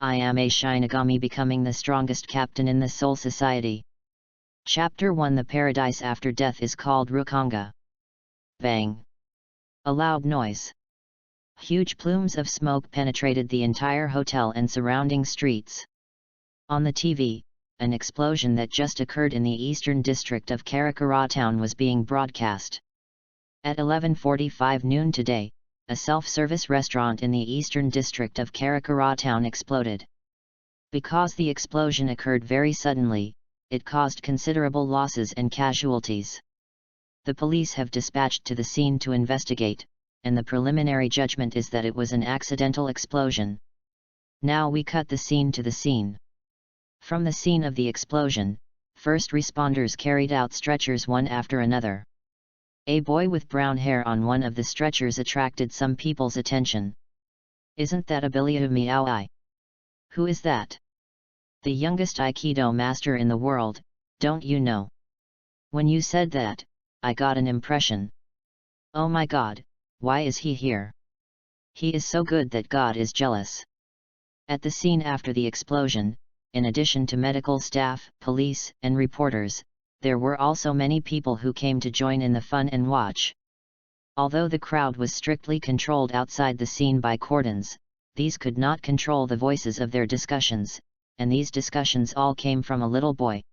I am a Shinigami becoming the strongest captain in the Soul Society. Chapter 1 The Paradise After Death is called Rukonga. Bang! A loud noise. Huge plumes of smoke penetrated the entire hotel and surrounding streets. On the TV, an explosion that just occurred in the eastern district of Karakura town was being broadcast. At 11:45 noon today, a self-service restaurant in the eastern district of Karakura town exploded. Because the explosion occurred very suddenly, it caused considerable losses and casualties. The police have dispatched to the scene to investigate, and the preliminary judgment is that it was an accidental explosion. Now we cut the scene to the scene. From the scene of the explosion, first responders carried out stretchers one after another. A boy with brown hair on one of the stretchers attracted some people's attention. Isn't that Abilia Miaoi? Who is that? The youngest Aikido master in the world, don't you know? When you said that, I got an impression. Oh my God, why is he here? He is so good that God is jealous. At the scene after the explosion, in addition to medical staff, police, and reporters, there were also many people who came to join in the fun and watch. Although the crowd was strictly controlled outside the scene by cordons, these could not control the voices of their discussions, and these discussions all came from a little boy.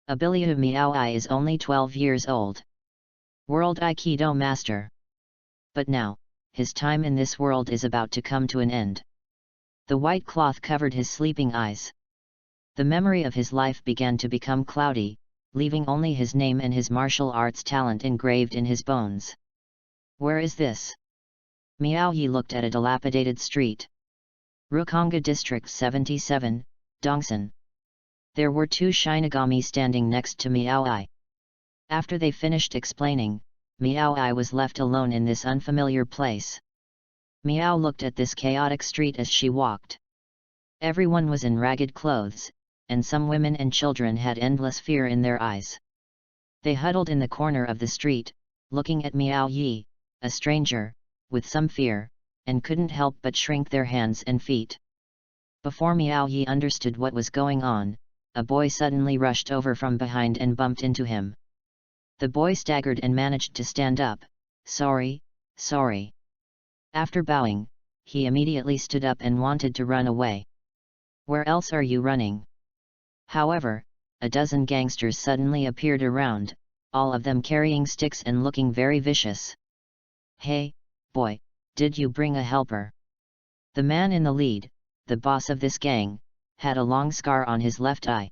Abilia Miaoi is only 12 years old. World Aikido Master. But now, his time in this world is about to come to an end. The white cloth covered his sleeping eyes. The memory of his life began to become cloudy, leaving only his name and his martial arts talent engraved in his bones. Where is this? Miaoyi looked at a dilapidated street. Rukonga District 77, Dongsan. There were two Shinigami standing next to Miaoyi. After they finished explaining, Miaoyi was left alone in this unfamiliar place. Miao looked at this chaotic street as she walked. Everyone was in ragged clothes, and some women and children had endless fear in their eyes. They huddled in the corner of the street, looking at Miao Yi, a stranger, with some fear, and couldn't help but shrink their hands and feet. Before Miao Yi understood what was going on, a boy suddenly rushed over from behind and bumped into him. The boy staggered and managed to stand up. Sorry. After bowing, he immediately stood up and wanted to run away. Where else are you running? However, a dozen gangsters suddenly appeared around, all of them carrying sticks and looking very vicious. Hey, boy, did you bring a helper? The man in the lead, the boss of this gang, had a long scar on his left eye.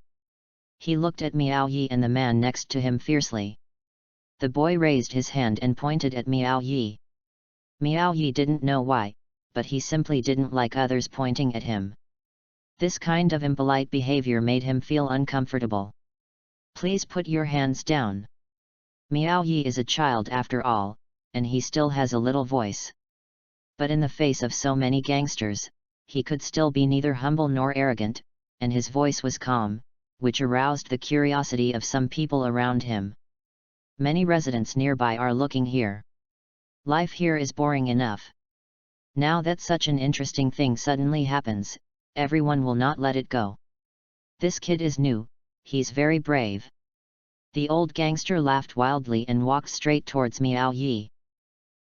He looked at Miao Yi and the man next to him fiercely. The boy raised his hand and pointed at Miao Yi. Miao Yi didn't know why, but he simply didn't like others pointing at him. This kind of impolite behavior made him feel uncomfortable. Please put your hands down. Miao Yi is a child after all, and he still has a little voice. But in the face of so many gangsters, he could still be neither humble nor arrogant, and his voice was calm, which aroused the curiosity of some people around him. Many residents nearby are looking here. Life here is boring enough. Now that such an interesting thing suddenly happens, everyone will not let it go. This kid is new, he's very brave. The old gangster laughed wildly and walked straight towards Miao Yi.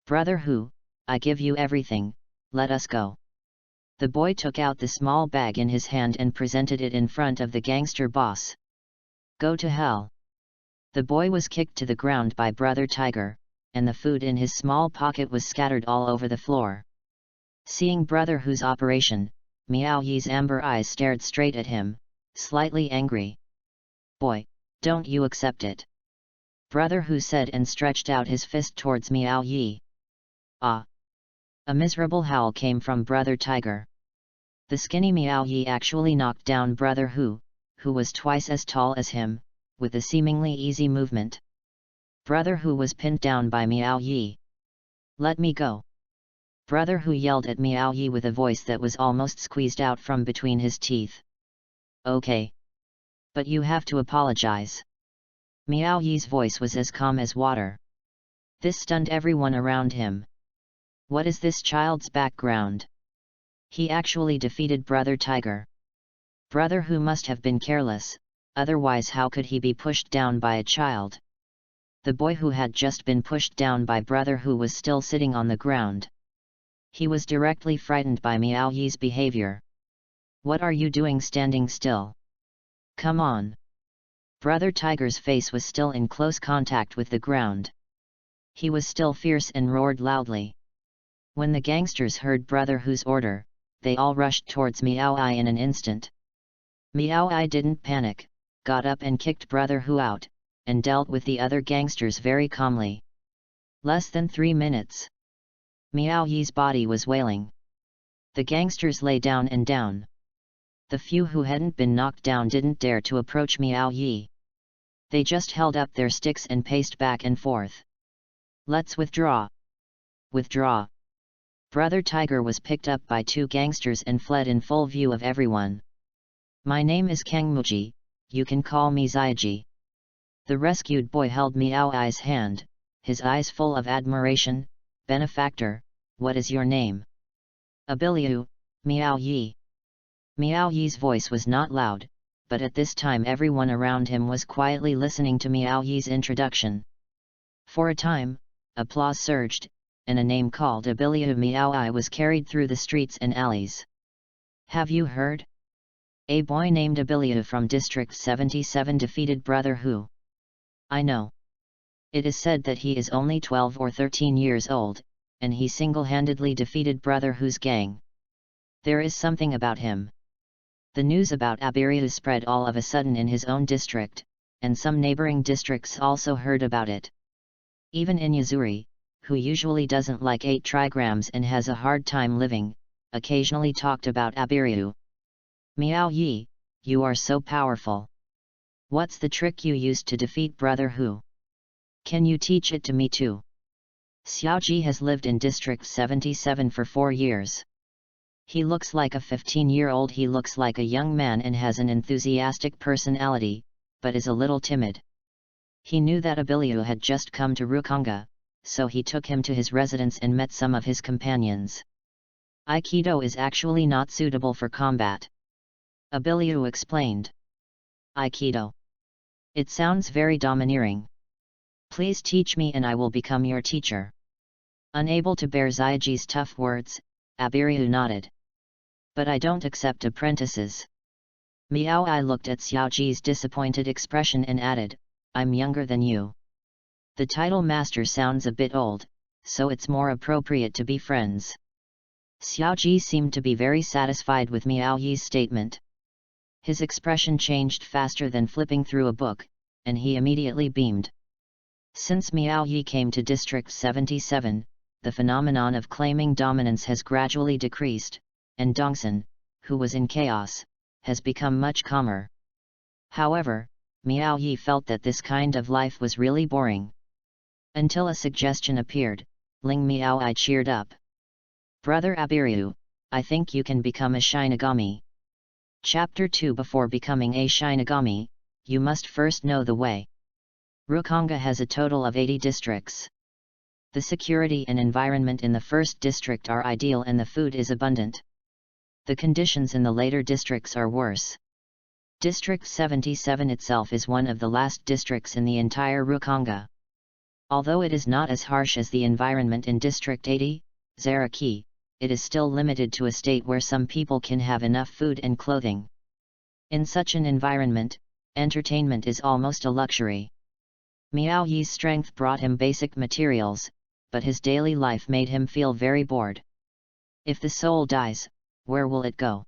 Brother Hu, I give you everything, let us go. The boy took out the small bag in his hand and presented it in front of the gangster boss. Go to hell. The boy was kicked to the ground by Brother Tiger, and the food in his small pocket was scattered all over the floor. Seeing Brother Hu's operation, Miao Yi's amber eyes stared straight at him, slightly angry. Boy, don't you accept it. Brother Hu said and stretched out his fist towards Miao Yi. Ah! A miserable howl came from Brother Tiger. The skinny Miao Yi actually knocked down Brother Hu, who was twice as tall as him, with a seemingly easy movement. Brother Hu was pinned down by Miao Yi. Let me go. Brother Hu yelled at Miao Yi with a voice that was almost squeezed out from between his teeth. Okay. But you have to apologize. Miao Yi's voice was as calm as water. This stunned everyone around him. What is this child's background? He actually defeated Brother Tiger. Brother Who must have been careless, otherwise how could he be pushed down by a child? The boy who had just been pushed down by Brother Who was still sitting on the ground. He was directly frightened by Miao Yi's behavior. What are you doing standing still? Come on! Brother Tiger's face was still in close contact with the ground. He was still fierce and roared loudly. When the gangsters heard Brother Who's order, they all rushed towards Miao Yi in an instant. Miao Yi didn't panic, got up and kicked Brother Who out, and dealt with the other gangsters very calmly. Less than 3 minutes. Miao Yi's body was wailing. The gangsters lay down and down. The few who hadn't been knocked down didn't dare to approach Miao Yi. They just held up their sticks and paced back and forth. Let's withdraw. Withdraw. Brother Tiger was picked up by 2 gangsters and fled in full view of everyone. My name is Kang Muji, you can call me Zaiji. The rescued boy held Miao Yi's hand, his eyes full of admiration. Benefactor, what is your name? Abiliu, Miao Yi. Miao Yi's voice was not loud, but at this time everyone around him was quietly listening to Miao Yi's introduction. For a time, applause surged, and a name called Abiliu Miao Yi was carried through the streets and alleys. Have you heard? A boy named Abiliu from District 77 defeated Brother Who. I know. It is said that he is only 12 or 13 years old, and he single-handedly defeated Brother Who's gang. There is something about him. The news about Abiliu spread all of a sudden in his own district, and some neighboring districts also heard about it. Even in Yuzuri, who usually doesn't like 8 trigrams and has a hard time living, occasionally talked about Abiliu. Miao Yi, you are so powerful. What's the trick you used to defeat Brother Who? Can you teach it to me too? Xiaoji has lived in District 77 for 4 years. He looks like a 15-year-old. He looks like a young man and has an enthusiastic personality, but is a little timid. He knew that Abiliu had just come to Rukonga, so he took him to his residence and met some of his companions. Aikido is actually not suitable for combat. Abiliu explained. Aikido. It sounds very domineering. Please teach me and I will become your teacher. Unable to bear Zaiji's tough words, Abiliu nodded. But I don't accept apprentices. Miao Yi looked at Xiaoji's disappointed expression and added, I'm younger than you. The title master sounds a bit old, so it's more appropriate to be friends. Xiaoji seemed to be very satisfied with Miao Yi's statement. His expression changed faster than flipping through a book, and he immediately beamed. Since Miao Yi came to District 77, the phenomenon of claiming dominance has gradually decreased, and Dongsan, who was in chaos, has become much calmer. However, Miao Yi felt that this kind of life was really boring. Until a suggestion appeared, Ling Miao Yi cheered up. Brother Abiliu, I think you can become a Shinigami. Chapter 2. Before becoming a Shinigami, you must first know the way. Rukonga has a total of 80 districts. The security and environment in the first district are ideal and the food is abundant. The conditions in the later districts are worse. District 77 itself is one of the last districts in the entire Rukonga. Although it is not as harsh as the environment in District 80, Zaraki, it is still limited to a state where some people can have enough food and clothing. In such an environment, entertainment is almost a luxury. Miao Yi's strength brought him basic materials, but his daily life made him feel very bored. If the soul dies, where will it go?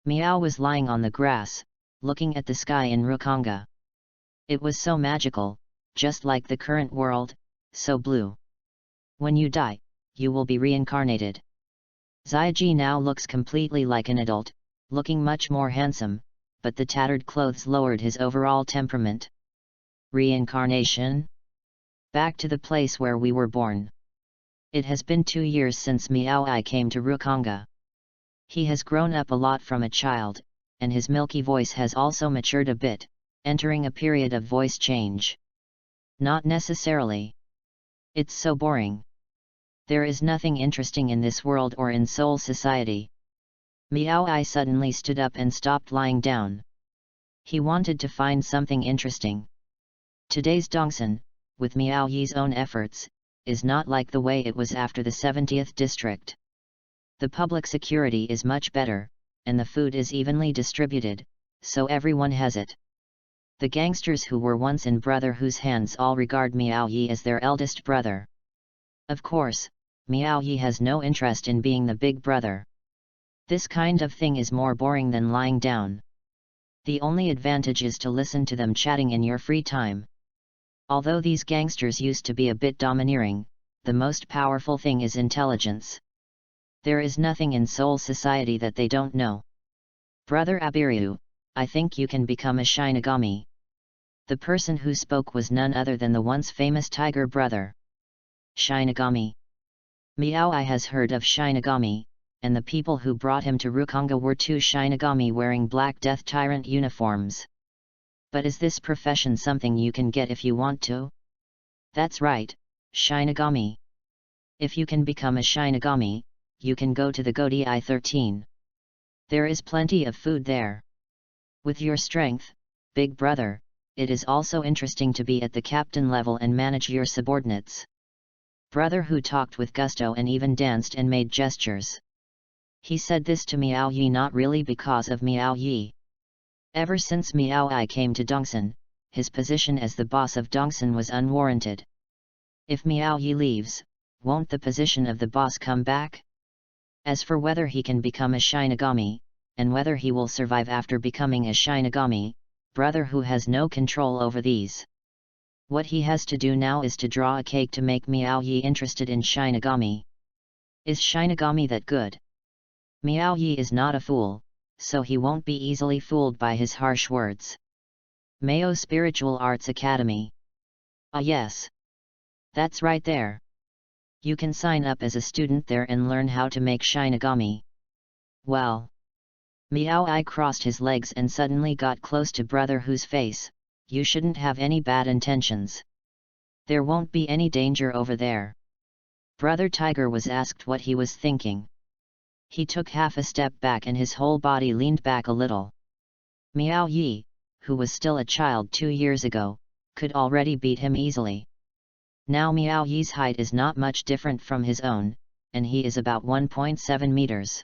Miao was lying on the grass, looking at the sky in Rukonga. It was so magical, just like the current world, so blue. When you die, you will be reincarnated. Zaiji now looks completely like an adult, looking much more handsome, but the tattered clothes lowered his overall temperament. Reincarnation? Back to the place where we were born. It has been 2 years since Miao Yi came to Rukonga. He has grown up a lot from a child, and his milky voice has also matured a bit, entering a period of voice change. Not necessarily. It's so boring. There is nothing interesting in this world or in Soul Society. Miao Ai suddenly stood up and stopped lying down. He wanted to find something interesting. Today's Dongsan, with Miao Yi's own efforts, is not like the way it was after the 70th district. The public security is much better, and the food is evenly distributed, so everyone has it. The gangsters who were once in Brother Who's hands all regard Miao Yi as their eldest brother. Of course, Miao Yi has no interest in being the big brother. This kind of thing is more boring than lying down. The only advantage is to listen to them chatting in your free time. Although these gangsters used to be a bit domineering, the most powerful thing is intelligence. There is nothing in Seoul society that they don't know. Brother Abiryu, I think you can become a Shinigami. The person who spoke was none other than the once famous tiger brother. Shinigami. Miao Ai has heard of Shinigami, and the people who brought him to Rukonga were two Shinigami wearing black Death Tyrant uniforms. But is this profession something you can get if you want to? That's right, Shinigami. If you can become a Shinigami, you can go to the Godi 13. There is plenty of food there. With your strength, big brother, it is also interesting to be at the captain level and manage your subordinates. Brother Who talked with gusto and even danced and made gestures. He said this to Miao Yi not really because of Miao Yi. Ever since Miao Ai came to Dongsan, his position as the boss of Dongsan was unwarranted. If Miao Yi leaves, won't the position of the boss come back? As for whether he can become a Shinigami, and whether he will survive after becoming a Shinigami, Brother Who has no control over these. What he has to do now is to draw a cake to make Miao Yi interested in Shinigami. Is Shinigami that good? Miao Yi is not a fool, so he won't be easily fooled by his harsh words. Mayo Spiritual Arts Academy. Ah yes. That's right there. You can sign up as a student there and learn how to make Shinigami. Well. Miao Ai crossed his legs and suddenly got close to Brother Who's face. You shouldn't have any bad intentions. There won't be any danger over there. Brother Tiger was asked what he was thinking. He took half a step back and his whole body leaned back a little. Miao Yi, who was still a child 2 years ago, could already beat him easily. Now Miao Yi's height is not much different from his own, and he is about 1.7 meters.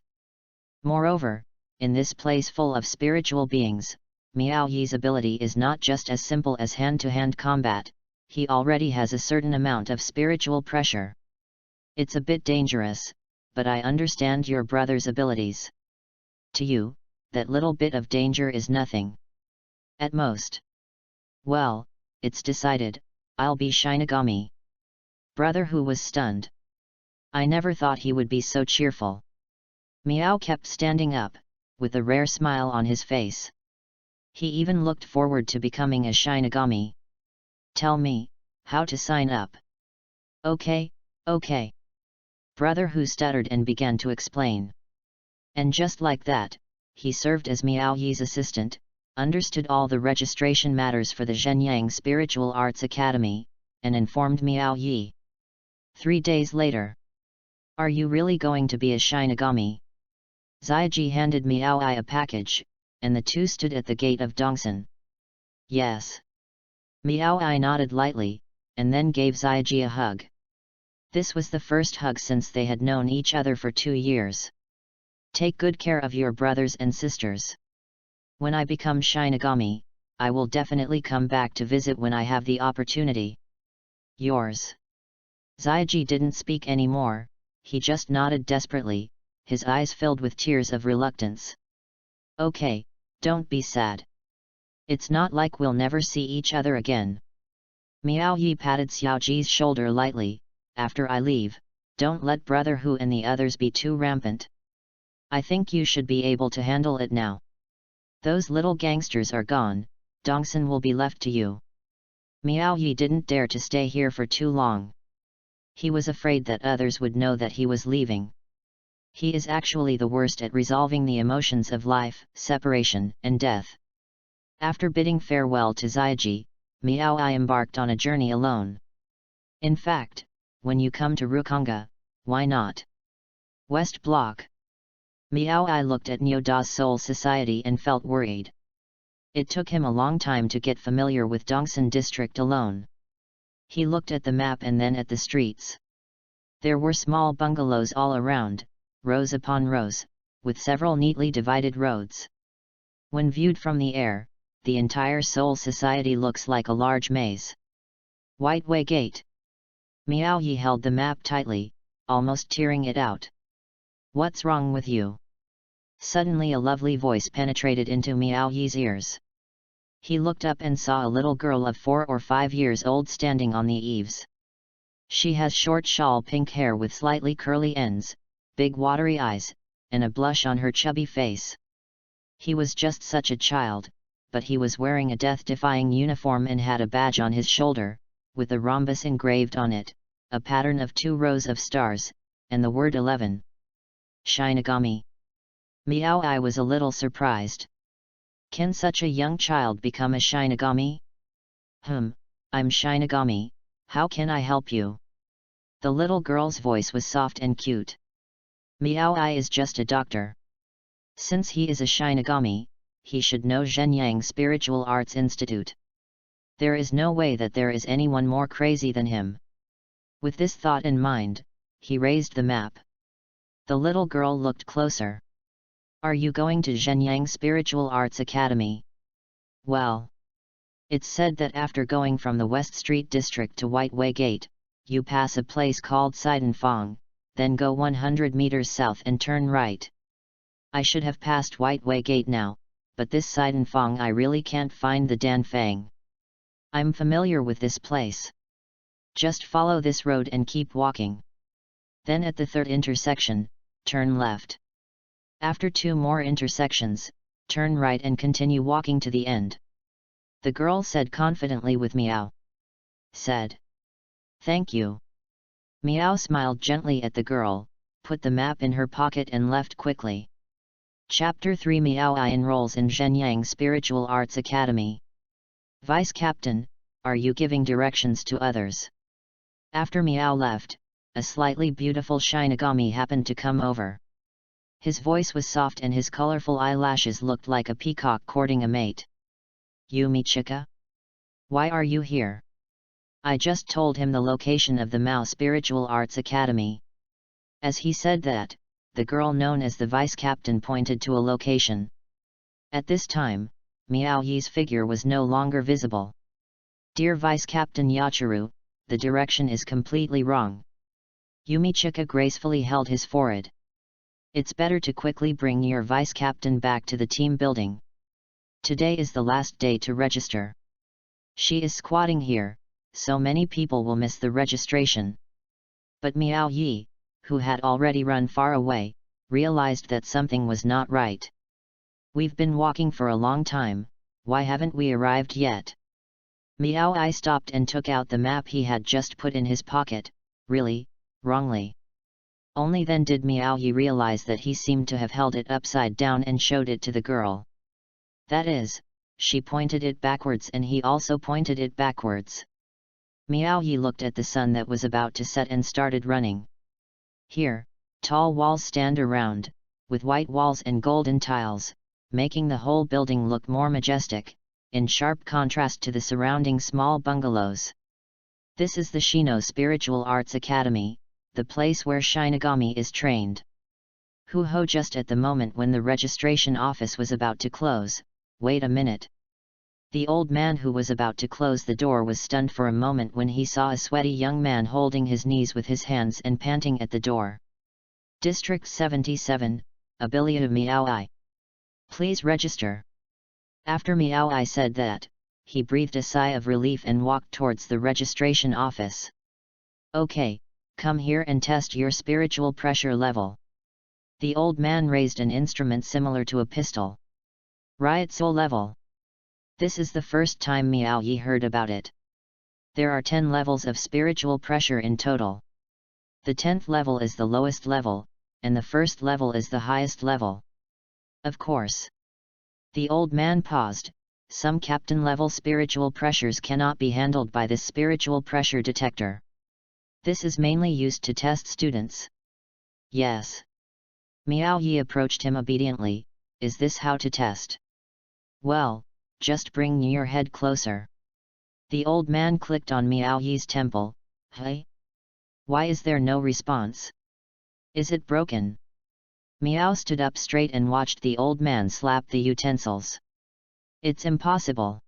Moreover, in this place full of spiritual beings, Miao Yi's ability is not just as simple as hand-to-hand combat, he already has a certain amount of spiritual pressure. It's a bit dangerous, but I understand your brother's abilities. To you, that little bit of danger is nothing. At most. Well, it's decided, I'll be Shinigami. Brother Who was stunned. I never thought he would be so cheerful. Miao kept standing up, with a rare smile on his face. He even looked forward to becoming a Shinigami. Tell me, how to sign up. Okay. Brother Who stuttered and began to explain. And just like that, he served as Miao Yi's assistant, understood all the registration matters for the Zhenyang Spiritual Arts Academy, and informed Miao Yi. 3 days later. Are you really going to be a Shinigami? Zaiji handed Miao Ai a package, and the two stood at the gate of Dongsan. Yes. Miao Ai nodded lightly, and then gave Zaiji a hug. This was the first hug since they had known each other for 2 years. Take good care of your brothers and sisters. When I become Shinigami, I will definitely come back to visit when I have the opportunity. Yours. Zaiji didn't speak anymore, he just nodded desperately, his eyes filled with tears of reluctance. Okay, don't be sad. It's not like we'll never see each other again. Miao Yi patted Xiaoji's shoulder lightly. After I leave, don't let Brother Who and the others be too rampant. I think you should be able to handle it now. Those little gangsters are gone, Dongsan will be left to you. Miao Yi didn't dare to stay here for too long. He was afraid that others would know that he was leaving. He is actually the worst at resolving the emotions of life, separation, and death. After bidding farewell to Zaiji, Miao Ai embarked on a journey alone. In fact, when you come to Rukonga, why not? West Block. Miao Ai looked at Nyoda's Soul Society and felt worried. It took him a long time to get familiar with Dongsan district alone. He looked at the map and then at the streets. There were small bungalows all around, rows upon rows, with several neatly divided roads. When viewed from the air, the entire Soul Society looks like a large maze. White Way Gate. Miao Yi held the map tightly, almost tearing it out. What's wrong with you? Suddenly a lovely voice penetrated into Miao Yi's ears. He looked up and saw a little girl of 4 or 5 years old standing on the eaves. She has short shawl pink hair with slightly curly ends, big watery eyes, and a blush on her chubby face. He was just such a child, but he was wearing a death-defying uniform and had a badge on his shoulder, with a rhombus engraved on it, a pattern of 2 rows of stars, and the word 11. Shinigami. Miao Ai was a little surprised. Can such a young child become a Shinigami? I'm Shinigami, how can I help you? The little girl's voice was soft and cute. Miao Ai is just a doctor. Since he is a Shinigami, he should know Zhenyang Spiritual Arts Institute. There is no way that there is anyone more crazy than him. With this thought in mind, he raised the map. The little girl looked closer. Are you going to Zhenyang Spiritual Arts Academy? Well, it's said that after going from the West Street District to White Way Gate, you pass a place called Sidenfang, then go 100 meters south and turn right. I should have passed White Way Gate now, but this Sidenfang I really can't find the Danfang. I'm familiar with this place. Just follow this road and keep walking. Then at the 3rd intersection, turn left. After 2 more intersections, turn right and continue walking to the end. The girl said confidently with Miao. Said. Thank you. Miao smiled gently at the girl, put the map in her pocket and left quickly. Chapter 3 Miao Ai enrolls in Zhenyang Spiritual Arts Academy. Vice Captain, are you giving directions to others? After Miao left, a slightly beautiful Shinigami happened to come over. His voice was soft and his colorful eyelashes looked like a peacock courting a mate. Yumi Chika? Why are you here? I just told him the location of the Mao Spiritual Arts Academy. As he said that, the girl known as the vice captain pointed to a location. At this time, Miao Yi's figure was no longer visible. Dear Vice Captain Yachiru, the direction is completely wrong. Yumi Chika gracefully held his forehead. It's better to quickly bring your vice captain back to the team building. Today is the last day to register. She is squatting here, so many people will miss the registration. But Miao Yi, who had already run far away, realized that something was not right. We've been walking for a long time, why haven't we arrived yet? Miao Ai stopped and took out the map he had just put in his pocket, really, wrongly. Only then did Miao Yi realize that he seemed to have held it upside down and showed it to the girl. That is, she pointed it backwards and he also pointed it backwards. Miao Yi looked at the sun that was about to set and started running. Here, tall walls stand around, with white walls and golden tiles, making the whole building look more majestic, in sharp contrast to the surrounding small bungalows. This is the Shino Spiritual Arts Academy, the place where Shinigami is trained. Hu-ho, just at the moment when the registration office was about to close, wait a minute. The old man who was about to close the door was stunned for a moment when he saw a sweaty young man holding his knees with his hands and panting at the door. District 77, Abilia Miao Ai. Please register. After Miao Ai said that, he breathed a sigh of relief and walked towards the registration office. Okay, come here and test your spiritual pressure level. The old man raised an instrument similar to a pistol. Riot soul level. This is the first time Miao Yi heard about it. There are 10 levels of spiritual pressure in total. The 10th level is the lowest level, and the first level is the highest level. Of course. The old man paused. Some captain-level spiritual pressures cannot be handled by this spiritual pressure detector. This is mainly used to test students. Yes. Miao Yi approached him obediently. Is this how to test? Well, just bring your head closer. The old man clicked on Miao Yi's temple. Hey? Why is there no response? Is it broken? Miao stood up straight and watched the old man slap the utensils. It's impossible.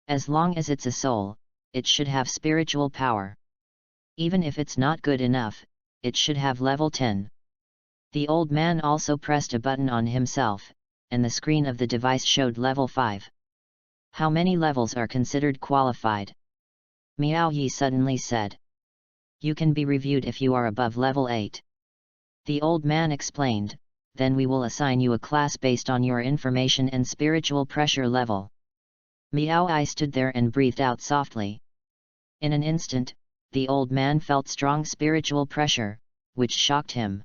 As long as it's a soul, it should have spiritual power. Even if it's not good enough, it should have level 10. The old man also pressed a button on himself, and the screen of the device showed level 5. How many levels are considered qualified? Miao Yi suddenly said. You can be reviewed if you are above level 8. The old man explained, then we will assign you a class based on your information and spiritual pressure level. Miao Yi stood there and breathed out softly. In an instant, the old man felt strong spiritual pressure, which shocked him.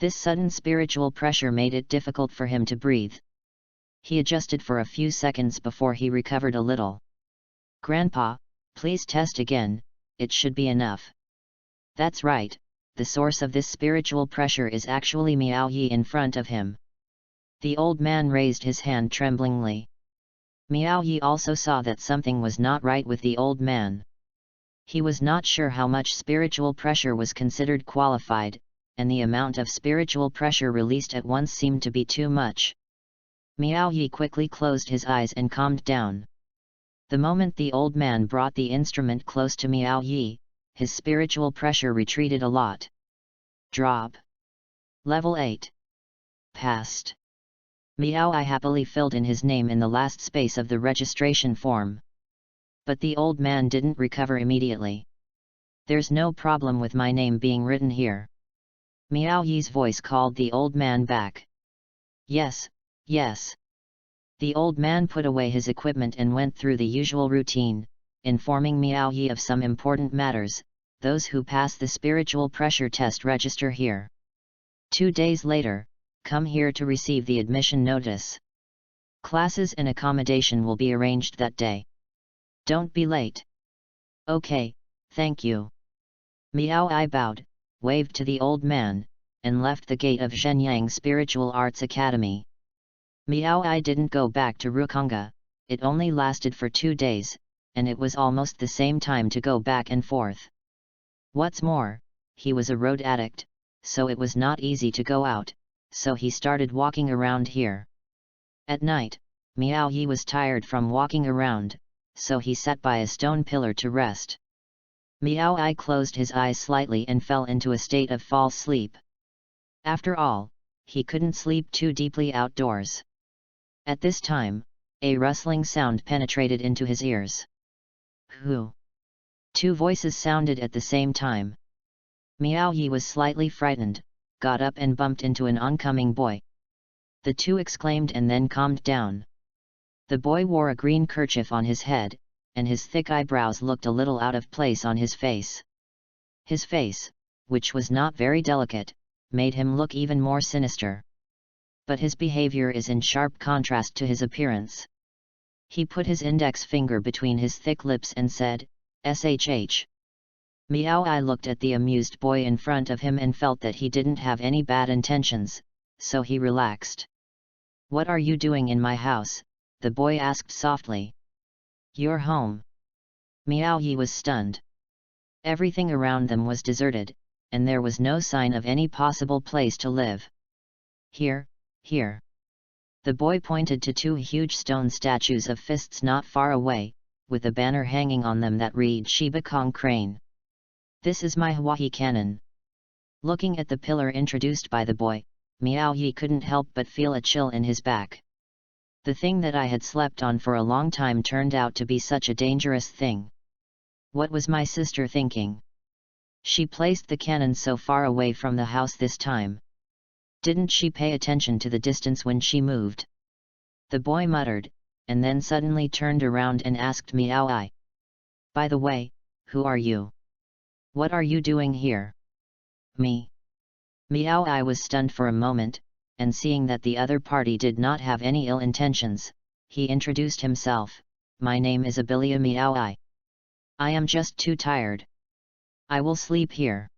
This sudden spiritual pressure made it difficult for him to breathe. He adjusted for a few seconds before he recovered a little. Grandpa, please test again, it should be enough. That's right, the source of this spiritual pressure is actually Miao Yi in front of him. The old man raised his hand tremblingly. Miao Yi also saw that something was not right with the old man. He was not sure how much spiritual pressure was considered qualified, and the amount of spiritual pressure released at once seemed to be too much. Miao Yi quickly closed his eyes and calmed down. The moment the old man brought the instrument close to Miao Yi, his spiritual pressure retreated a lot. Drop. Level 8. Passed. Miao Yi happily filled in his name in the last space of the registration form. But the old man didn't recover immediately. There's no problem with my name being written here. Miao Yi's voice called the old man back. Yes, yes. The old man put away his equipment and went through the usual routine, informing Miao Yi of some important matters. Those who pass the spiritual pressure test register here. 2 days later, come here to receive the admission notice. Classes and accommodation will be arranged that day. Don't be late. Okay, thank you. Miao Yi bowed, waved to the old man, and left the gate of Zhenyang Spiritual Arts Academy. Miao Yi didn't go back to Rukonga. It only lasted for 2 days, and it was almost the same time to go back and forth. What's more, he was a road addict, so it was not easy to go out, so he started walking around here. At night, Miao Yi was tired from walking around, so he sat by a stone pillar to rest. Miao Yi closed his eyes slightly and fell into a state of false sleep. After all, he couldn't sleep too deeply outdoors. At this time, a rustling sound penetrated into his ears. Who? 2 voices sounded at the same time. Miao Yi was slightly frightened, got up and bumped into an oncoming boy. The 2 exclaimed and then calmed down. The boy wore a green kerchief on his head, and his thick eyebrows looked a little out of place on his face. His face, which was not very delicate, made him look even more sinister. But his behavior is in sharp contrast to his appearance. He put his index finger between his thick lips and said, "SHH." Miao Yi looked at the amused boy in front of him and felt that he didn't have any bad intentions, so he relaxed. "What are you doing in my house?" the boy asked softly. "You're home." Miao Yi was stunned. Everything around them was deserted, and there was no sign of any possible place to live. Here. The boy pointed to 2 huge stone statues of fists not far away, with a banner hanging on them that read Shiba Kong Crane. "This is my Hawaii cannon." Looking at the pillar introduced by the boy, Miao Yi couldn't help but feel a chill in his back. The thing that I had slept on for a long time turned out to be such a dangerous thing. What was my sister thinking? She placed the cannon so far away from the house this time. Didn't she pay attention to the distance when she moved? The boy muttered, and then suddenly turned around and asked Miao Yi. "By the way, who are you? What are you doing here?" "Me." Miao Yi was stunned for a moment, and seeing that the other party did not have any ill intentions, he introduced himself. "My name is Abilia Miao Yi. I am just too tired. I will sleep here.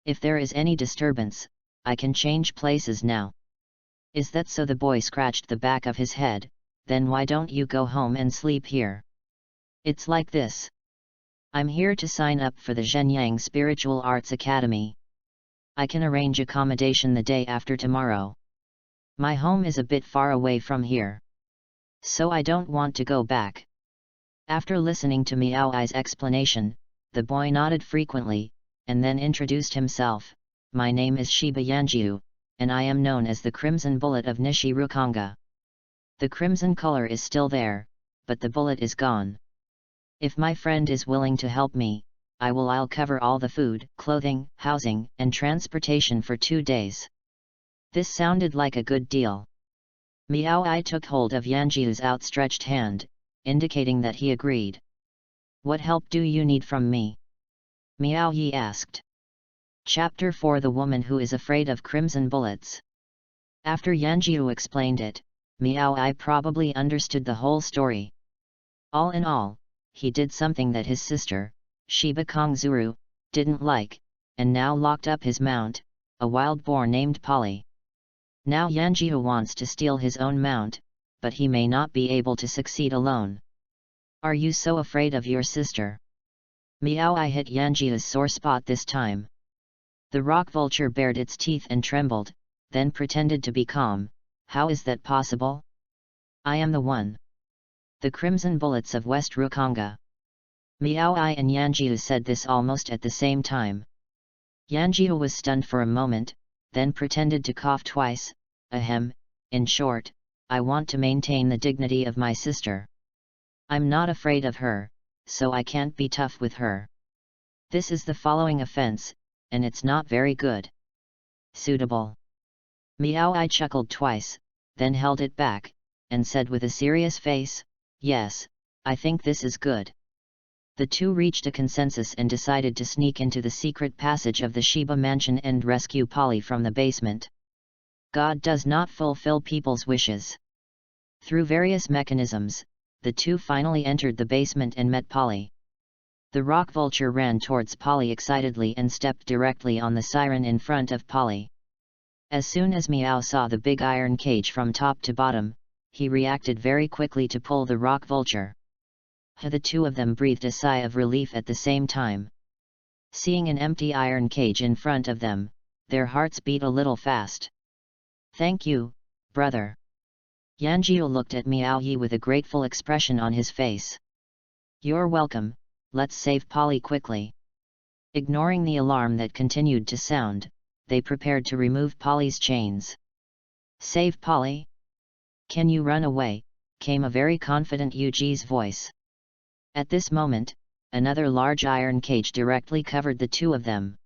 If there is any disturbance, I can change places now. Is that so? The boy scratched the back of his head. Then why don't you go home and sleep here? It's like this. I'm here to sign up for the Zhenyang Spiritual Arts Academy. I can arrange accommodation the day after tomorrow. My home is a bit far away from here, so I don't want to go back. After listening to Miao Ai's explanation, the boy nodded frequently, and then introduced himself. My name is Shiba Yanjiu, and I am known as the Crimson Bullet of Nishi Rukonga. The crimson color is still there, but the bullet is gone. If my friend is willing to help me, I'll cover all the food, clothing, housing, and transportation for 2 days. This sounded like a good deal. Miao Ai took hold of Yanjiu's outstretched hand, indicating that he agreed. What help do you need from me? Miao Yi asked. Chapter 4: The Woman Who is Afraid of Crimson Bullets. After Yanjiu explained it, Miao Ai probably understood the whole story. All in all, he did something that his sister, Shiba Kongzuru, didn't like, and now locked up his mount, a wild boar named Polly. Now Yanjiu wants to steal his own mount, but he may not be able to succeed alone. Are you so afraid of your sister? Miao Ai hit Yanjiu's sore spot this time. The rock vulture bared its teeth and trembled, then pretended to be calm. How is that possible? I am the one. The Crimson Bullets of West Rukonga. Miao Ai and Yanjiu said this almost at the same time. Yanjiu was stunned for a moment, then pretended to cough twice. Ahem, in short, I want to maintain the dignity of my sister. I'm not afraid of her, so I can't be tough with her. This is the following offense, and it's not very good. Suitable. Miao Ai chuckled twice, then held it back, and said with a serious face, yes, I think this is good. The two reached a consensus and decided to sneak into the secret passage of the Shiba mansion and rescue Polly from the basement. God does not fulfill people's wishes. Through various mechanisms, the two finally entered the basement and met Polly. The rock vulture ran towards Polly excitedly and stepped directly on the siren in front of Polly. As soon as Miao saw the big iron cage from top to bottom, he reacted very quickly to pull the rock vulture. The two of them breathed a sigh of relief at the same time. Seeing an empty iron cage in front of them, their hearts beat a little fast. Thank you, brother. Yanjiu looked at Miao Yi with a grateful expression on his face. You're welcome, let's save Polly quickly. Ignoring the alarm that continued to sound, they prepared to remove Polly's chains. Save Polly? Can you run away? Came a very confident Yuji's voice. At this moment, another large iron cage directly covered the two of them.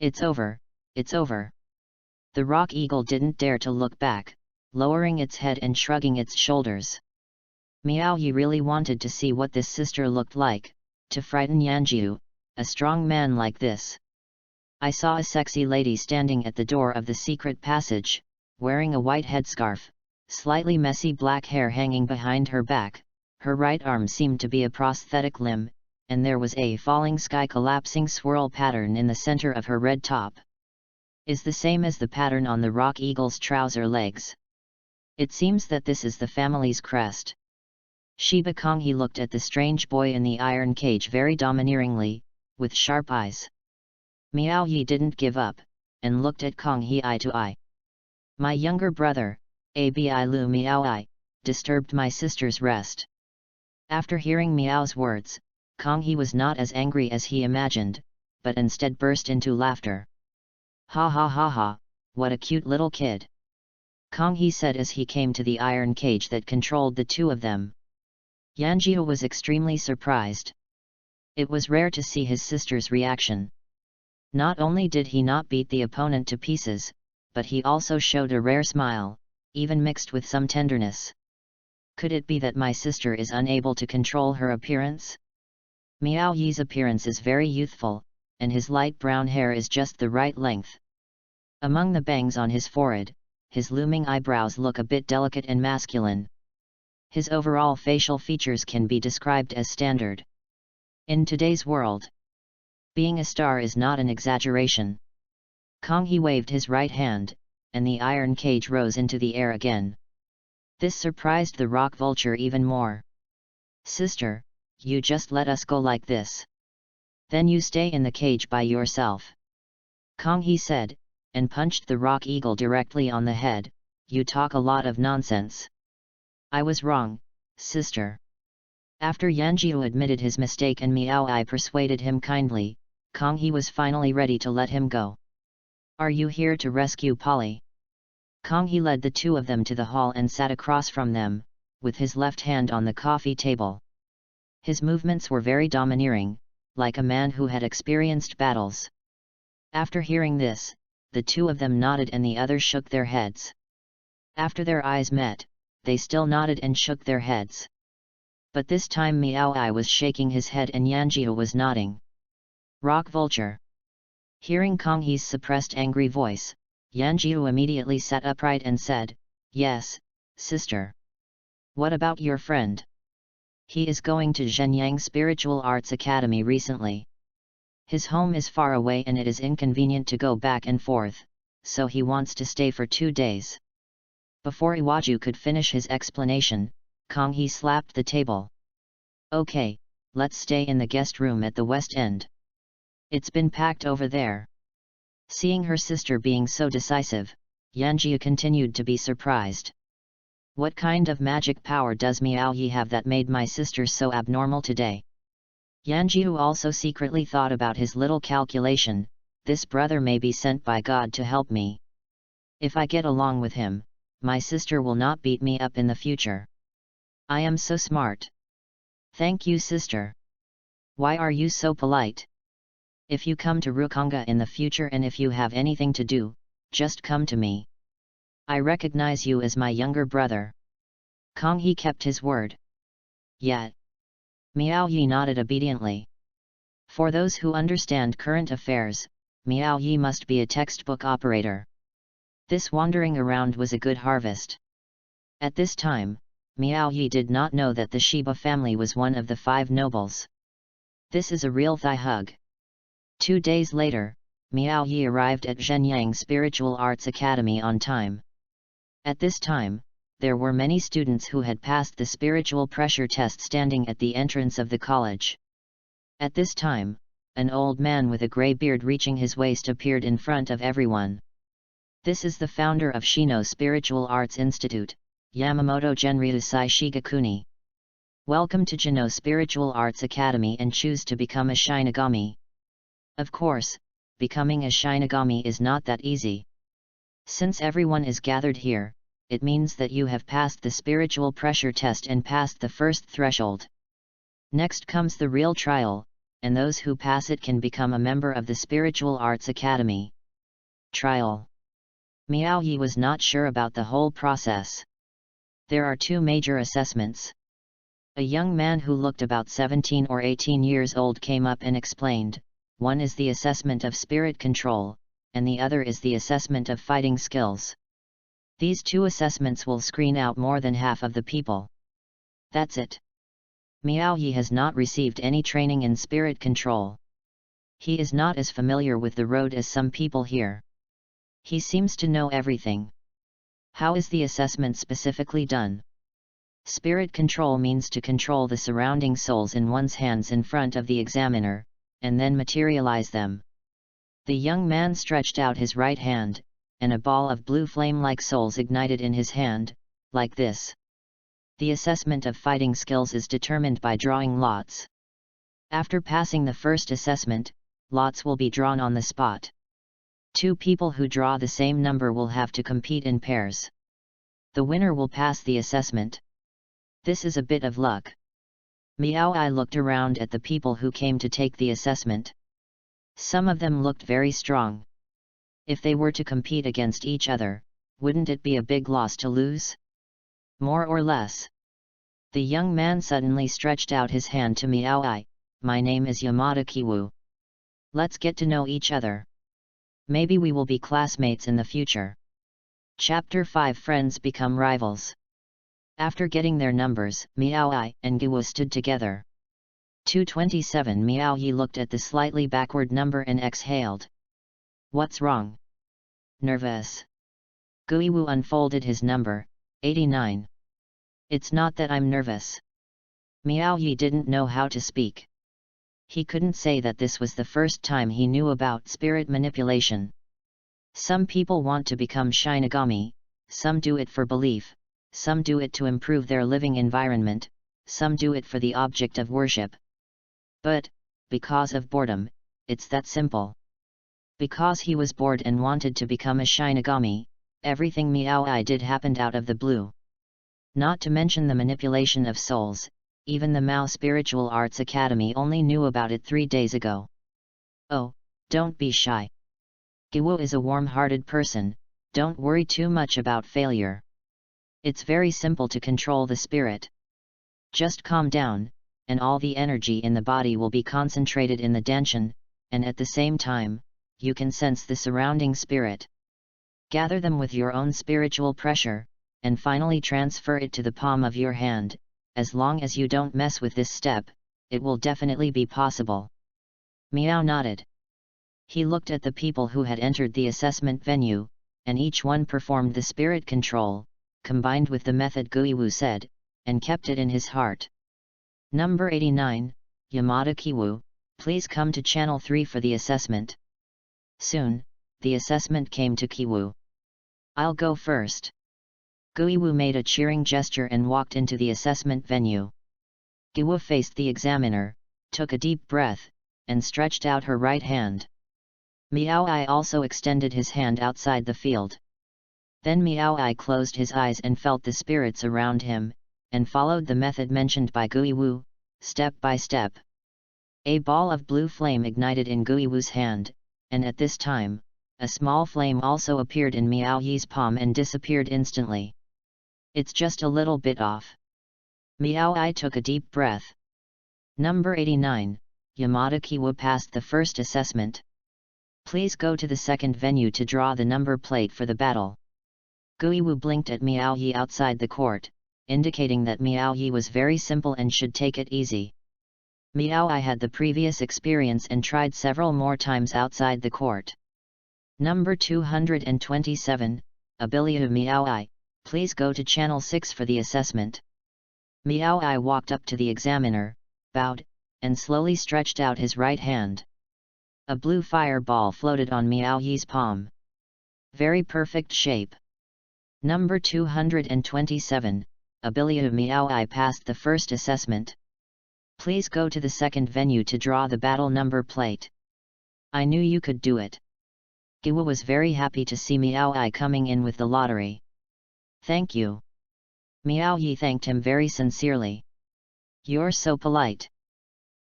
It's over, it's over. The rock eagle didn't dare to look back, lowering its head and shrugging its shoulders. Miao Yi really wanted to see what this sister looked like, to frighten Yanjiu, a strong man like this. I saw a sexy lady standing at the door of the secret passage, wearing a white headscarf, slightly messy black hair hanging behind her back. Her right arm seemed to be a prosthetic limb, and there was a falling sky collapsing swirl pattern in the center of her red top. Is the same as the pattern on the rock eagle's trouser legs. It seems that this is the family's crest. Shiba Konghe looked at the strange boy in the iron cage very domineeringly, with sharp eyes. Miao Yi didn't give up, and looked at Konghe eye to eye. My younger brother, Abi Lu Miao Ai, disturbed my sister's rest. After hearing Miao's words, Konghe was not as angry as he imagined, but instead burst into laughter. Ha ha ha ha, what a cute little kid! Konghe said as he came to the iron cage that controlled the two of them. Yanjiu was extremely surprised. It was rare to see his sister's reaction. Not only did he not beat the opponent to pieces, but he also showed a rare smile, even mixed with some tenderness. Could it be that my sister is unable to control her appearance? Miao Yi's appearance is very youthful, and his light brown hair is just the right length. Among the bangs on his forehead, his looming eyebrows look a bit delicate and masculine. His overall facial features can be described as standard. In today's world, being a star is not an exaggeration. Kong He waved his right hand, and the iron cage rose into the air again. This surprised the rock vulture even more. "Sister, you just let us go like this. Then you stay in the cage by yourself," Kong He said, and punched the rock eagle directly on the head. "You talk a lot of nonsense." "I was wrong, sister." After Yanjiu admitted his mistake and Miao Ai persuaded him kindly, Kong He was finally ready to let him go. "Are you here to rescue Polly?" Kong He led the two of them to the hall and sat across from them, with his left hand on the coffee table. His movements were very domineering, like a man who had experienced battles. After hearing this, the two of them nodded and the others shook their heads. After their eyes met, they still nodded and shook their heads. But this time Miao Ai was shaking his head and Yanjiu was nodding. "Rock vulture." Hearing Kong He's suppressed angry voice, Yanjiu immediately sat upright and said, "Yes, sister." "What about your friend?" "He is going to Zhenyang Spiritual Arts Academy recently. His home is far away and it is inconvenient to go back and forth, so he wants to stay for 2 days." Before Iwaju could finish his explanation, Kong He slapped the table. "Okay, let's stay in the guest room at the west end. It's been packed over there." Seeing her sister being so decisive, Yanjia continued to be surprised. "What kind of magic power does Miao Yi have that made my sister so abnormal today?" Yanjiu also secretly thought about his little calculation. "This brother may be sent by God to help me. If I get along with him, my sister will not beat me up in the future. I am so smart." "Thank you, sister. Why are you so polite? If you come to Rukonga in the future and if you have anything to do, just come to me. I recognize you as my younger brother." Kong He kept his word. "Yeah." Miao Yi nodded obediently. For those who understand current affairs, Miao Yi must be a textbook operator. This wandering around was a good harvest. At this time, Miao Yi did not know that the Shiba family was one of the 5 nobles. This is a real thigh hug. 2 days later, Miao Yi arrived at Zhenyang Spiritual Arts Academy on time. At this time, there were many students who had passed the spiritual pressure test standing at the entrance of the college. At this time, an old man with a grey beard reaching his waist appeared in front of everyone. "This is the founder of Shino Spiritual Arts Institute, Yamamoto Genryusai Shigakuni. Welcome to Jino Spiritual Arts Academy and choose to become a Shinigami." Of course, becoming a Shinigami is not that easy. Since everyone is gathered here, it means that you have passed the spiritual pressure test and passed the first threshold. Next comes the real trial, and those who pass it can become a member of the Spiritual Arts Academy. Trial. Miao Yi was not sure about the whole process. There are 2 major assessments. A young man who looked about 17 or 18 years old came up and explained, one is the assessment of spirit control, and the other is the assessment of fighting skills. These 2 assessments will screen out more than half of the people. That's it. Miao Yi has not received any training in spirit control. He is not as familiar with the road as some people here. He seems to know everything. How is the assessment specifically done? Spirit control means to control the surrounding souls in one's hands in front of the examiner, and then materialize them. The young man stretched out his right hand, and a ball of blue flame-like souls ignited in his hand, like this. The assessment of fighting skills is determined by drawing lots. After passing the first assessment, lots will be drawn on the spot. 2 people who draw the same number will have to compete in pairs. The winner will pass the assessment. This is a bit of luck. Miao Ai looked around at the people who came to take the assessment. Some of them looked very strong. If they were to compete against each other, wouldn't it be a big loss to lose? More or less. The young man suddenly stretched out his hand to Miao Ai. "My name is Yamada Kiwu. Let's get to know each other. Maybe we will be classmates in the future." Chapter 5 Friends Become Rivals. After getting their numbers, Miao Ai and Kiwu stood together. 227. Miao Yi looked at the slightly backward number and exhaled. "What's wrong?" nervous. Guiwu unfolded his number, 89. It's not that I'm nervous. Miao Yi didn't know how to speak. He couldn't say that this was the first time he knew about spirit manipulation. Some people want to become Shinigami, some do it for belief, some do it to improve their living environment, some do it for the object of worship. But, because of boredom, it's that simple. Because he was bored and wanted to become a Shinigami, everything Miao Ai did happened out of the blue. Not to mention the manipulation of souls, even the Mao Spiritual Arts Academy only knew about it 3 days ago. Oh, don't be shy. Guiwu is a warm-hearted person, don't worry too much about failure. It's very simple to control the spirit. Just calm down, and all the energy in the body will be concentrated in the danshan, and at the same time, you can sense the surrounding spirit. Gather them with your own spiritual pressure, and finally transfer it to the palm of your hand. As long as you don't mess with this step, it will definitely be possible. Miao nodded. He looked at the people who had entered the assessment venue, and each one performed the spirit control, combined with the method Guiwu said, and kept it in his heart. Number 89, Yamada Kiwu, please come to Channel 3 for the assessment. Soon, the assessment came to Kiwu. I'll go first. Guiwu made a cheering gesture and walked into the assessment venue. Guiwu faced the examiner, took a deep breath, and stretched out her right hand. Miao Ai also extended his hand outside the field. Then Miao Ai closed his eyes and felt the spirits around him, and followed the method mentioned by Guiwu, step by step. A ball of blue flame ignited in Guiwu's hand, and at this time, a small flame also appeared in Miao Yi's palm and disappeared instantly. It's just a little bit off. Miao Ai took a deep breath. Number 89, Yamada Kiwu passed the first assessment. Please go to the second venue to draw the number plate for the battle. Guiwu blinked at Miao Yi outside the court, indicating that Miao Yi was very simple and should take it easy. Miao Ai had the previous experience and tried several more times outside the court. Number 227, Abilia Miao Ai, please go to Channel 6 for the assessment. Miao Ai walked up to the examiner, bowed, and slowly stretched out his right hand. A blue fireball floated on Miao Yi's palm. Very perfect shape. Number 227, Abilia Miao Ai passed the first assessment. Please go to the second venue to draw the battle number plate. I knew you could do it. Guiwu was very happy to see Miao Ai coming in with the lottery. Thank you. Miao Yi thanked him very sincerely. You're so polite.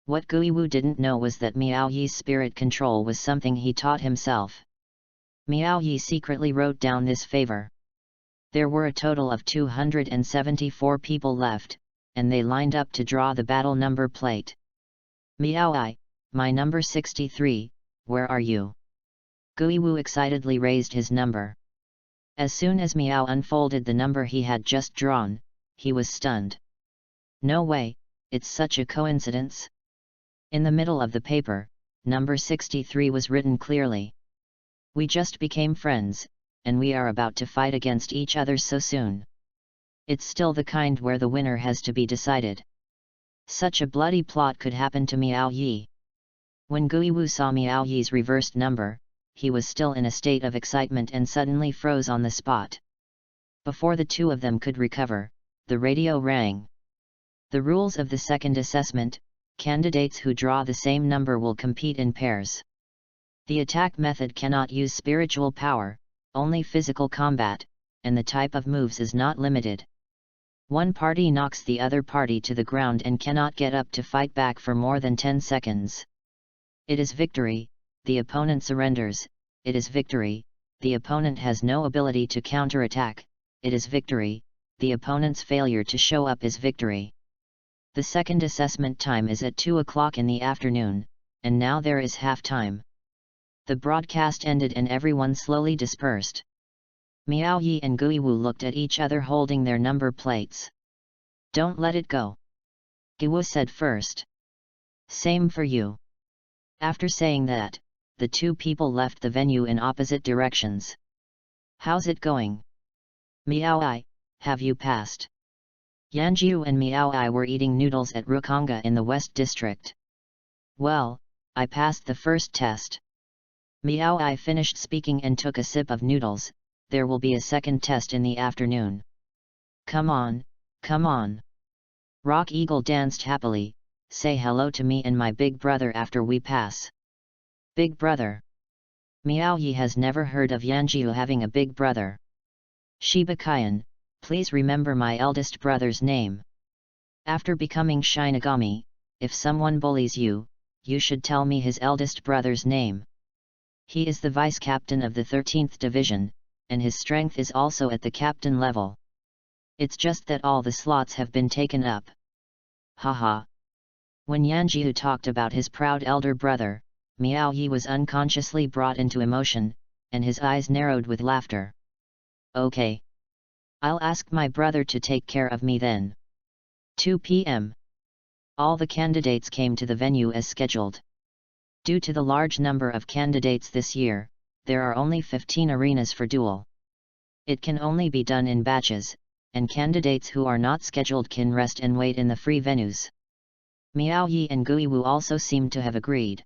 What Guiwu didn't know was that Miao Yi's spirit control was something he taught himself. Miao Yi secretly wrote down this favor. There were a total of 274 people left, and they lined up to draw the battle number plate. Miao Ai, my number 63, where are you? Guiwu excitedly raised his number. As soon as Miao unfolded the number he had just drawn, he was stunned. No way, it's such a coincidence. In the middle of the paper, number 63 was written clearly. We just became friends, and we are about to fight against each other so soon. It's still the kind where the winner has to be decided. Such a bloody plot could happen to Miao Yi. When Guiwu saw Miao Yi's reversed number, he was still in a state of excitement and suddenly froze on the spot. Before the two of them could recover, the radio rang. The rules of the second assessment: candidates who draw the same number will compete in pairs. The attack method cannot use spiritual power, only physical combat, and the type of moves is not limited. One party knocks the other party to the ground and cannot get up to fight back for more than 10 seconds. It is victory, the opponent surrenders. It is victory, the opponent has no ability to counterattack. It is victory, the opponent's failure to show up is victory. The second assessment time is at 2 o'clock in the afternoon, and now there is half time. The broadcast ended and everyone slowly dispersed. Miao Yi and Guiwu looked at each other holding their number plates. Don't let it go. Guiwu said first. Same for you. After saying that, the two people left the venue in opposite directions. How's it going? Meow I, have you passed? Yanjiu and Meow I were eating noodles at Rukonga in the West District. Well, I passed the first test. Meow I finished speaking and took a sip of noodles. There will be a second test in the afternoon. Come on, come on. Rock Eagle danced happily. Say hello to me and my big brother after we pass. Big brother. Meow Yi has never heard of Yanjiu having a big brother. Shiba Kyan, please remember my eldest brother's name. After becoming Shinigami, if someone bullies you, you should tell me his eldest brother's name. He is the vice captain of the 13th division, and his strength is also at the captain level. It's just that all the slots have been taken up. Haha. When Yanjiu talked about his proud elder brother, Meow Yi was unconsciously brought into emotion, and his eyes narrowed with laughter. Okay. I'll ask my brother to take care of me then. 2 p.m. All the candidates came to the venue as scheduled. Due to the large number of candidates this year, there are only 15 arenas for duel. It can only be done in batches, and candidates who are not scheduled can rest and wait in the free venues. Meow Yi and Guiwu also seemed to have agreed.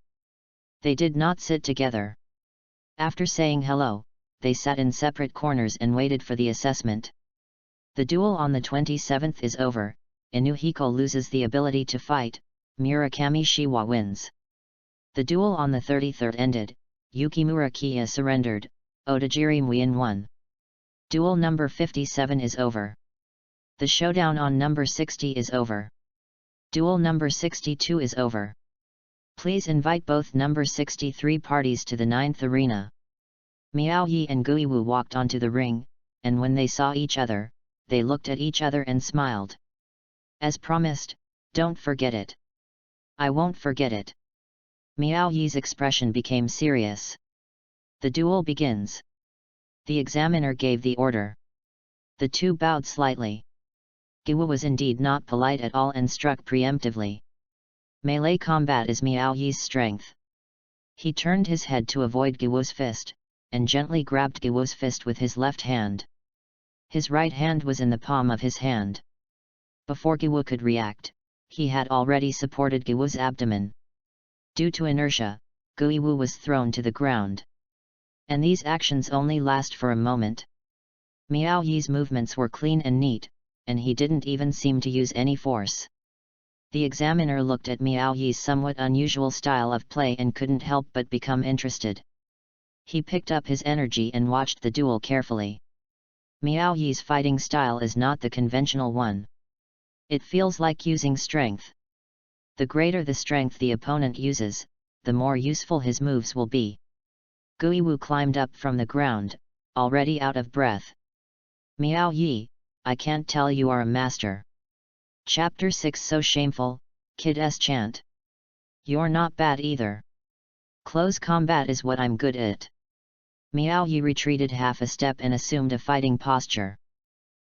They did not sit together. After saying hello, they sat in separate corners and waited for the assessment. The duel on the 27th is over. Inuhiko loses the ability to fight, Murakami Shiwa wins. The duel on the 33rd ended, Yukimura Kiya surrendered, Otajiri Muin won. Duel number 57 is over. The showdown on number 60 is over. Duel number 62 is over. Please invite both number 63 parties to the 9th arena. Meow Yi and Guiwu walked onto the ring, and when they saw each other, they looked at each other and smiled. As promised, don't forget it. I won't forget it. Meow Yi's expression became serious. The duel begins. The examiner gave the order. The two bowed slightly. Guiwu was indeed not polite at all and struck preemptively. Melee combat is Meow Yi's strength. He turned his head to avoid Guiwu's fist, and gently grabbed Guiwu's fist with his left hand. His right hand was in the palm of his hand. Before Guiwu could react, he had already supported Guiwu's abdomen. Due to inertia, Guiwu was thrown to the ground. And these actions only last for a moment. Meow Yi's movements were clean and neat, and he didn't even seem to use any force. The examiner looked at Meow Yi's somewhat unusual style of play and couldn't help but become interested. He picked up his energy and watched the duel carefully. Meow Yi's fighting style is not the conventional one. It feels like using strength. The greater the strength the opponent uses, the more useful his moves will be. Guiwu climbed up from the ground, already out of breath. Meow Yi, I can't tell you are a master. Chapter 6 So shameful, Kid's chant. You're not bad either. Close combat is what I'm good at. Meow Yi retreated half a step and assumed a fighting posture.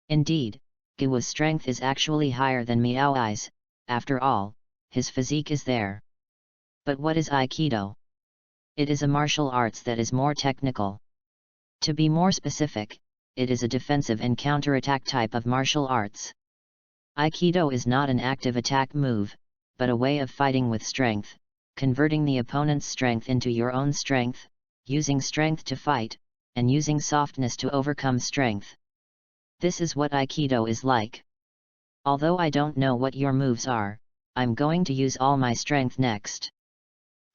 Indeed, Guiwu's strength is actually higher than Meow Yi's, after all, his physique is there. But what is Aikido? It is a martial arts that is more technical. To be more specific, it is a defensive and counterattack type of martial arts. Aikido is not an active attack move, but a way of fighting with strength, converting the opponent's strength into your own strength, using strength to fight, and using softness to overcome strength. This is what Aikido is like. Although I don't know what your moves are, I'm going to use all my strength next.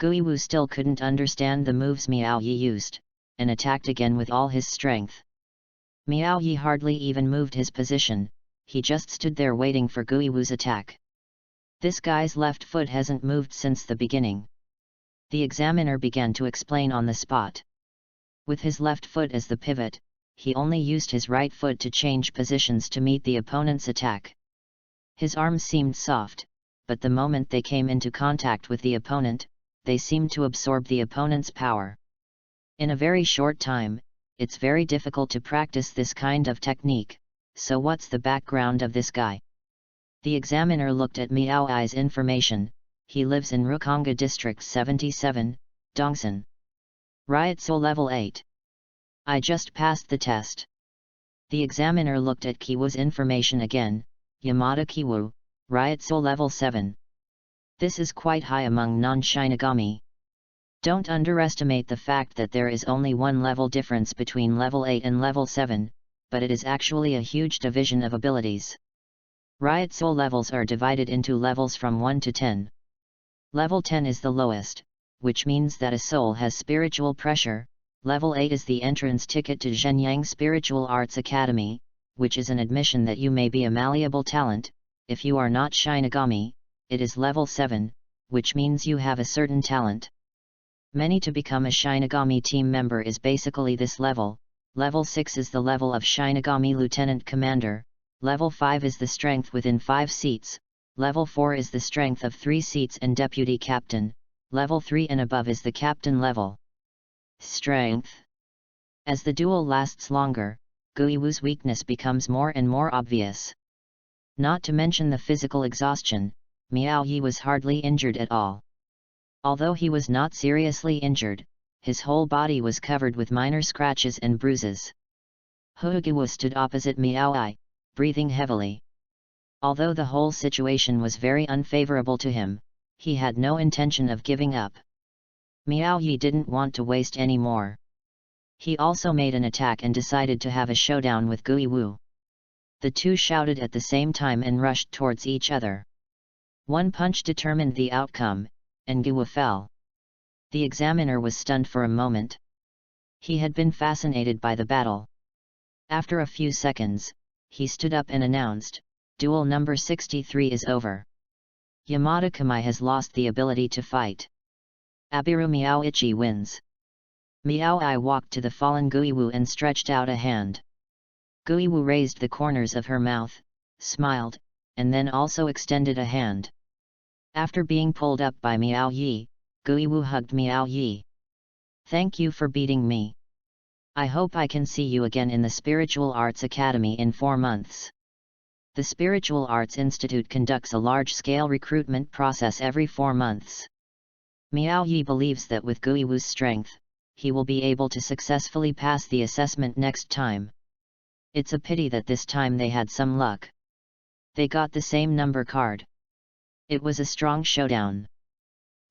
Guiwu still couldn't understand the moves Meow Yi used, and attacked again with all his strength. Meow Yi hardly even moved his position, he just stood there waiting for Guiwu's attack. This guy's left foot hasn't moved since the beginning. The examiner began to explain on the spot. With his left foot as the pivot, he only used his right foot to change positions to meet the opponent's attack. His arms seemed soft, but the moment they came into contact with the opponent, they seemed to absorb the opponent's power. In a very short time, it's very difficult to practice this kind of technique, so what's the background of this guy? The examiner looked at Meow Yi's information. He lives in Rukonga District 77, Dongsan. Ryotsu level 8. I just passed the test. The examiner looked at Kiwu's information again. Yamada Kiwu, Ryutsu level 7. This is quite high among non-Shinigami. Don't underestimate the fact that there is only one level difference between level 8 and level 7, but it is actually a huge division of abilities. Ryutsu levels are divided into levels from 1 to 10. Level 10 is the lowest, which means that a soul has spiritual pressure. Level 8 is the entrance ticket to Zhenyang Spiritual Arts Academy, which is an admission that you may be a malleable talent. If you are not Shinigami, it is level 7, which means you have a certain talent. Many to become a Shinigami team member is basically this level. Level 6 is the level of Shinigami Lieutenant Commander, level 5 is the strength within 5 seats, level 4 is the strength of 3 seats and Deputy Captain, level 3 and above is the Captain level. Strength. As the duel lasts longer, Guiwu's weakness becomes more and more obvious. Not to mention the physical exhaustion, Miao Yi was hardly injured at all. Although he was not seriously injured, his whole body was covered with minor scratches and bruises. Guiwu stood opposite Miao Yi, breathing heavily. Although the whole situation was very unfavorable to him, he had no intention of giving up. Miao Yi didn't want to waste any more. He also made an attack and decided to have a showdown with Guiwu. The two shouted at the same time and rushed towards each other. One punch determined the outcome, and Guiwu fell. The examiner was stunned for a moment. He had been fascinated by the battle. After a few seconds, he stood up and announced, "Duel number 63 is over. Yamada Kamai has lost the ability to fight. Abiru Miao-ichi wins." Miao-i walked to the fallen Guiwu and stretched out a hand. Guiwu raised the corners of her mouth, smiled, and then also extended a hand. After being pulled up by Miao Yi, Guiwu hugged Miao Yi. "Thank you for beating me. I hope I can see you again in the Spiritual Arts Academy in 4 months." The Spiritual Arts Institute conducts a large-scale recruitment process every 4 months. Miao Yi believes that with Guiwu's strength, he will be able to successfully pass the assessment next time. It's a pity that this time they had some luck. They got the same number card. It was a strong showdown.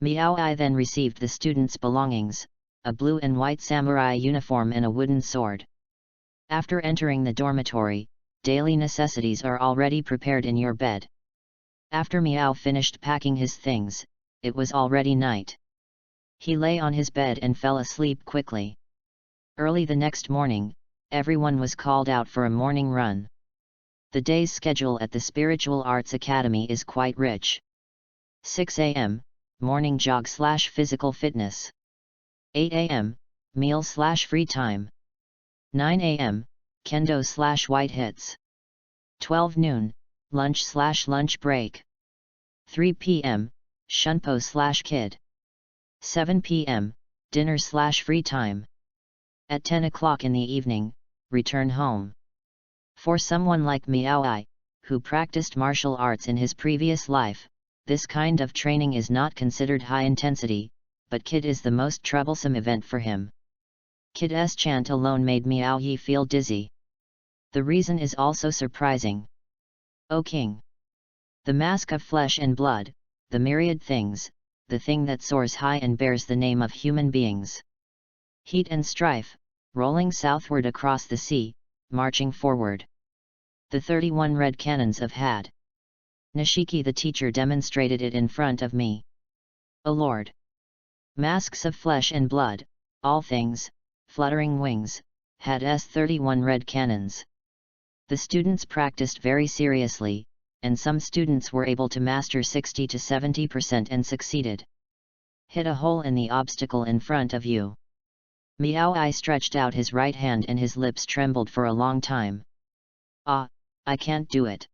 Miao-i then received the students' belongings, a blue and white samurai uniform and a wooden sword. After entering the dormitory, daily necessities are already prepared in your bed. After Miao finished packing his things, it was already night. He lay on his bed and fell asleep quickly. Early the next morning, everyone was called out for a morning run. The day's schedule at the Spiritual Arts Academy is quite rich. 6 a.m., morning jog/physical fitness. 8 a.m., meal/free time. 9 a.m., kendo/white hits. 12 noon, lunch/lunch break. 3 p.m., shunpo/kid. 7 p.m., dinner/free time. At 10 o'clock in the evening, return home. For someone like Miao-i, who practiced martial arts in his previous life, this kind of training is not considered high intensity, but Kid is the most troublesome event for him. Kid's chant alone made Miao Yi feel dizzy. The reason is also surprising. "O King! The mask of flesh and blood, the myriad things, the thing that soars high and bears the name of human beings. Heat and strife, rolling southward across the sea, marching forward. The 31 red cannons of Had. Nishiki the teacher demonstrated it in front of me. O Lord! Masks of flesh and blood, all things, fluttering wings, Had's 31 red cannons." The students practiced very seriously, and some students were able to master 60 to 70% and succeeded. Hit a hole in the obstacle in front of you. Miao-i stretched out his right hand and his lips trembled for a long time. "Ah, I can't do it."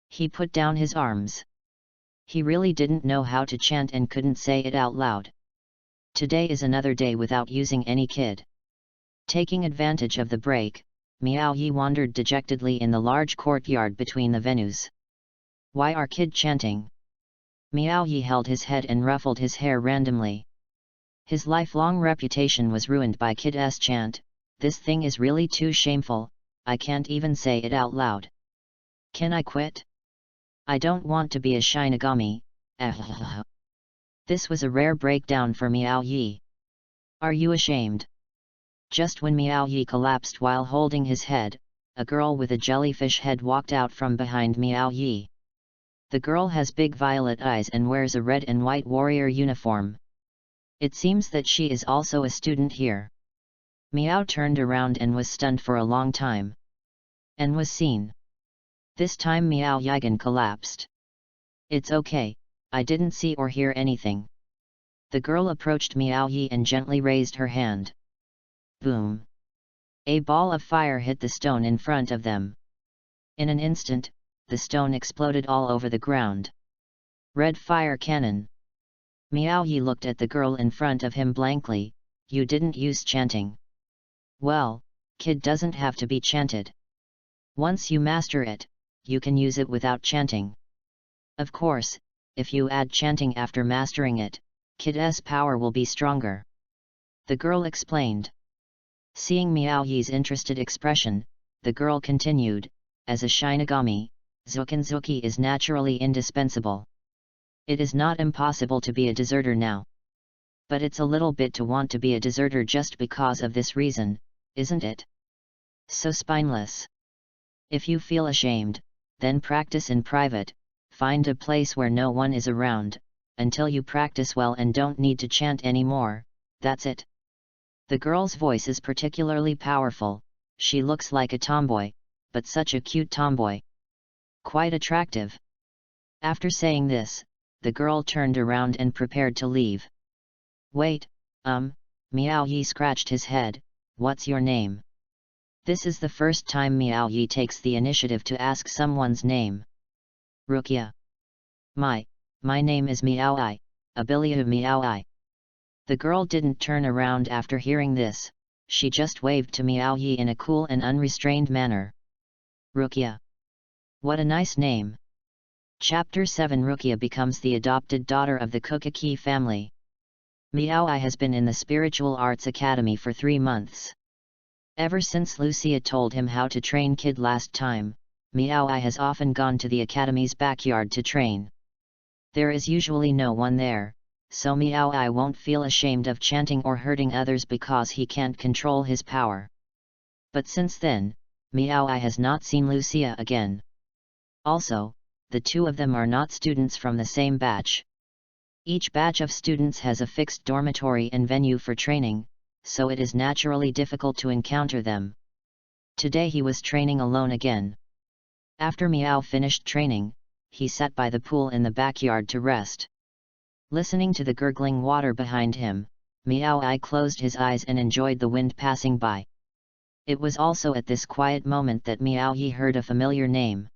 He put down his arms. He really didn't know how to chant and couldn't say it out loud. Today is another day without using any kid. Taking advantage of the break, Miao Yi wandered dejectedly in the large courtyard between the venues. "Why are kid chanting?" Miao Yi held his head and ruffled his hair randomly. His lifelong reputation was ruined by Kid's chant, this thing is really too shameful, I can't even say it out loud. Can I quit? I don't want to be a Shinigami. This was a rare breakdown for Miao Yi. Are you ashamed? Just when Miao Yi collapsed while holding his head, a girl with a jellyfish head walked out from behind Miao Yi. The girl has big violet eyes and wears a red and white warrior uniform. It seems that she is also a student here. Miao turned around and was stunned for a long time. And was seen. This time Miao Yigan collapsed. It's okay, I didn't see or hear anything. The girl approached Miao Yi and gently raised her hand. Boom! A ball of fire hit the stone in front of them. In an instant, the stone exploded all over the ground. Red fire cannon. Miao Yi looked at the girl in front of him blankly. You didn't use chanting. Well, kid doesn't have to be chanted. Once you master it, you can use it without chanting. Of course, if you add chanting after mastering it, kid's power will be stronger. The girl explained. Seeing Miao Yi's interested expression, the girl continued, as a Shinigami, Zukinzuki is naturally indispensable. It is not impossible to be a deserter now. But it's a little bit to want to be a deserter just because of this reason, isn't it? So spineless. If you feel ashamed, then practice in private, find a place where no one is around, until you practice well and don't need to chant anymore, that's it. The girl's voice is particularly powerful, she looks like a tomboy, but such a cute tomboy. Quite attractive. After saying this, the girl turned around and prepared to leave. Wait, Miao Yi scratched his head, what's your name? This is the first time Miao Yi takes the initiative to ask someone's name. Rukia. My name is Miao Ai, Abilia Miao Ai. The girl didn't turn around after hearing this, she just waved to Miao Yi in a cool and unrestrained manner. Rukia. What a nice name. Chapter 7 Rukia becomes the adopted daughter of the Kukaki family. Miao Ai has been in the Spiritual Arts Academy for 3 months. Ever since Lucia told him how to train kid last time, Miao Ai has often gone to the academy's backyard to train. There is usually no one there, so Miao Ai won't feel ashamed of chanting or hurting others because he can't control his power. But since then, Miao Ai has not seen Lucia again. Also, the two of them are not students from the same batch. Each batch of students has a fixed dormitory and venue for training, so it is naturally difficult to encounter them. Today he was training alone again. After Miao finished training, he sat by the pool in the backyard to rest. Listening to the gurgling water behind him, Miao Ai closed his eyes and enjoyed the wind passing by. It was also at this quiet moment that Miao Yi heard a familiar name.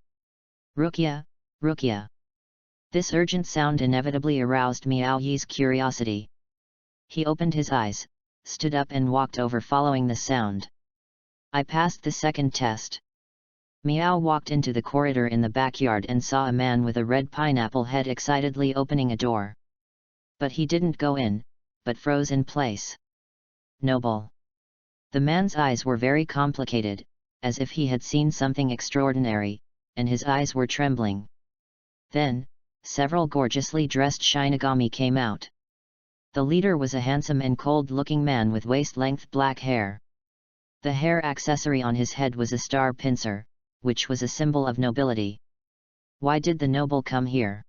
Rukia, Rukia. This urgent sound inevitably aroused Miao Yi's curiosity. He opened his eyes, stood up and walked over following the sound. I passed the second test. Miao walked into the corridor in the backyard and saw a man with a red pineapple head excitedly opening a door. But he didn't go in, but froze in place. Noble. The man's eyes were very complicated, as if he had seen something extraordinary, and his eyes were trembling. Then, several gorgeously dressed Shinigami came out. The leader was a handsome and cold-looking man with waist-length black hair. The hair accessory on his head was a star pincer, which was a symbol of nobility. Why did the noble come here?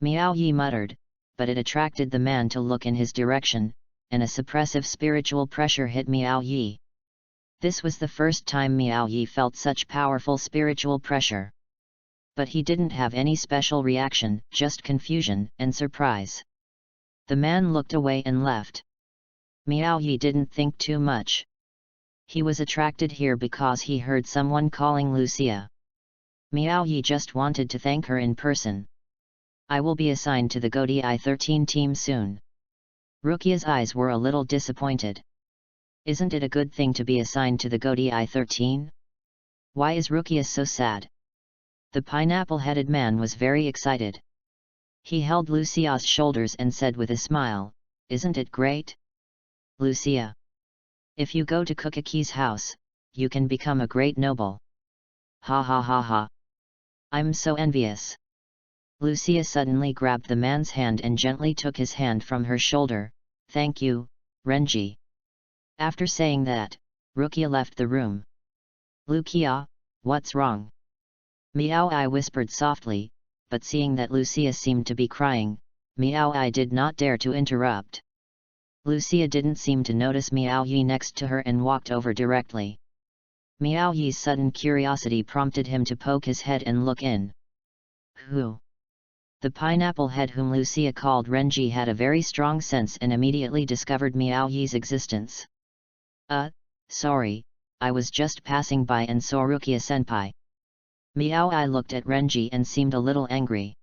Miao Yi muttered, but it attracted the man to look in his direction, and a suppressive spiritual pressure hit Miao Yi. This was the first time Miao Yi felt such powerful spiritual pressure. But he didn't have any special reaction, just confusion and surprise. The man looked away and left. Miao Yi didn't think too much. He was attracted here because he heard someone calling Lucia. Miao Yi just wanted to thank her in person. I will be assigned to the Godi I-13 team soon. Rukia's eyes were a little disappointed. Isn't it a good thing to be assigned to the Godi I-13? Why is Rukia so sad? The pineapple-headed man was very excited. He held Lucia's shoulders and said with a smile, "Isn't it great? Lucia. If you go to Kukaki's house, you can become a great noble. Ha ha ha ha. I'm so envious. Lucia suddenly grabbed the man's hand and gently took his hand from her shoulder. Thank you, Renji. After saying that, Rukia left the room. Lucia, what's wrong? Miao I whispered softly, but seeing that Lucia seemed to be crying, Miao I did not dare to interrupt. Lucia didn't seem to notice Miao Yi next to her and walked over directly. Miao Yi's sudden curiosity prompted him to poke his head and look in. Who? The pineapple head whom Lucia called Renji had a very strong sense and immediately discovered Miao Yi's existence. Sorry, I was just passing by and saw Rukia-senpai. Miao I looked at Renji and seemed a little angry.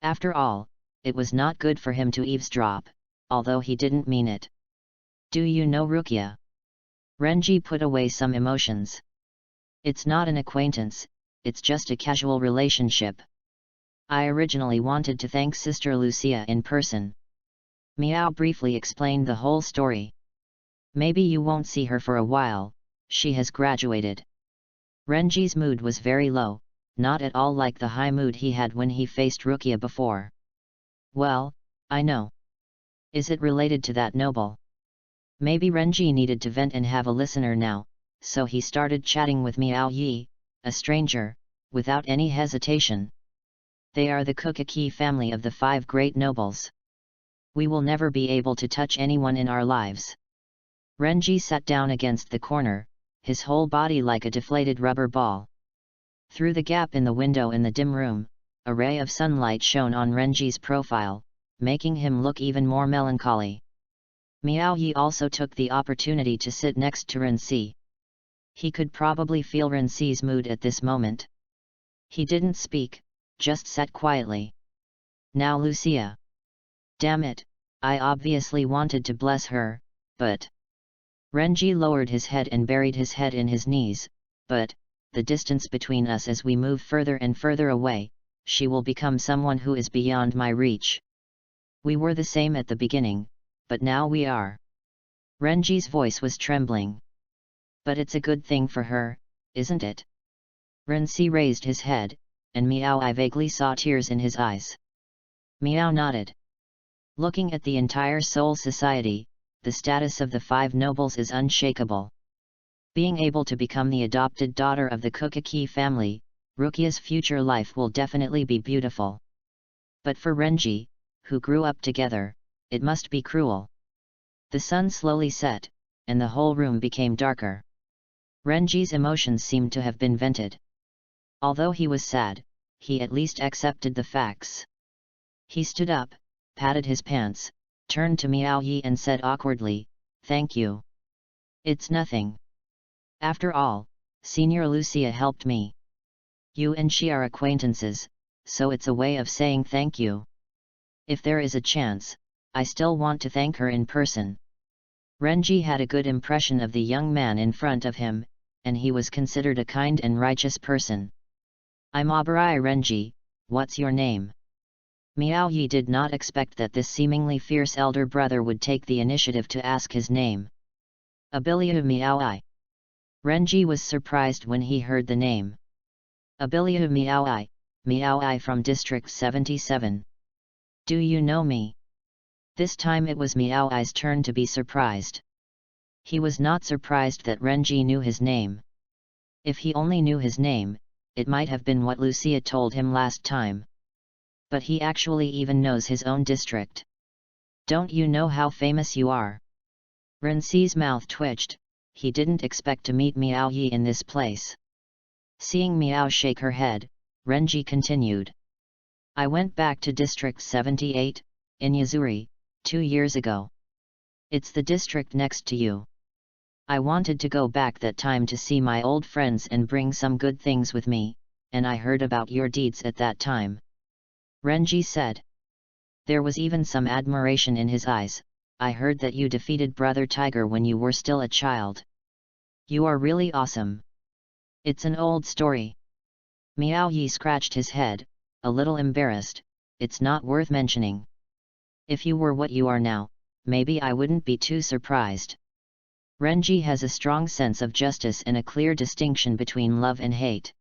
After all, it was not good for him to eavesdrop, although he didn't mean it. Do you know Rukia? Renji put away some emotions. It's not an acquaintance, it's just a casual relationship. I originally wanted to thank Sister Lucia in person. Miao briefly explained the whole story. Maybe you won't see her for a while, she has graduated. Renji's mood was very low, not at all like the high mood he had when he faced Rukia before. Well, I know. Is it related to that noble? Maybe Renji needed to vent and have a listener now, so he started chatting with Miao Yi, a stranger, without any hesitation. They are the Kukaki family of the 5 great nobles. We will never be able to touch anyone in our lives. Renji sat down against the corner, his whole body like a deflated rubber ball. Through the gap in the window in the dim room, a ray of sunlight shone on Renji's profile, making him look even more melancholy. Miao Yi also took the opportunity to sit next to Renzi. He could probably feel Renzi's mood at this moment. He didn't speak, just sat quietly. Now Lucia. Damn it, I obviously wanted to bless her, but... Renji lowered his head and buried his head in his knees, but, the distance between us as we move further and further away, she will become someone who is beyond my reach. We were the same at the beginning, but now we are. Renji's voice was trembling. But it's a good thing for her, isn't it? Renzi raised his head, and Miao I vaguely saw tears in his eyes. Miao nodded. Looking at the entire Soul Society, the status of the 5 nobles is unshakable. Being able to become the adopted daughter of the Kukaki family, Rukia's future life will definitely be beautiful. But for Renji, who grew up together, it must be cruel. The sun slowly set, and the whole room became darker. Renji's emotions seemed to have been vented. Although he was sad, he at least accepted the facts. He stood up, patted his pants, turned to Miao Yi and said awkwardly, "Thank you. It's nothing. After all, Senior Lucia helped me. You and she are acquaintances, so it's a way of saying thank you. If there is a chance, I still want to thank her in person." Renji had a good impression of the young man in front of him, and he was considered a kind and righteous person. "I'm Abarai Renji, what's your name?" Miao Yi did not expect that this seemingly fierce elder brother would take the initiative to ask his name. Abilia Miao I. Renji was surprised when he heard the name. Abilia Miao I from District 77. Do you know me? This time it was Miao I's turn to be surprised. He was not surprised that Renji knew his name. If he only knew his name, it might have been what Lucia told him last time. But he actually even knows his own district. Don't you know how famous you are? Renzi's mouth twitched, he didn't expect to meet Miao Yi in this place. Seeing Miao shake her head, Renji continued. I went back to District 78, in Yuzuri, 2 years ago. It's the district next to you. I wanted to go back that time to see my old friends and bring some good things with me, and I heard about your deeds at that time. Renji said. There was even some admiration in his eyes. I heard that you defeated Brother Tiger when you were still a child. You are really awesome. It's an old story. Miao Yi scratched his head, a little embarrassed. It's not worth mentioning. If you were what you are now, maybe I wouldn't be too surprised. Renji has a strong sense of justice and a clear distinction between love and hate.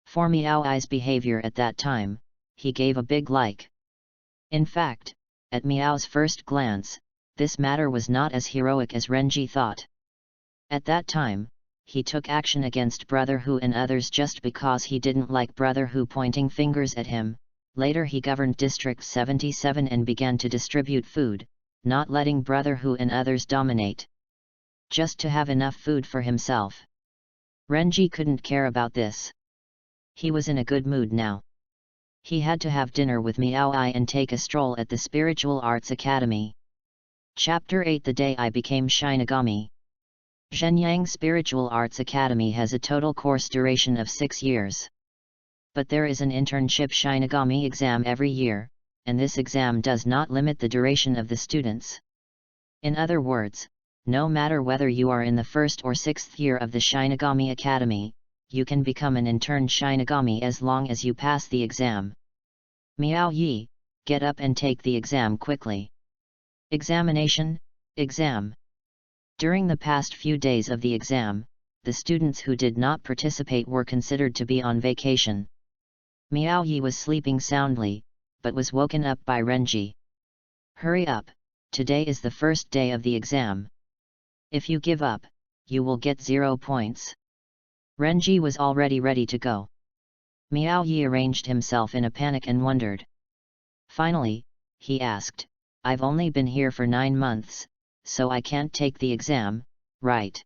For Miao Ai's behavior at that time, he gave a big like. In fact, at Miao's first glance, this matter was not as heroic as Renji thought. At that time, he took action against Brother Hu and others just because he didn't like Brother Hu pointing fingers at him. Later he governed District 77 and began to distribute food, not letting Brother Hu and others dominate. Just to have enough food for himself. Renji couldn't care about this. He was in a good mood now. He had to have dinner with Miao Ai and take a stroll at the Spiritual Arts Academy. Chapter 8 The Day I Became Shinigami. Zhenyang Spiritual Arts Academy has a total course duration of 6 years. But there is an internship Shinigami exam every year, and this exam does not limit the duration of the students. In other words, no matter whether you are in the 1st or 6th year of the Shinigami Academy, you can become an intern Shinigami as long as you pass the exam. Miao Yi, get up and take the exam quickly. Examination, exam. During the past few days of the exam, the students who did not participate were considered to be on vacation. Miao Yi was sleeping soundly, but was woken up by Renji. Hurry up, today is the first day of the exam. If you give up, you will get 0 points. Renji was already ready to go. Miao Yi arranged himself in a panic and wondered. Finally, he asked, I've only been here for 9 months, so I can't take the exam, right?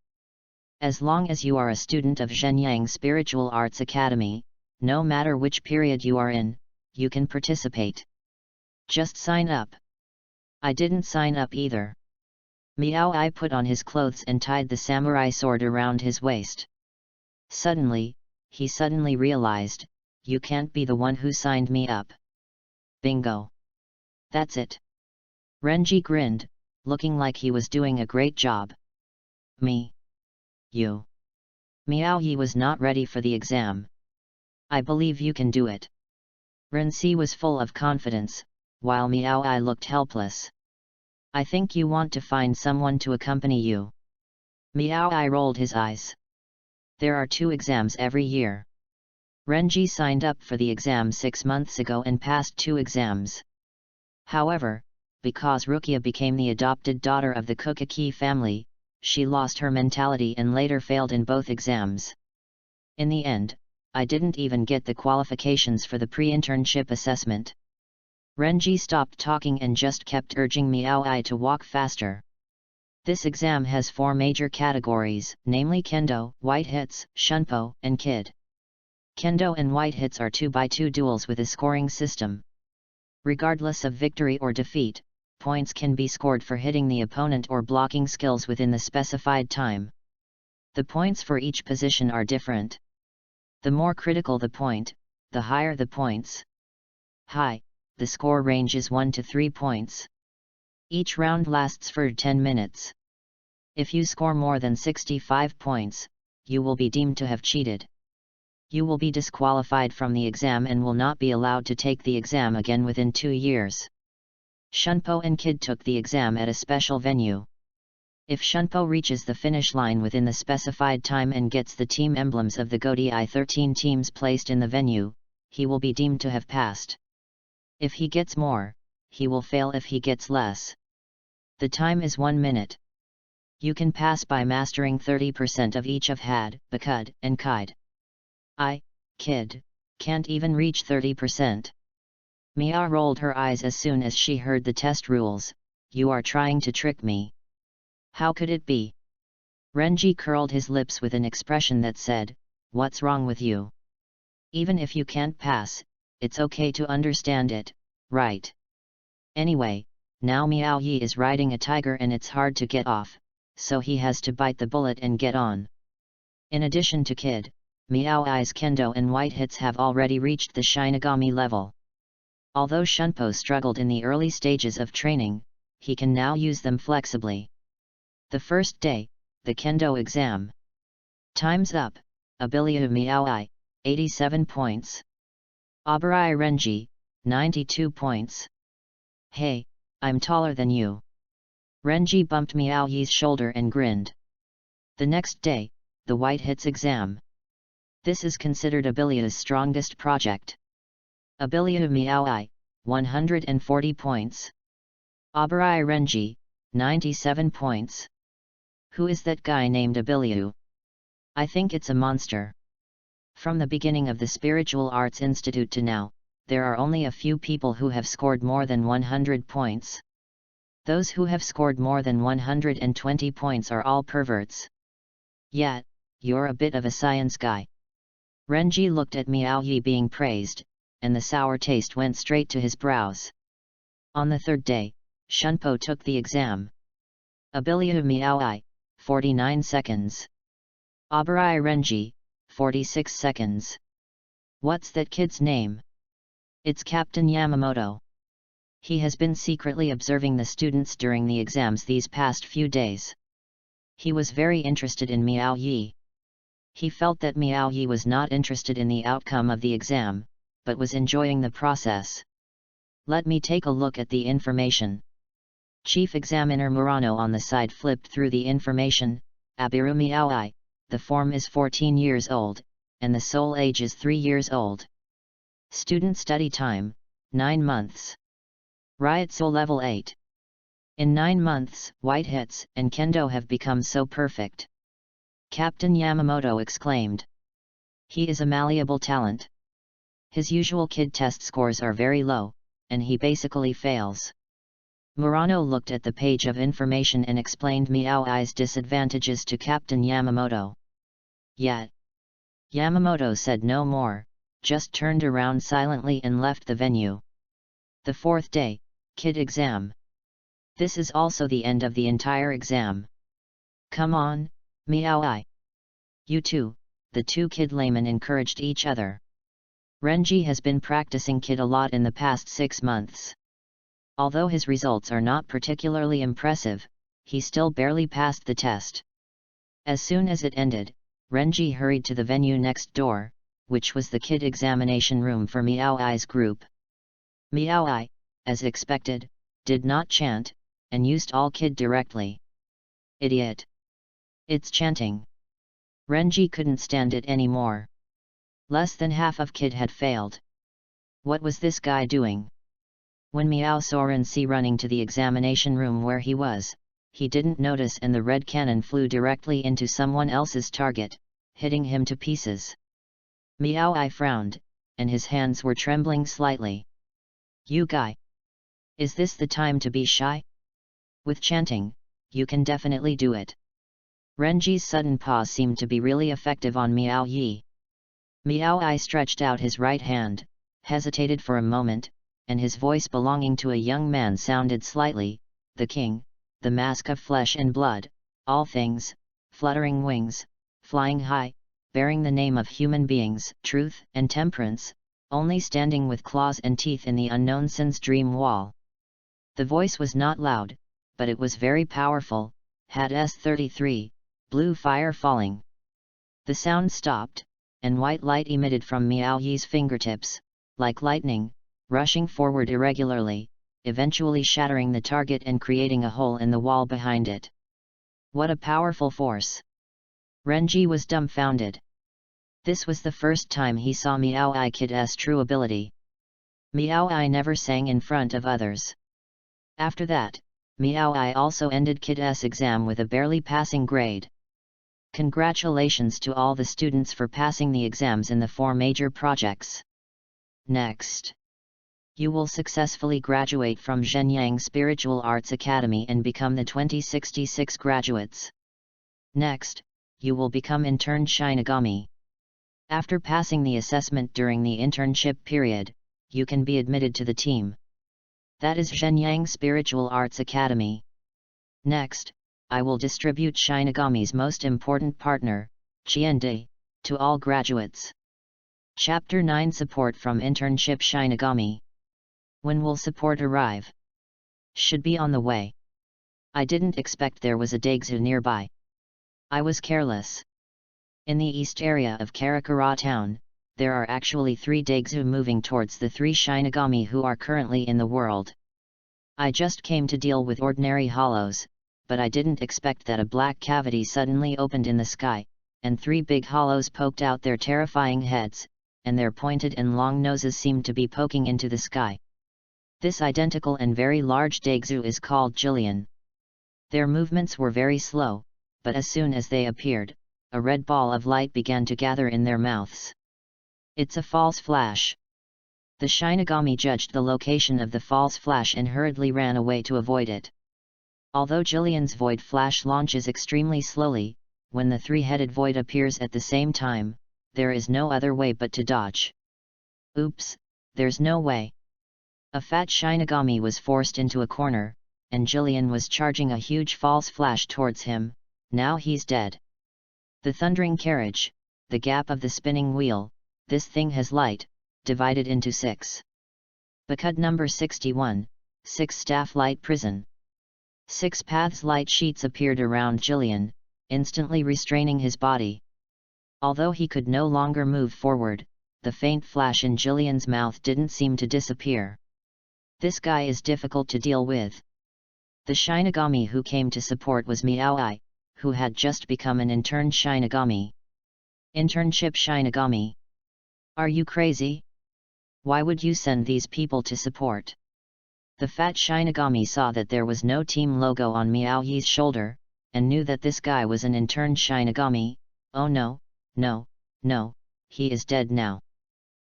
As long as you are a student of Zhenyang Spiritual Arts Academy, no matter which period you are in, you can participate. Just sign up. I didn't sign up either. Miao Ai put on his clothes and tied the samurai sword around his waist. Suddenly, he realized, you can't be the one who signed me up. Bingo. That's it. Renji grinned, looking like he was doing a great job. Me. You. Miao Yi was not ready for the exam. I believe you can do it. Rensi was full of confidence, while Miao Ai looked helpless. I think you want to find someone to accompany you. Miao Ai rolled his eyes. There are 2 exams every year. Renji signed up for the exam 6 months ago and passed 2 exams. However, because Rukia became the adopted daughter of the Kukaki family, she lost her mentality and later failed in both exams. In the end, I didn't even get the qualifications for the pre-internship assessment. Renji stopped talking and just kept urging Miao Ai to walk faster. This exam has 4 major categories, namely Kendo, White Hits, Shunpo, and Kid. Kendo and White Hits are 2x2 duels with a scoring system. Regardless of victory or defeat, points can be scored for hitting the opponent or blocking skills within the specified time. The points for each position are different. The more critical the point, the higher the points. High, the score range is 1 to 3 points. Each round lasts for 10 minutes. If you score more than 65 points, you will be deemed to have cheated. You will be disqualified from the exam and will not be allowed to take the exam again within 2 years. Shunpo and Kid took the exam at a special venue. If Shunpo reaches the finish line within the specified time and gets the team emblems of the Godai 13 teams placed in the venue, he will be deemed to have passed. If he gets more, he will fail if he gets less. The time is 1 minute. You can pass by mastering 30% of each of Had, Bakud, and Kide. Kid, can't even reach 30%. Mia rolled her eyes as soon as she heard the test rules. You are trying to trick me. How could it be? Renji curled his lips with an expression that said, what's wrong with you? Even if you can't pass, it's okay to understand it, right? Anyway, now Miao Yi is riding a tiger and it's hard to get off, so he has to bite the bullet and get on. In addition to Kid, Miao Ai's Kendo and White Hits have already reached the Shinigami level. Although Shunpo struggled in the early stages of training, he can now use them flexibly. The first day, the Kendo exam. Time's up, Abilia Miao Ai, 87 points. Abarai Renji, 92 points. Hey, I'm taller than you. Renji bumped Miao Yi's shoulder and grinned. The next day, the White Hits exam. This is considered Abilia's strongest project. Abilia Miaoi, 140 points. Abarai Renji, 97 points. Who is that guy named Abiliu? I think it's a monster. From the beginning of the Spiritual Arts Institute to now, there are only a few people who have scored more than 100 points. Those who have scored more than 120 points are all perverts. Yet, you're a bit of a science guy. Renji looked at Miao Yi being praised, and the sour taste went straight to his brows. On the third day, Shunpo took the exam. Abilia Miaoi, 49 seconds. Abarai Renji, 46 seconds. What's that kid's name? It's Captain Yamamoto. He has been secretly observing the students during the exams these past few days. He was very interested in Miao Yi. He felt that Miao Yi was not interested in the outcome of the exam, but was enjoying the process. Let me take a look at the information. Chief Examiner Murano on the side flipped through the information. Abiru Miaoi, the form is 14 years old, and the soul age is 3 years old. Student study time, 9 months. Riot Soul level 8. In 9 months, White Hits and Kendo have become so perfect. Captain Yamamoto exclaimed. He is a malleable talent. His usual kid test scores are very low, and he basically fails. Murano looked at the page of information and explained Miaoi's disadvantages to Captain Yamamoto. Yet, Yamamoto said no more, just turned around silently and left the venue. The fourth day, kid exam. This is also the end of the entire exam. Come on, Miaoi. You too, the two kid laymen encouraged each other. Renji has been practicing kid a lot in the past 6 months. Although his results are not particularly impressive, he still barely passed the test. As soon as it ended, Renji hurried to the venue next door, which was the kid examination room for Miaoi's group. Miaoi, as expected, did not chant, and used all kid directly. Idiot! It's chanting. Renji couldn't stand it anymore. Less than half of kid had failed. What was this guy doing? When Miao saw Renji running to the examination room where he was, he didn't notice and the red cannon flew directly into someone else's target, hitting him to pieces. Miao frowned, and his hands were trembling slightly. You guy! Is this the time to be shy? With chanting, you can definitely do it. Renji's sudden pause seemed to be really effective on Miao Yi. Miao stretched out his right hand, hesitated for a moment, and his voice belonging to a young man sounded slightly, the king, the mask of flesh and blood, all things, fluttering wings, flying high, bearing the name of human beings, truth and temperance, only standing with claws and teeth in the unknown sin's dream wall. The voice was not loud, but it was very powerful, had S33, blue fire falling. The sound stopped, and white light emitted from Miao Yi's fingertips, like lightning, rushing forward irregularly, eventually shattering the target and creating a hole in the wall behind it. What a powerful force! Renji was dumbfounded. This was the first time he saw Miao Kid's true ability. Miao never sang in front of others. After that, Miao also ended Kid's exam with a barely passing grade. Congratulations to all the students for passing the exams in the 4 major projects. Next, you will successfully graduate from Zhenyang Spiritual Arts Academy and become the 2066 graduates. Next, you will become intern Shinigami. After passing the assessment during the internship period, you can be admitted to the team. That is Zhenyang Spiritual Arts Academy. Next, I will distribute Shinigami's most important partner, Qiande, to all graduates. Chapter 9 Support from Internship Shinigami. When will support arrive? Should be on the way. I didn't expect there was a Daigzu nearby. I was careless. In the east area of Karakura town, there are actually 3 Daigzu moving towards the 3 Shinigami who are currently in the world. I just came to deal with ordinary hollows, but I didn't expect that a black cavity suddenly opened in the sky, and 3 big hollows poked out their terrifying heads, and their pointed and long noses seemed to be poking into the sky. This identical and very large Daegzu is called Gillian. Their movements were very slow, but as soon as they appeared, a red ball of light began to gather in their mouths. It's a false flash. The Shinigami judged the location of the false flash and hurriedly ran away to avoid it. Although Gillian's void flash launches extremely slowly, when the 3-headed void appears at the same time, there is no other way but to dodge. Oops, there's no way. A fat Shinigami was forced into a corner, and Gillian was charging a huge false flash towards him. Now he's dead. The thundering carriage, the gap of the spinning wheel, this thing has light, divided into 6. Bacud number 61, 6 staff light prison. 6 paths light sheets appeared around Gillian, instantly restraining his body. Although he could no longer move forward, the faint flash in Gillian's mouth didn't seem to disappear. This guy is difficult to deal with. The Shinigami who came to support was Miao-ai, who had just become an intern Shinigami. Internship Shinigami. Are you crazy? Why would you send these people to support? The fat Shinigami saw that there was no team logo on Miao-yi's shoulder, and knew that this guy was an intern Shinigami. Oh no, no, no, he is dead now.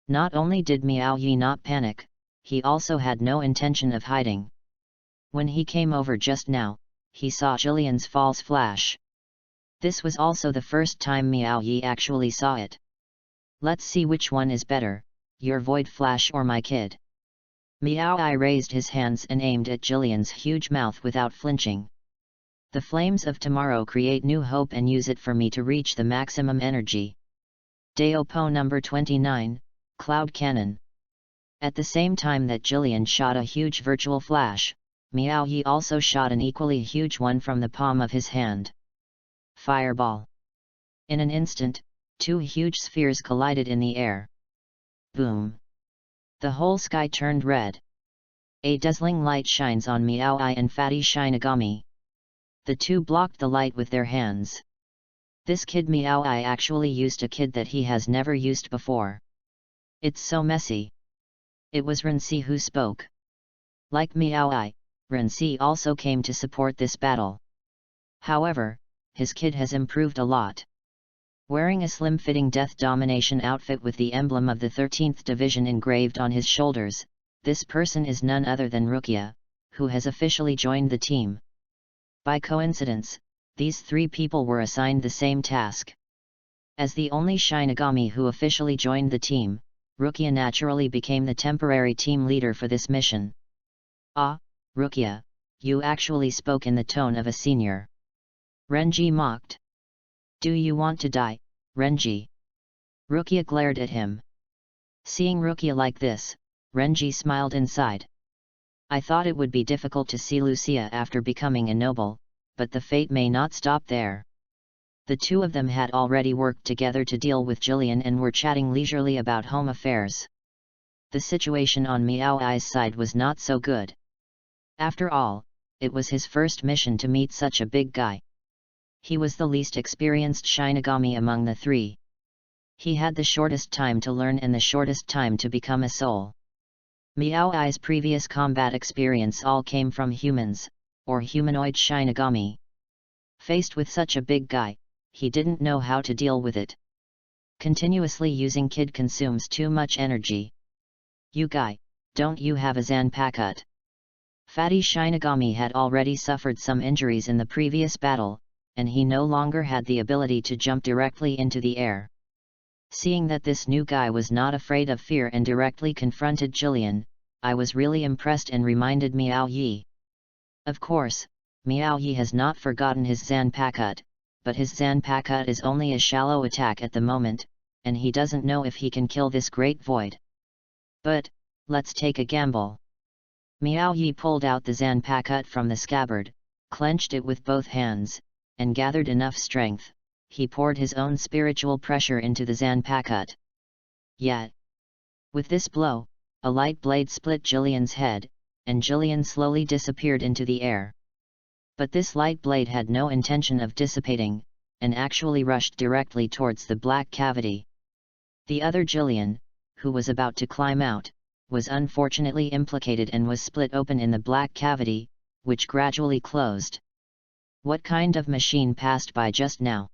Not only did Miao-yi not panic, he also had no intention of hiding. When he came over just now, he saw Gillian's false flash. This was also the first time Miao-yi actually saw it. Let's see which one is better, your void flash or my kid. Miao-ai raised his hands and aimed at Gillian's huge mouth without flinching. The flames of tomorrow create new hope and use it for me to reach the maximum energy. Daopo number 29, Cloud Cannon. At the same time that Gillian shot a huge virtual flash, Miao-yi also shot an equally huge one from the palm of his hand. Fireball. In an instant, 2 huge spheres collided in the air. Boom. The whole sky turned red. A dazzling light shines on Miao-ai and Fatty Shinigami. The 2 blocked the light with their hands. This kid Miao-ai actually used a kid that he has never used before. It's so messy. It was Rensi who spoke. Like Miao-ai, Rensi also came to support this battle. However, his kid has improved a lot. Wearing a slim-fitting Death Domination outfit with the emblem of the 13th Division engraved on his shoulders, this person is none other than Rukia, who has officially joined the team. By coincidence, these 3 people were assigned the same task. As the only Shinigami who officially joined the team, Rukia naturally became the temporary team leader for this mission. Ah, Rukia, you actually spoke in the tone of a senior. Renji mocked. Do you want to die, Renji? Rukia glared at him. Seeing Rukia like this, Renji smiled inside. I thought it would be difficult to see Lucia after becoming a noble, but the fate may not stop there. The 2 of them had already worked together to deal with Gillian and were chatting leisurely about home affairs. The situation on Miao-ai's side was not so good. After all, it was his first mission to meet such a big guy. He was the least experienced Shinigami among the 3. He had the shortest time to learn and the shortest time to become a soul. Miao-ai's previous combat experience all came from humans, or humanoid Shinigami. Faced with such a big guy, he didn't know how to deal with it. Continuously using kid consumes too much energy. You guy, don't you have a Zanpakuto? Fatty Shinigami had already suffered some injuries in the previous battle, and he no longer had the ability to jump directly into the air. Seeing that this new guy was not afraid of fear and directly confronted Gillian, I was really impressed and reminded Miao-yi. Of course, Miao-yi has not forgotten his Zanpakuto, but his Zanpakuto is only a shallow attack at the moment, and he doesn't know if he can kill this great void. But, let's take a gamble. Miao-yi pulled out the Zanpakuto from the scabbard, clenched it with both hands, and gathered enough strength. He poured his own spiritual pressure into the Zanpakuto. Yet, with this blow, a light blade split Gillian's head, and Gillian slowly disappeared into the air. But this light blade had no intention of dissipating, and actually rushed directly towards the black cavity. The other Gillian, who was about to climb out, was unfortunately implicated and was split open in the black cavity, which gradually closed. What kind of machine passed by just now?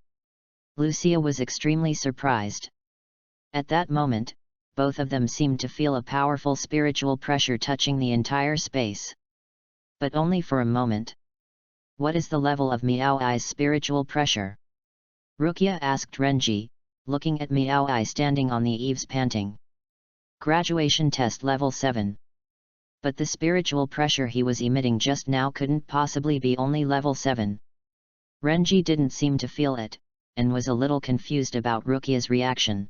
Lucia was extremely surprised. At that moment, both of them seemed to feel a powerful spiritual pressure touching the entire space. But only for a moment. What is the level of Miao Ai's spiritual pressure? Rukia asked Renji, looking at Miao Ai standing on the eaves panting. Graduation test level 7. But the spiritual pressure he was emitting just now couldn't possibly be only level 7. Renji didn't seem to feel it, and was a little confused about Rukia's reaction.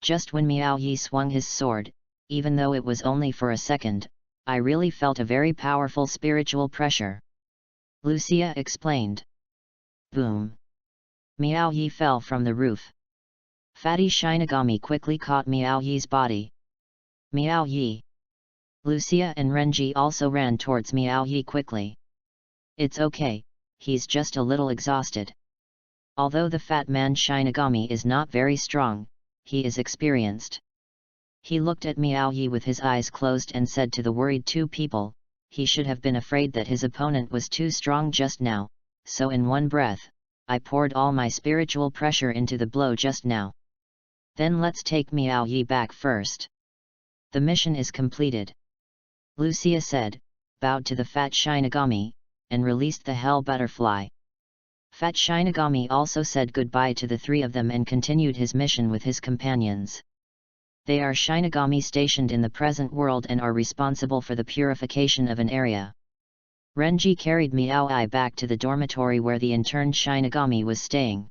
Just when Miao Yi swung his sword, even though it was only for a second, I really felt a very powerful spiritual pressure. Lucia explained. Boom! Miao Yi fell from the roof. Fatty Shinigami quickly caught Miao Yi's body. Miao Yi! Lucia and Renji also ran towards Miao Yi quickly. It's okay, he's just a little exhausted. Although the fat man Shinigami is not very strong, he is experienced. He looked at Miao Yi with his eyes closed and said to the worried two people, he should have been afraid that his opponent was too strong just now, so in one breath, I poured all my spiritual pressure into the blow just now. Then let's take Miao Yi back first. The mission is completed. Lucia said, bowed to the fat Shinigami, and released the hell butterfly. Fat Shinigami also said goodbye to the three of them and continued his mission with his companions. They are Shinigami stationed in the present world and are responsible for the purification of an area. Renji carried Miao Ai back to the dormitory where the interned Shinigami was staying.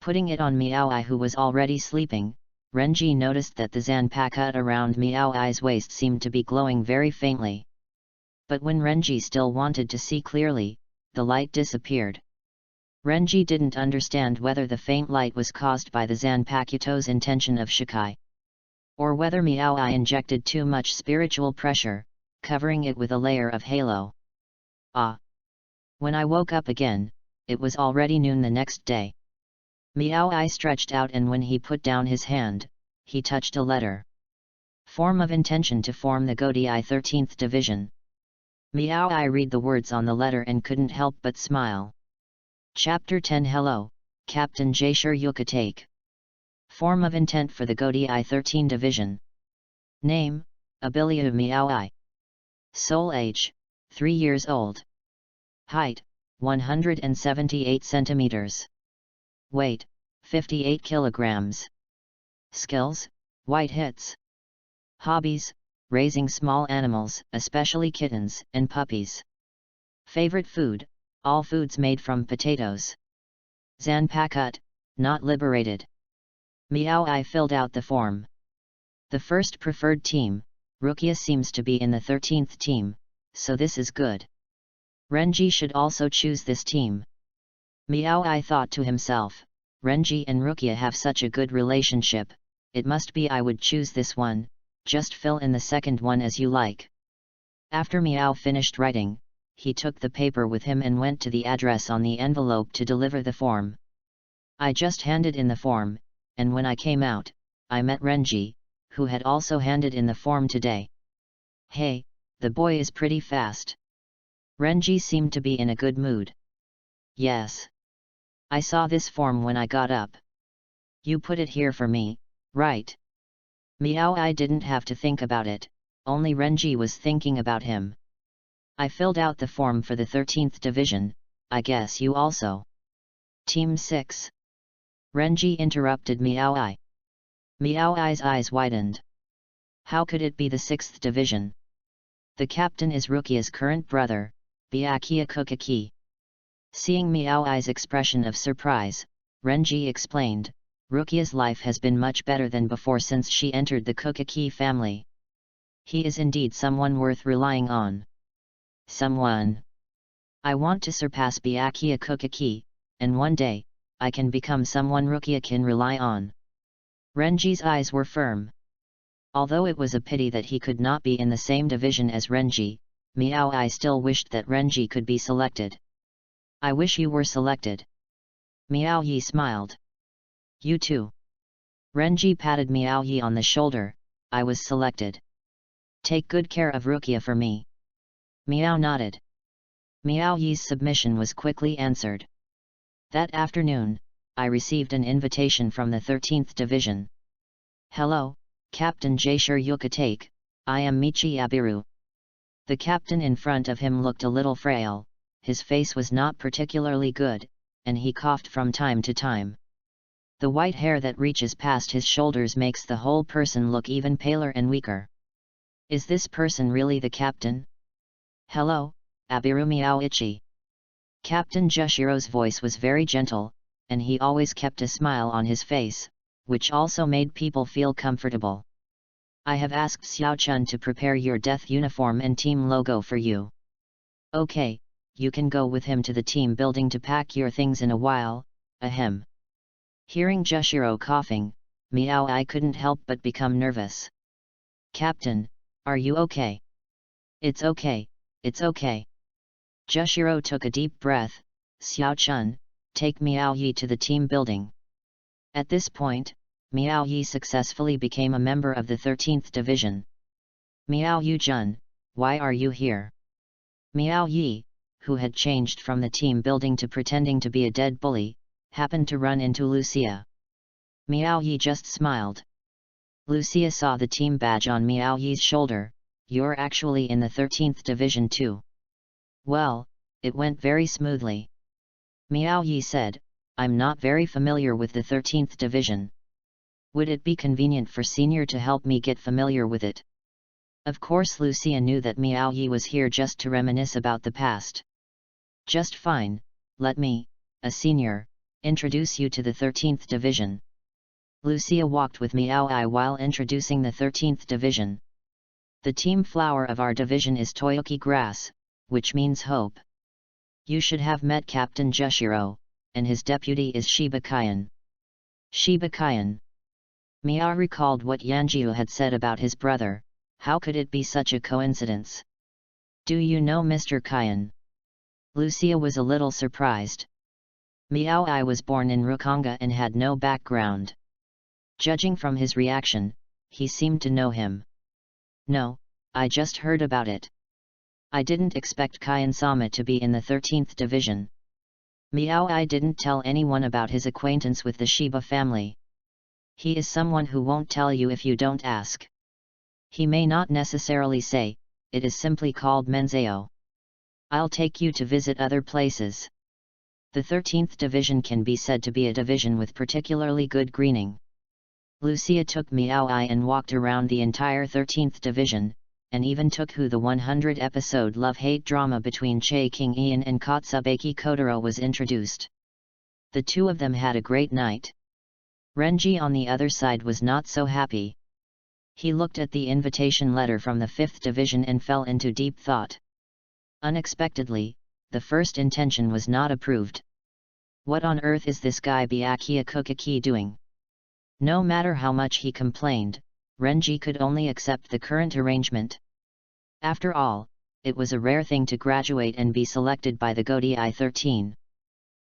Putting it on Miao Ai who was already sleeping, Renji noticed that the Zanpakuto around Miao Ai's waist seemed to be glowing very faintly. But when Renji still wanted to see clearly, the light disappeared. Renji didn't understand whether the faint light was caused by the Zanpakuto's intention of Shikai, or whether Miao Ai injected too much spiritual pressure, covering it with a layer of halo. Ah! When I woke up again, it was already noon the next day. Miao Ai stretched out and when he put down his hand, he touched a letter. Form of intention to form the Godai 13th Division. Miao Ai read the words on the letter and couldn't help but smile. Chapter 10 Hello, Captain Jaishur Yukatake. Form of intent for the Godai 13 Division. Name, Abilia Miao Ai. Soul age, 3 years old. Height, 178 centimeters. Weight, 58 kilograms. Skills, white hits. Hobbies, raising small animals, especially kittens and puppies. Favorite food, all foods made from potatoes. Zanpakuto, not liberated. Miao Ai filled out the form. The first preferred team, Rukia seems to be in the 13th team, so this is good. Renji should also choose this team. Miao Ai thought to himself, Renji and Rukia have such a good relationship, it must be I would choose this one, just fill in the second one as you like. After Miao finished writing, he took the paper with him and went to the address on the envelope to deliver the form. I just handed in the form, and when I came out, I met Renji, who had also handed in the form today. Hey, the boy is pretty fast. Renji seemed to be in a good mood. Yes. I saw this form when I got up. You put it here for me, right? Miao Ai didn't have to think about it, only Renji was thinking about him. I filled out the form for the 13th Division, I guess you also. Team 6. Renji interrupted Miao Ai. Miao Ai's eyes widened. How could it be the 6th Division? The captain is Rukia's current brother, Byakuya Kukaki. Seeing Miao Ai's expression of surprise, Renji explained, Rukia's life has been much better than before since she entered the Kukaki family. He is indeed someone worth relying on. Someone. I want to surpass Byakuya Kukaki, and one day, I can become someone Rukia can rely on. Renji's eyes were firm. Although it was a pity that he could not be in the same division as Renji, Miao Ai still wished that Renji could be selected. I wish you were selected. Miao Yi smiled. You too. Renji patted Miao Yi on the shoulder. I was selected. Take good care of Rukia for me. Miao nodded. Miao Yi's submission was quickly answered. That afternoon, I received an invitation from the 13th Division. Hello, Captain Jaishur Yukatake, I am Michi Abiru. The captain in front of him looked a little frail, his face was not particularly good, and he coughed from time to time. The white hair that reaches past his shoulders makes the whole person look even paler and weaker. Is this person really the captain? Hello, Abiru Miao Ichi. Captain Jushiro's voice was very gentle, and he always kept a smile on his face, which also made people feel comfortable. I have asked Xiao Chun to prepare your death uniform and team logo for you. Okay, you can go with him to the team building to pack your things in a while, ahem. Hearing Jushiro coughing, Miao I couldn't help but become nervous. Captain, are you okay? It's okay, it's okay. Jushiro took a deep breath. Xiao Chun, take Miao Yi to the team building. At this point, Miao Yi successfully became a member of the 13th Division. Miao Yu-jun, why are you here? Miao Yi, who had changed from the team building to pretending to be a dead bully, happened to run into Lucia. Miao Yi just smiled. Lucia saw the team badge on Miao Yi's shoulder. You're actually in the 13th Division too. Well, it went very smoothly. Miao Yi said, I'm not very familiar with the 13th Division. Would it be convenient for Senior to help me get familiar with it? Of course Lucia knew that Miao Yi was here just to reminisce about the past. Just fine, let me, a senior, introduce you to the 13th Division. Lucia walked with Miao Yi while introducing the 13th Division. The team flower of our division is Toyoki grass, which means hope. You should have met Captain Jushiro, and his deputy is Shiba Kyan. Shiba Kyan. Miao recalled what Yanjiu had said about his brother. How could it be such a coincidence? Do you know Mr. Kyan? Lucia was a little surprised. Miao I was born in Rukonga and had no background. Judging from his reaction, he seemed to know him. No, I just heard about it. I didn't expect Kyan-sama to be in the 13th Division. Miao I didn't tell anyone about his acquaintance with the Shiba family. He is someone who won't tell you if you don't ask. He may not necessarily say, it is simply called Menzeo. I'll take you to visit other places. The 13th Division can be said to be a division with particularly good greening. Lucia took Miao I and walked around the entire 13th Division, and even took who the 100-episode love-hate drama between Che King Ian and Katsubeki Kotaro was introduced. The two of them had a great night. Renji on the other side was not so happy. He looked at the invitation letter from the 5th Division and fell into deep thought. Unexpectedly, the first intention was not approved. What on earth is this guy Byakuya Kukiki doing? No matter how much he complained, Renji could only accept the current arrangement. After all, it was a rare thing to graduate and be selected by the Godei 13.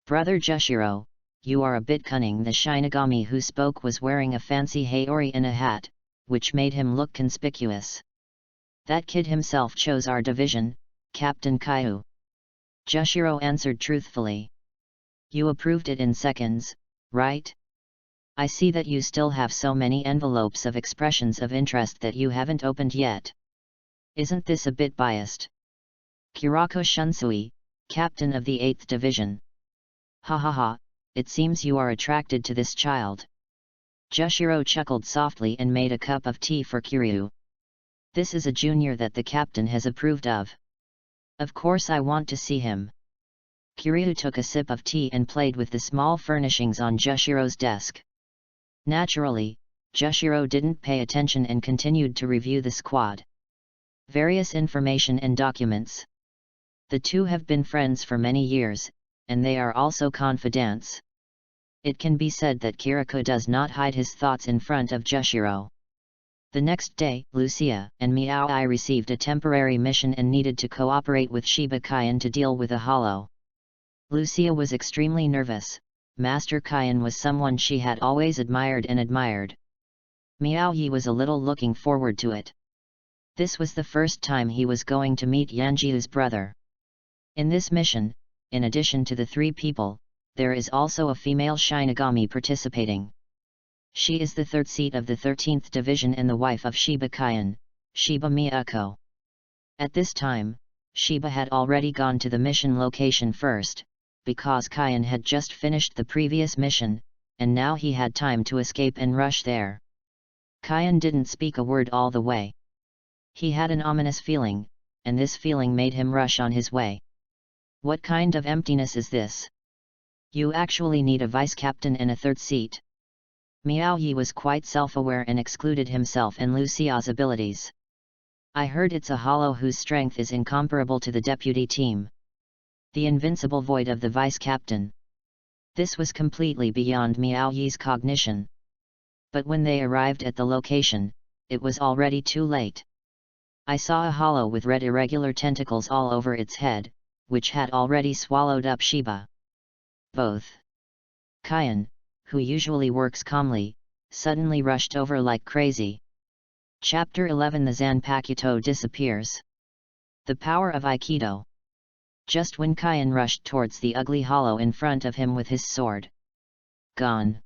Brother Jushiro, you are a bit cunning. The Shinigami who spoke was wearing a fancy haori and a hat, which made him look conspicuous. That kid himself chose our division, Captain Kaiu. Jushiro answered truthfully. You approved it in seconds, right? I see that you still have so many envelopes of expressions of interest that you haven't opened yet. Isn't this a bit biased? Kurako Shunsui, captain of the 8th Division. Ha ha ha, it seems you are attracted to this child. Jushiro chuckled softly and made a cup of tea for Kiryu. This is a junior that the captain has approved of. Of course I want to see him. Kiryu took a sip of tea and played with the small furnishings on Jushiro's desk. Naturally, Jushiro didn't pay attention and continued to review the squad. Various information and documents. The two have been friends for many years, and they are also confidants. It can be said that Kiriko does not hide his thoughts in front of Jushiro. The next day, Lucia and Miao I received a temporary mission and needed to cooperate with Shiba Kyan to deal with a hollow. Lucia was extremely nervous. Master Kyan was someone she had always admired. Miao Yi was a little looking forward to it. This was the first time he was going to meet Yanjiu's brother. In this mission, in addition to the 3 people, there is also a female Shinigami participating. She is the 3rd seat of the 13th Division and the wife of Shiba Kyan, Shiba Miyako. At this time, Shiba had already gone to the mission location first, because Kyan had just finished the previous mission, and now he had time to escape and rush there. Kyan didn't speak a word all the way. He had an ominous feeling, and this feeling made him rush on his way. What kind of emptiness is this? You actually need a vice captain and a 3rd seat. Miao Yi was quite self-aware and excluded himself and Lucia's abilities. I heard it's a hollow whose strength is incomparable to the deputy team. The invincible void of the vice captain. This was completely beyond Miao Yi's cognition. But when they arrived at the location, it was already too late. I saw a hollow with red irregular tentacles all over its head, which had already swallowed up Shiba. Both. Kyan, who usually works calmly, suddenly rushed over like crazy. Chapter 11 The Zanpakuto disappears. The power of Aikido. Just when Kyan rushed towards the ugly hollow in front of him with his sword. Gone.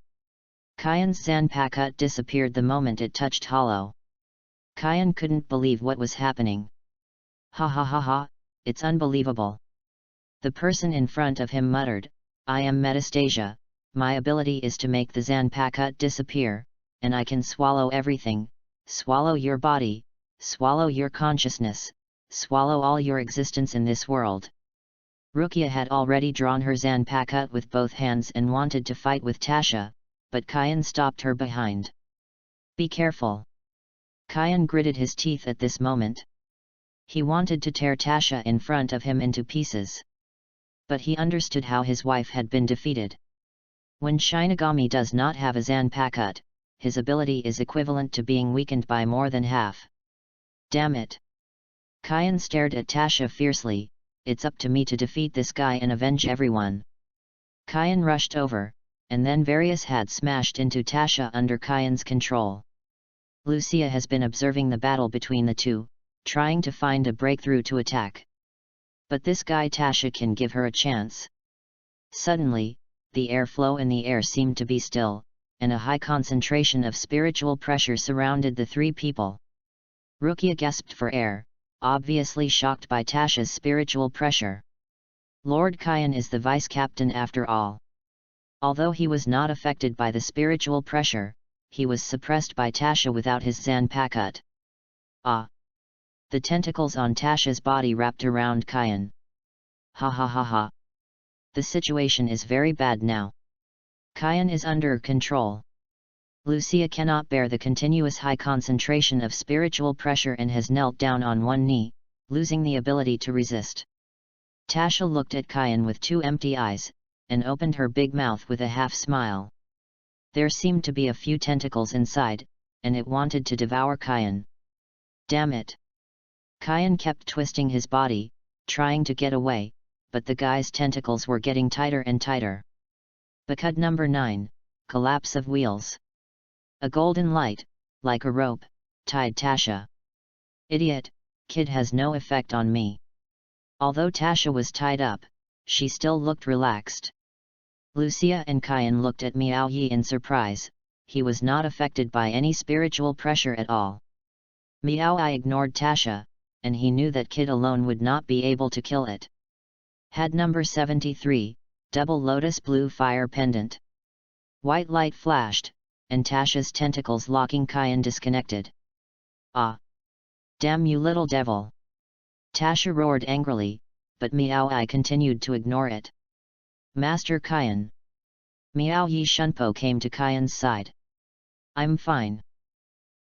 Kyan's Zanpakuto disappeared the moment it touched hollow. Kyan couldn't believe what was happening. Ha ha ha ha, it's unbelievable. The person in front of him muttered, I am Metastasia, my ability is to make the Zanpakuto disappear, and I can swallow everything, swallow your body, swallow your consciousness, swallow all your existence in this world. Rukia had already drawn her Zanpakuto with both hands and wanted to fight with Tasha, but Kyan stopped her behind. Be careful. Kyan gritted his teeth at this moment. He wanted to tear Tasha in front of him into pieces. But he understood how his wife had been defeated. When Shinigami does not have a Zanpakuto, his ability is equivalent to being weakened by more than half. Damn it! Kyan stared at Tasha fiercely. It's up to me to defeat this guy and avenge everyone. Kyan rushed over, and then various heads smashed into Tasha under Kyan's control. Lucia has been observing the battle between the two, trying to find a breakthrough to attack. But this guy Tasha can give her a chance. Suddenly, the airflow in the air seemed to be still, and a high concentration of spiritual pressure surrounded the 3 people. Rukia gasped for air, obviously shocked by Tasha's spiritual pressure. Lord Kyan is the vice captain after all. Although he was not affected by the spiritual pressure, he was suppressed by Tasha without his Zanpakuto. Ah! The tentacles on Tasha's body wrapped around Kyan. Ha ha ha ha! The situation is very bad now. Kyan is under control. Lucia cannot bear the continuous high concentration of spiritual pressure and has knelt down on one knee, losing the ability to resist. Tasha looked at Kyan with 2 empty eyes, and opened her big mouth with a half smile. There seemed to be a few tentacles inside, and it wanted to devour Kyan. Damn it! Kyan kept twisting his body, trying to get away, but the guy's tentacles were getting tighter and tighter. Bakud number 9, Collapse of Wheels. A golden light, like a rope, tied Tasha. Idiot, kid has no effect on me. Although Tasha was tied up, she still looked relaxed. Lucia and Kyan looked at Miao Yi in surprise. He was not affected by any spiritual pressure at all. Miao Yi ignored Tasha, and he knew that kid alone would not be able to kill it. Head number 73, Double Lotus Blue Fire Pendant. White light flashed, and Tasha's tentacles locking Kyan disconnected. Ah! Damn you little devil! Tasha roared angrily, but Miao Yi continued to ignore it. Master Kyan. Miao Yi Shunpo came to Kyan's side. I'm fine.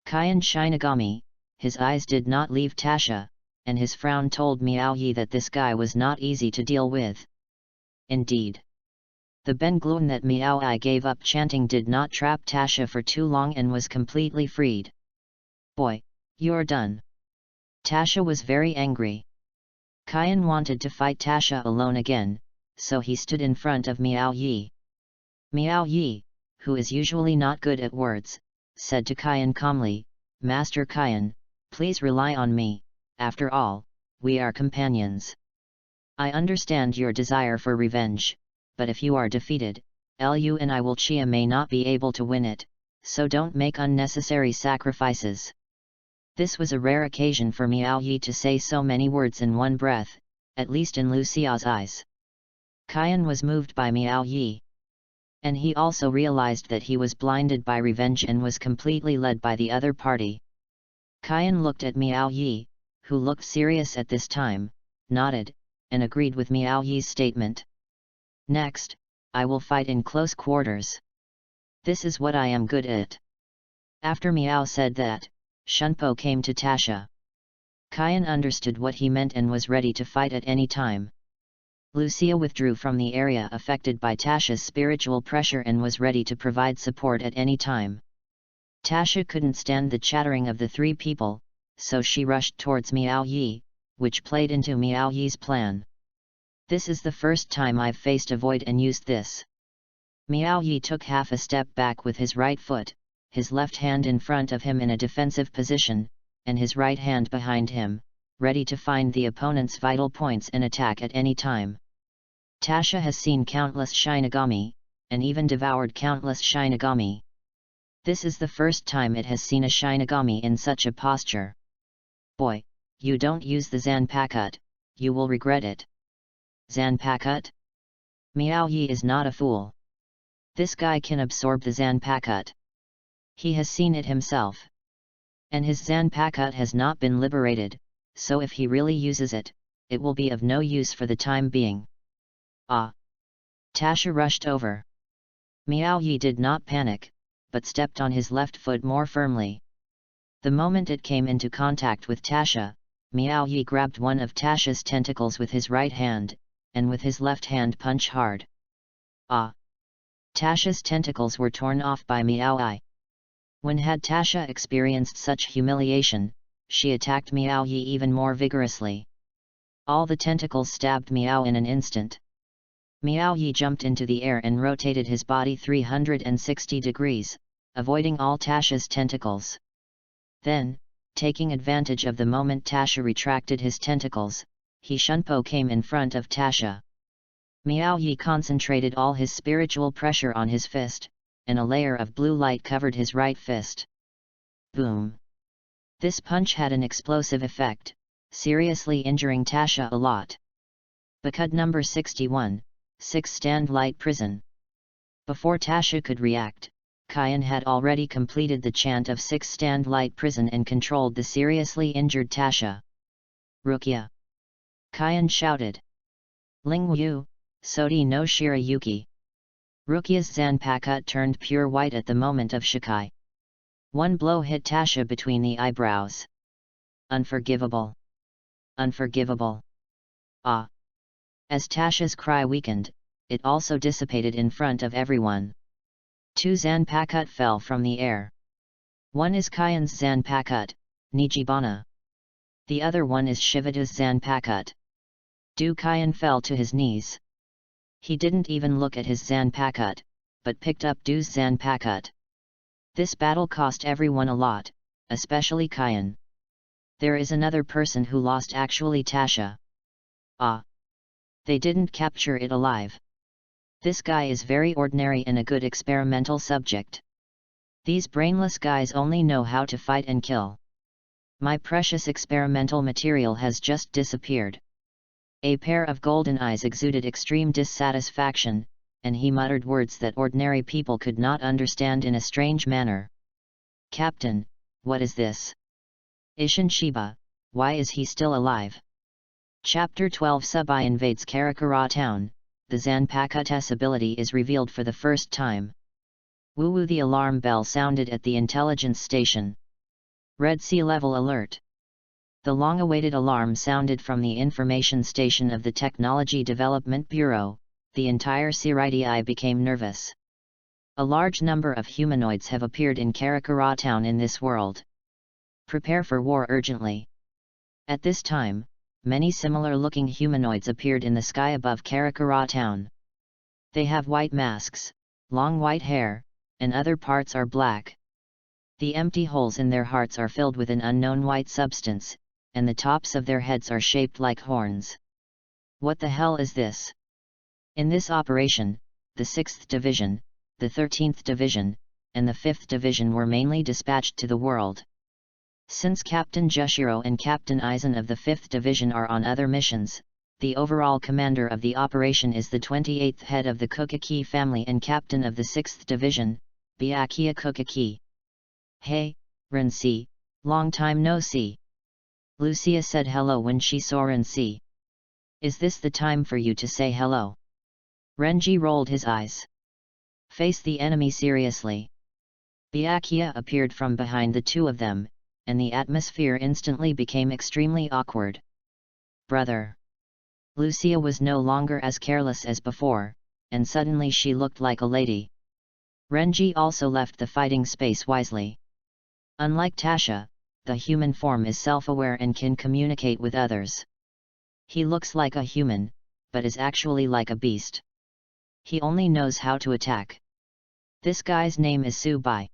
Kyan Shinigami, his eyes did not leave Tasha, and his frown told Miao Yi that this guy was not easy to deal with. Indeed. The Bengluan that Miao Yi gave up chanting did not trap Tasha for too long and was completely freed. Boy, you're done. Tasha was very angry. Kyan wanted to fight Tasha alone again, so he stood in front of Miao Yi. Miao Yi, who is usually not good at words, said to Qian calmly, "Master Qian, please rely on me, after all, we are companions. I understand your desire for revenge, but if you are defeated, Lu and I will Chia may not be able to win it, so don't make unnecessary sacrifices." This was a rare occasion for Miao Yi to say so many words in one breath, at least in Lu Xiao's eyes. Qian was moved by Miao Yi. And he also realized that he was blinded by revenge and was completely led by the other party. Qian looked at Miao Yi, who looked serious at this time, nodded, and agreed with Miao Yi's statement. "Next, I will fight in close quarters. This is what I am good at." After Miao said that, Shunpo came to Tasha. Qian understood what he meant and was ready to fight at any time. Lucia withdrew from the area affected by Tasha's spiritual pressure and was ready to provide support at any time. Tasha couldn't stand the chattering of the three people, so she rushed towards Miao Yi, which played into Miao Yi's plan. "This is the first time I've faced a void and used this." Miao Yi took half a step back with his right foot, his left hand in front of him in a defensive position, and his right hand behind him, ready to find the opponent's vital points and attack at any time. Tasha has seen countless Shinigami, and even devoured countless Shinigami. This is the first time it has seen a Shinigami in such a posture. "Boy, you don't use the Zanpakuto, you will regret it." Zanpakuto? Miao Yi is not a fool. This guy can absorb the Zanpakuto. He has seen it himself. And his Zanpakuto has not been liberated, so if he really uses it, it will be of no use for the time being. "Ah!" Tasha rushed over. Miao Yi did not panic, but stepped on his left foot more firmly. The moment it came into contact with Tasha, Miao Yi grabbed one of Tasha's tentacles with his right hand, and with his left hand punched hard. "Ah!" Tasha's tentacles were torn off by Miao Yi. When had Tasha experienced such humiliation, she attacked Miao Yi even more vigorously. All the tentacles stabbed Miao in an instant. Miao Yi jumped into the air and rotated his body 360 degrees, avoiding all Tasha's tentacles. Then, taking advantage of the moment Tasha retracted his tentacles, he Shunpo came in front of Tasha. Miao Yi concentrated all his spiritual pressure on his fist, and a layer of blue light covered his right fist. Boom! This punch had an explosive effect, seriously injuring Tasha a lot. Bakud number 61, 6-stand light prison. Before Tasha could react, Qian had already completed the chant of 6-stand light prison and controlled the seriously injured Tasha. "Rukia!" Qian shouted. "Ling Wu, Sodi no Shirayuki." Rukia's Zanpakuto turned pure white at the moment of Shikai. One blow hit Tasha between the eyebrows. Unforgivable! Unforgivable! Ah! As Tasha's cry weakened, it also dissipated in front of everyone. 2 Zanpakuto fell from the air. One is Qian's Zanpakuto, Nijibana. The other one is Shivata's Zanpakuto. Du Qian fell to his knees. He didn't even look at his Zanpakuto, but picked up Du's Zanpakuto. This battle cost everyone a lot, especially Qian. There is another person who lost, actually Tasha. Ah! They didn't capture it alive. This guy is very ordinary and a good experimental subject. These brainless guys only know how to fight and kill. My precious experimental material has just disappeared. A pair of golden eyes exuded extreme dissatisfaction, and he muttered words that ordinary people could not understand in a strange manner. "Captain, what is this? Ishin Shiba, why is he still alive?" Chapter 12 Subai invades Karakura town. The Zanpakuto's ability is revealed for the first time. Woo-woo! The alarm bell sounded at the intelligence station. Red Sea level alert. The long-awaited alarm sounded from the information station of the Technology Development Bureau. The entire Siridi became nervous. A large number of humanoids have appeared in Karakura town in this world. Prepare for war urgently. At this time, many similar-looking humanoids appeared in the sky above Karakura town. They have white masks, long white hair, and other parts are black. The empty holes in their hearts are filled with an unknown white substance, and the tops of their heads are shaped like horns. What the hell is this? In this operation, the 6th Division, the 13th Division, and the 5th Division were mainly dispatched to the world. Since Captain Jushiro and Captain Eisen of the 5th Division are on other missions, the overall commander of the operation is the 28th head of the Kukaki family and captain of the 6th Division, Byakuya Kukaki. "Hey, Rensi, long time no see." Lucia said hello when she saw Rensi. "Is this the time for you to say hello?" Renji rolled his eyes. "Face the enemy seriously." Byakuya appeared from behind the two of them, and the atmosphere instantly became extremely awkward. "Brother." Lucia was no longer as careless as before, and suddenly she looked like a lady. Renji also left the fighting space wisely. Unlike Tasha, the human form is self-aware and can communicate with others. He looks like a human, but is actually like a beast. He only knows how to attack. This guy's name is Subai.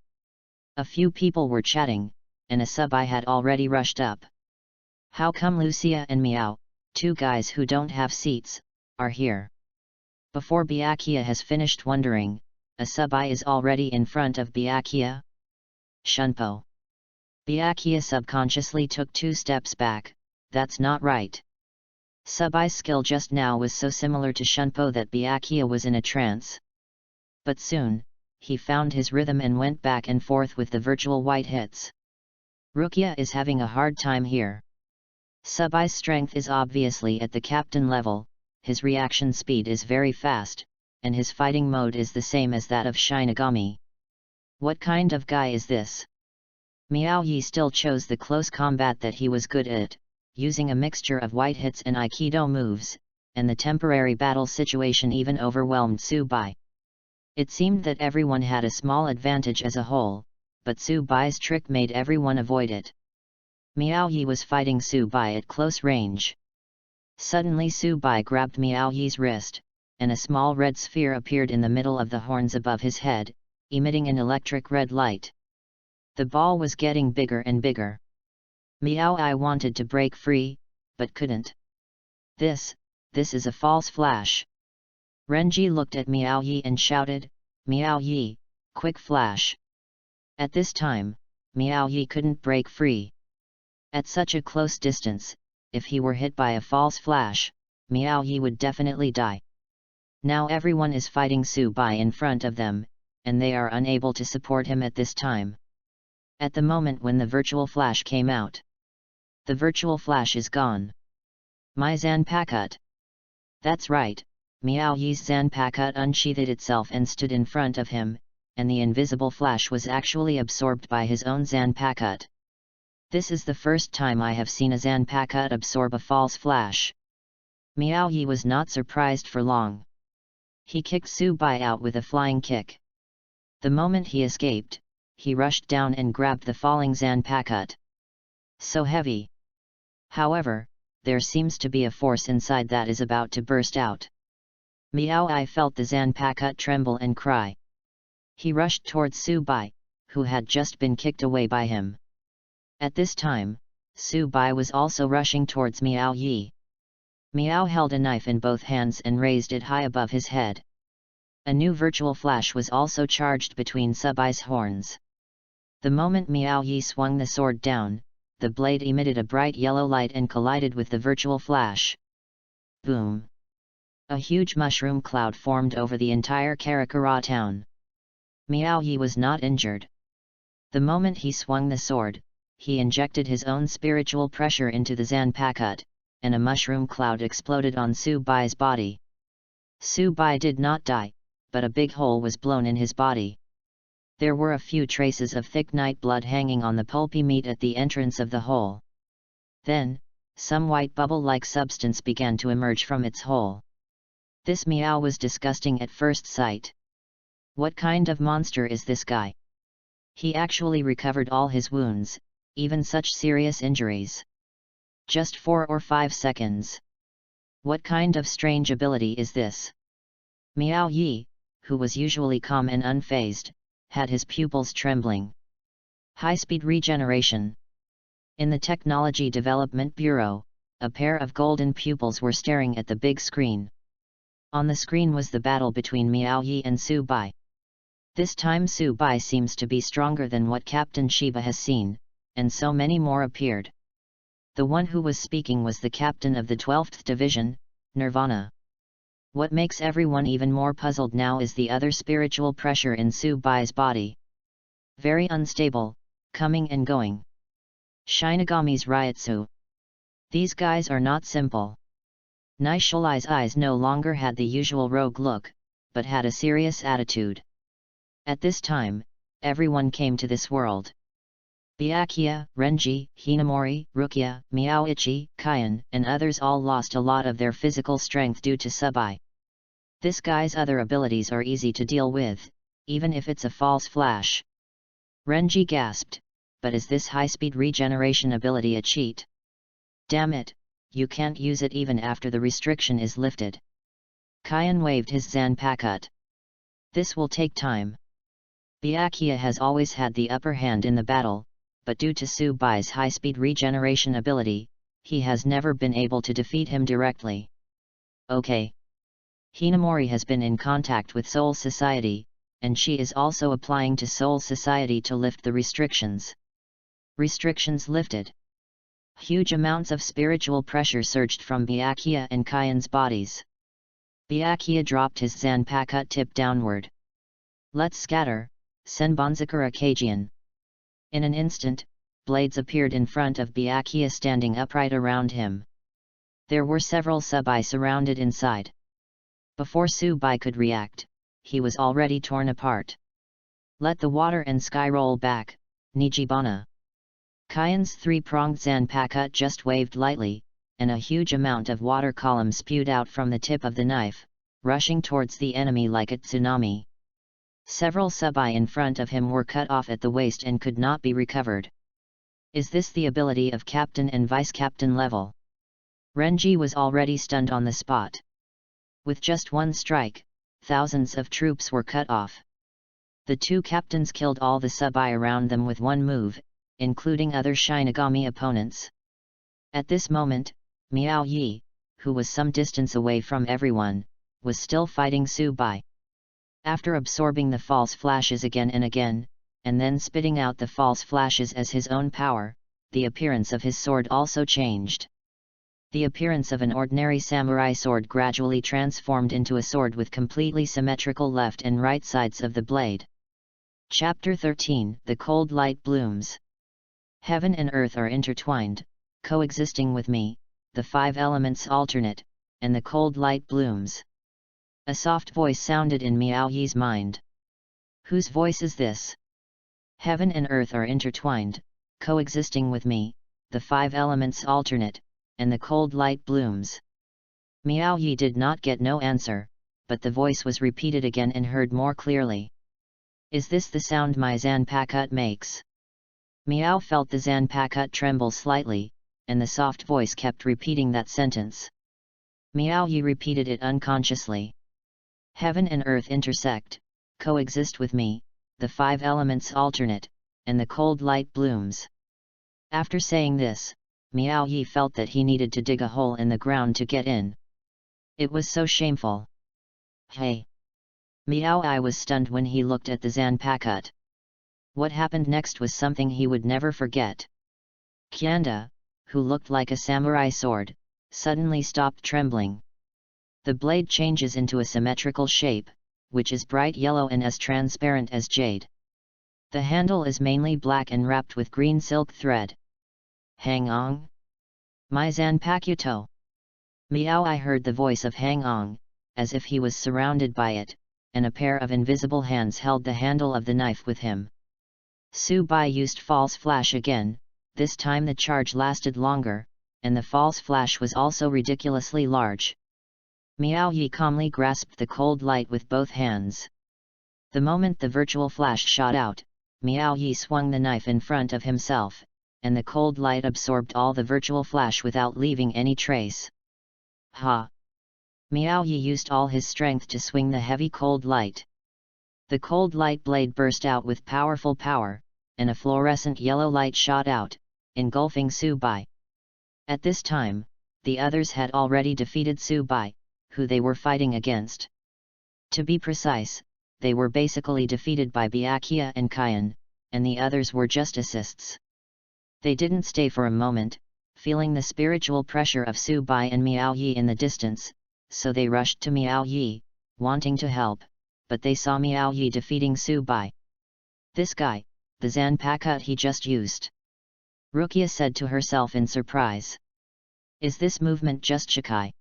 A few people were chatting, and a Subai had already rushed up. How come Lucia and Meow, two guys who don't have seats, are here? Before Byakuya has finished wondering, a Subai is already in front of Byakuya. Shunpo. Byakuya subconsciously took 2 steps back. That's not right. Subai's skill just now was so similar to Shunpo that Byakuya was in a trance. But soon, he found his rhythm and went back and forth with the virtual white hits. Rukia is having a hard time here. Subai's strength is obviously at the captain level, his reaction speed is very fast, and his fighting mode is the same as that of Shinigami. What kind of guy is this? Miao Yi still chose the close combat that he was good at, using a mixture of white hits and Aikido moves, and the temporary battle situation even overwhelmed Subai. It seemed that everyone had a small advantage as a whole, but Subai's trick made everyone avoid it. Miao Yi was fighting Subai at close range. Suddenly Subai grabbed Miao Yi's wrist, and a small red sphere appeared in the middle of the horns above his head, emitting an electric red light. The ball was getting bigger and bigger. Miao Yi wanted to break free, but couldn't. This is a false flash. Renji looked at Miao Yi and shouted, "Miao Yi, quick flash!" At this time, Miao Yi couldn't break free. At such a close distance, if he were hit by a false flash, Miao Yi would definitely die. Now everyone is fighting Subai in front of them, and they are unable to support him at this time. At the moment when the virtual flash came out, the virtual flash is gone. My Zanpakuto. That's right, Miao Yi's Zanpakuto unsheathed itself and stood in front of him, and the invisible flash was actually absorbed by his own Zanpakuto. This is the first time I have seen a Zanpakuto absorb a false flash. Miao Yi was not surprised for long. He kicked Subai out with a flying kick. The moment he escaped, he rushed down and grabbed the falling Zanpakuto. So heavy. However, there seems to be a force inside that is about to burst out. Miao Yi felt the Zanpakuto tremble and cry. He rushed towards Subai, who had just been kicked away by him. At this time, Subai was also rushing towards Miao Yi. Miao held a knife in both hands and raised it high above his head. A new virtual flash was also charged between Subai's horns. The moment Miao Yi swung the sword down, the blade emitted a bright yellow light and collided with the virtual flash. Boom! A huge mushroom cloud formed over the entire Karakura town. Miao Yi was not injured. The moment he swung the sword, he injected his own spiritual pressure into the Zanpakuto, and a mushroom cloud exploded on Subai's body. Subai did not die, but a big hole was blown in his body. There were a few traces of thick night blood hanging on the pulpy meat at the entrance of the hole. Then, some white bubble-like substance began to emerge from its hole. This Miao was disgusting at first sight. What kind of monster is this guy? He actually recovered all his wounds, even such serious injuries. Just 4 or 5 seconds. What kind of strange ability is this? Miao Yi, who was usually calm and unfazed, had his pupils trembling. High-speed regeneration. In the Technology Development Bureau, a pair of golden pupils were staring at the big screen. On the screen was the battle between Miao Yi and Subai. This time Subai seems to be stronger than what Captain Shiba has seen, and so many more appeared. The one who was speaking was the captain of the 12th Division, Nirvana. What makes everyone even more puzzled now is the other spiritual pressure in Subai's body. Very unstable, coming and going. Shinigami's Ryutsu. These guys are not simple. Nisholai's eyes no longer had the usual rogue look, but had a serious attitude. At this time, everyone came to this world. Byakuya, Renji, Hinamori, Rukia, Miaoichi, Kyan, and others all lost a lot of their physical strength due to Subai. This guy's other abilities are easy to deal with, even if it's a false flash. Renji gasped, but is this high-speed regeneration ability a cheat? Damn it, you can't use it even after the restriction is lifted. Kyan waved his Zanpakuto. This will take time. Byakuya has always had the upper hand in the battle, but due to Subai's high-speed regeneration ability, he has never been able to defeat him directly. Okay. Hinamori has been in contact with Soul Society, and she is also applying to Soul Society to lift the restrictions. Restrictions lifted. Huge amounts of spiritual pressure surged from Byakuya and Kyan's bodies. Byakuya dropped his Zanpakuto tip downward. Let's scatter, Senbonzakura Keijian. In an instant, blades appeared in front of Byakuya standing upright around him. There were several Subai surrounded inside. Before Subai could react, he was already torn apart. Let the water and sky roll back, Nijibana. Kyan's three-pronged Zanpakuto just waved lightly, and a huge amount of water column spewed out from the tip of the knife, rushing towards the enemy like a tsunami. Several Subai in front of him were cut off at the waist and could not be recovered. Is this the ability of captain and vice-captain level? Renji was already stunned on the spot. With just one strike, thousands of troops were cut off. The two captains killed all the Subai around them with one move, including other Shinigami opponents. At this moment, Miao Yi, who was some distance away from everyone, was still fighting Subai. After absorbing the false flashes again and again, and then spitting out the false flashes as his own power, the appearance of his sword also changed. The appearance of an ordinary samurai sword gradually transformed into a sword with completely symmetrical left and right sides of the blade. Chapter 13 The Cold Light Blooms. Heaven and earth are intertwined, coexisting with me, the five elements alternate, and the cold light blooms. A soft voice sounded in Miao Yi's mind. Whose voice is this? Heaven and earth are intertwined, coexisting with me, the five elements alternate, and the cold light blooms. Miao Yi did not get no answer, but the voice was repeated again and heard more clearly. Is this the sound my Zanpakuto makes? Miao felt the Zanpakuto tremble slightly, and the soft voice kept repeating that sentence. Miao Yi repeated it unconsciously. Heaven and earth intersect, coexist with me, the five elements alternate, and the cold light blooms. After saying this, Miao Yi felt that he needed to dig a hole in the ground to get in. It was so shameful. Hey! Miao Yi was stunned when he looked at the Zanpakuto. What happened next was something he would never forget. Kyanda, who looked like a samurai sword, suddenly stopped trembling. The blade changes into a symmetrical shape, which is bright yellow and as transparent as jade. The handle is mainly black and wrapped with green silk thread. Hang on! My Zanpakuto! Miao Yi heard the voice of Hang on, as if he was surrounded by it, and a pair of invisible hands held the handle of the knife with him. Subai used false flash again, this time the charge lasted longer, and the false flash was also ridiculously large. Miao Yi calmly grasped the cold light with both hands. The moment the virtual flash shot out, Miao Yi swung the knife in front of himself, and the cold light absorbed all the virtual flash without leaving any trace. Ha! Miao Yi used all his strength to swing the heavy cold light. The cold light blade burst out with powerful power, and a fluorescent yellow light shot out, engulfing Subai. At this time, the others had already defeated Subai, who they were fighting against. To be precise, they were basically defeated by Byakuya and Kian, and the others were just assists. They didn't stay for a moment, feeling the spiritual pressure of Subai and Miao Yi in the distance, so they rushed to Miao Yi, wanting to help, but they saw Miao Yi defeating Subai. This guy, the Zanpakuto he just used. Rukia said to herself in surprise. Is this movement just Shikai?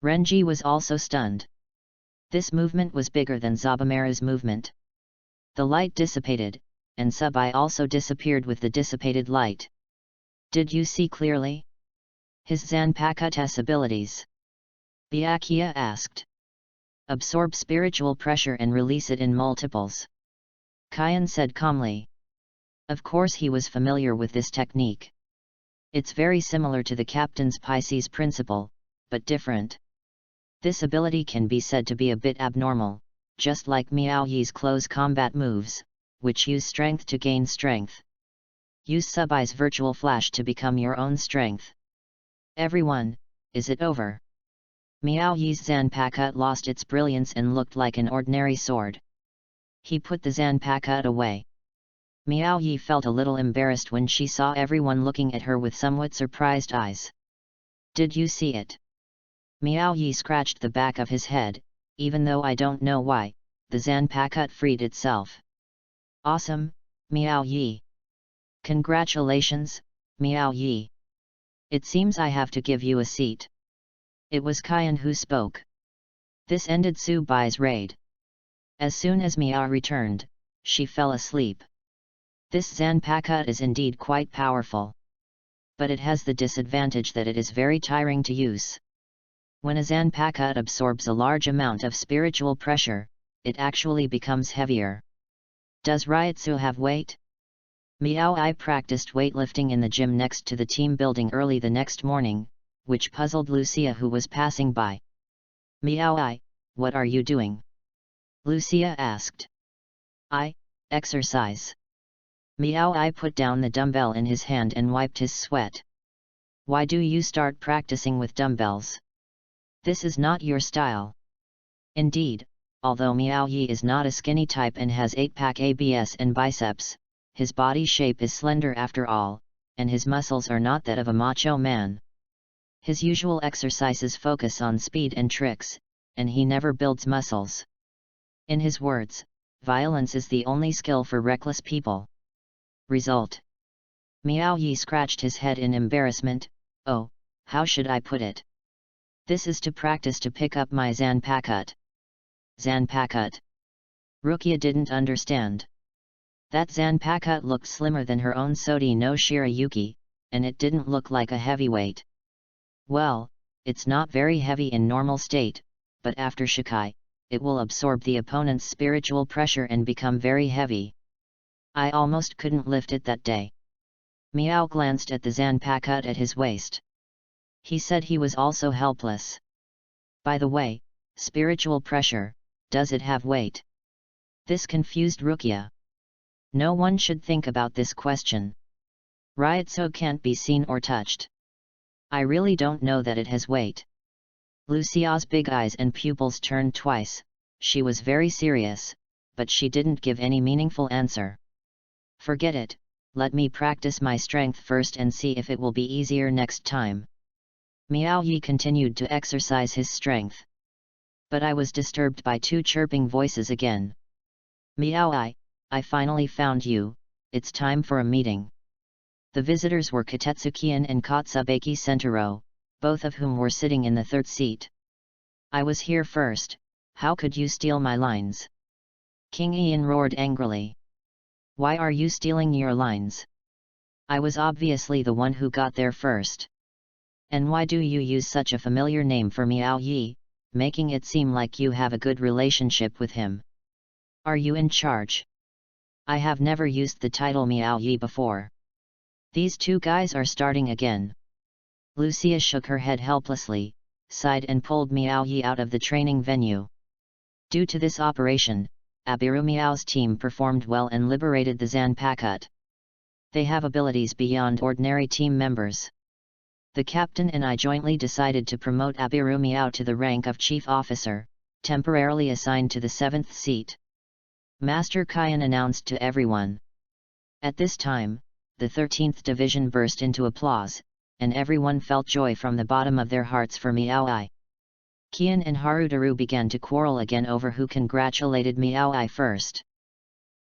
Renji was also stunned. This movement was bigger than Zabumaru's movement. The light dissipated, and Subai also disappeared with the dissipated light. Did you see clearly? His Zanpakuto's abilities? Byakuya asked. Absorb spiritual pressure and release it in multiples. Kian said calmly. Of course he was familiar with this technique. It's very similar to the Captain's Pisces principle, but different. This ability can be said to be a bit abnormal, just like Miao Yi's close combat moves, which use strength to gain strength. Use Subai's virtual flash to become your own strength. Everyone, is it over? Miao Yi's Zanpakuto lost its brilliance and looked like an ordinary sword. He put the Zanpakuto away. Miao Yi felt a little embarrassed when she saw everyone looking at her with somewhat surprised eyes. Did you see it? Miao Yi scratched the back of his head. Even though I don't know why, the Zanpakuto freed itself. Awesome, Miao Yi. Congratulations, Miao Yi. It seems I have to give you a seat. It was Kian who spoke. This ended Subai's raid. As soon as Miao returned, she fell asleep. This Zanpakuto is indeed quite powerful. But it has the disadvantage that it is very tiring to use. When a Zanpakuto absorbs a large amount of spiritual pressure, it actually becomes heavier. Does Ryatsu have weight? Miao Ai practiced weightlifting in the gym next to the team building early the next morning, which puzzled Lucia who was passing by. Miao Ai, what are you doing? Lucia asked. Exercise. Miao Ai put down the dumbbell in his hand and wiped his sweat. Why do you start practicing with dumbbells? This is not your style. Indeed, although Miao Yi is not a skinny type and has 8-pack abs and biceps, his body shape is slender after all, and his muscles are not that of a macho man. His usual exercises focus on speed and tricks, and he never builds muscles. In his words, violence is the only skill for reckless people. Result. Miao Yi scratched his head in embarrassment. Oh, how should I put it? This is to practice to pick up my Zanpakuto. Zanpakuto. Rukia didn't understand. That Zanpakuto looked slimmer than her own Sodi no Shirayuki, and it didn't look like a heavyweight. Well, it's not very heavy in normal state, but after Shikai, it will absorb the opponent's spiritual pressure and become very heavy. I almost couldn't lift it that day. Miao glanced at the Zanpakuto at his waist. He said he was also helpless. By the way, spiritual pressure, does it have weight? This confused Rukia. No one should think about this question. Ryatsu can't be seen or touched. I really don't know that it has weight. Lucia's big eyes and pupils turned twice. She was very serious, but she didn't give any meaningful answer. Forget it, let me practice my strength first and see if it will be easier next time. Miao Yi continued to exercise his strength. But I was disturbed by two chirping voices again. Miao Ai, I finally found you, it's time for a meeting. The visitors were Katetsukian and Katsubeki Sentaro, both of whom were sitting in the third seat. I was here first, how could you steal my lines? King Ian roared angrily. Why are you stealing your lines? I was obviously the one who got there first. And why do you use such a familiar name for Miao Yi, making it seem like you have a good relationship with him? Are you in charge? I have never used the title Miao Yi before. These two guys are starting again. Lucia shook her head helplessly, sighed and pulled Meow Yi out of the training venue. Due to this operation, Abiru Meow's team performed well and liberated the Zanpakuto. They have abilities beyond ordinary team members. The captain and I jointly decided to promote Abiru Meow to the rank of chief officer, temporarily assigned to the 7th seat. Master Kyan announced to everyone. At this time, the 13th division burst into applause, and everyone felt joy from the bottom of their hearts for Meow Ai. Kian and Harutaru began to quarrel again over who congratulated Meow Ai first.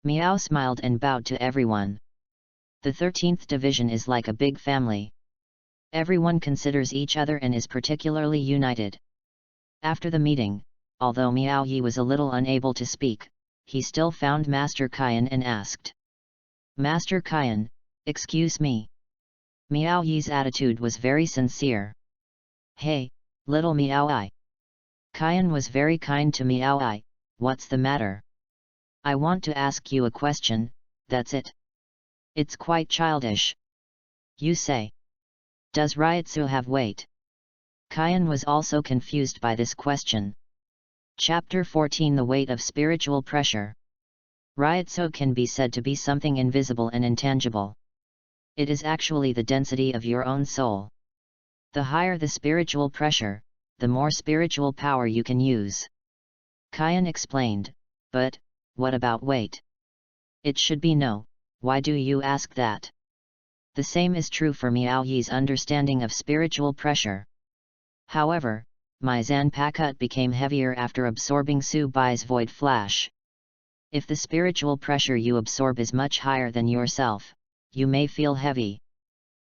Meow smiled and bowed to everyone. The 13th division is like a big family. Everyone considers each other and is particularly united. After the meeting, although Meow Yi was a little unable to speak, he still found Master Kyan and asked. Master Kyan, excuse me. Meow Yi's attitude was very sincere. Hey, little Meow Ai. Kyan was very kind to Meow Ai, what's the matter? I want to ask you a question, that's it. It's quite childish. You say. Does Ryatsu have weight? Kyan was also confused by this question. Chapter 14 The Weight of Spiritual Pressure. Ryatsu can be said to be something invisible and intangible. It is actually the density of your own soul. The higher the spiritual pressure, the more spiritual power you can use. Kyan explained, but, what about weight? It should be no, why do you ask that? The same is true for Meow Yi's understanding of spiritual pressure. However, my Zanpakuto became heavier after absorbing Subai's void flash. If the spiritual pressure you absorb is much higher than yourself, you may feel heavy.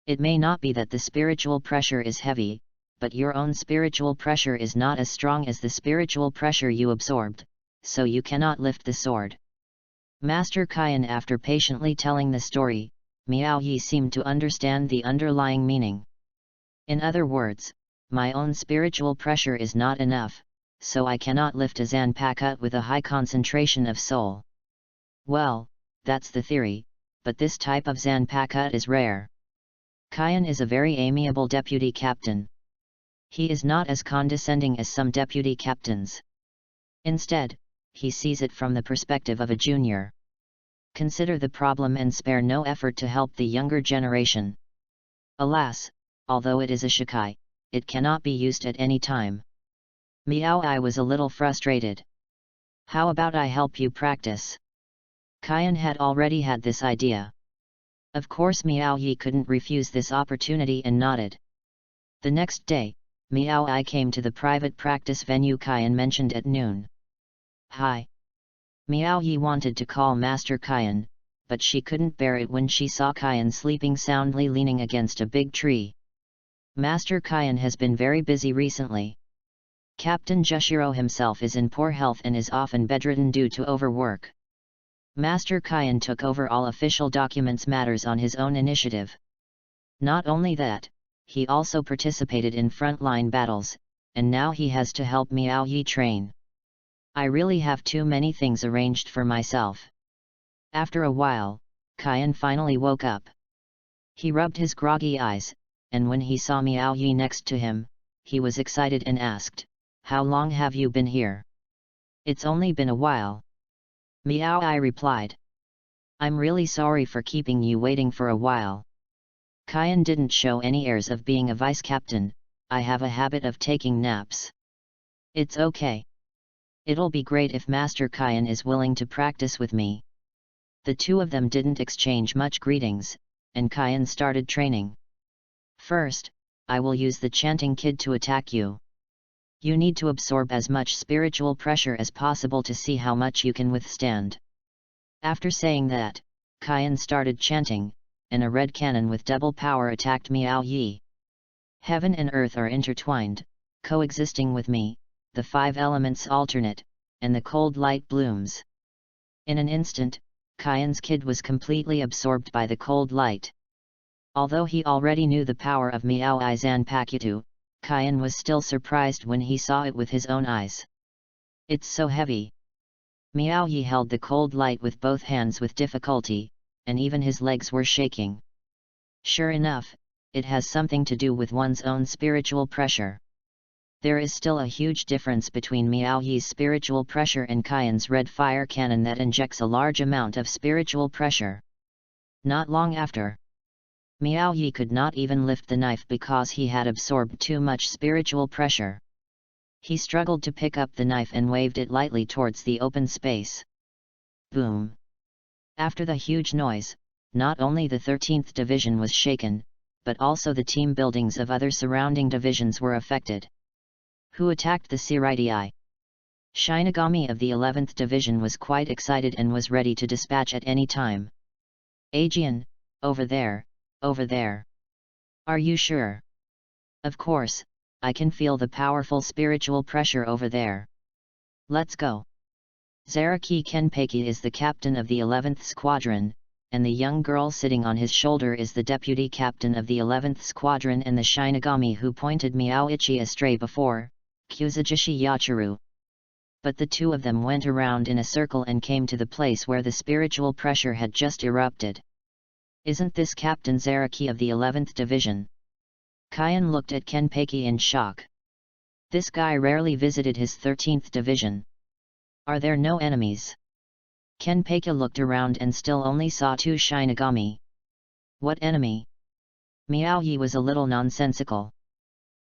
It may not be that the spiritual pressure is heavy, but your own spiritual pressure is not as strong as the spiritual pressure you absorbed, so you cannot lift the sword. Master Kyan, after patiently telling the story, Meow Yi seemed to understand the underlying meaning. In other words, my own spiritual pressure is not enough, so I cannot lift a Zanpakuto with a high concentration of soul. Well, that's the theory, but this type of Zanpakuto is rare. Kyan is a very amiable deputy captain. He is not as condescending as some deputy captains. Instead, he sees it from the perspective of a junior. Consider the problem and spare no effort to help the younger generation. Alas, although it is a shikai, it cannot be used at any time. Meow Ai was a little frustrated. How about I help you practice? Kyan had already had this idea. Of course Meow Yi couldn't refuse this opportunity and nodded. The next day, Meow Ai came to the private practice venue Kyan mentioned at noon. Hi. Meow Yi wanted to call Master Kyan, but she couldn't bear it when she saw Kyan sleeping soundly leaning against a big tree. Master Kyan has been very busy recently. Captain Jushiro himself is in poor health and is often bedridden due to overwork. Master Kyan took over all official documents matters on his own initiative. Not only that, he also participated in frontline battles, and now he has to help Meow Yi train. I really have too many things arranged for myself. After a while, Kyan finally woke up. He rubbed his groggy eyes, and when he saw Meow Yi next to him, he was excited and asked, "How long have you been here?" "It's only been a while." Meow Ai replied. "I'm really sorry for keeping you waiting for a while." Kyan didn't show any airs of being a vice captain. "I have a habit of taking naps." "It's okay. It'll be great if Master Kyan is willing to practice with me." The two of them didn't exchange much greetings, and Kyan started training. "First, I will use the chanting kid to attack you. You need to absorb as much spiritual pressure as possible to see how much you can withstand." After saying that, Kyan started chanting, and a red cannon with double power attacked Meow Yi. Heaven and earth are intertwined, coexisting with me, the 5 elements alternate, and the cold light blooms. In an instant, Kyan's kid was completely absorbed by the cold light. Although he already knew the power of Meow Ai Zanpakuto, Kyan was still surprised when he saw it with his own eyes. "It's so heavy." Meow Yi held the cold light with both hands with difficulty, and even his legs were shaking. Sure enough, it has something to do with one's own spiritual pressure. There is still a huge difference between Miao Yi's spiritual pressure and Qian's red fire cannon that injects a large amount of spiritual pressure. Not long after, Miao Yi could not even lift the knife because he had absorbed too much spiritual pressure. He struggled to pick up the knife and waved it lightly towards the open space. Boom! After the huge noise, not only the 13th Division was shaken, but also the team buildings of other surrounding divisions were affected. Who attacked the Seiridii? Shinigami of the 11th Division was quite excited and was ready to dispatch at any time. Aegean, over there, over there. Are you sure? Of course, I can feel the powerful spiritual pressure over there. Let's go. Zaraki Kenpeki is the captain of the 11th Squadron, and the young girl sitting on his shoulder is the deputy captain of the 11th Squadron and the Shinigami who pointed Miao-ichi astray before, Kuzujishi Yachiru. But the two of them went around in a circle and came to the place where the spiritual pressure had just erupted. Isn't this Captain Zaraki of the 11th Division? Qian looked at Kenpeki in shock. This guy rarely visited his 13th Division. Are there no enemies? Kenpeki looked around and still only saw two Shinigami. What enemy? Miao Yi was a little nonsensical.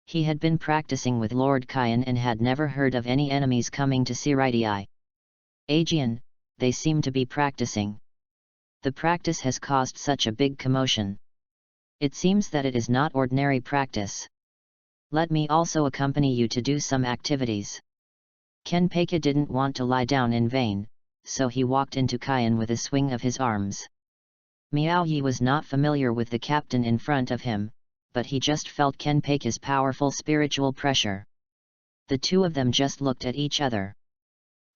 He had been practicing with Lord Qian and had never heard of any enemies coming to Seiridii. Aegean, they seem to be practicing. The practice has caused such a big commotion. It seems that it is not ordinary practice. Let me also accompany you to do some activities. Kenpeki didn't want to lie down in vain, so he walked into Qian with a swing of his arms. Miao Yi was not familiar with the captain in front of him, but he just felt Kenpeki's powerful spiritual pressure. The two of them just looked at each other.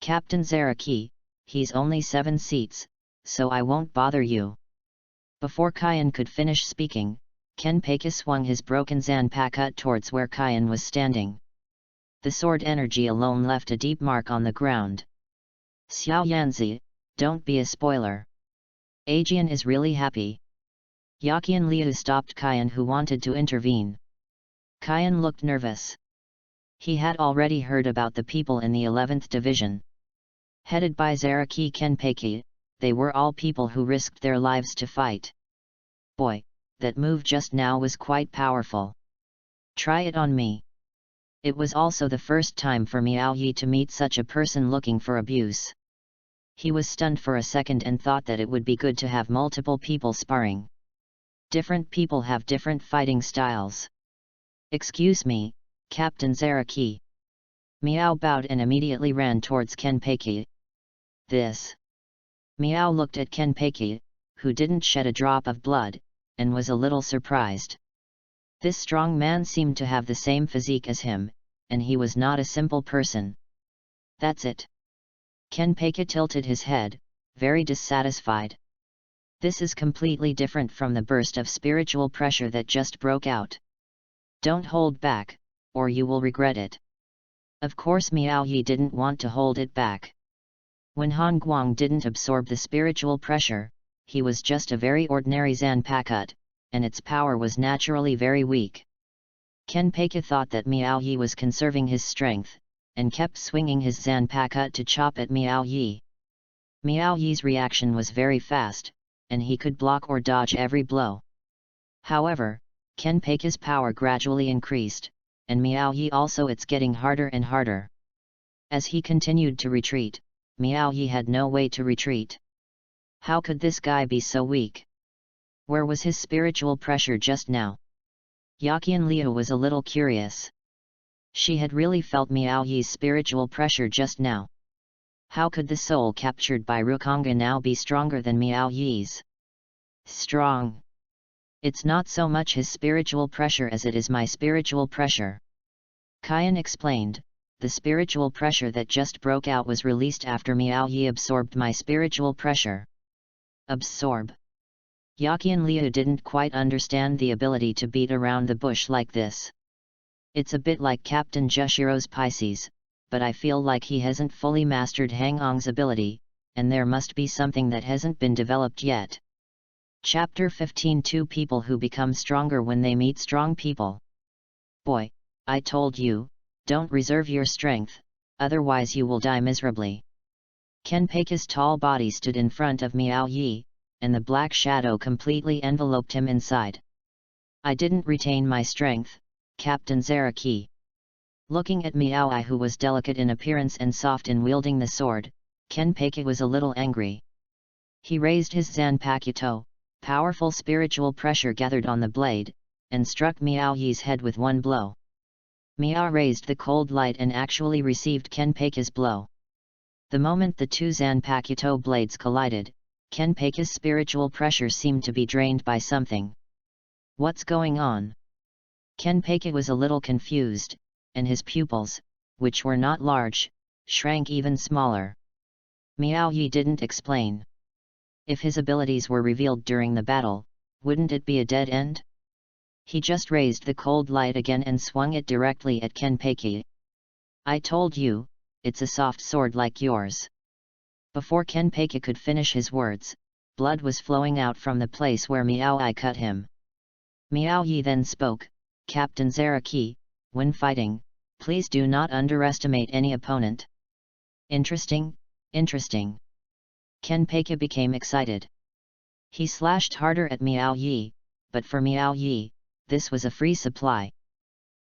Captain Zaraki, he's only 7 seats, so I won't bother you. Before Qian could finish speaking, Kenpeki swung his broken Zanpakuto towards where Qian was standing. The sword energy alone left a deep mark on the ground. Xiao Yanzi, don't be a spoiler. Aegean is really happy. Yaqian Liu stopped Qian who wanted to intervene. Qian looked nervous. He had already heard about the people in the 11th Division. Headed by Zaraki Kenpeki, they were all people who risked their lives to fight. Boy, that move just now was quite powerful. Try it on me. It was also the first time for Miao Yi to meet such a person looking for abuse. He was stunned for a second and thought that it would be good to have multiple people sparring. Different people have different fighting styles. Excuse me, Captain Zaraki. Miao bowed and immediately ran towards Kenpeki. This. Miao looked at Kenpeki, who didn't shed a drop of blood, and was a little surprised. This strong man seemed to have the same physique as him, and he was not a simple person. That's it. Kenpeki tilted his head, very dissatisfied. This is completely different from the burst of spiritual pressure that just broke out. Don't hold back, or you will regret it. Of course Miao Yi didn't want to hold it back. When Han Guang didn't absorb the spiritual pressure, he was just a very ordinary Zanpakuto, and its power was naturally very weak. Kenpeki thought that Miao Yi was conserving his strength, and kept swinging his Zanpakuto to chop at Miao Yi. Miao Yi's reaction was very fast, and he could block or dodge every blow. However, Kenpeki's power gradually increased, and Miao Yi also it's getting harder and harder. As he continued to retreat, Miao Yi had no way to retreat. How could this guy be so weak? Where was his spiritual pressure just now? Yaqian Liu was a little curious. She had really felt Miao Yi's spiritual pressure just now. How could the soul captured by Rukonga now be stronger than Miao Yi's? Strong. It's not so much his spiritual pressure as it is my spiritual pressure. Qian explained, the spiritual pressure that just broke out was released after Miao Yi absorbed my spiritual pressure. Absorb. Yaqian Liu didn't quite understand the ability to beat around the bush like this. It's a bit like Captain Jushiro's Pisces, but I feel like he hasn't fully mastered Hangong's ability, and there must be something that hasn't been developed yet. Chapter 15. Two people who become stronger when they meet strong people. Boy, I told you, don't reserve your strength, otherwise you will die miserably. Kenpei's tall body stood in front of Miao Yi, and the black shadow completely enveloped him inside. I didn't retain my strength, Captain Zaraki. Looking at Miao Yi, who was delicate in appearance and soft in wielding the sword, Kenpei was a little angry. He raised his Zanpakuto, powerful spiritual pressure gathered on the blade, and struck Miao Yi's head with one blow. Miao raised the cold light and actually received Kenpei's blow. The moment the two Zanpakuto blades collided, Kenpei's spiritual pressure seemed to be drained by something. What's going on? Kenpei was a little confused, and his pupils, which were not large, shrank even smaller. Miao Yi didn't explain. If his abilities were revealed during the battle, wouldn't it be a dead end? He just raised the cold light again and swung it directly at Kenpei. I told you, it's a soft sword like yours. Before Kenpei could finish his words, blood was flowing out from the place where Miao Yi cut him. Miao Yi then spoke, Captain Zaraki, when fighting, please do not underestimate any opponent. Interesting, interesting. Kenpei became excited. He slashed harder at Miao Yi, but for Miao Yi, this was a free supply.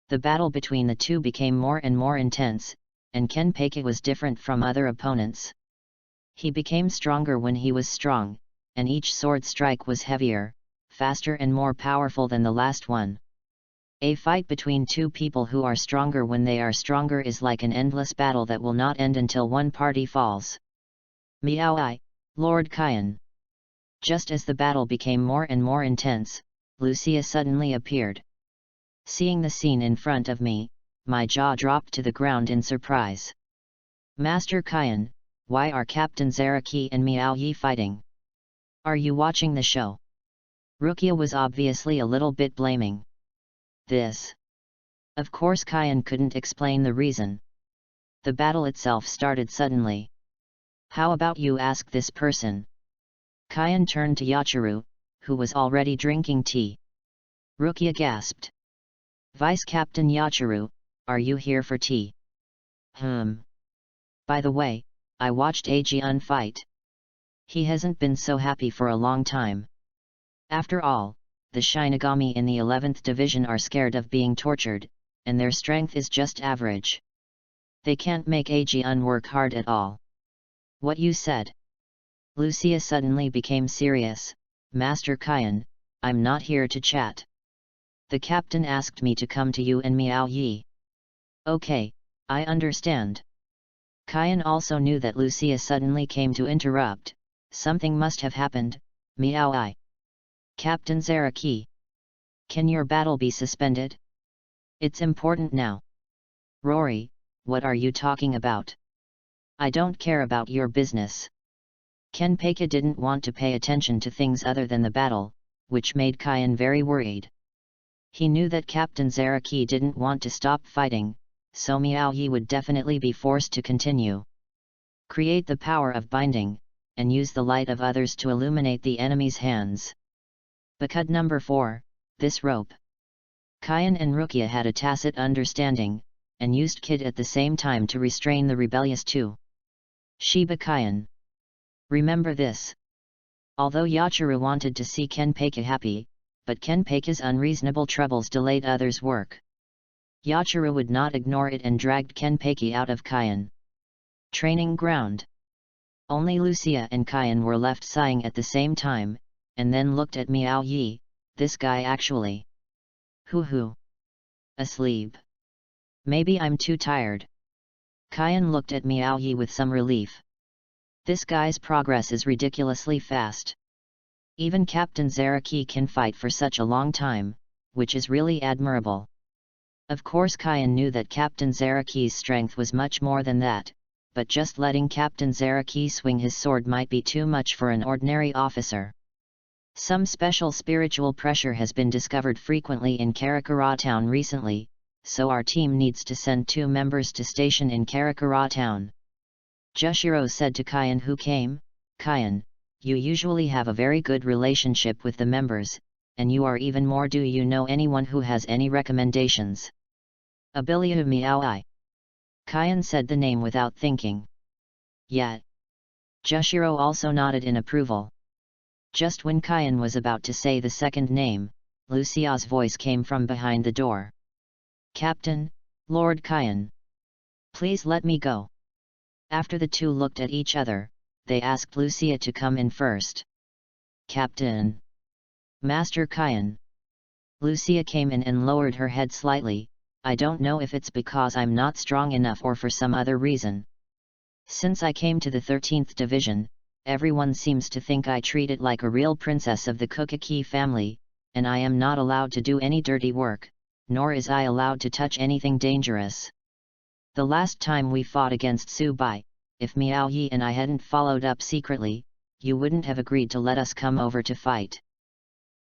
The battle between the two became more and more intense, and Kenpei was different from other opponents. He became stronger when he was strong, and each sword strike was heavier, faster and more powerful than the last one. A fight between two people who are stronger when they are stronger is like an endless battle that will not end until one party falls. Miao Yi, Lord Kian. Just as the battle became more and more intense, Lucia suddenly appeared. Seeing the scene in front of me, my jaw dropped to the ground in surprise. Master Kian, why are Captain Zaraki and Miao Yi fighting? Are you watching the show? Rukia was obviously a little bit blaming. This. Of course Kian couldn't explain the reason. The battle itself started suddenly. How about you ask this person? Kian turned to Yachiru, who was already drinking tea. Rukia gasped. Vice Captain Yachiru, are you here for tea? By the way, I watched Aegeon fight. He hasn't been so happy for a long time. After all, the Shinigami in the 11th Division are scared of being tortured, and their strength is just average. They can't make Aegeon work hard at all. What you said? Lucia suddenly became serious. Master Kian, I'm not here to chat. The captain asked me to come to you and Miao Yi. Okay, I understand. Kian also knew that Lucia suddenly came to interrupt. Something must have happened, Miao Yi. Captain Zaraki. Can your battle be suspended? It's important now. Rory, what are you talking about? I don't care about your business. Kenpei didn't want to pay attention to things other than the battle, which made Kian very worried. He knew that Captain Zaraki didn't want to stop fighting, so Miao Yi would definitely be forced to continue. Create the power of binding, and use the light of others to illuminate the enemy's hands. Bakud number 4, this rope. Kian and Rukia had a tacit understanding, and used Kid at the same time to restrain the rebellious two. Shiba Kian. Remember this. Although Yachiru wanted to see Kenpei happy, but Kenpei's unreasonable troubles delayed others' work. Yachiru would not ignore it and dragged Kenpei out of Kian. Training ground. Only Lucia and Kian were left sighing at the same time, and then looked at Miao Yi, this guy actually. Hoo. Asleep. Maybe I'm too tired. Kian looked at Miao Yi with some relief. This guy's progress is ridiculously fast. Even Captain Zaraki can fight for such a long time, which is really admirable. Of course Kian knew that Captain Zaraki's strength was much more than that, but just letting Captain Zaraki swing his sword might be too much for an ordinary officer. Some special spiritual pressure has been discovered frequently in Karakura town recently, so our team needs to send 2 members to station in Karakura town. Jushiro said to Kian who came, Kian, you usually have a very good relationship with the members, and you are even more. Do you know anyone who has any recommendations? Abilia Miao-I. Kyan said the name without thinking. Yet. Jushiro also nodded in approval. Just when Kyan was about to say the second name, Lucia's voice came from behind the door. Captain, Lord Kyan. Please let me go. After the two looked at each other, they asked Lucia to come in first. Captain. Master Kyan. Lucia came in and lowered her head slightly. I don't know if it's because I'm not strong enough or for some other reason. Since I came to the 13th Division, everyone seems to think I treat it like a real princess of the Kukaki family, and I am not allowed to do any dirty work, nor is I allowed to touch anything dangerous. The last time we fought against Subai, if Miao Yi and I hadn't followed up secretly, you wouldn't have agreed to let us come over to fight.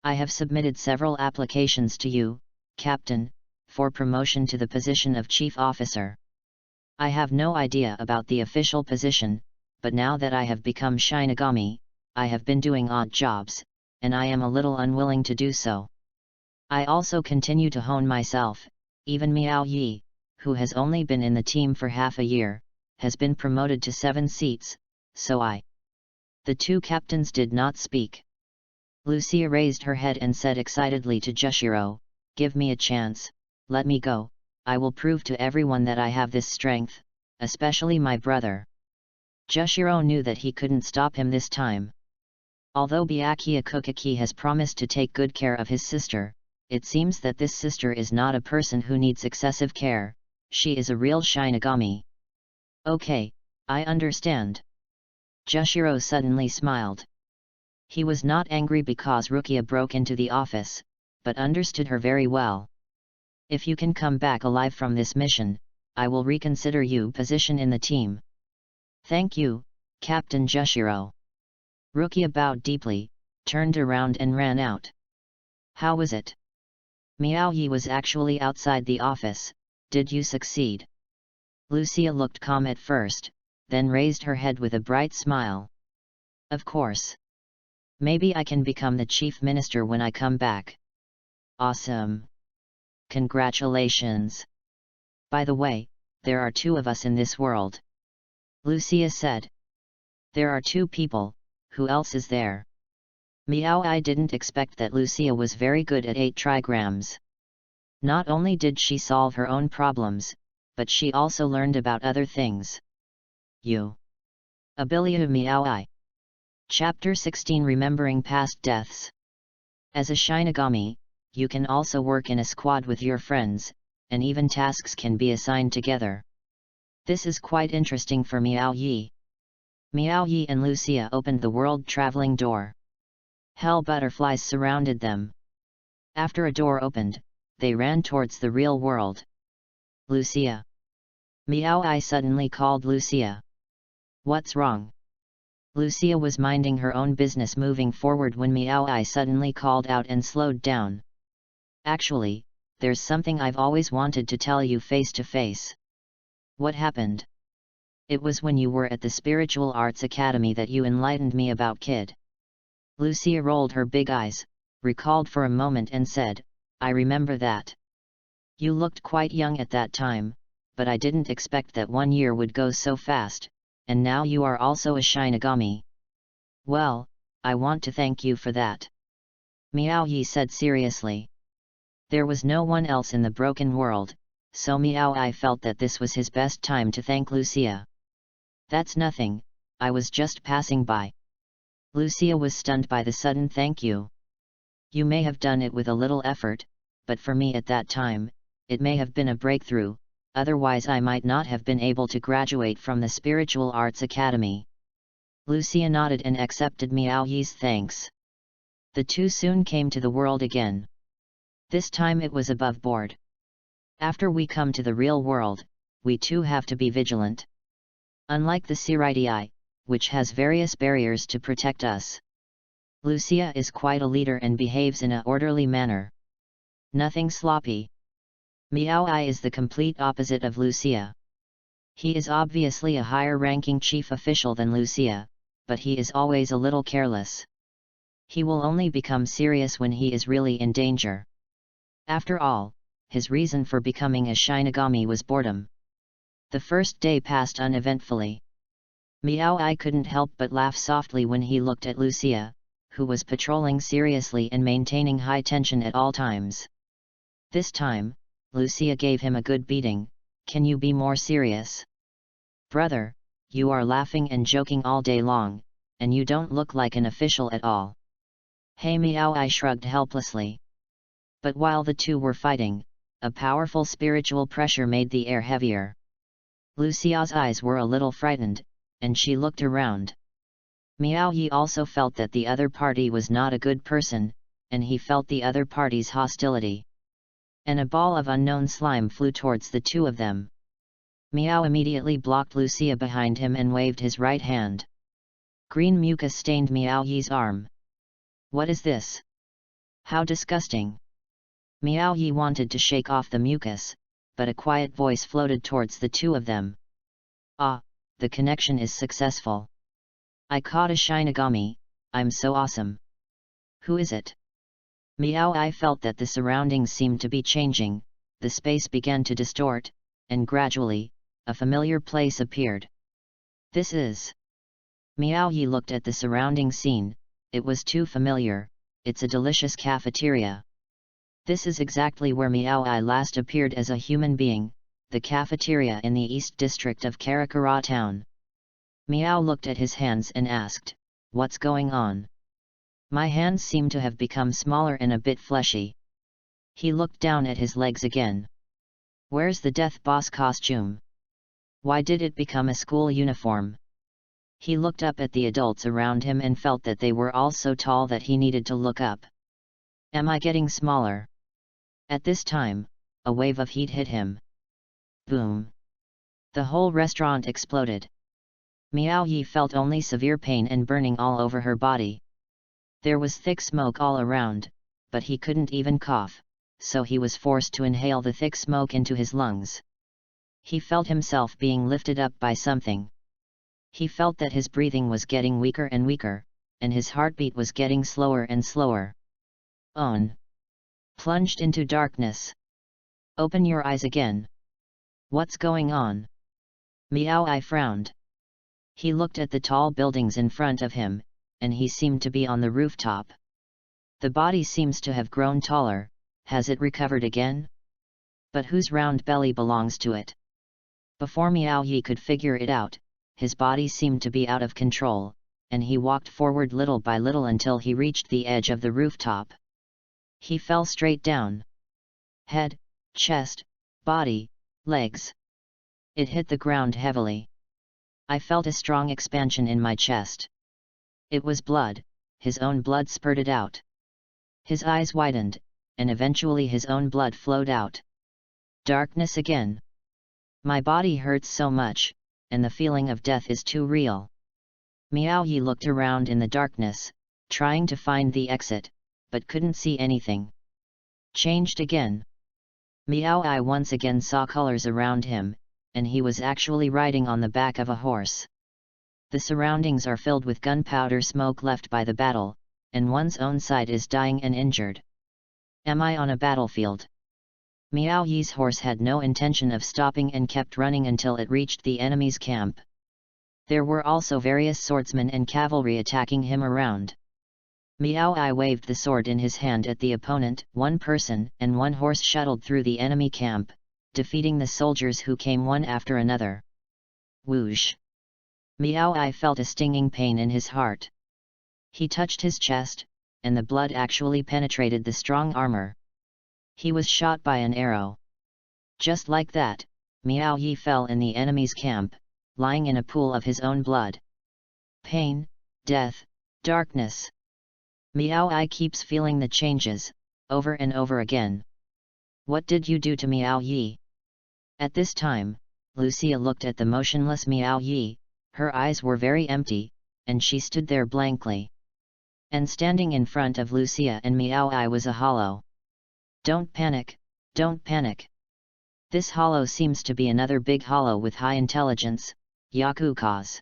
I have submitted several applications to you, Captain, for promotion to the position of Chief Officer. I have no idea about the official position, but now that I have become Shinigami, I have been doing odd jobs, and I am a little unwilling to do so. I also continue to hone myself. Even Miao Yi, who has only been in the team for half a year, has been promoted to 7 seats, so I. The two captains did not speak. Lucia raised her head and said excitedly to Jushiro, "Give me a chance, let me go, I will prove to everyone that I have this strength, especially my brother." Jushiro knew that he couldn't stop him this time. Although Byakuya Kukaki has promised to take good care of his sister, it seems that this sister is not a person who needs excessive care, she is a real Shinigami. Okay, I understand. Jushiro suddenly smiled. He was not angry because Rukia broke into the office, but understood her very well. If you can come back alive from this mission, I will reconsider your position in the team. Thank you, Captain Jushiro. Rukia bowed deeply, turned around and ran out. How was it? Miao Yi was actually outside the office. Did you succeed? Lucia looked calm at first, then raised her head with a bright smile. Of course. Maybe I can become the chief minister when I come back. Awesome. Congratulations. By the way, there are 2 of us in this world. Lucia said. There are 2 people, who else is there? Miao I didn't expect that Lucia was very good at 8 trigrams. Not only did she solve her own problems, but she also learned about other things. You. Abilia Miao I. Chapter 16 Remembering Past Deaths. As a Shinigami, you can also work in a squad with your friends, and even tasks can be assigned together. This is quite interesting for Miao Yi. Miao Yi and Lucia opened the world-traveling door. Hell butterflies surrounded them. After a door opened, they ran towards the real world. Lucia. Miao I suddenly called Lucia. What's wrong? Lucia was minding her own business moving forward when Miao I suddenly called out and slowed down. Actually, there's something I've always wanted to tell you face to face. What happened? It was when you were at the Spiritual Arts Academy that you enlightened me about Kid. Lucia rolled her big eyes, recalled for a moment and said, I remember that. You looked quite young at that time, but I didn't expect that 1 year would go so fast, and now you are also a Shinigami. Well, I want to thank you for that. Miao Yi said seriously. There was no one else in the broken world, so Miao I felt that this was his best time to thank Lucia. That's nothing, I was just passing by. Lucia was stunned by the sudden thank you. You may have done it with a little effort, but for me at that time, it may have been a breakthrough, otherwise I might not have been able to graduate from the Spiritual Arts Academy. Lucia nodded and accepted Miao Yi's thanks. The two soon came to the world again. This time it was above board. After we come to the real world, we too have to be vigilant. Unlike the Siridae, which has various barriers to protect us. Lucia is quite a leader and behaves in an orderly manner. Nothing sloppy. Miao I is the complete opposite of Lucia. He is obviously a higher-ranking chief official than Lucia, but he is always a little careless. He will only become serious when he is really in danger. After all, his reason for becoming a Shinigami was boredom. The first day passed uneventfully. Meow couldn't help but laugh softly when he looked at Lucia, who was patrolling seriously and maintaining high tension at all times. This time, Lucia gave him a good beating. "Can you be more serious? Brother, you are laughing and joking all day long, and you don't look like an official at all." Hey, Meow shrugged helplessly. But while the two were fighting, a powerful spiritual pressure made the air heavier. Lucia's eyes were a little frightened, and she looked around. Meow also felt that the other party was not a good person, and he felt the other party's hostility. And a ball of unknown slime flew towards the two of them. Meow immediately blocked Lucia behind him and waved his right hand. Green mucus stained Meow-Yi's arm. "What is this? How disgusting!" Meow-Yi wanted to shake off the mucus, but a quiet voice floated towards the two of them. "Ah, the connection is successful. I caught a Shinigami, I'm so awesome." "Who is it?" Meow felt that the surroundings seemed to be changing, the space began to distort, and gradually, a familiar place appeared. "This is..." Meow looked at the surrounding scene. It was too familiar. It's a delicious cafeteria. This is exactly where Meow last appeared as a human being, the cafeteria in the East District of Karakura Town. Meow looked at his hands and asked, "What's going on?" "My hands seem to have become smaller and a bit fleshy." He looked down at his legs again. "Where's the death boss costume? Why did it become a school uniform?" He looked up at the adults around him and felt that they were all so tall that he needed to look up. "Am I getting smaller?" At this time, a wave of heat hit him. Boom! The whole restaurant exploded. Meow felt only severe pain and burning all over her body. There was thick smoke all around, but he couldn't even cough, so he was forced to inhale the thick smoke into his lungs. He felt himself being lifted up by something. He felt that his breathing was getting weaker and weaker, and his heartbeat was getting slower and slower. On. Plunged into darkness. "Open your eyes again. What's going on?" Meow frowned. He looked at the tall buildings in front of him, and he seemed to be on the rooftop. The body seems to have grown taller. Has it recovered again? But whose round belly belongs to it? Before Meow could figure it out, his body seemed to be out of control, and he walked forward little by little until he reached the edge of the rooftop. He fell straight down. Head, chest, body, legs. It hit the ground heavily. I felt a strong expansion in my chest. It was blood, his own blood spurted out. His eyes widened, and eventually his own blood flowed out. Darkness again. My body hurts so much, and the feeling of death is too real. Meow looked around in the darkness, trying to find the exit, but couldn't see anything. Changed again. Meow once again saw colors around him, and he was actually riding on the back of a horse. The surroundings are filled with gunpowder smoke left by the battle, and one's own side is dying and injured. Am I on a battlefield? Meow-Yi's horse had no intention of stopping and kept running until it reached the enemy's camp. There were also various swordsmen and cavalry attacking him around. Meow-I waved the sword in his hand at the opponent. One person and one horse shuttled through the enemy camp, defeating the soldiers who came one after another. Whoosh! Meow-I felt a stinging pain in his heart. He touched his chest, and the blood actually penetrated the strong armor. He was shot by an arrow. Just like that, Meow-Yi fell in the enemy's camp, lying in a pool of his own blood. Pain, death, darkness. Meow-I keeps feeling the changes, over and over again. What did you do to Meow-Yi? At this time, Lucia looked at the motionless Meow-Yi. Her eyes were very empty, and she stood there blankly. And standing in front of Lucia and Meow-I was a hollow. Don't panic, don't panic. This hollow seems to be another big hollow with high intelligence, Yakuka's.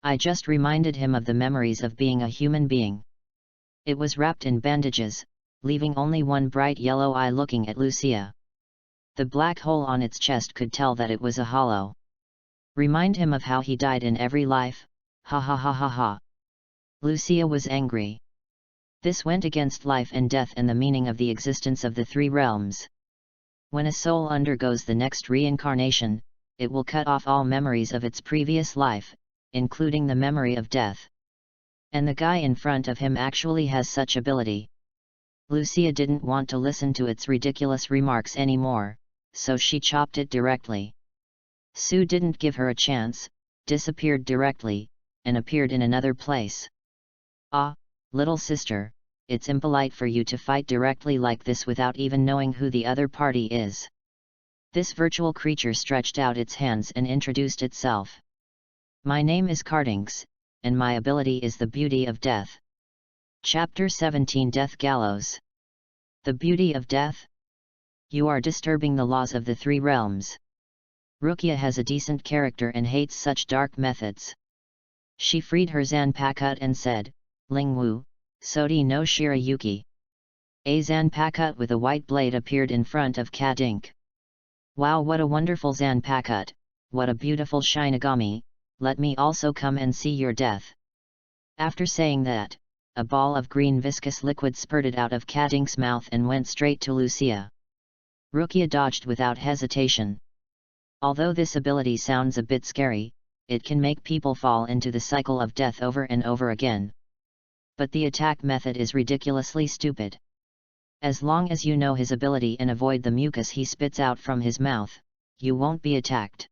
I just reminded him of the memories of being a human being. It was wrapped in bandages, leaving only one bright yellow eye looking at Lucia. The black hole on its chest could tell that it was a hollow. Remind him of how he died in every life, ha ha ha ha ha. Lucia was angry. This went against life and death and the meaning of the existence of the three realms. When a soul undergoes the next reincarnation, it will cut off all memories of its previous life, including the memory of death. And the guy in front of him actually has such ability. Lucia didn't want to listen to its ridiculous remarks anymore, so she chopped it directly. Sue didn't give her a chance, disappeared directly, and appeared in another place. Ah, little sister, it's impolite for you to fight directly like this without even knowing who the other party is. This virtual creature stretched out its hands and introduced itself. My name is Cardinx, and my ability is the beauty of death. Chapter 17 Death Gallows. The beauty of death? You are disturbing the laws of the three realms. Rukia has a decent character and hates such dark methods. She freed her Zanpakuto and said, Lingwu, Sodi no Shirayuki. A Zanpakuto with a white blade appeared in front of Cardinx. Wow, what a wonderful Zanpakuto, what a beautiful Shinigami, let me also come and see your death. After saying that, a ball of green viscous liquid spurted out of Cardinx's mouth and went straight to Lucia. Rukia dodged without hesitation. Although this ability sounds a bit scary, it can make people fall into the cycle of death over and over again. But the attack method is ridiculously stupid. As long as you know his ability and avoid the mucus he spits out from his mouth, you won't be attacked.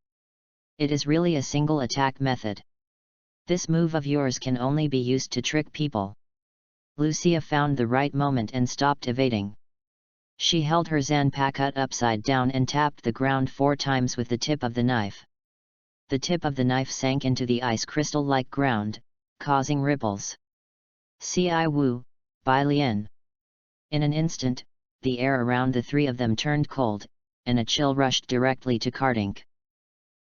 It is really a single attack method. This move of yours can only be used to trick people. Lucia found the right moment and stopped evading. She held her Zanpakuto upside down and tapped the ground 4 times with the tip of the knife. The tip of the knife sank into the ice crystal-like ground, causing ripples. Ci Wu, Bai Lian. In an instant, the air around the three of them turned cold, and a chill rushed directly to Cardinx.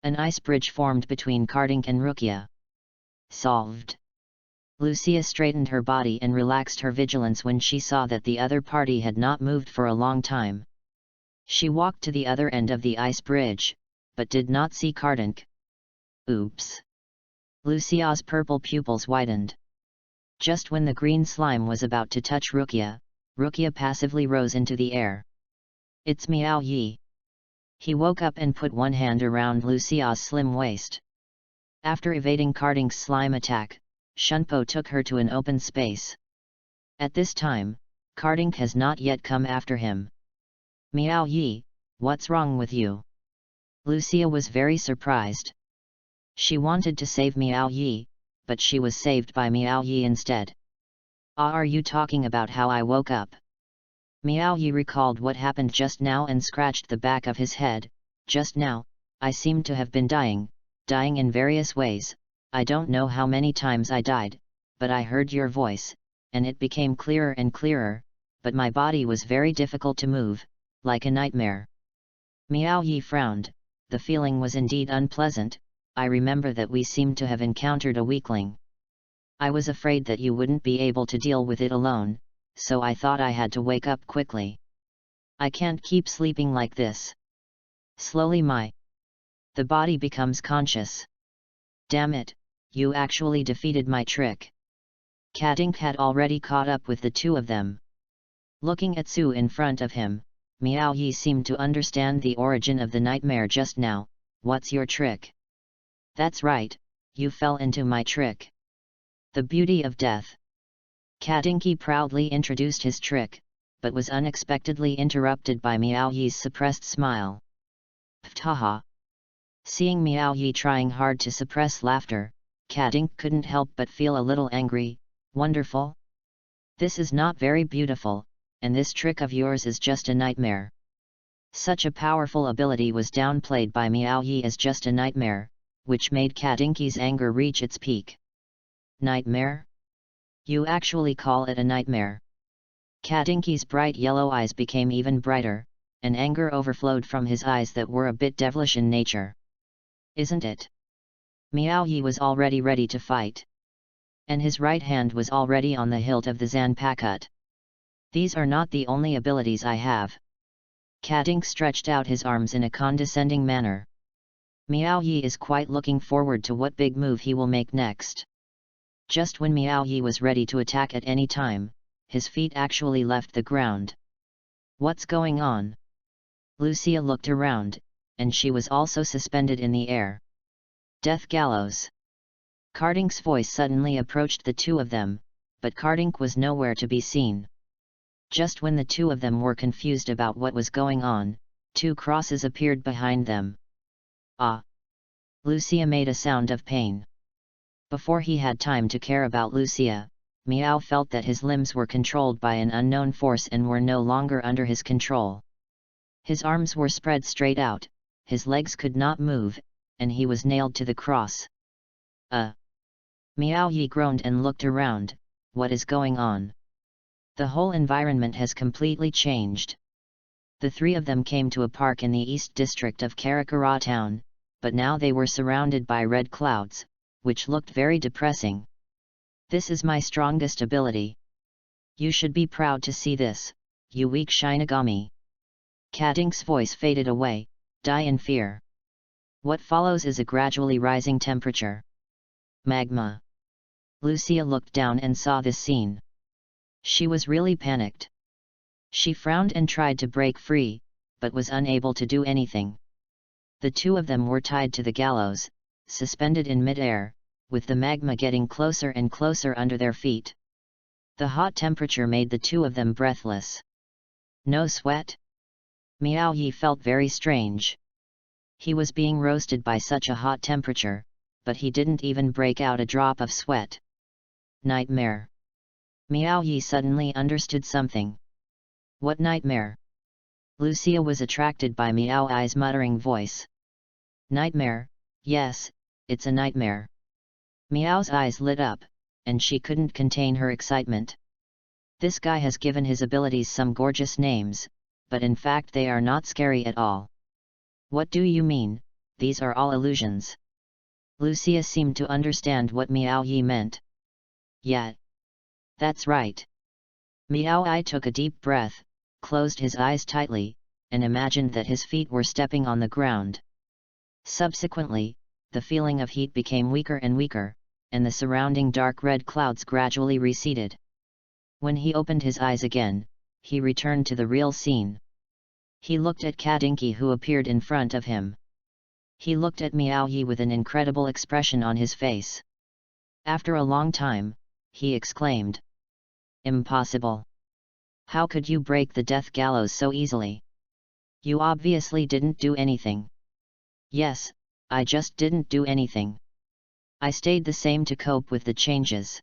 An ice bridge formed between Cardinx and Rukia. Solved. Lucia straightened her body and relaxed her vigilance when she saw that the other party had not moved for a long time. She walked to the other end of the ice bridge, but did not see Cardinx. Oops! Lucia's purple pupils widened. Just when the green slime was about to touch Rukia, Rukia passively rose into the air. It's Miao Yi. He woke up and put one hand around Lucia's slim waist. After evading Cardinx's slime attack, Shunpo took her to an open space. At this time, Cardinx has not yet come after him. Miao Yi, what's wrong with you? Lucia was very surprised. She wanted to save Miao Yi, but she was saved by Miao Yi instead. Are you talking about how I woke up? Miao Yi recalled what happened just now and scratched the back of his head. Just now, I seemed to have been dying in various ways. I don't know how many times I died, but I heard your voice, and it became clearer and clearer, but my body was very difficult to move, like a nightmare. Miao Yi frowned. The feeling was indeed unpleasant. I remember that we seemed to have encountered a weakling. I was afraid that you wouldn't be able to deal with it alone, so I thought I had to wake up quickly. I can't keep sleeping like this. Slowly the body becomes conscious. Damn it, you actually defeated my trick. Cardinx had already caught up with the two of them. Looking at Sue in front of him, Miao Yi seemed to understand the origin of the nightmare just now. What's your trick? That's right, you fell into my trick. The beauty of death. Cardinx proudly introduced his trick, but was unexpectedly interrupted by Miao Yi's suppressed smile. Ptaha! Seeing Miao Yi trying hard to suppress laughter, Cardinx couldn't help but feel a little angry. Wonderful? This is not very beautiful, and this trick of yours is just a nightmare. Such a powerful ability was downplayed by Miao Yi as just a nightmare, which made Cardinx's anger reach its peak. Nightmare? You actually call it a nightmare? Cardinx's bright yellow eyes became even brighter, and anger overflowed from his eyes that were a bit devilish in nature. Isn't it? Miao Yi was already ready to fight. And his right hand was already on the hilt of the Zanpakuto. These are not the only abilities I have. Kadink stretched out his arms in a condescending manner. Miao Yi is quite looking forward to what big move he will make next. Just when Miao Yi was ready to attack at any time, his feet actually left the ground. What's going on? Lucia looked around, and she was also suspended in the air. Death Gallows. Kardink's voice suddenly approached the two of them, but Kardink was nowhere to be seen. Just when the two of them were confused about what was going on, two crosses appeared behind them. Ah! Lucia made a sound of pain. Before he had time to care about Lucia, Miao felt that his limbs were controlled by an unknown force and were no longer under his control. His arms were spread straight out, his legs could not move, and he was nailed to the cross. Miao Yi groaned and looked around. What is going on? The whole environment has completely changed. The three of them came to a park in the east district of Karakura town, but now they were surrounded by red clouds, which looked very depressing. This is my strongest ability. You should be proud to see this, you weak Shinigami. Kadink's voice faded away. Die in fear. What follows is a gradually rising temperature. Magma. Lucia looked down and saw this scene. She was really panicked. She frowned and tried to break free, but was unable to do anything. The two of them were tied to the gallows, suspended in mid-air, with the magma getting closer and closer under their feet. The hot temperature made the two of them breathless. No sweat? Miao Yi felt very strange. He was being roasted by such a hot temperature, but he didn't even break out a drop of sweat. Nightmare. Miao Yi suddenly understood something. What nightmare? Lucia was attracted by Miao Yi's muttering voice. Nightmare, yes, it's a nightmare. Miao's eyes lit up, and she couldn't contain her excitement. This guy has given his abilities some gorgeous names, but in fact they are not scary at all. What do you mean, these are all illusions? Lucia seemed to understand what Miao Yi meant. Yeah. That's right. Miao Yi took a deep breath, closed his eyes tightly, and imagined that his feet were stepping on the ground. Subsequently, the feeling of heat became weaker and weaker, and the surrounding dark red clouds gradually receded. When he opened his eyes again, he returned to the real scene. He looked at Kadinki who appeared in front of him. He looked at Miao Yi with an incredible expression on his face. After a long time, he exclaimed. Impossible! How could you break the death gallows so easily? You obviously didn't do anything. Yes, I just didn't do anything. I stayed the same to cope with the changes.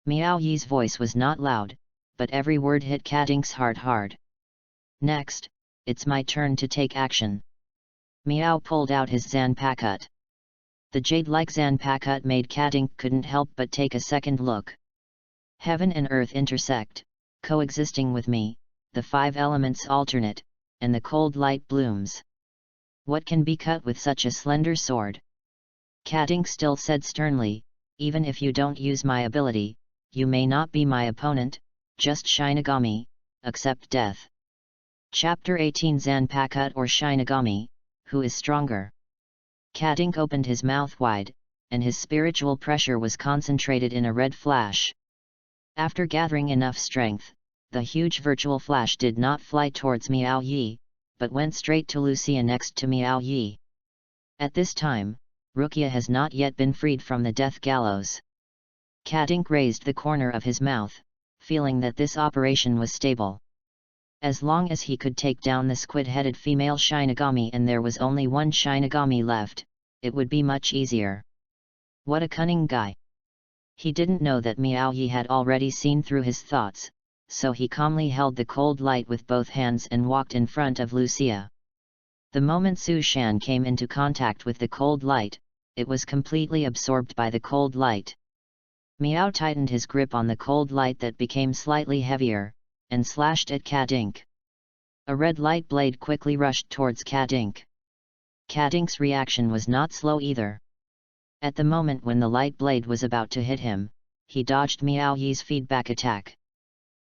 Miao Yi's voice was not loud, but every word hit Kadink's heart hard. Next, it's my turn to take action. Miao pulled out his Zanpakuto. The jade-like Zanpakuto made Kadink couldn't help but take a second look. Heaven and earth intersect, coexisting with me, the five elements alternate, and the cold light blooms. What can be cut with such a slender sword? Kadink still said sternly, even if you don't use my ability, you may not be my opponent, just Shinigami, accept death. Chapter 18 Zanpakuto or Shinigami, who is stronger? Kadink opened his mouth wide, and his spiritual pressure was concentrated in a red flash. After gathering enough strength, the huge virtual flash did not fly towards Miao Yi, but went straight to Lucia next to Miao Yi. At this time, Rukia has not yet been freed from the death gallows. Kadink raised the corner of his mouth, feeling that this operation was stable. As long as he could take down the squid-headed female Shinigami and there was only one Shinigami left, it would be much easier. What a cunning guy! He didn't know that Miao Yi had already seen through his thoughts, so he calmly held the cold light with both hands and walked in front of Lucia. The moment Su Shan came into contact with the cold light, it was completely absorbed by the cold light. Miao tightened his grip on the cold light that became slightly heavier, and slashed at Kadink. A red light blade quickly rushed towards Kadink. Kadink's reaction was not slow either. At the moment when the light blade was about to hit him, he dodged Miao Yi's feedback attack.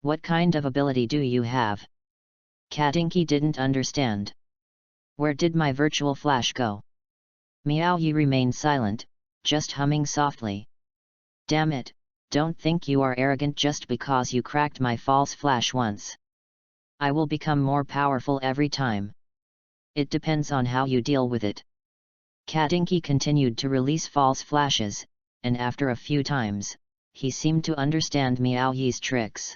What kind of ability do you have? Kadinki didn't understand. Where did my virtual flash go? Miao Yi remained silent, just humming softly. Damn it, don't think you are arrogant just because you cracked my false flash once. I will become more powerful every time. It depends on how you deal with it. Kadinki continued to release false flashes, and after a few times, he seemed to understand Miao Yi's tricks.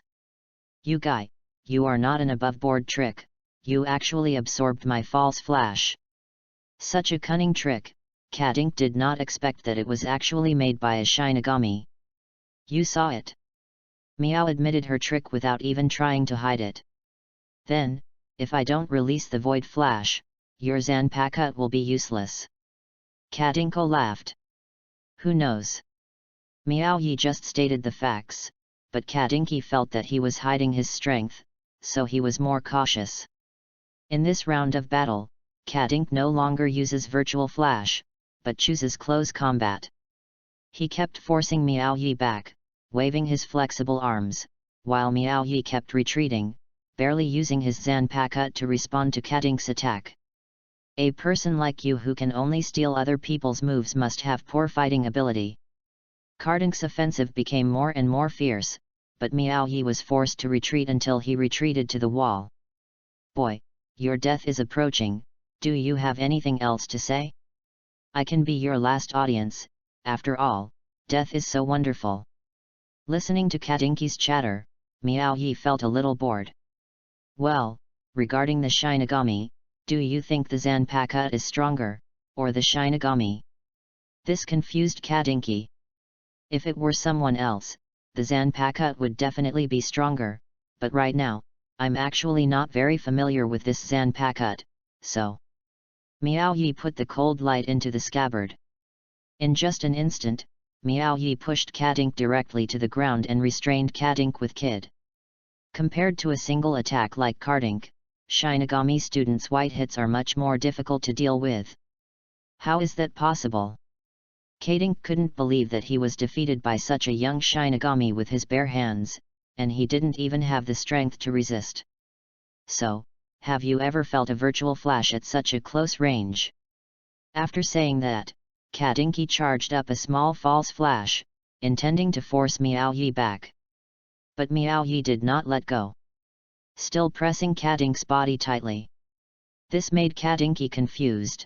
You guy, you are not an above-board trick, you actually absorbed my false flash. Such a cunning trick, Kadink did not expect that it was actually made by a Shinigami. You saw it. Miao admitted her trick without even trying to hide it. Then, if I don't release the void flash, your Zanpakuto will be useless. Kadinko laughed. Who knows? Miao Yi just stated the facts, but Kadinki felt that he was hiding his strength, so he was more cautious. In this round of battle, Kadink no longer uses virtual flash, but chooses close combat. He kept forcing Miao Yi back, waving his flexible arms, while Miao Yi kept retreating, barely using his Zanpakuto to respond to Kadink's attack. A person like you who can only steal other people's moves must have poor fighting ability. Kardink's offensive became more and more fierce, but Miao Yi was forced to retreat until he retreated to the wall. Boy, your death is approaching, do you have anything else to say? I can be your last audience, after all, death is so wonderful. Listening to Kadinki's chatter, Miao Yi felt a little bored. Well, regarding the Shinigami, do you think the Zanpakuto is stronger, or the Shinigami? This confused Kadinki. If it were someone else, the Zanpakuto would definitely be stronger, but right now, I'm actually not very familiar with this Zanpakuto, so... Miao Yi put the cold light into the scabbard. In just an instant, Miao Yi pushed Kadink directly to the ground and restrained Kadink with Kid. Compared to a single attack like Kadink, Shinigami students' white hits are much more difficult to deal with. How is that possible? Kadink couldn't believe that he was defeated by such a young Shinigami with his bare hands, and he didn't even have the strength to resist. So, have you ever felt a virtual flash at such a close range? After saying that, Kadinki charged up a small false flash, intending to force Miao Yi back. But Miao Yi did not let go. Still pressing Kadink's body tightly. This made Kadinki confused.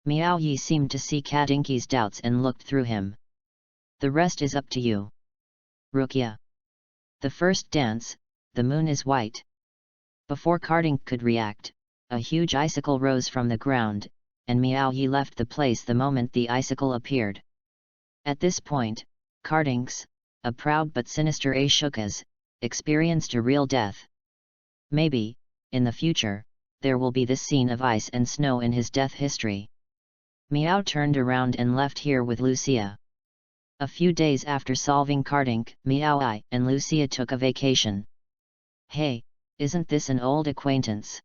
Miao Yi seemed to see Kadinki's doubts and looked through him. The rest is up to you. Rukia. The first dance, the moon is white. Before Kadink could react, a huge icicle rose from the ground, and Miao Yi left the place the moment the icicle appeared. At this point, Kadink's, a proud but sinister Ashoka's, experienced a real death. Maybe, in the future, there will be this scene of ice and snow in his death history. Miao turned around and left here with Lucia. A few days after solving Kadink, Miao I and Lucia took a vacation. Hey, isn't this an old acquaintance?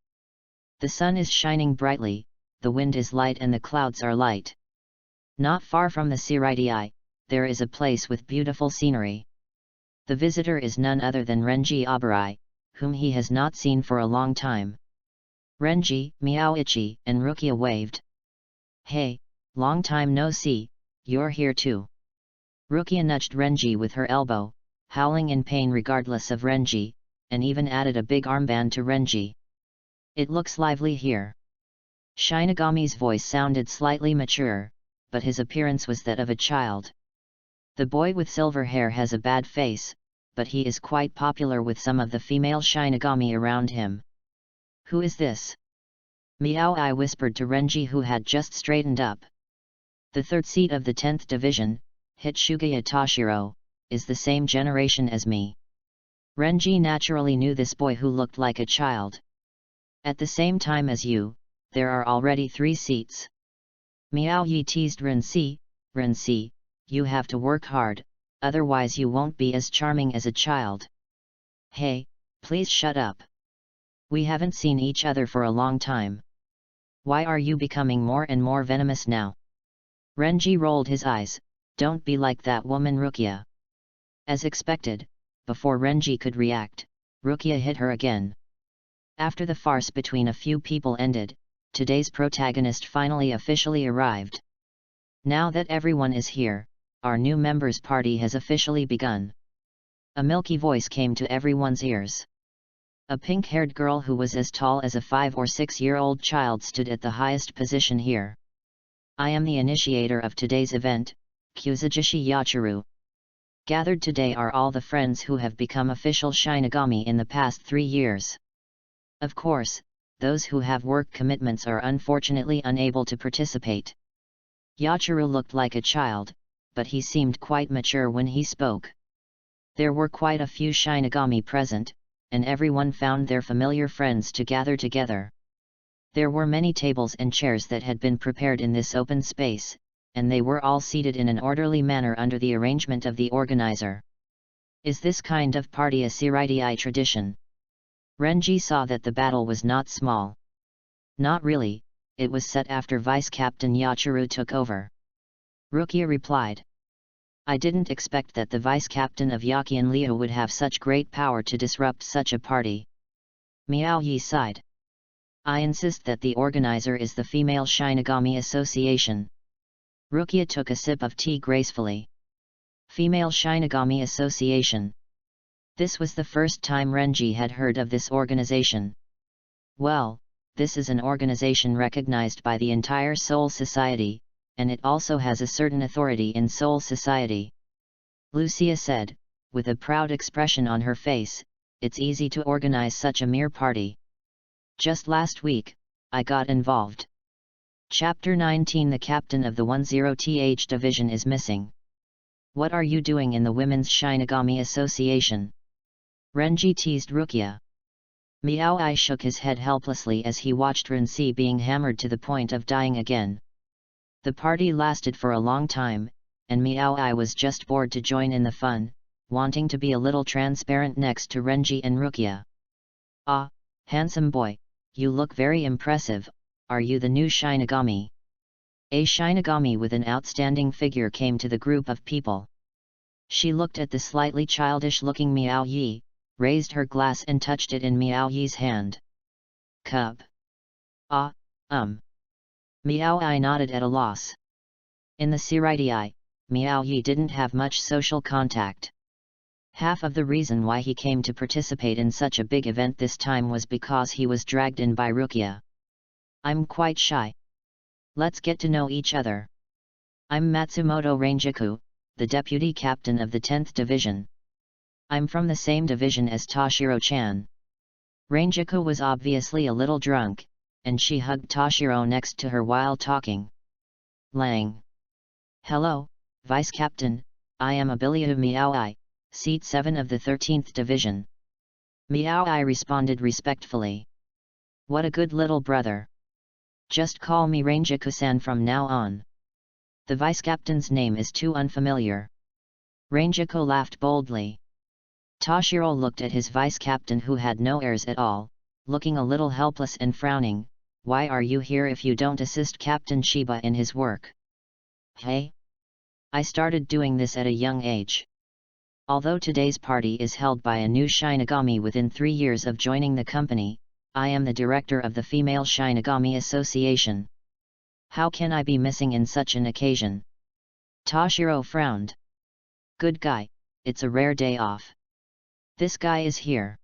The sun is shining brightly, the wind is light and the clouds are light. Not far from the Siriti, there is a place with beautiful scenery. The visitor is none other than Renji Abarai, whom he has not seen for a long time. Renji, Miao-ichi, and Rukia waved. Hey, long time no see, you're here too. Rukia nudged Renji with her elbow, howling in pain regardless of Renji, and even added a big armband to Renji. It looks lively here. Shinigami's voice sounded slightly mature, but his appearance was that of a child. The boy with silver hair has a bad face, but he is quite popular with some of the female Shinigami around him. Who is this? Miao I whispered to Renji, who had just straightened up. The third seat of the 10th Division, Hitsugaya Toshiro, is the same generation as me. Renji naturally knew this boy who looked like a child. At the same time as you, there are already 3 seats. Miao Yi teased Rensi, you have to work hard, otherwise you won't be as charming as a child. Hey, please shut up. We haven't seen each other for a long time. Why are you becoming more and more venomous now? Renji rolled his eyes. Don't be like that woman, Rukia. As expected, before Renji could react, Rukia hit her again. After the farce between a few people ended, today's protagonist finally officially arrived. Now that everyone is here, our new members' party has officially begun. A milky voice came to everyone's ears. A pink-haired girl who was as tall as a 5 or 6-year-old child stood at the highest position here. I am the initiator of today's event, Kuzujishi Yachiru. Gathered today are all the friends who have become official Shinigami in the past 3 years. Of course, those who have work commitments are unfortunately unable to participate. Yachiru looked like a child, but he seemed quite mature when he spoke. There were quite a few Shinigami present, and everyone found their familiar friends to gather together. There were many tables and chairs that had been prepared in this open space, and they were all seated in an orderly manner under the arrangement of the organizer. Is this kind of party a Seireidii tradition? Renji saw that the battle was not small. Not really, it was set after Vice Captain Yachiru took over. Rukia replied. I didn't expect that the Vice Captain of Yakian Liu would have such great power to disrupt such a party. Miao Yi sighed. I insist that the organizer is the Female Shinigami Association. Rukia took a sip of tea gracefully. Female Shinigami Association. This was the first time Renji had heard of this organization. Well, this is an organization recognized by the entire Soul Society, and it also has a certain authority in Soul Society. Lucia said, with a proud expression on her face, it's easy to organize such a mere party. Just last week, I got involved. Chapter 19 The captain of the 10th division is missing. What are you doing in the Women's Shinigami Association? Renji teased Rukia. Miao Ai shook his head helplessly as he watched Rensi being hammered to the point of dying again. The party lasted for a long time, and Miao Ai was just bored to join in the fun, wanting to be a little transparent next to Renji and Rukia. Ah, handsome boy, you look very impressive, are you the new Shinigami? A Shinigami with an outstanding figure came to the group of people. She looked at the slightly childish-looking Miao Yi, raised her glass and touched it in Miao Yi's hand. Cup. Ah, Miao Ai nodded at a loss. In the Seireidii, Miao Yi didn't have much social contact. Half of the reason why he came to participate in such a big event this time was because he was dragged in by Rukia. I'm quite shy. Let's get to know each other. I'm Matsumoto Ranjaku, the deputy captain of the 10th division. I'm from the same division as Toshiro-chan. Ranjaku was obviously a little drunk, and she hugged Toshiro next to her while talking. Lang. Hello, Vice Captain, I am Abilia Miao Ai, Seat 7 of the 13th division. Miao Ai responded respectfully. What a good little brother. Just call me Ranjaku-san from now on. The Vice Captain's name is too unfamiliar. Ranjaku laughed boldly. Toshiro looked at his Vice Captain who had no airs at all, looking a little helpless and frowning. Why are you here if you don't assist Captain Shiba in his work? Hey? I started doing this at a young age. Although today's party is held by a new Shinigami within 3 years of joining the company, I am the director of the Female Shinigami Association. How can I be missing in such an occasion? Toshiro frowned. Good guy, it's a rare day off. This guy is here.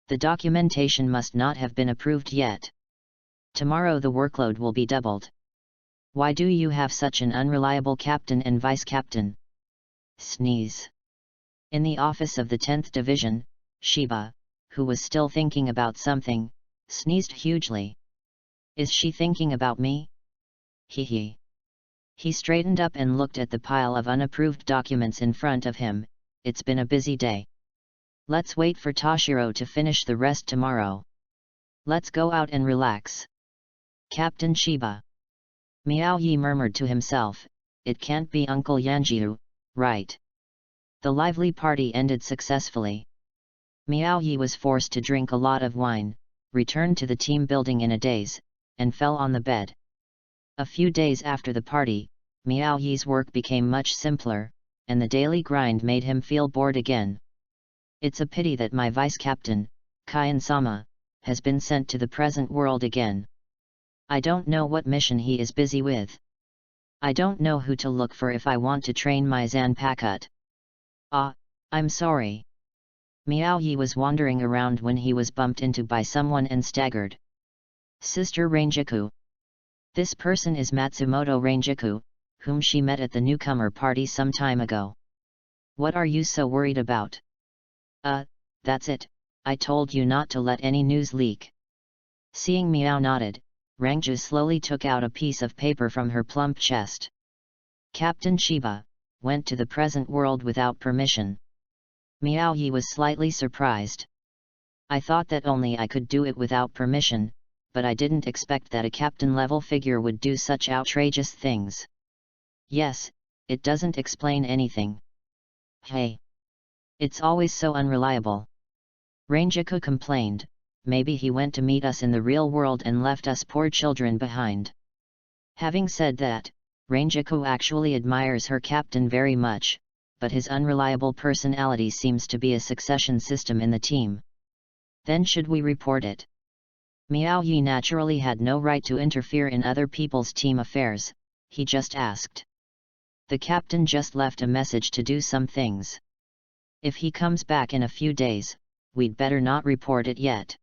The documentation must not have been approved yet. Tomorrow the workload will be doubled. Why do you have such an unreliable captain and vice captain? Sneeze. In the office of the 10th division, Shiba, who was still thinking about something, sneezed hugely. Is she thinking about me? Hee. He straightened up and looked at the pile of unapproved documents in front of him. It's been a busy day. Let's wait for Toshiro to finish the rest tomorrow. Let's go out and relax. Captain Shiba. Miao Yi murmured to himself, it can't be Uncle Yanjiu, right? The lively party ended successfully. Miao Yi was forced to drink a lot of wine, returned to the team building in a daze, and fell on the bed. A few days after the party, Miao Yi's work became much simpler, and the daily grind made him feel bored again. It's a pity that my vice-captain, Kyan-sama, has been sent to the present world again. I don't know what mission he is busy with. I don't know who to look for if I want to train my Zanpakuto. Ah, I'm sorry. Miao Yi was wandering around when he was bumped into by someone and staggered. Sister Rangiku. This person is Matsumoto Rangiku, whom she met at the newcomer party some time ago. What are you so worried about? That's it, I told you not to let any news leak. Seeing Miao nodded, Rangju slowly took out a piece of paper from her plump chest. Captain Shiba went to the present world without permission. Miao Yi was slightly surprised. I thought that only I could do it without permission, but I didn't expect that a captain-level figure would do such outrageous things. Yes, it doesn't explain anything. Hey! It's always so unreliable. Rangiku complained, maybe he went to meet us in the real world and left us poor children behind. Having said that, Rangiku actually admires her captain very much, but his unreliable personality seems to be a succession system in the team. Then should we report it? Miao Yi naturally had no right to interfere in other people's team affairs, he just asked. The captain just left a message to do some things. If he comes back in a few days, we'd better not report it yet.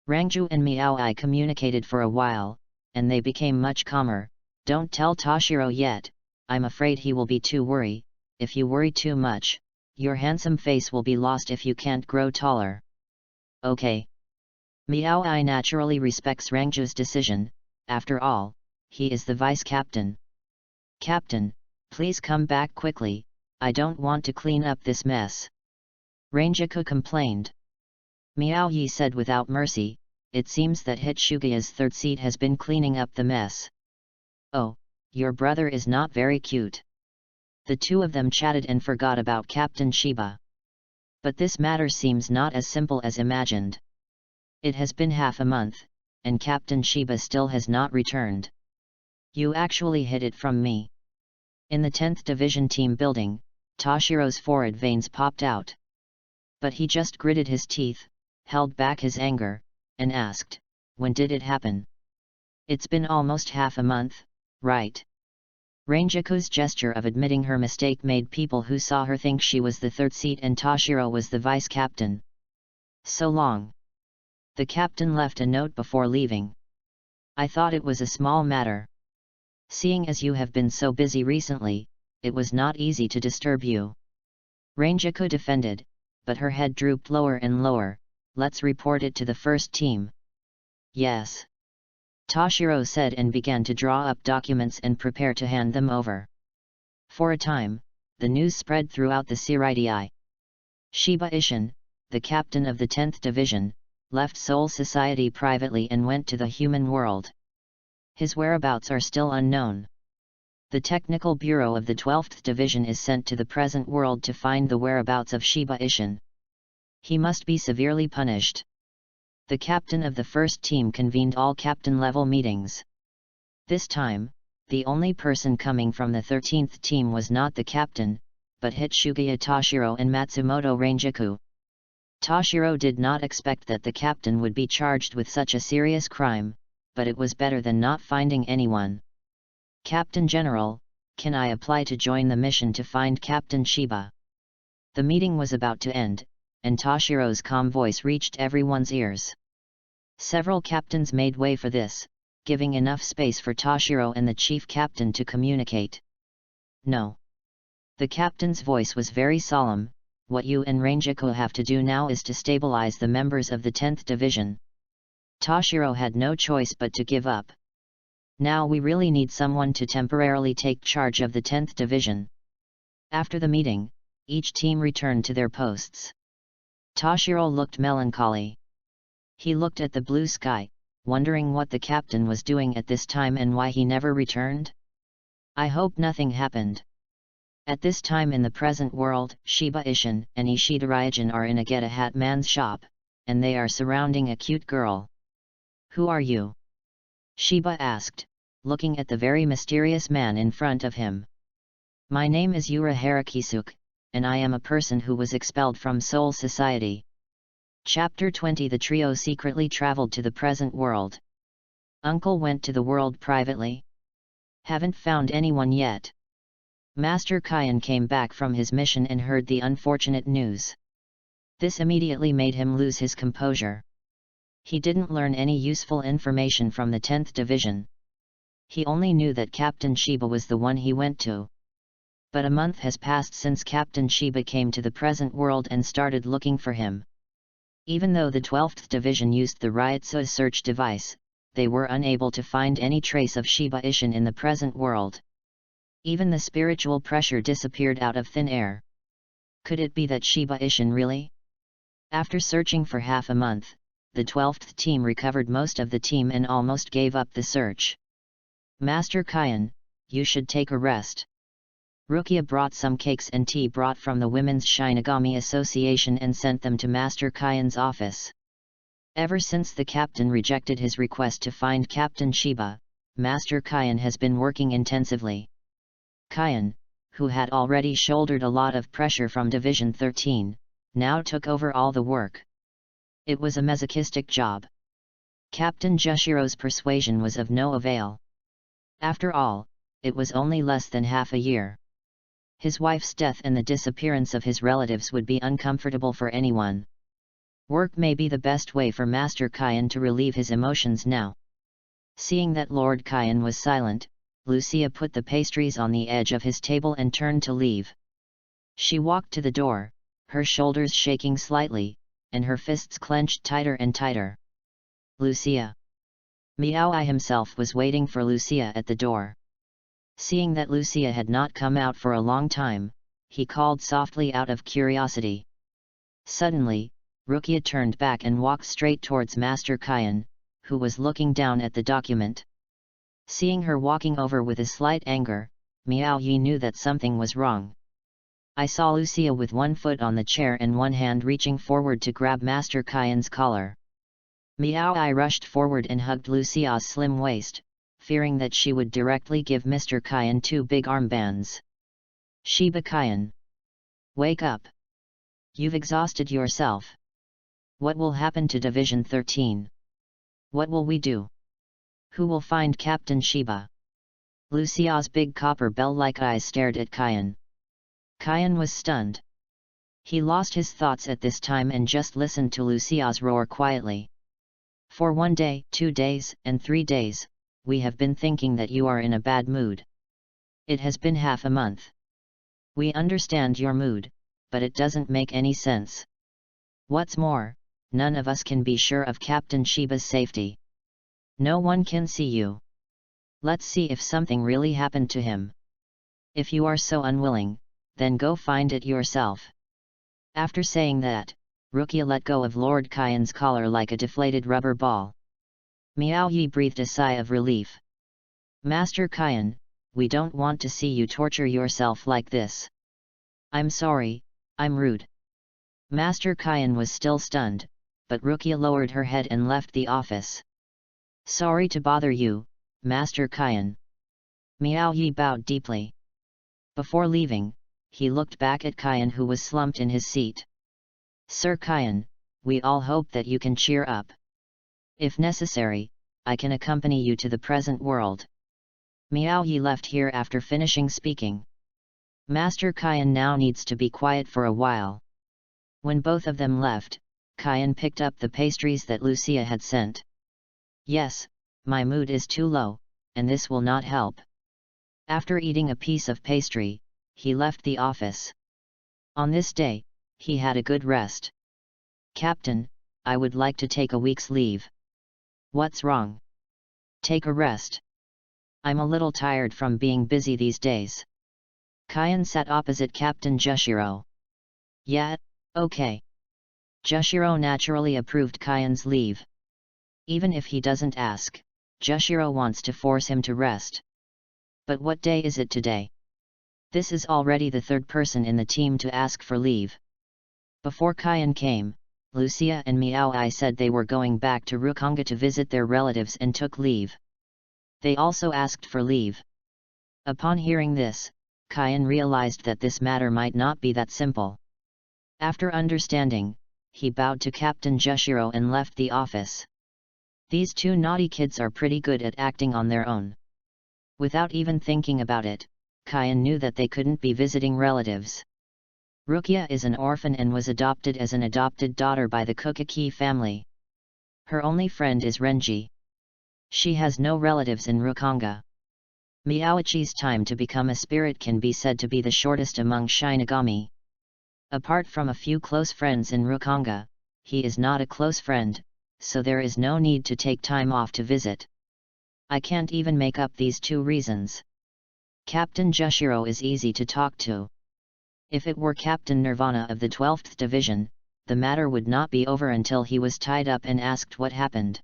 Rangju and Miao Yi communicated for a while, and they became much calmer. Don't tell Toshiro yet, I'm afraid he will be too worried. If you worry too much, your handsome face will be lost if you can't grow taller. Okay. Miao Yi naturally respects Rangju's decision, after all, he is the vice-captain. Captain, please come back quickly, I don't want to clean up this mess. Rangiku complained. Miao Yi said without mercy, it seems that Hitsugaya's third seat has been cleaning up the mess. Oh, your brother is not very cute. The two of them chatted and forgot about Captain Shiba. But this matter seems not as simple as imagined. It has been half a month, and Captain Shiba still has not returned. You actually hid it from me. In the 10th Division team building, Toshiro's forehead veins popped out. But he just gritted his teeth, held back his anger, and asked, when did it happen? It's been almost half a month, right? Rangiku's gesture of admitting her mistake made people who saw her think she was the third seat and Toshiro was the vice-captain. So long. The captain left a note before leaving. I thought it was a small matter. Seeing as you have been so busy recently, it was not easy to disturb you. Rangiku defended, but her head drooped lower and lower. Let's report it to the first team. Yes. Toshiro said and began to draw up documents and prepare to hand them over. For a time, the news spread throughout the Seridii. Shiba Ishin, the captain of the 10th Division, left Soul Society privately and went to the human world. His whereabouts are still unknown. The Technical Bureau of the 12th Division is sent to the present world to find the whereabouts of Shiba Ishin. He must be severely punished. The captain of the first team convened all captain-level meetings. This time, the only person coming from the 13th team was not the captain, but Hitsugaya Toshiro and Matsumoto Rangiku. Toshiro did not expect that the captain would be charged with such a serious crime, but it was better than not finding anyone. Captain General, can I apply to join the mission to find Captain Shiba? The meeting was about to end, and Toshiro's calm voice reached everyone's ears. Several captains made way for this, giving enough space for Toshiro and the chief captain to communicate. No. The captain's voice was very solemn. What you and Rangiku have to do now is to stabilize the members of the 10th Division. Toshiro had no choice but to give up. Now we really need someone to temporarily take charge of the 10th Division. After the meeting, each team returned to their posts. Toshiro looked melancholy. He looked at the blue sky, wondering what the captain was doing at this time and why he never returned. I hope nothing happened. At this time in the present world, Shiba Ishin and Ishida Ryujin are in a get-a-hat man's shop, and they are surrounding a cute girl. Who are you? Shiba asked, looking at the very mysterious man in front of him. "My name is Yura Harakisuke, and I am a person who was expelled from Soul Society." Chapter 20. The trio secretly traveled to the present world. Uncle went to the world privately. Haven't found anyone yet. Master Kyan came back from his mission and heard the unfortunate news. This immediately made him lose his composure. He didn't learn any useful information from the 10th Division. He only knew that Captain Shiba was the one he went to. But a month has passed since Captain Shiba came to the present world and started looking for him. Even though the 12th Division used the Ryotsu search device, they were unable to find any trace of Shiba Ishin in the present world. Even the spiritual pressure disappeared out of thin air. Could it be that Shiba Ishin really? After searching for half a month, the 12th team recovered most of the team and almost gave up the search. "Master Kyan, you should take a rest." Rukia brought some cakes and tea brought from the Women's Shinigami Association and sent them to Master Kyan's office. Ever since the captain rejected his request to find Captain Shiba, Master Kyan has been working intensively. Kyan, who had already shouldered a lot of pressure from Division 13, now took over all the work. It was a masochistic job. Captain Jushiro's persuasion was of no avail. After all, it was only less than half a year. His wife's death and the disappearance of his relatives would be uncomfortable for anyone. Work may be the best way for Master Kyan to relieve his emotions now. Seeing that Lord Kyan was silent, Lucia put the pastries on the edge of his table and turned to leave. She walked to the door, her shoulders shaking slightly, and her fists clenched tighter and tighter. "Lucia!" Miao-I himself was waiting for Lucia at the door. Seeing that Lucia had not come out for a long time, he called softly out of curiosity. Suddenly, Rukia turned back and walked straight towards Master Kyan, who was looking down at the document. Seeing her walking over with a slight anger, Miao-Yi knew that something was wrong. I saw Lucia with one foot on the chair and one hand reaching forward to grab Master Kyan's collar. Miao-I rushed forward and hugged Lucia's slim waist, fearing that she would directly give Mr. Kyan two big armbands. "Shiba Kyan! Wake up! You've exhausted yourself. What will happen to Division 13? What will we do? Who will find Captain Shiba?" Lucia's big copper bell-like eyes stared at Kyan. Kyan was stunned. He lost his thoughts at this time and just listened to Lucia's roar quietly. "For 1 day, 2 days, and 3 days, we have been thinking that you are in a bad mood. It has been half a month. We understand your mood, but it doesn't make any sense. What's more, none of us can be sure of Captain Shiba's safety. No one can see you. Let's see if something really happened to him. If you are so unwilling, then go find it yourself." After saying that, Rukia let go of Lord Kyan's collar like a deflated rubber ball. Miao-Yi breathed a sigh of relief. "Master Kyan, we don't want to see you torture yourself like this. I'm sorry, I'm rude." Master Kyan was still stunned, but Rukia lowered her head and left the office. "Sorry to bother you, Master Kyan." Miao-Yi bowed deeply. Before leaving, he looked back at Kyan who was slumped in his seat. "Sir Kyan, we all hope that you can cheer up. If necessary, I can accompany you to the present world." Miao-Yi left here after finishing speaking. Master Kyan now needs to be quiet for a while. When both of them left, Kyan picked up the pastries that Lucia had sent. "Yes, my mood is too low, and this will not help." After eating a piece of pastry, he left the office. On this day, he had a good rest. "Captain, I would like to take a week's leave." "What's wrong? Take a rest." "I'm a little tired from being busy these days." Kyan sat opposite Captain Jushiro. "Yeah, okay." Jushiro naturally approved Kyan's leave. Even if he doesn't ask, Jushiro wants to force him to rest. But what day is it today? This is already the third person in the team to ask for leave. Before Kyan came, Lucia and Miao-I said they were going back to Rukonga to visit their relatives and took leave. They also asked for leave. Upon hearing this, Kyan realized that this matter might not be that simple. After understanding, he bowed to Captain Jushiro and left the office. These two naughty kids are pretty good at acting on their own. Without even thinking about it, Kyan knew that they couldn't be visiting relatives. Rukia is an orphan and was adopted as an adopted daughter by the Kukaki family. Her only friend is Renji. She has no relatives in Rukonga. Miyaoichi's time to become a spirit can be said to be the shortest among Shinigami. Apart from a few close friends in Rukonga, he is not a close friend, so there is no need to take time off to visit. I can't even make up these two reasons. Captain Jushiro is easy to talk to. If it were Captain Nirvana of the 12th Division, the matter would not be over until he was tied up and asked what happened.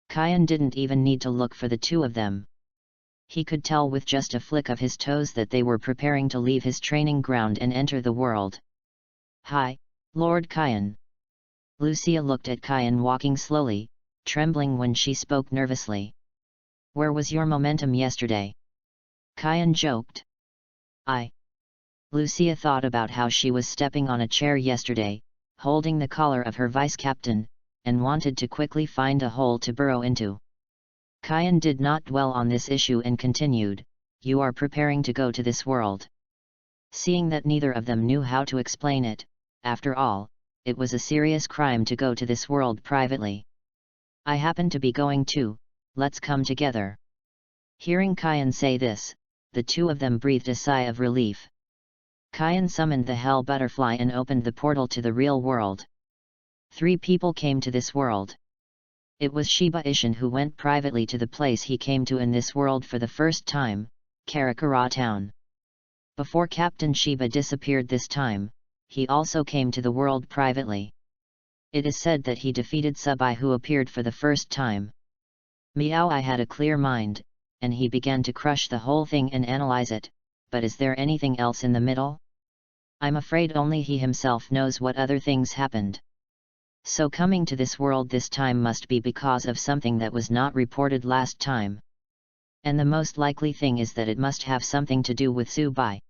Kyan didn't even need to look for the two of them. He could tell with just a flick of his toes that they were preparing to leave his training ground and enter the world. "Hi, Lord Kyan." Lucia looked at Kyan walking slowly, trembling when she spoke nervously. "Where was your momentum yesterday?" Kyan joked. Lucia thought about how she was stepping on a chair yesterday, holding the collar of her vice-captain, and wanted to quickly find a hole to burrow into. Kyan did not dwell on this issue and continued, "You are preparing to go to this world." Seeing that neither of them knew how to explain it, after all, it was a serious crime to go to this world privately. "I happen to be going too, let's come together." Hearing Kyan say this, the two of them breathed a sigh of relief. Kyan summoned the Hell Butterfly and opened the portal to the real world. 3 people came to this world. It was Shiba Ishin who went privately to the place he came to in this world for the first time, Karakura Town. Before Captain Shiba disappeared this time, he also came to the world privately. It is said that he defeated Subai, who appeared for the first time. Miaoi had a clear mind, and he began to crush the whole thing and analyze it, but is there anything else in the middle? I'm afraid only he himself knows what other things happened. So coming to this world this time must be because of something that was not reported last time. And the most likely thing is that it must have something to do with Subai.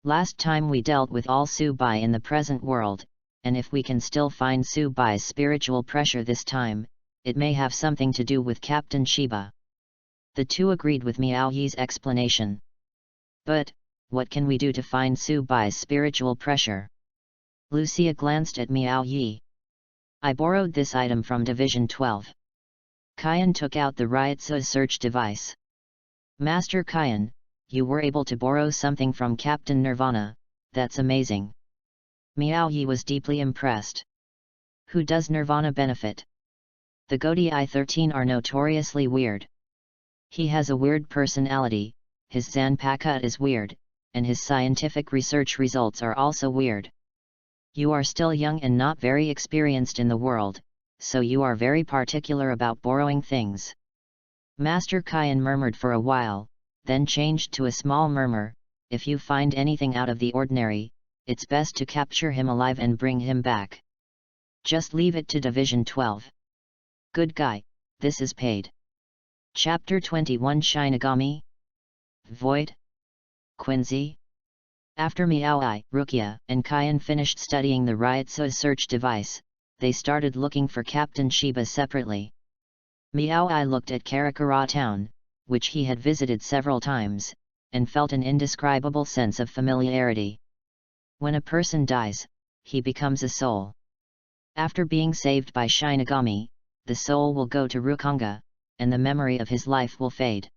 Last time we dealt with all Subai in the present world, and if we can still find Subai's spiritual pressure this time, it may have something to do with Captain Shiba. The two agreed with Miaoyi's explanation. But, what can we do to find Subai's spiritual pressure? Lucia glanced at Miaoyi. I borrowed this item from Division 12. Kyan took out the Ryotsu search device. Master Kyan, you were able to borrow something from Captain Nirvana, that's amazing. Miaoyi was deeply impressed. Who does Nirvana benefit? The Godii 13 are notoriously weird. He has a weird personality, his Zanpakuto is weird, and his scientific research results are also weird. You are still young and not very experienced in the world, so you are very particular about borrowing things. Master Kyan murmured for a while, then changed to a small murmur, if you find anything out of the ordinary, it's best to capture him alive and bring him back. Just leave it to Division 12. Good guy, this is paid. Chapter 21 Shinigami? Void? Quincy? After Miaoi, Rukia, and Kyan finished studying the Ryotsu search device, they started looking for Captain Shiba separately. Miaoi looked at Karakura Town, which he had visited several times, and felt an indescribable sense of familiarity. When a person dies, he becomes a soul. After being saved by Shinigami, the soul will go to Rukonga, and the memory of his life will fade.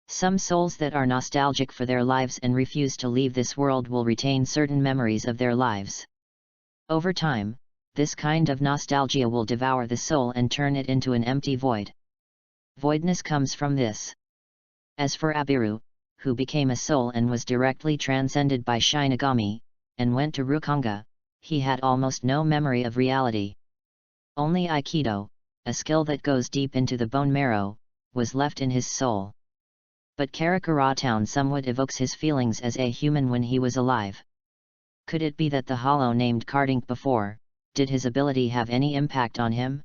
Some souls that are nostalgic for their lives and refuse to leave this world will retain certain memories of their lives. Over time, this kind of nostalgia will devour the soul and turn it into an empty void. Voidness comes from this. As for Abiru, who became a soul and was directly transcended by Shinigami, and went to Rukonga, he had almost no memory of reality. Only Aikido, a skill that goes deep into the bone marrow, was left in his soul. But Karakura Town somewhat evokes his feelings as a human when he was alive. Could it be that the hollow named Kardink before, did his ability have any impact on him?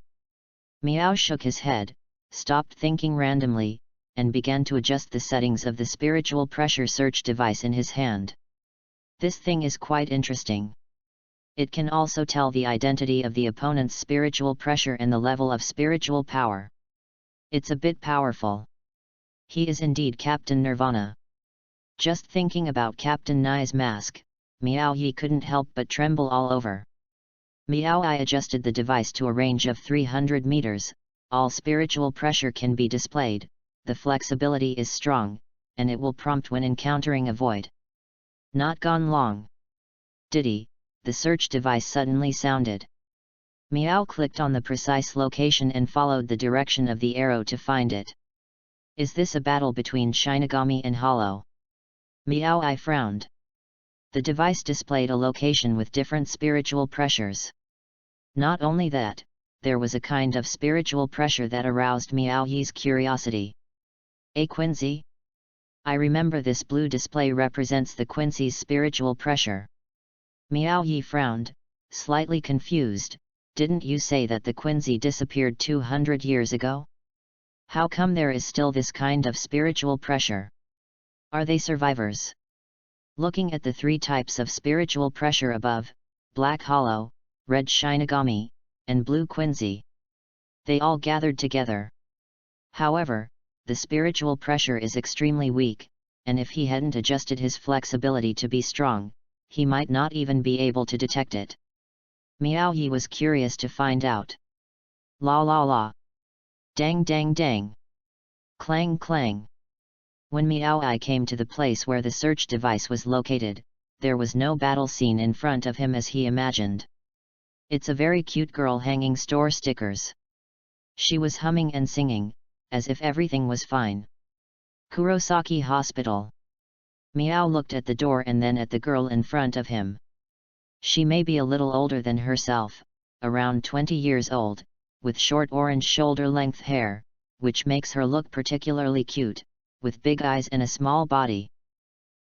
Miao shook his head, stopped thinking randomly, and began to adjust the settings of the spiritual pressure search device in his hand. This thing is quite interesting. It can also tell the identity of the opponent's spiritual pressure and the level of spiritual power. It's a bit powerful. He is indeed Captain Nirvana. Just thinking about Captain Nai's mask, Miao Yi couldn't help but tremble all over. Miao Yi adjusted the device to a range of 300 meters, all spiritual pressure can be displayed, the flexibility is strong, and it will prompt when encountering a void. Not gone long. Diddy, the search device suddenly sounded. Miao clicked on the precise location and followed the direction of the arrow to find it. Is this a battle between Shinigami and Hollow? Miao Yi frowned. The device displayed a location with different spiritual pressures. Not only that, there was a kind of spiritual pressure that aroused Miao Yi's curiosity. A Quincy? I remember this blue display represents the Quincy's spiritual pressure. Miao Yi frowned, slightly confused. Didn't you say that the Quincy disappeared 200 years ago? How come there is still this kind of spiritual pressure? Are they survivors? Looking at the three types of spiritual pressure above, Black Hollow, Red Shinigami, and Blue Quincy, they all gathered together. However, the spiritual pressure is extremely weak, and if he hadn't adjusted his flexibility to be strong, he might not even be able to detect it. Miao Yi was curious to find out. La la la. Dang dang dang. Clang clang. When Miao Yi came to the place where the search device was located, there was no battle scene in front of him as he imagined. It's a very cute girl hanging store stickers. She was humming and singing, as if everything was fine. Kurosaki Hospital. Miao looked at the door and then at the girl in front of him. She may be a little older than herself, around 20 years old, with short orange shoulder-length hair, which makes her look particularly cute, with big eyes and a small body.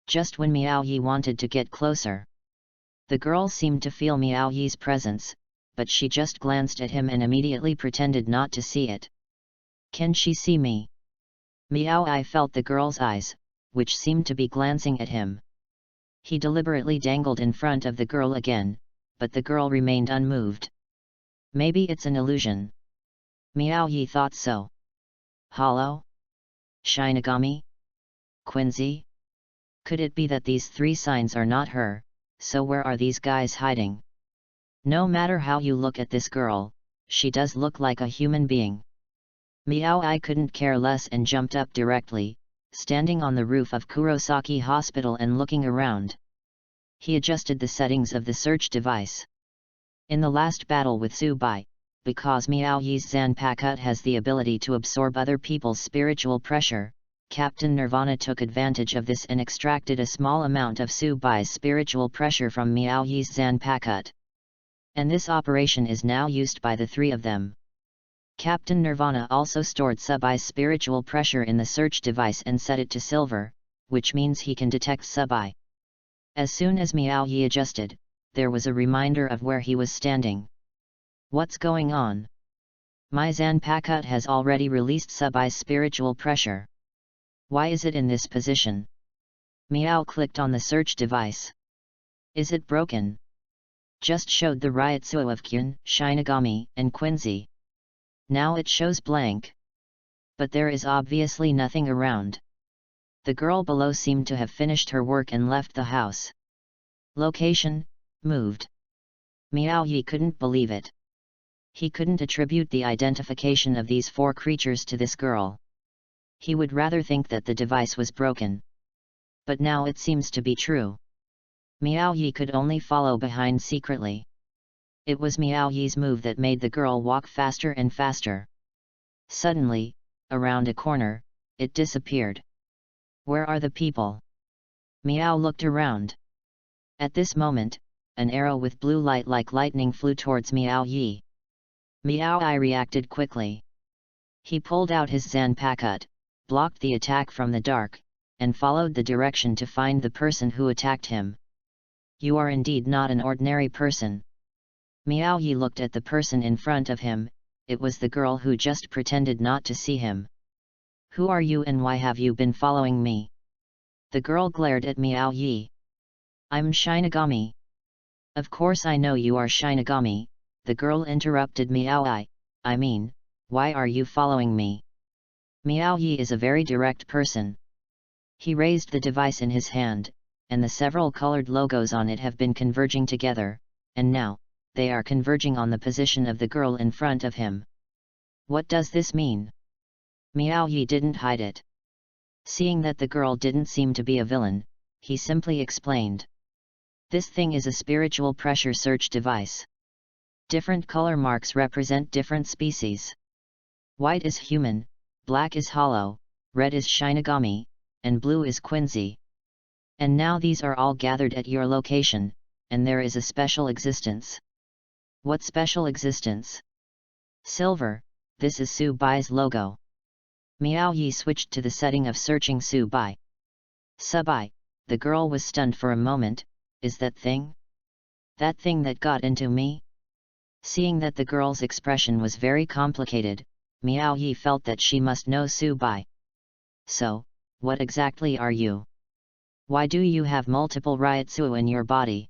Just when Miao Yi wanted to get closer, the girl seemed to feel Miao Yi's presence, but she just glanced at him and immediately pretended not to see it. Can she see me? Miao Yi felt the girl's eyes, which seemed to be glancing at him. He deliberately dangled in front of the girl again, but the girl remained unmoved. Maybe it's an illusion. Miao Yi thought so. Hollow? Shinigami? Quincy? Could it be that these three signs are not her, so where are these guys hiding? No matter how you look at this girl, she does look like a human being. Miao Yi couldn't care less and jumped up directly, standing on the roof of Kurosaki Hospital and looking around. He adjusted the settings of the search device. In the last battle with Subai, because Miao Yi's Zanpakuto has the ability to absorb other people's spiritual pressure, Captain Nirvana took advantage of this and extracted a small amount of Subai's spiritual pressure from Miao Yi's Zanpakuto. And this operation is now used by the three of them. Captain Nirvana also stored Subai's spiritual pressure in the search device and set it to silver, which means he can detect Subai. As soon as Miao Yi adjusted, there was a reminder of where he was standing. What's going on? My Zanpakuto has already released Subai's spiritual pressure. Why is it in this position? Miao clicked on the search device. Is it broken? Just showed the Ryutsuo of Kyun, Shinigami, and Quincy. Now it shows blank. But there is obviously nothing around. The girl below seemed to have finished her work and left the house. Location, moved. Miao Yi couldn't believe it. He couldn't attribute the identification of these four creatures to this girl. He would rather think that the device was broken. But now it seems to be true. Miao Yi could only follow behind secretly. It was Miao Yi's move that made the girl walk faster and faster. Suddenly, around a corner, it disappeared. Where are the people? Miao looked around. At this moment, an arrow with blue light like lightning flew towards Miao Yi. Miao Yi reacted quickly. He pulled out his Zanpakuto, blocked the attack from the dark, and followed the direction to find the person who attacked him. You are indeed not an ordinary person. Miao Yi looked at the person in front of him. It was the girl who just pretended not to see him. Who are you and why have you been following me? The girl glared at Miao Yi. I'm Shinigami. Of course I know you are Shinigami, the girl interrupted Miao Ai. I mean, why are you following me? Miao Yi is a very direct person. He raised the device in his hand, and the several colored logos on it have been converging together, and now, they are converging on the position of the girl in front of him. What does this mean? Miao Yi didn't hide it. Seeing that the girl didn't seem to be a villain, he simply explained. This thing is a spiritual pressure search device. Different color marks represent different species. White is human, black is hollow, red is Shinigami, and blue is Quincy. And now these are all gathered at your location, and there is a special existence. What special existence? Silver, this is Subai's logo. Miao Yi switched to the setting of searching Subai. Subai, the girl was stunned for a moment. Is that thing? That thing that got into me? Seeing that the girl's expression was very complicated, Miao Yi felt that she must know Subai. So, what exactly are you? Why do you have multiple Ryotsu in your body?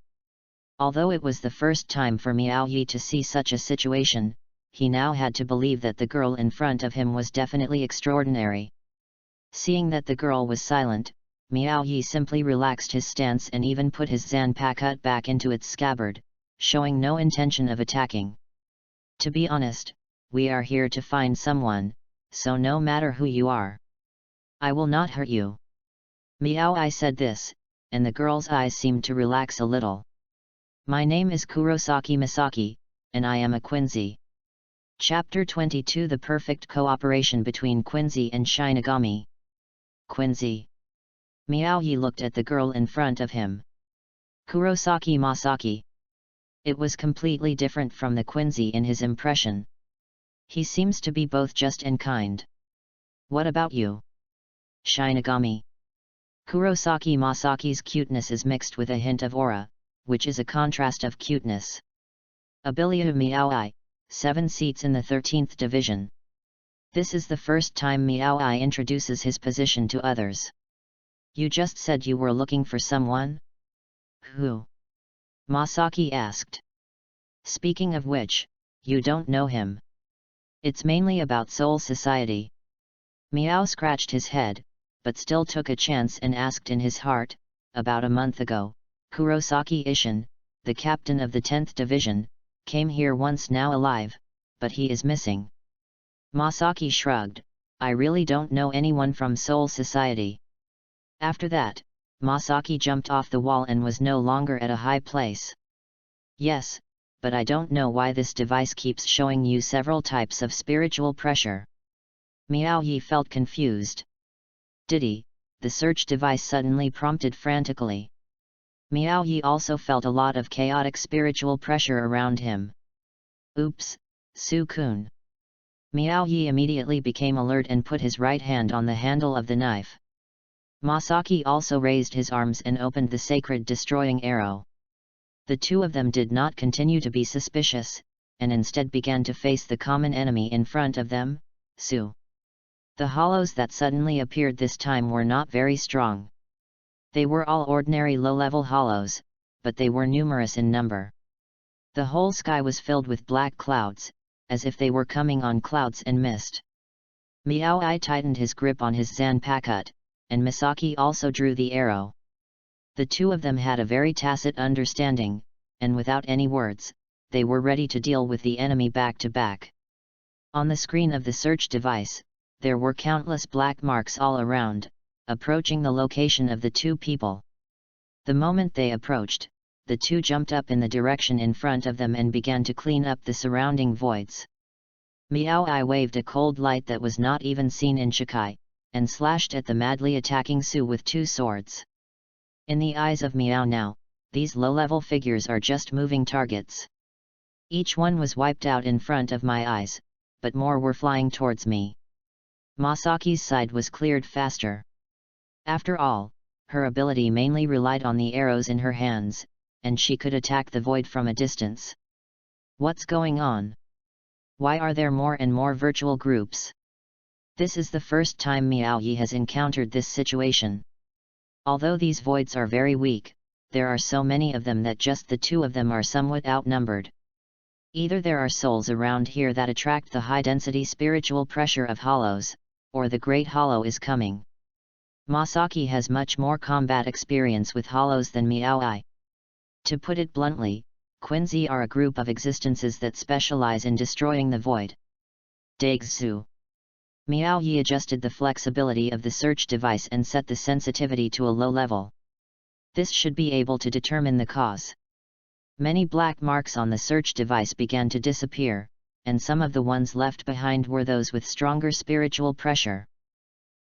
Although it was the first time for Miao Yi to see such a situation, he now had to believe that the girl in front of him was definitely extraordinary. Seeing that the girl was silent, Miao Yi simply relaxed his stance and even put his Zanpakuto back into its scabbard, showing no intention of attacking. To be honest, we are here to find someone, so no matter who you are, I will not hurt you. Miao Ai said this, and the girl's eyes seemed to relax a little. My name is Kurosaki Misaki, and I am a Quincy. Chapter 22 The Perfect Cooperation Between Quincy and Shinigami. Quincy. Miao Yi looked at the girl in front of him. Kurosaki Masaki. It was completely different from the Quincy in his impression. He seems to be both just and kind. What about you? Shinigami. Kurosaki Masaki's cuteness is mixed with a hint of aura, which is a contrast of cuteness. Ability of Miao Ai, 7 seats in the 13th division. This is the first time Miao Ai introduces his position to others. You just said you were looking for someone? Who? Masaki asked. Speaking of which, you don't know him. It's mainly about Soul Society. Miao scratched his head, but still took a chance and asked in his heart, about a month ago, Kurosaki Ishin, the captain of the 10th division, came here once now alive, but he is missing. Masaki shrugged, I really don't know anyone from Soul Society. After that, Masaki jumped off the wall and was no longer at a high place. Yes, but I don't know why this device keeps showing you several types of spiritual pressure. Miao Yi felt confused. Diddy, the search device suddenly prompted frantically. Miao Yi also felt a lot of chaotic spiritual pressure around him. Oops, Su-kun. Miao Yi immediately became alert and put his right hand on the handle of the knife. Masaki also raised his arms and opened the sacred destroying arrow. The two of them did not continue to be suspicious, and instead began to face the common enemy in front of them, Su. The hollows that suddenly appeared this time were not very strong. They were all ordinary low-level hollows, but they were numerous in number. The whole sky was filled with black clouds, as if they were coming on clouds and mist. Miao Ai tightened his grip on his Zanpakuto, and Misaki also drew the arrow. The two of them had a very tacit understanding, and without any words, they were ready to deal with the enemy back to back. On the screen of the search device, there were countless black marks all around, approaching the location of the two people. The moment they approached, the two jumped up in the direction in front of them and began to clean up the surrounding voids. Miao Ai waved a cold light that was not even seen in Shikai, and slashed at the madly attacking Su with 2 swords. In the eyes of Miao now, these low-level figures are just moving targets. Each one was wiped out in front of my eyes, but more were flying towards me. Masaki's side was cleared faster. After all, her ability mainly relied on the arrows in her hands, and she could attack the void from a distance. What's going on? Why are there more and more virtual groups? This is the first time Miao Yi has encountered this situation. Although these voids are very weak, there are so many of them that just the two of them are somewhat outnumbered. Either there are souls around here that attract the high-density spiritual pressure of hollows, or the Great Hollow is coming. Masaki has much more combat experience with hollows than Miao Yi. To put it bluntly, Quincy are a group of existences that specialize in destroying the void. Daigzu. Miao Yi adjusted the flexibility of the search device and set the sensitivity to a low level. This should be able to determine the cause. Many black marks on the search device began to disappear, and some of the ones left behind were those with stronger spiritual pressure.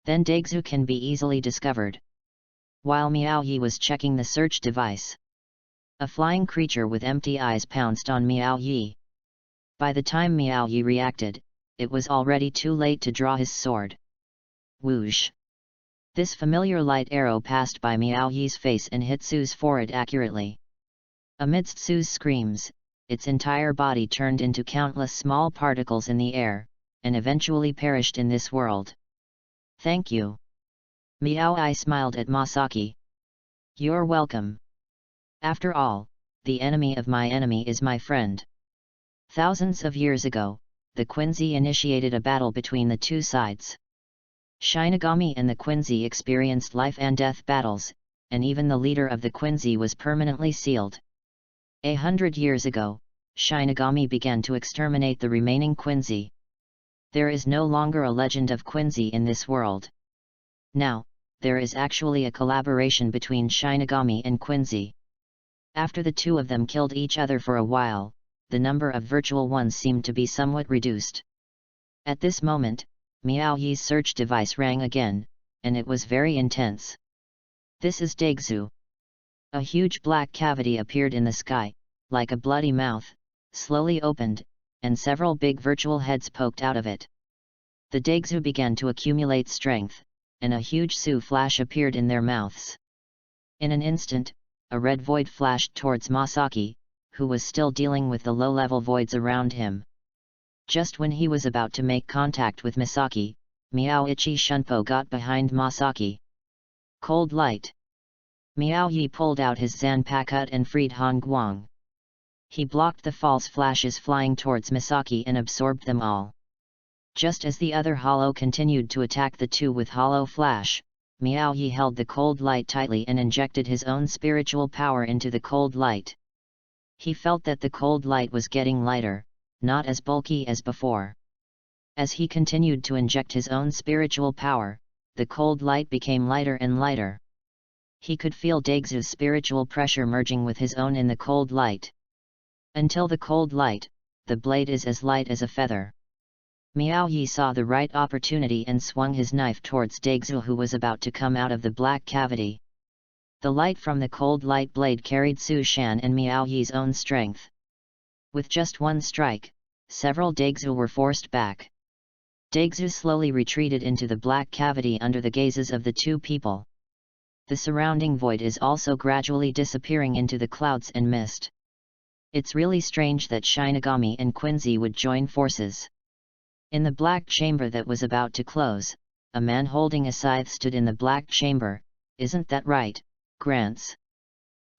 Then Daigzu can be easily discovered. While Miao Yi was checking the search device, a flying creature with empty eyes pounced on Miao Yi. By the time Miao Yi reacted, it was already too late to draw his sword. Whoosh! This familiar light arrow passed by Miao Yi's face and hit Su's forehead accurately. Amidst Su's screams, its entire body turned into countless small particles in the air, and eventually perished in this world. Thank you. Miao Yi smiled at Masaki. You're welcome. After all, the enemy of my enemy is my friend. Thousands of years ago, the Quincy initiated a battle between the two sides. Shinigami and the Quincy experienced life and death battles, and even the leader of the Quincy was permanently sealed. 100 years ago, Shinigami began to exterminate the remaining Quincy. There is no longer a legend of Quincy in this world. Now, there is actually a collaboration between Shinigami and Quincy. After the two of them killed each other for a while, the number of virtual ones seemed to be somewhat reduced. At this moment, Miao Yi's search device rang again, and it was very intense. This is Daigzu. A huge black cavity appeared in the sky, like a bloody mouth, slowly opened, and several big virtual heads poked out of it. The Daigzu began to accumulate strength, and a huge Su flash appeared in their mouths. In an instant, a red void flashed towards Masaki, who was still dealing with the low-level voids around him. Just when he was about to make contact with Masaki, Miao Ichi Shunpo got behind Masaki. Cold light. Miao Yi pulled out his Zanpakuto and freed Han Guang. He blocked the false flashes flying towards Masaki and absorbed them all. Just as the other hollow continued to attack the two with hollow flash, Miao Yi held the cold light tightly and injected his own spiritual power into the cold light. He felt that the cold light was getting lighter, not as bulky as before. As he continued to inject his own spiritual power, the cold light became lighter and lighter. He could feel Daigzu's spiritual pressure merging with his own in the cold light. Until the cold light, the blade is as light as a feather. Miao Yi saw the right opportunity and swung his knife towards Daigzu, who was about to come out of the black cavity. The light from the cold light blade carried Su Shan and Miao Yi's own strength. With just one strike, several Daigzu were forced back. Daigzu slowly retreated into the black cavity under the gazes of the two people. The surrounding void is also gradually disappearing into the clouds and mist. It's really strange that Shinigami and Quincy would join forces. In the black chamber that was about to close, a man holding a scythe stood in the black chamber. Isn't that right, Grants?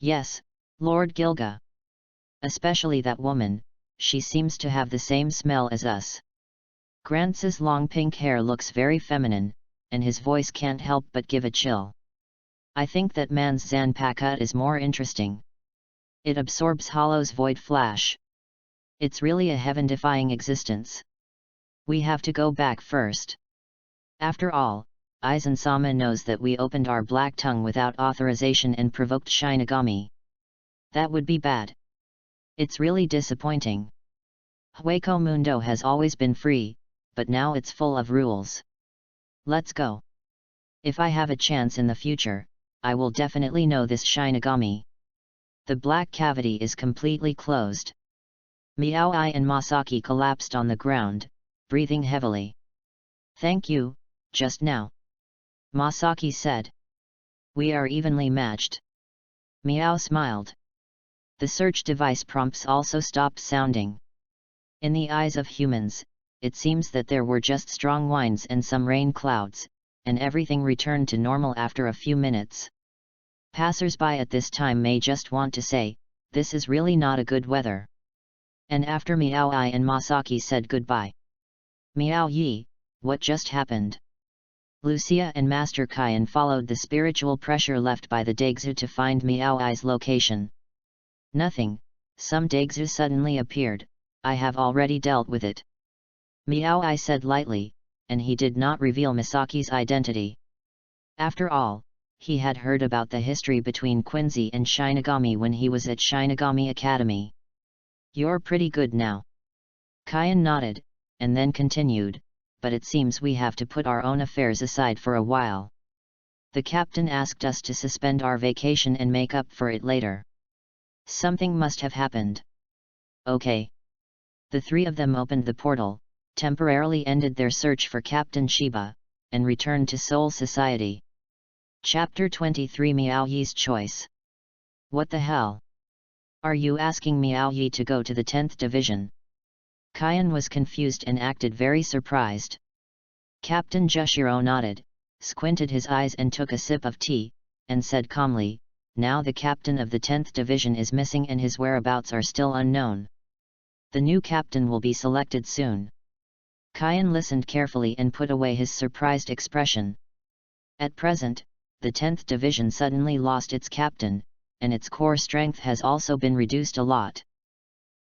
Yes, Lord Gilga. Especially that woman, she seems to have the same smell as us. Grants's long pink hair looks very feminine, and his voice can't help but give a chill. I think that man's Zanpakuto is more interesting. It absorbs Hollow's void flash. It's really a heaven-defying existence. We have to go back first. After all, Aizen-sama knows that we opened our black tongue without authorization and provoked Shinigami. That would be bad. It's really disappointing. Hueco Mundo has always been free, but now it's full of rules. Let's go. If I have a chance in the future, I will definitely know this Shinigami. The black cavity is completely closed. Miao Ai and Masaki collapsed on the ground, breathing heavily. Thank you, just now. Masaki said. We are evenly matched. Miao smiled. The search device prompts also stopped sounding. In the eyes of humans, it seems that there were just strong winds and some rain clouds, and everything returned to normal after a few minutes. Passers-by at this time may just want to say, this is really not a good weather. And after Miao Ai and Masaki said goodbye. Miao Yi, what just happened? Lucia and Master Kyan followed the spiritual pressure left by the Daigzu to find Miao Ai's location. Nothing, some Daigzu suddenly appeared, I have already dealt with it. Miao Ai said lightly, and he did not reveal Masaki's identity. After all, he had heard about the history between Quincy and Shinigami when he was at Shinigami Academy. You're pretty good now. Kyan nodded, and then continued, but it seems we have to put our own affairs aside for a while. The captain asked us to suspend our vacation and make up for it later. Something must have happened. Okay. The three of them opened the portal, temporarily ended their search for Captain Shiba, and returned to Soul Society. Chapter 23 Miao Yi's Choice. What the hell? Are you asking Miao Yi to go to the 10th Division? Kyan was confused and acted very surprised. Captain Jushiro nodded, squinted his eyes and took a sip of tea, and said calmly, now the captain of the 10th Division is missing and his whereabouts are still unknown. The new captain will be selected soon. Kyan listened carefully and put away his surprised expression. At present, the 10th Division suddenly lost its captain, and its core strength has also been reduced a lot.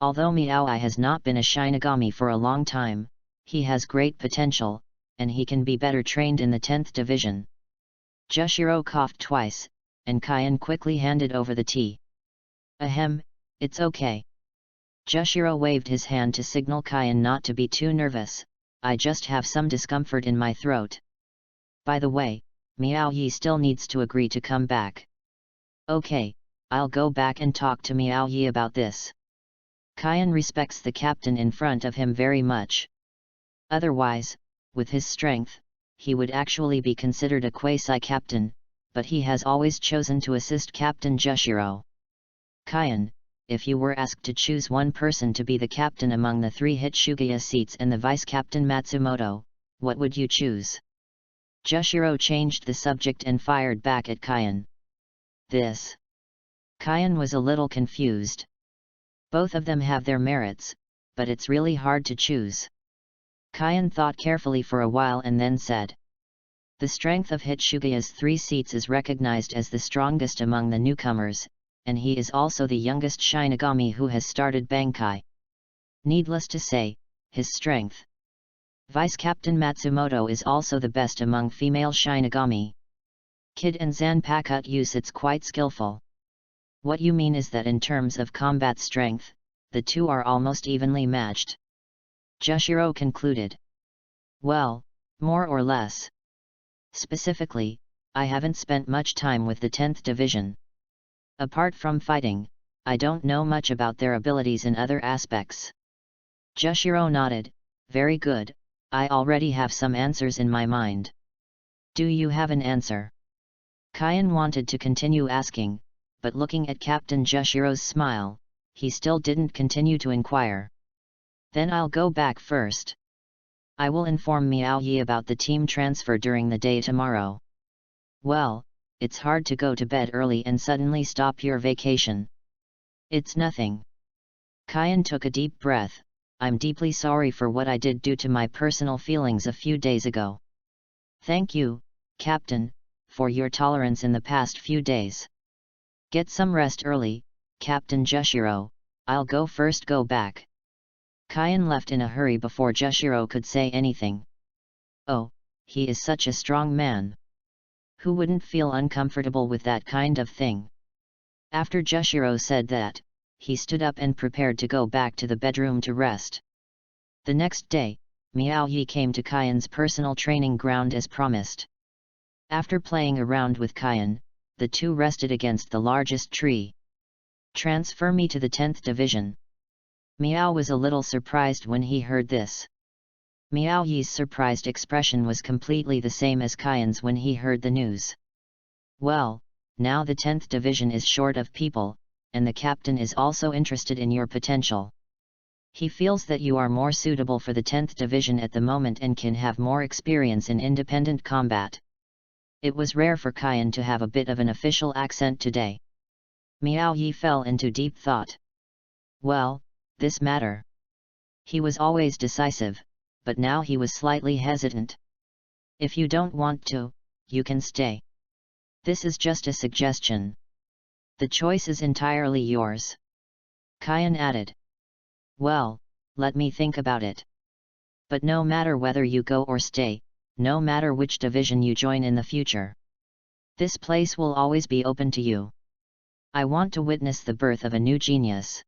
Although Miao Ai has not been a Shinigami for a long time, he has great potential, and he can be better trained in the 10th Division. Jushiro coughed twice, and Kyan quickly handed over the tea. Ahem, it's okay. Jushiro waved his hand to signal Kyan not to be too nervous, I just have some discomfort in my throat. By the way, Miao Yi still needs to agree to come back. Okay, I'll go back and talk to Miao Yi about this. Kyan respects the captain in front of him very much. Otherwise, with his strength, he would actually be considered a quasi-captain, but he has always chosen to assist Captain Jushiro. Kyan, if you were asked to choose one person to be the captain among the 3 Hitsugaya seats and the vice-captain Matsumoto, what would you choose? Jushiro changed the subject and fired back at Kyan. This. Kyan was a little confused. Both of them have their merits, but it's really hard to choose. Kyan thought carefully for a while and then said. The strength of Hitsugaya's 3 seats is recognized as the strongest among the newcomers, and he is also the youngest Shinigami who has started Bankai. Needless to say, his strength. Vice-Captain Matsumoto is also the best among female Shinigami. Kid and Zanpakuto it's quite skillful. What you mean is that in terms of combat strength, the two are almost evenly matched. Jushiro concluded. Well, more or less. Specifically, I haven't spent much time with the 10th Division. Apart from fighting, I don't know much about their abilities in other aspects. Jushiro nodded, very good, I already have some answers in my mind. Do you have an answer? Kyan wanted to continue asking, but looking at Captain Jushiro's smile, he still didn't continue to inquire. Then I'll go back first. I will inform Miao Yi about the team transfer during the day tomorrow. Well, it's hard to go to bed early and suddenly stop your vacation. It's nothing. Kyan took a deep breath, I'm deeply sorry for what I did due to my personal feelings a few days ago. Thank you, Captain, for your tolerance in the past few days. Get some rest early, Captain Jushiro, I'll go back. Kyan left in a hurry before Jushiro could say anything. Oh, he is such a strong man. Who wouldn't feel uncomfortable with that kind of thing? After Jushiro said that, he stood up and prepared to go back to the bedroom to rest. The next day, Miao Yi came to Kyan's personal training ground as promised. After playing around with Kyan, the two rested against the largest tree. Transfer me to the 10th Division. Miao was a little surprised when he heard this. Miao Yi's surprised expression was completely the same as Kyan's when he heard the news. Well, now the 10th Division is short of people, and the captain is also interested in your potential. He feels that you are more suitable for the 10th Division at the moment and can have more experience in independent combat. It was rare for Kian to have a bit of an official accent today. Miao Yi fell into deep thought. Well, this matter. He was always decisive, but now he was slightly hesitant. If you don't want to, you can stay. This is just a suggestion. The choice is entirely yours. Kian added. Well, let me think about it. But no matter whether you go or stay, no matter which division you join in the future, this place will always be open to you. I want to witness the birth of a new genius.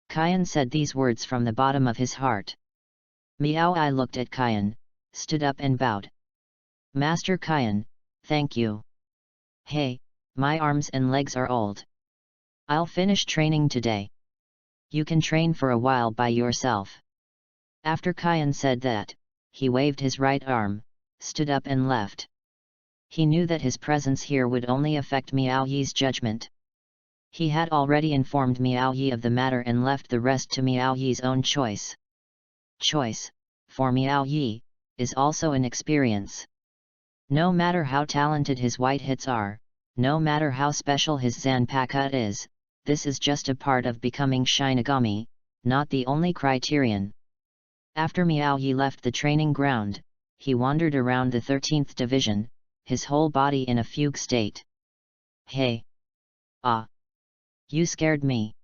Kian said these words from the bottom of his heart. Miao Ai looked at Kian, stood up and bowed. Master Kian, thank you. Hey, my arms and legs are old. I'll finish training today. You can train for a while by yourself. After Kian said that, he waved his right arm, stood up and left. He knew that his presence here would only affect Miao Yi's judgment. He had already informed Miao Yi of the matter and left the rest to Miao Yi's own choice. Choice, for Miao Yi, is also an experience. No matter how talented his white hits are, no matter how special his Zanpakuto is, this is just a part of becoming Shinigami, not the only criterion. After Miao Yi left the training ground, he wandered around the 13th Division, his whole body in a fugue state. Hey! Ah! You scared me.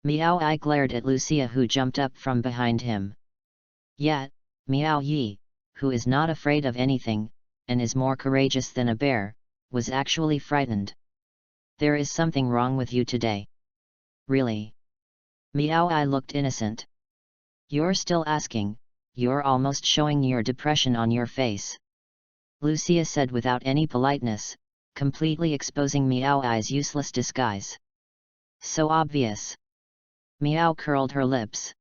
Miao Ai glared at Lucia, who jumped up from behind him. Yet, Miao Yi, who is not afraid of anything, and is more courageous than a bear, was actually frightened. There is something wrong with you today. Really? Miao Ai looked innocent. You're still asking, you're almost showing your depression on your face. Lucia said without any politeness, completely exposing Miao Ai's useless disguise. So obvious. Miao curled her lips.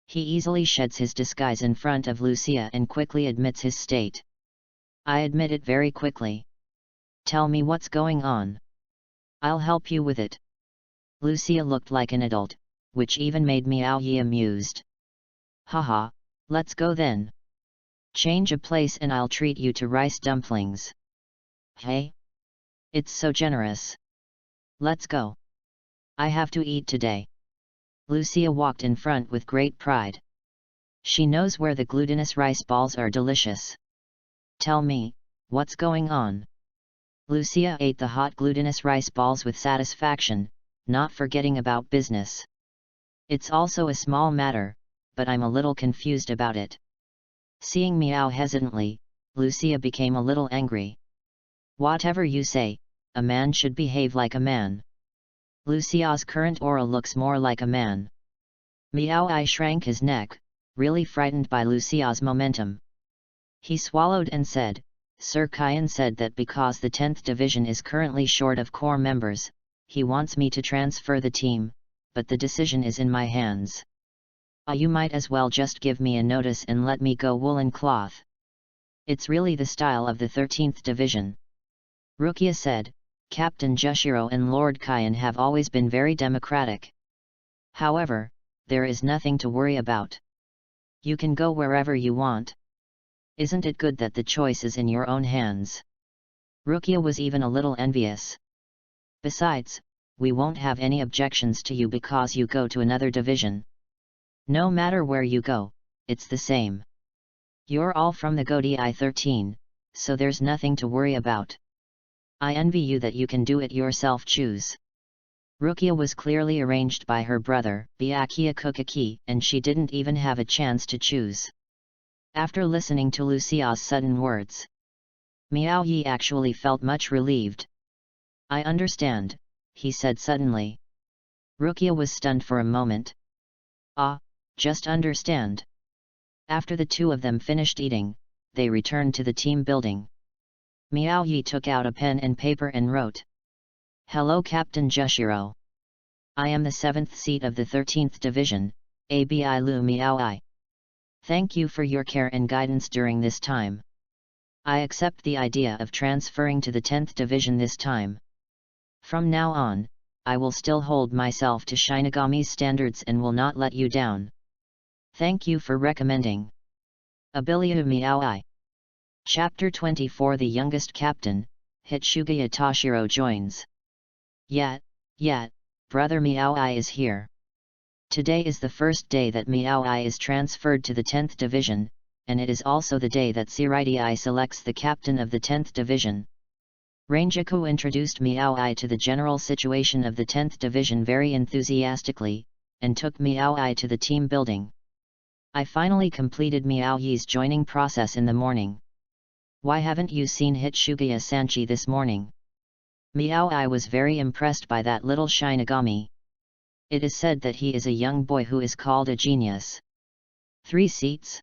He easily sheds his disguise in front of Lucia and quickly admits his state. I admit it very quickly. Tell me what's going on. I'll help you with it. Lucia looked like an adult, which even made Miao Yi amused. Haha, let's go then. Change a place and I'll treat you to rice dumplings. Hey? It's so generous. Let's go. I have to eat today. Lucia walked in front with great pride. She knows where the glutinous rice balls are delicious. Tell me, what's going on? Lucia ate the hot glutinous rice balls with satisfaction, not forgetting about business. It's also a small matter, but I'm a little confused about it. Seeing Miao hesitantly, Lucia became a little angry. Whatever you say, a man should behave like a man. Lucia's current aura looks more like a man. Miao Ai shrank his neck, really frightened by Lucia's momentum. He swallowed and said, Sir Kian said that because the 10th Division is currently short of core members, he wants me to transfer the team, but the decision is in my hands. You might as well just give me a notice and let me go woolen cloth. It's really the style of the 13th Division. Rukia said, Captain Jushiro and Lord Kian have always been very democratic. However, there is nothing to worry about. You can go wherever you want. Isn't it good that the choice is in your own hands? Rukia was even a little envious. Besides, we won't have any objections to you because you go to another division. No matter where you go, it's the same. You're all from the Godi 13, so there's nothing to worry about. I envy you that you can do it yourself. Choose. Rukia was clearly arranged by her brother, Byakuya Kukaki, and she didn't even have a chance to choose. After listening to Lucia's sudden words, Miao Yi actually felt much relieved. I understand, he said suddenly. Rukia was stunned for a moment. Just understand. After the two of them finished eating, they returned to the team building. Miao Yi took out a pen and paper and wrote. Hello Captain Jushiro. I am the 7th seat of the 13th Division, Abi Lu Miao Ai. Thank you for your care and guidance during this time. I accept the idea of transferring to the 10th Division this time. From now on, I will still hold myself to Shinigami's standards and will not let you down. Thank you for recommending. Abilia Miaoi. Chapter 24 The youngest captain, Hitsugaya Toshiro joins. Yet, brother Miaoi is here. Today is the first day that Miaoi is transferred to the 10th Division, and it is also the day that Seirai selects the captain of the 10th Division. Ranjaku introduced Miaoi to the general situation of the 10th Division very enthusiastically, and took Miaoi to the team building. I finally completed Miaoi's joining process in the morning. Why haven't you seen Hitsugaya Sanchi this morning? Miaoi was very impressed by that little Shinigami. It is said that he is a young boy who is called a genius. 3 seats?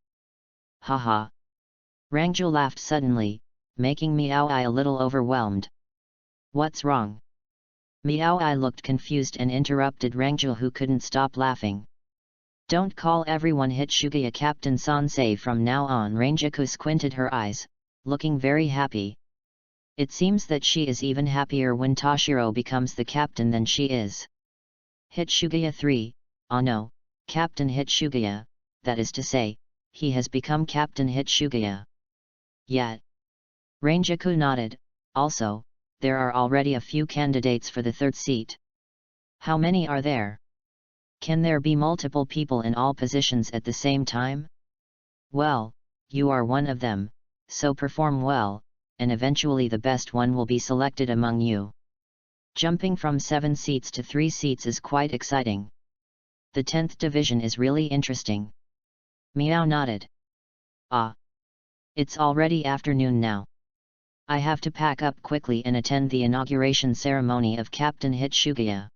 Haha. Rangju laughed suddenly, making Miaoi a little overwhelmed. What's wrong? Miaoi looked confused and interrupted Rangju, who couldn't stop laughing. Don't call everyone Hitsugaya Captain Sansei from now on. Ranjaku squinted her eyes, looking very happy. It seems that she is even happier when Toshiro becomes the captain than she is. Hitsugaya 3, oh no, Captain Hitsugaya, that is to say, he has become Captain Hitsugaya. Yet. Ranjaku nodded. Also, there are already a few candidates for the 3rd seat. How many are there? Can there be multiple people in all positions at the same time? Well, you are one of them, so perform well, and eventually the best one will be selected among you. Jumping from 7 seats to 3 seats is quite exciting. The 10th Division is really interesting. Miao nodded. Ah. It's already afternoon now. I have to pack up quickly and attend the inauguration ceremony of Captain Hitsugaya.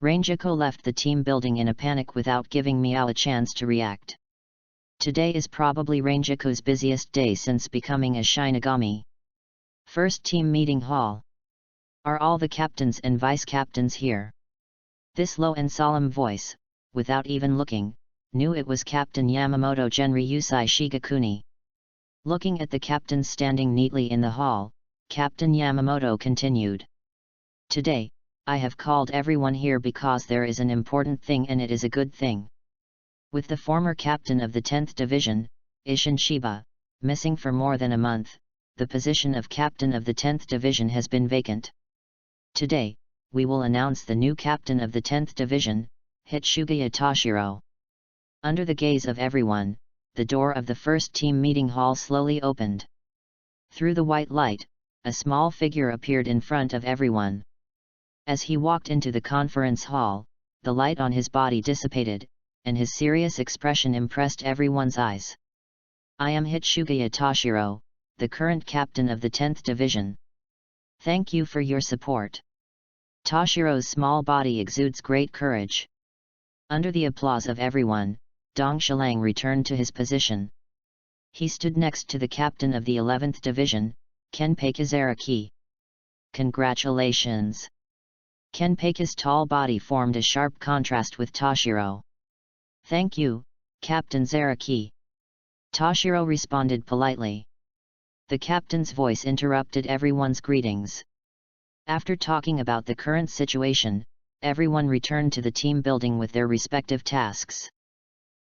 Ranjaku left the team building in a panic without giving Miao a chance to react. Today is probably Ranjaku's busiest day since becoming a Shinigami. First team meeting hall. Are all the captains and vice-captains here? This low and solemn voice, without even looking, knew it was Captain Yamamoto Genryusai Shigakuni. Looking at the captains standing neatly in the hall, Captain Yamamoto continued. Today, I have called everyone here because there is an important thing, and it is a good thing. With the former captain of the 10th Division, Ishin Shiba, missing for more than a month, the position of captain of the 10th Division has been vacant. Today, we will announce the new captain of the 10th Division, Hitsugaya Toshiro. Under the gaze of everyone, the door of the first team meeting hall slowly opened. Through the white light, a small figure appeared in front of everyone. As he walked into the conference hall, the light on his body dissipated, and his serious expression impressed everyone's eyes. I am Hitsugaya Toshiro, the current captain of the 10th Division. Thank you for your support. Toshiro's small body exudes great courage. Under the applause of everyone, Dong Shilang returned to his position. He stood next to the captain of the 11th Division, Kenpei Kizaraki. Congratulations! Kenpei's tall body formed a sharp contrast with Toshiro. Thank you, Captain Zaraki. Toshiro responded politely. The captain's voice interrupted everyone's greetings. After talking about the current situation, everyone returned to the team building with their respective tasks.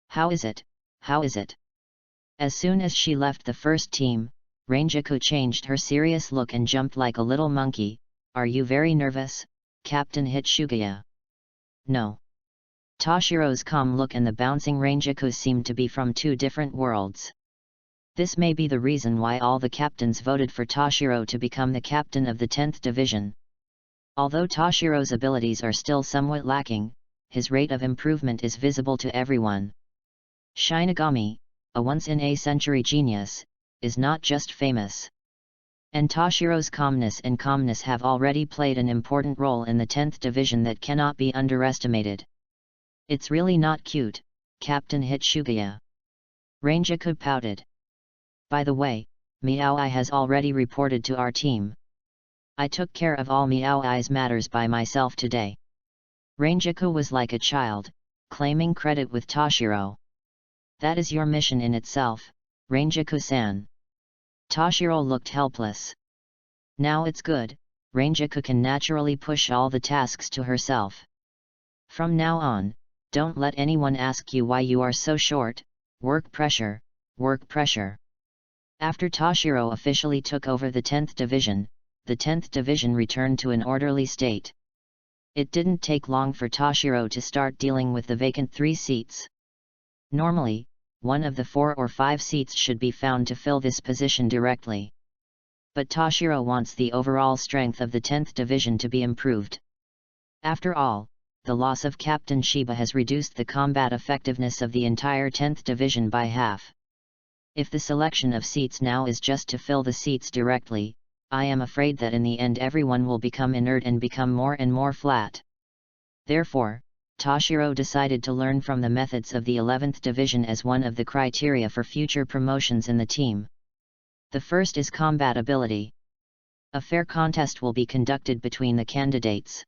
How is it? How is it? As soon as she left the first team, Ranjaku changed her serious look and jumped like a little monkey. Are you very nervous, Captain Hitsugaya? No. Toshiro's calm look and the bouncing Ranjaku seemed to be from 2 different worlds. This may be the reason why all the captains voted for Toshiro to become the captain of the 10th Division. Although Toshiro's abilities are still somewhat lacking, his rate of improvement is visible to everyone. Shinigami, a once-in-a-century genius, is not just famous. And Toshiro's calmness have already played an important role in the 10th Division that cannot be underestimated. It's really not cute, Captain Hitsugaya. Ranjaku pouted. By the way, Miaoi has already reported to our team. I took care of all Miaoi's matters by myself today. Ranjaku was like a child, claiming credit with Toshiro. That is your mission in itself, Ranjaku-san. Toshiro looked helpless. Now it's good, Ranjaku can naturally push all the tasks to herself. From now on, Don't let anyone ask you why you are so short. Work pressure, work pressure. After Toshiro officially took over the 10th Division, the 10th Division returned to an orderly state. It didn't take long for Toshiro to start dealing with the vacant 3 seats. Normally, one of the 4 or 5 seats should be found to fill this position directly. But Toshiro wants the overall strength of the 10th Division to be improved. After all, the loss of Captain Shiba has reduced the combat effectiveness of the entire 10th Division by half. If the selection of seats now is just to fill the seats directly, I am afraid that in the end everyone will become inert and become more and more flat. Therefore, Toshiro decided to learn from the methods of the 11th Division as one of the criteria for future promotions in the team. The first is combat ability. A fair contest will be conducted between the candidates.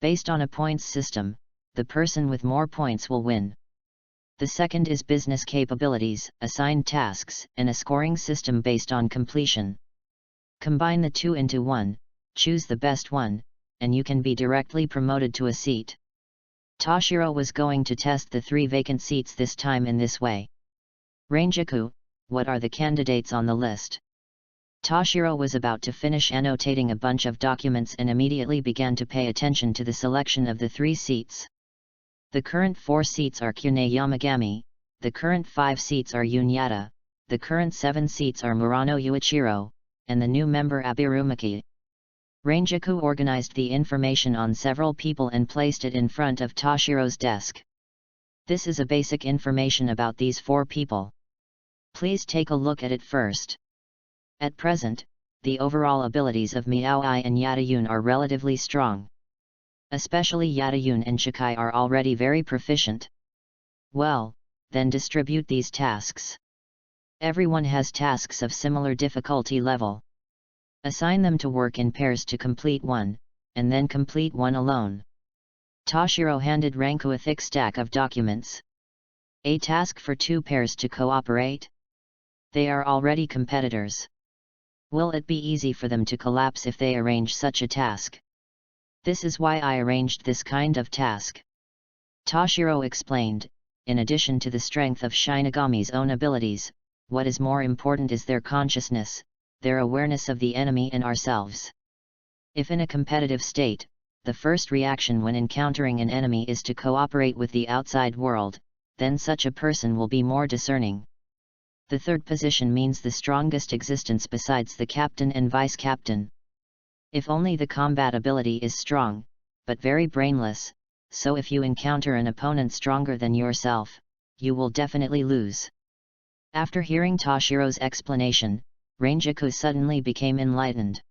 Based on a points system, the person with more points will win. The second is business capabilities, assigned tasks, and a scoring system based on completion. Combine the two into one, choose the best one, and you can be directly promoted to a seat. Toshiro was going to test the 3 vacant seats this time in this way. Ranjaku, what are the candidates on the list? Toshiro was about to finish annotating a bunch of documents and immediately began to pay attention to the selection of the 3 seats. The current 4 seats are Kune Yamagami, the current 5 seats are Yunyata, the current 7 seats are Murano Yuichiro, and the new member Abirumaki. Ranjaku organized the information on several people and placed it in front of Toshiro's desk. This is a basic information about these 4 people. Please take a look at it first. At present, the overall abilities of Miaoi and Yatayun are relatively strong. Especially Yatayun and Chikai are already very proficient. Well, then distribute these tasks. Everyone has tasks of similar difficulty level. Assign them to work in pairs to complete one, and then complete one alone. Toshiro handed Ranku a thick stack of documents. A task for 2 pairs to cooperate? They are already competitors. Will it be easy for them to collapse if they arrange such a task? This is why I arranged this kind of task. Toshiro explained, in addition to the strength of Shinigami's own abilities, what is more important is their consciousness, their awareness of the enemy and ourselves. If in a competitive state, the first reaction when encountering an enemy is to cooperate with the outside world, then such a person will be more discerning. The third position means the strongest existence besides the captain and vice-captain. If only the combat ability is strong, but very brainless, so if you encounter an opponent stronger than yourself, you will definitely lose. After hearing Toshiro's explanation, Ranjaku suddenly became enlightened.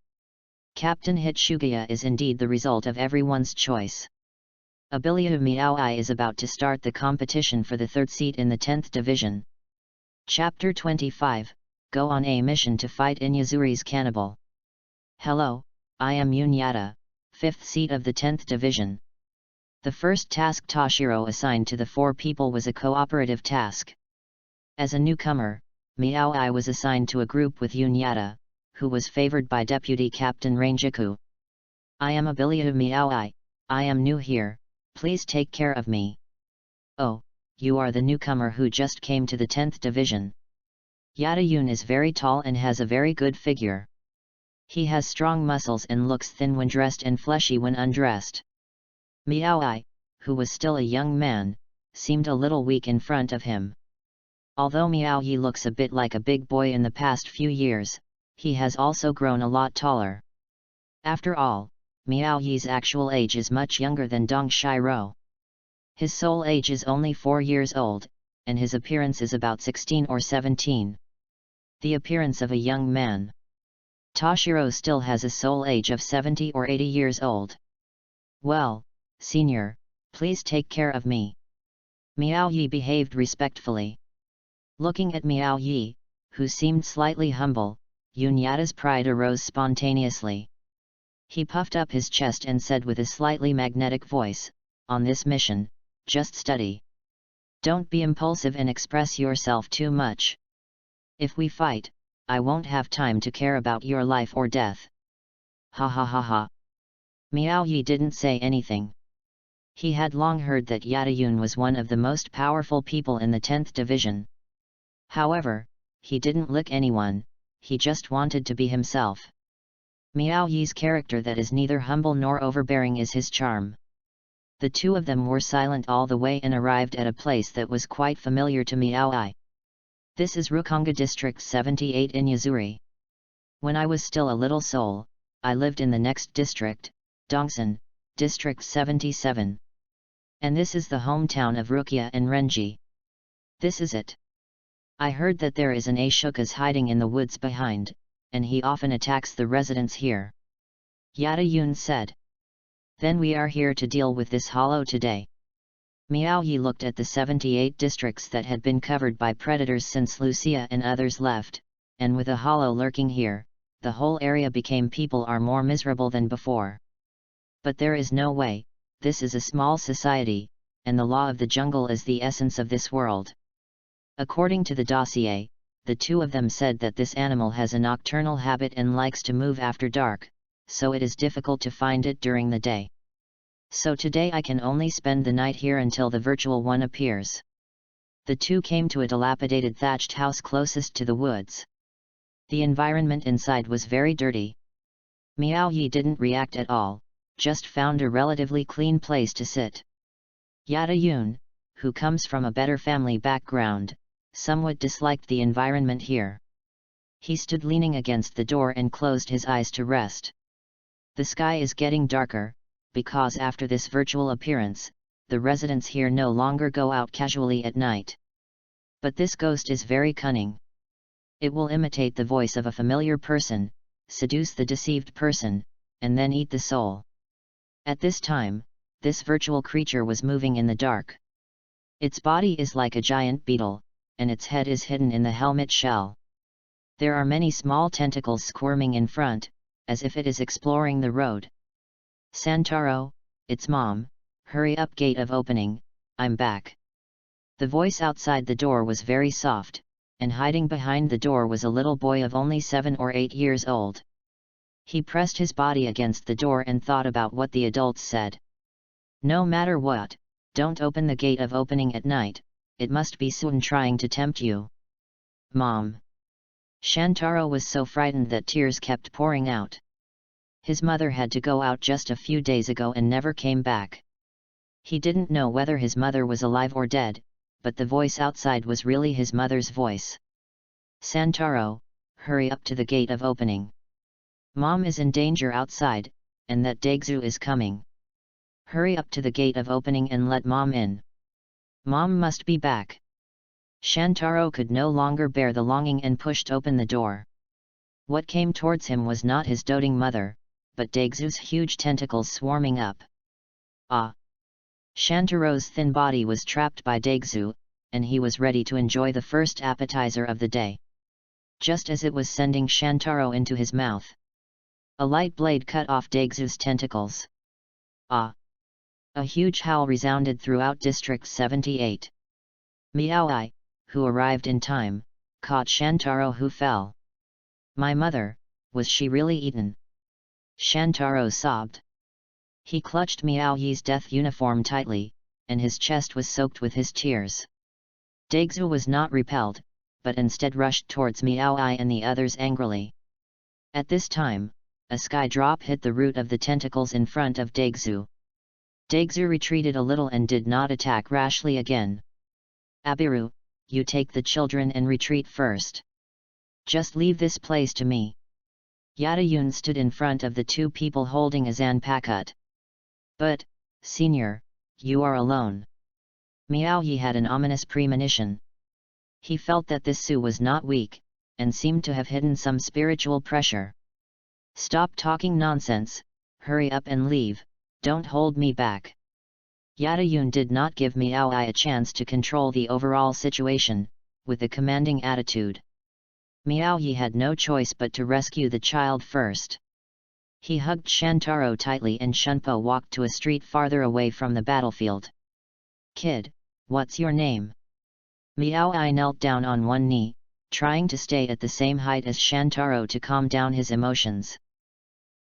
Captain Hitsugiya is indeed the result of everyone's choice. Abilia Miaoi is about to start the competition for the 3rd seat in the 10th Division. Chapter 25, Go on a mission to fight Inuyasuri's cannibal. Hello, I am Yunyata, 5th seat of the 10th Division. The first task Toshiro assigned to the 4 people was a cooperative task. As a newcomer, Miaoi was assigned to a group with Yunyata, who was favored by Deputy Captain Ranjaku. I am Abilia Miaoi, I am new here, please take care of me. Oh, you are the newcomer who just came to the 10th Division. Yatayun is very tall and has a very good figure. He has strong muscles and looks thin when dressed and fleshy when undressed. Miaoi, who was still a young man, seemed a little weak in front of him. Although Miaoyi looks a bit like a big boy in the past few years, he has also grown a lot taller. After all, Miaoyi's actual age is much younger than Dong Shiro. His soul age is only 4 years old, and his appearance is about 16 or 17. The appearance of a young man. Toshiro still has a soul age of 70 or 80 years old. Well, senior, please take care of me. Miaoyi behaved respectfully. Looking at Miaoyi, who seemed slightly humble, Yunyata's pride arose spontaneously. He puffed up his chest and said with a slightly magnetic voice, on this mission, just study. Don't be impulsive and express yourself too much. If we fight, I won't have time to care about your life or death. Ha ha ha ha. Miaoyi didn't say anything. He had long heard that Yatayun was one of the most powerful people in the 10th Division. However, he didn't lick anyone, he just wanted to be himself. Miao Yi's character that is neither humble nor overbearing is his charm. The two of them were silent all the way and arrived at a place that was quite familiar to Miao Yi. This is Rukonga District 78 in Yuzuri. When I was still a little soul, I lived in the next district, Dongsan, District 77. And this is the hometown of Rukia and Renji. This is it. I heard that there is an Ashoka's hiding in the woods behind, and he often attacks the residents here. Yatayun said. Then we are here to deal with this hollow today. Miao Yi looked at the 78 districts that had been covered by predators since Lucia and others left, and with a hollow lurking here, the whole area became people are more miserable than before. But there is no way, this is a small society, and the law of the jungle is the essence of this world. According to the dossier, the two of them said that this animal has a nocturnal habit and likes to move after dark, so it is difficult to find it during the day. So today I can only spend the night here until the virtual one appears. The two came to a dilapidated thatched house closest to the woods. The environment inside was very dirty. Miao Yi didn't react at all, just found a relatively clean place to sit. Yatayun, who comes from a better family background, somewhat disliked the environment here. He stood leaning against the door and closed his eyes to rest. The sky is getting darker, because after this virtual appearance, the residents here no longer go out casually at night. But this ghost is very cunning. It will imitate the voice of a familiar person, seduce the deceived person, and then eat the soul. At this time, this virtual creature was moving in the dark. Its body is like a giant beetle, and its head is hidden in the helmet shell. There are many small tentacles squirming in front, as if it is exploring the road. Santaro, it's Mom, hurry up, gate of opening, I'm back. The voice outside the door was very soft, and hiding behind the door was a little boy of only 7 or 8 years old. He pressed his body against the door and thought about what the adults said. No matter what, don't open the gate of opening at night, it must be Sun trying to tempt you. Mom. Shantaro was so frightened that tears kept pouring out. His mother had to go out just a few days ago and never came back. He didn't know whether his mother was alive or dead, but the voice outside was really his mother's voice. Santaro, hurry up to the gate of opening. Mom is in danger outside, and that Daegzu is coming. Hurry up to the gate of opening and let Mom in. Mom must be back. Shantaro could no longer bear the longing and pushed open the door. What came towards him was not his doting mother, but Daegzu's huge tentacles swarming up. Ah! Shantaro's thin body was trapped by Daegzu, and he was ready to enjoy the first appetizer of the day. Just as it was sending Shantaro into his mouth, a light blade cut off Daegzu's tentacles. Ah! A huge howl resounded throughout District 78. Miao Yi, who arrived in time, caught Shantaro who fell. My mother, was she really eaten? Shantaro sobbed. He clutched Miao Yi's death uniform tightly, and his chest was soaked with his tears. Daegzu was not repelled, but instead rushed towards Miao Yi and the others angrily. At this time, a sky drop hit the root of the tentacles in front of Daegzu. Daegzu retreated a little and did not attack rashly again. Abiru, you take the children and retreat first. Just leave this place to me. Yatayun stood in front of the two people holding a Zanpakuto. But, Senior, you are alone. Miao Yi had an ominous premonition. He felt that this Su was not weak, and seemed to have hidden some spiritual pressure. Stop talking nonsense, hurry up and leave, don't hold me back. Yatayun did not give Miao Yi a chance to control the overall situation, with a commanding attitude. Miao Yi had no choice but to rescue the child first. He hugged Shantaro tightly and Shunpo walked to a street farther away from the battlefield. Kid, what's your name? Miao Yi knelt down on one knee, trying to stay at the same height as Shantaro to calm down his emotions.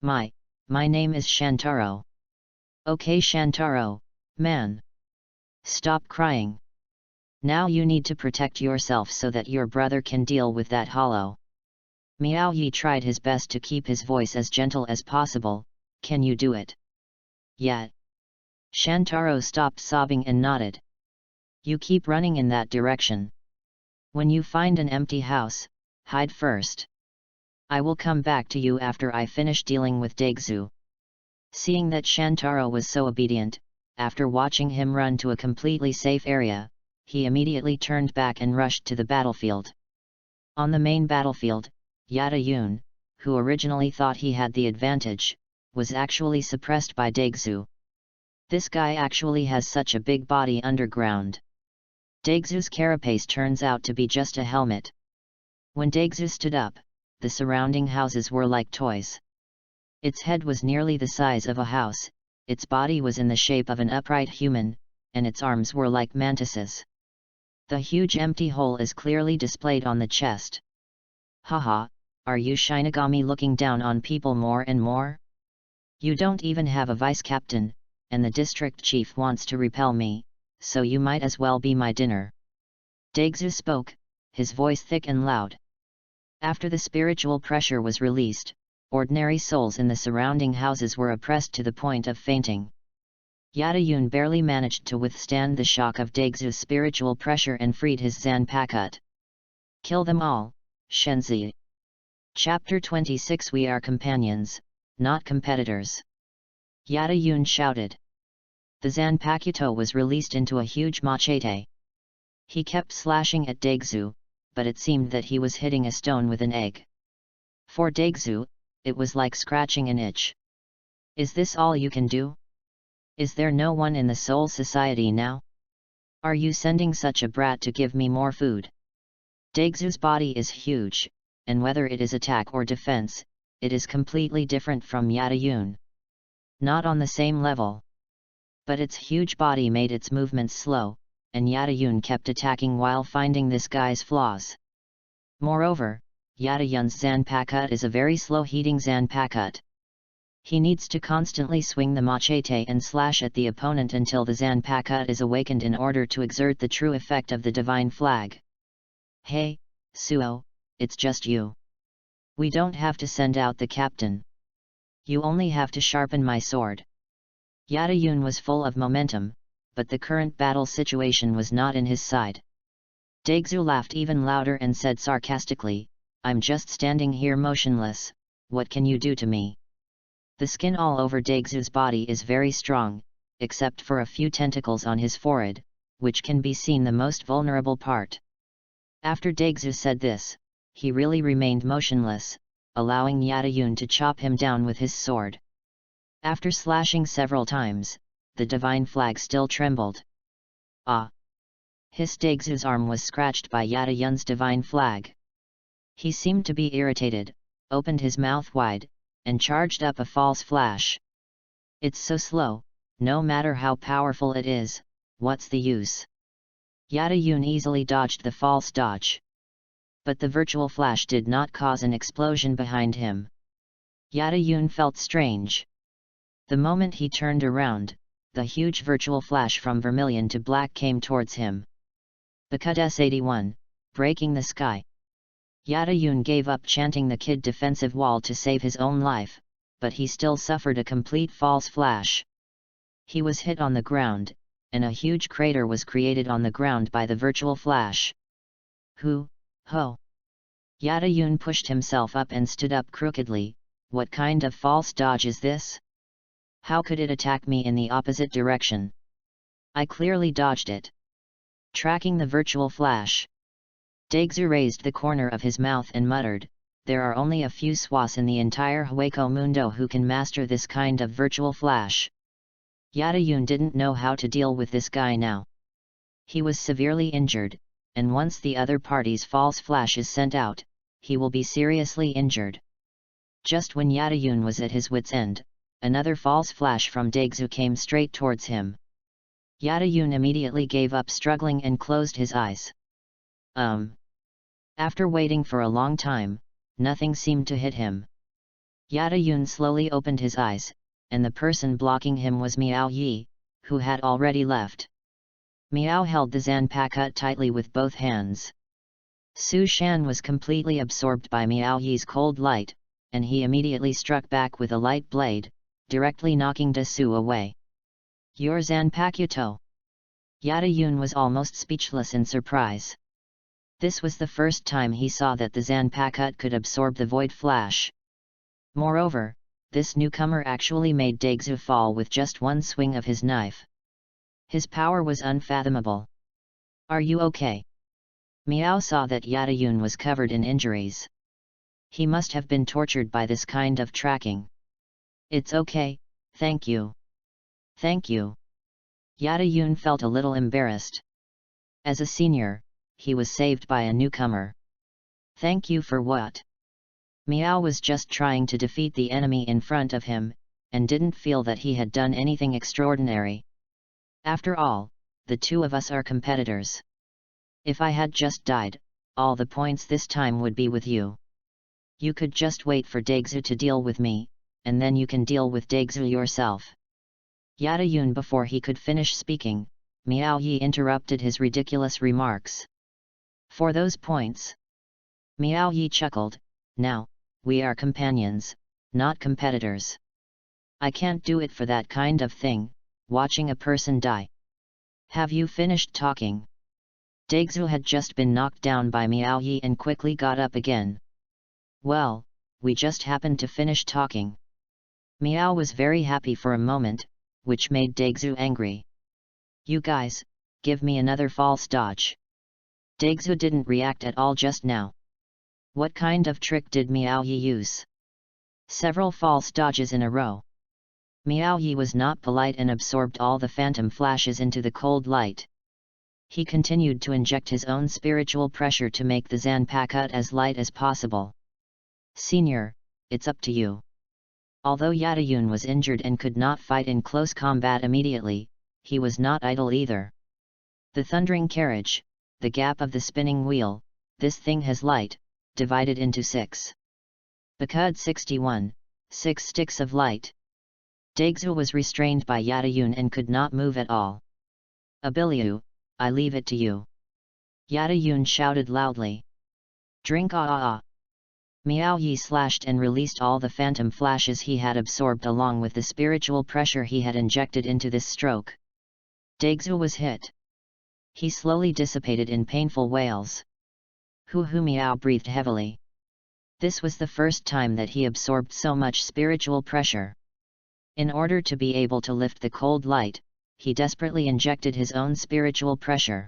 My name is Shantaro. Okay Shantaro, Man! Stop crying. Now you need to protect yourself so that your brother can deal with that hollow. Miao Yi tried his best to keep his voice as gentle as possible. Can you do it? Yeah. Shantaro stopped sobbing and nodded. You keep running in that direction. When you find an empty house, hide first. I will come back to you after I finish dealing with Daeguzu. Seeing that Shantaro was so obedient, after watching him run to a completely safe area, he immediately turned back and rushed to the battlefield. On the main battlefield, Yada Yun, who originally thought he had the advantage, was actually suppressed by Daeguzu. This guy actually has such a big body underground. Daeguzu's carapace turns out to be just a helmet. When Daeguzu stood up, the surrounding houses were like toys. Its head was nearly the size of a house, its body was in the shape of an upright human, and its arms were like mantises. The huge empty hole is clearly displayed on the chest. Haha, are you Shinigami looking down on people more and more? You don't even have a vice-captain, and the district chief wants to repel me, so you might as well be my dinner. Daeguzu spoke, his voice thick and loud. After the spiritual pressure was released, ordinary souls in the surrounding houses were oppressed to the point of fainting. Yada Yun barely managed to withstand the shock of Daeguzu's spiritual pressure and freed his Zanpakuto. Kill them all, Shenzi. Chapter 26 We are companions, not competitors. Yada Yun shouted. The Zanpakuto was released into a huge machete. He kept slashing at Daeguzu, but it seemed that he was hitting a stone with an egg. For Daeguzu, it was like scratching an itch. Is this all you can do? Is there no one in the Soul Society now? Are you sending such a brat to give me more food? Daeguzu's body is huge, and whether it is attack or defense, it is completely different from Yada Yun. Not on the same level. But its huge body made its movements slow, and Yada Yun kept attacking while finding this guy's flaws. Moreover, Yada Yun's Zanpakuto is a very slow-heating Zanpakuto. He needs to constantly swing the machete and slash at the opponent until the Zanpakuto is awakened in order to exert the true effect of the divine flag. Hey, Suo, it's just you. We don't have to send out the captain. You only have to sharpen my sword. Yada Yun was full of momentum, but the current battle situation was not in his side. Daeguzu laughed even louder and said sarcastically, I'm just standing here motionless, what can you do to me? The skin all over Daeguzu's body is very strong, except for a few tentacles on his forehead, which can be seen the most vulnerable part. After Daeguzu said this, he really remained motionless, allowing Yada Yun to chop him down with his sword. After slashing several times, the divine flag still trembled. Ah! His Daeguzu's arm was scratched by Yada Yun's divine flag. He seemed to be irritated, opened his mouth wide, and charged up a false flash. It's so slow, no matter how powerful it is, what's the use? Yada Yun easily dodged the false dodge. But the virtual flash did not cause an explosion behind him. Yada Yun felt strange. The moment he turned around, the huge virtual flash from vermilion to black came towards him. Bakut S81, breaking the sky. Yada Yun gave up chanting the kid defensive wall to save his own life, but he still suffered a complete false flash. He was hit on the ground, and a huge crater was created on the ground by the virtual flash. Ho! Yada Yun pushed himself up and stood up crookedly. What kind of false dodge is this? How could it attack me in the opposite direction? I clearly dodged it. Tracking the virtual flash. Daeguzu raised the corner of his mouth and muttered, there are only a few swas in the entire Hueco Mundo who can master this kind of virtual flash. Yada Yun didn't know how to deal with this guy now. He was severely injured, and once the other party's false flash is sent out, he will be seriously injured. Just when Yada Yun was at his wit's end, another false flash from Daeguzu came straight towards him. Yada Yun immediately gave up struggling and closed his eyes. After waiting for a long time, nothing seemed to hit him. Yada Yun slowly opened his eyes, and the person blocking him was Miao Yi, who had already left. Miao held the Zanpakuto tightly with both hands. Su Shan was completely absorbed by Miao Yi's cold light, and he immediately struck back with a light blade, directly knocking Da Su away. "Your Zanpakuto!" Yada Yun was almost speechless in surprise. This was the first time he saw that the Zanpakuto could absorb the void flash. Moreover, this newcomer actually made Daezu fall with just one swing of his knife. His power was unfathomable. "Are you okay?" Miao saw that Yada Yun was covered in injuries. He must have been tortured by this kind of tracking. "It's okay, thank you." "Thank you." Yada Yun felt a little embarrassed. As a senior, he was saved by a newcomer. "Thank you for what?" Miao was just trying to defeat the enemy in front of him, and didn't feel that he had done anything extraordinary. "After all, the two of us are competitors. If I had just died, all the points this time would be with you. You could just wait for Daezu to deal with me, and then you can deal with Daezu yourself." Yada Yun. Before he could finish speaking, Miao Yi interrupted his ridiculous remarks. "For those points?" Miao Yi chuckled. "Now, we are companions, not competitors. I can't do it for that kind of thing, watching a person die." "Have you finished talking?" Daezu had just been knocked down by Miao Yi and quickly got up again. "Well, we just happened to finish talking." Miao was very happy for a moment, which made Daezu angry. "You guys, give me another false dodge." Daezu didn't react at all just now. What kind of trick did Miao Yi use? Several false dodges in a row. Miao Yi was not polite and absorbed all the phantom flashes into the cold light. He continued to inject his own spiritual pressure to make the Zanpakuto as light as possible. "Senior, it's up to you." Although Yada Yun was injured and could not fight in close combat immediately, he was not idle either. "The thundering carriage, the gap of the spinning wheel, this thing has light, divided into 6. Bakud 61, 6 sticks of light." Daezu was restrained by Yada Yun and could not move at all. "Abiliu, I leave it to you." Yada Yun shouted loudly. "Drink ah." Miao Yi slashed and released all the phantom flashes he had absorbed along with the spiritual pressure he had injected into this stroke. Daezu was hit. He slowly dissipated in painful wails. Hu Miao breathed heavily. This was the first time that he absorbed so much spiritual pressure. In order to be able to lift the cold light, he desperately injected his own spiritual pressure.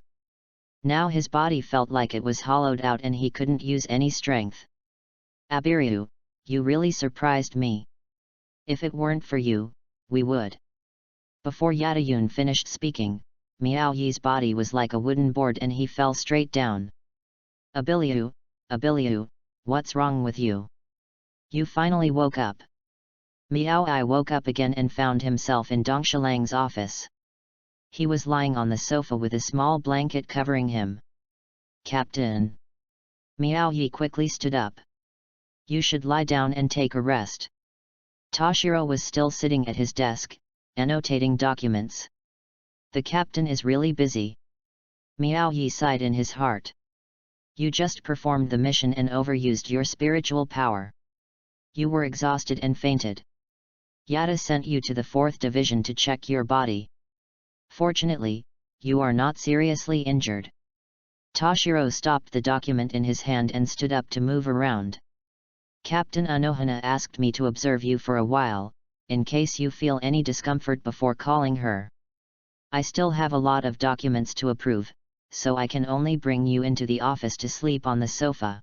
Now his body felt like it was hollowed out and he couldn't use any strength. "Abiryu, you really surprised me. If it weren't for you, we would." Before Yada Yun finished speaking, Miao Yi's body was like a wooden board and he fell straight down. Abiliu, what's wrong with you? You finally woke up." Miao Yi woke up again and found himself in Dong Shilang's office. He was lying on the sofa with a small blanket covering him. "Captain." Miao Yi quickly stood up. "You should lie down and take a rest." Toshiro was still sitting at his desk, annotating documents. "The captain is really busy." Miao Yi sighed in his heart. "You just performed the mission and overused your spiritual power. You were exhausted and fainted. Yada sent you to the 4th Division to check your body. Fortunately, you are not seriously injured." Toshiro stopped the document in his hand and stood up to move around. "Captain Anohana asked me to observe you for a while, in case you feel any discomfort before calling her. I still have a lot of documents to approve, so I can only bring you into the office to sleep on the sofa."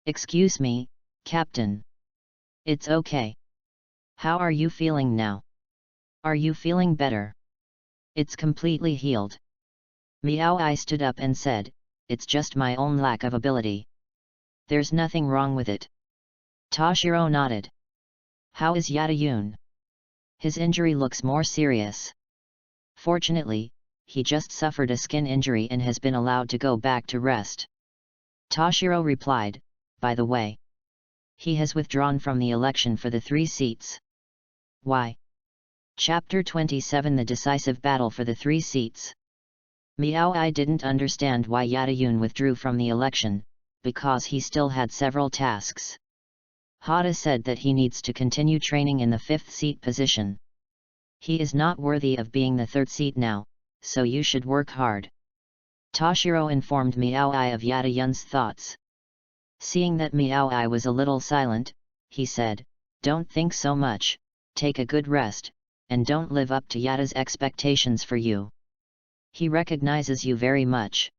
"Excuse me, Captain." "It's okay. How are you feeling now? Are you feeling better?" "It's completely healed." Miao Yi stood up and said, "It's just my own lack of ability. There's nothing wrong with it." Toshiro nodded. "How is Yada Yun? His injury looks more serious." "Fortunately, he just suffered a skin injury and has been allowed to go back to rest." Toshiro replied, "By the way, he has withdrawn from the election for the 3 seats." "Why?" Chapter 27 The Decisive Battle for the 3 Seats. Miao Ai didn't understand why Yadayun withdrew from the election, because he still had several tasks. Hada said that he needs to continue training in the 5th seat position. He is not worthy of being the 3rd seat now, so you should work hard. Toshiro informed Miao Ai of Yadayun's thoughts. Seeing that Miao Ai was a little silent, he said, "Don't think so much, take a good rest, and don't live up to Yada's expectations for you. He recognizes you very much."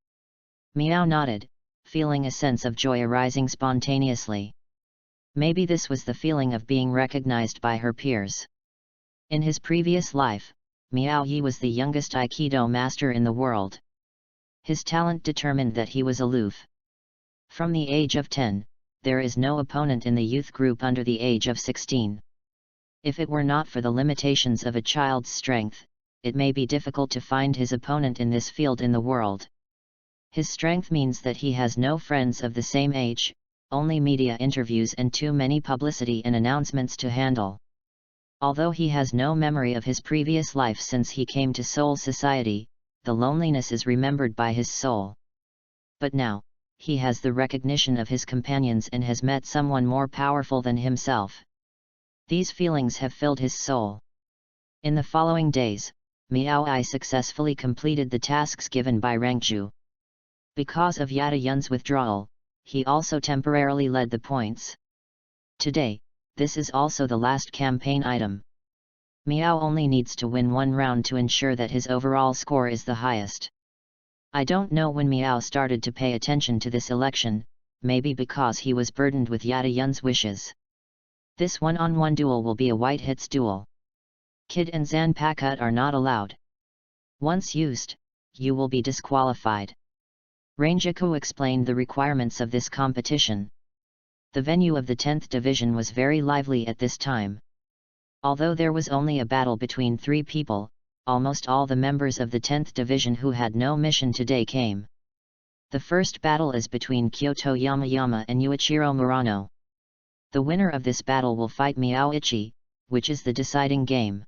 Miao nodded, feeling a sense of joy arising spontaneously. Maybe this was the feeling of being recognized by her peers. In his previous life, Miao Yi was the youngest Aikido master in the world. His talent determined that he was aloof. From the age of 10, there is no opponent in the youth group under the age of 16. If it were not for the limitations of a child's strength, it may be difficult to find his opponent in this field in the world. His strength means that he has no friends of the same age, only media interviews and too many publicity and announcements to handle. Although he has no memory of his previous life since he came to Soul Society, the loneliness is remembered by his soul. But now, he has the recognition of his companions and has met someone more powerful than himself. These feelings have filled his soul. In the following days, Miao Ai successfully completed the tasks given by Rangju. Because of Yadayun's withdrawal, he also temporarily led the points. Today, this is also the last campaign item. Miao only needs to win 1 round to ensure that his overall score is the highest. I don't know when Miao started to pay attention to this election, maybe because he was burdened with Yadayun's wishes. This one-on-one duel will be a white hits duel. Kid and Zanpakuto are not allowed. Once used, you will be disqualified. Ranjaku explained the requirements of this competition. The venue of the 10th Division was very lively at this time. Although there was only a battle between 3 people, almost all the members of the 10th Division who had no mission today came. The first battle is between Kyoto Yamayama and Yuichiro Murano. The winner of this battle will fight Miao Ichi, which is the deciding game.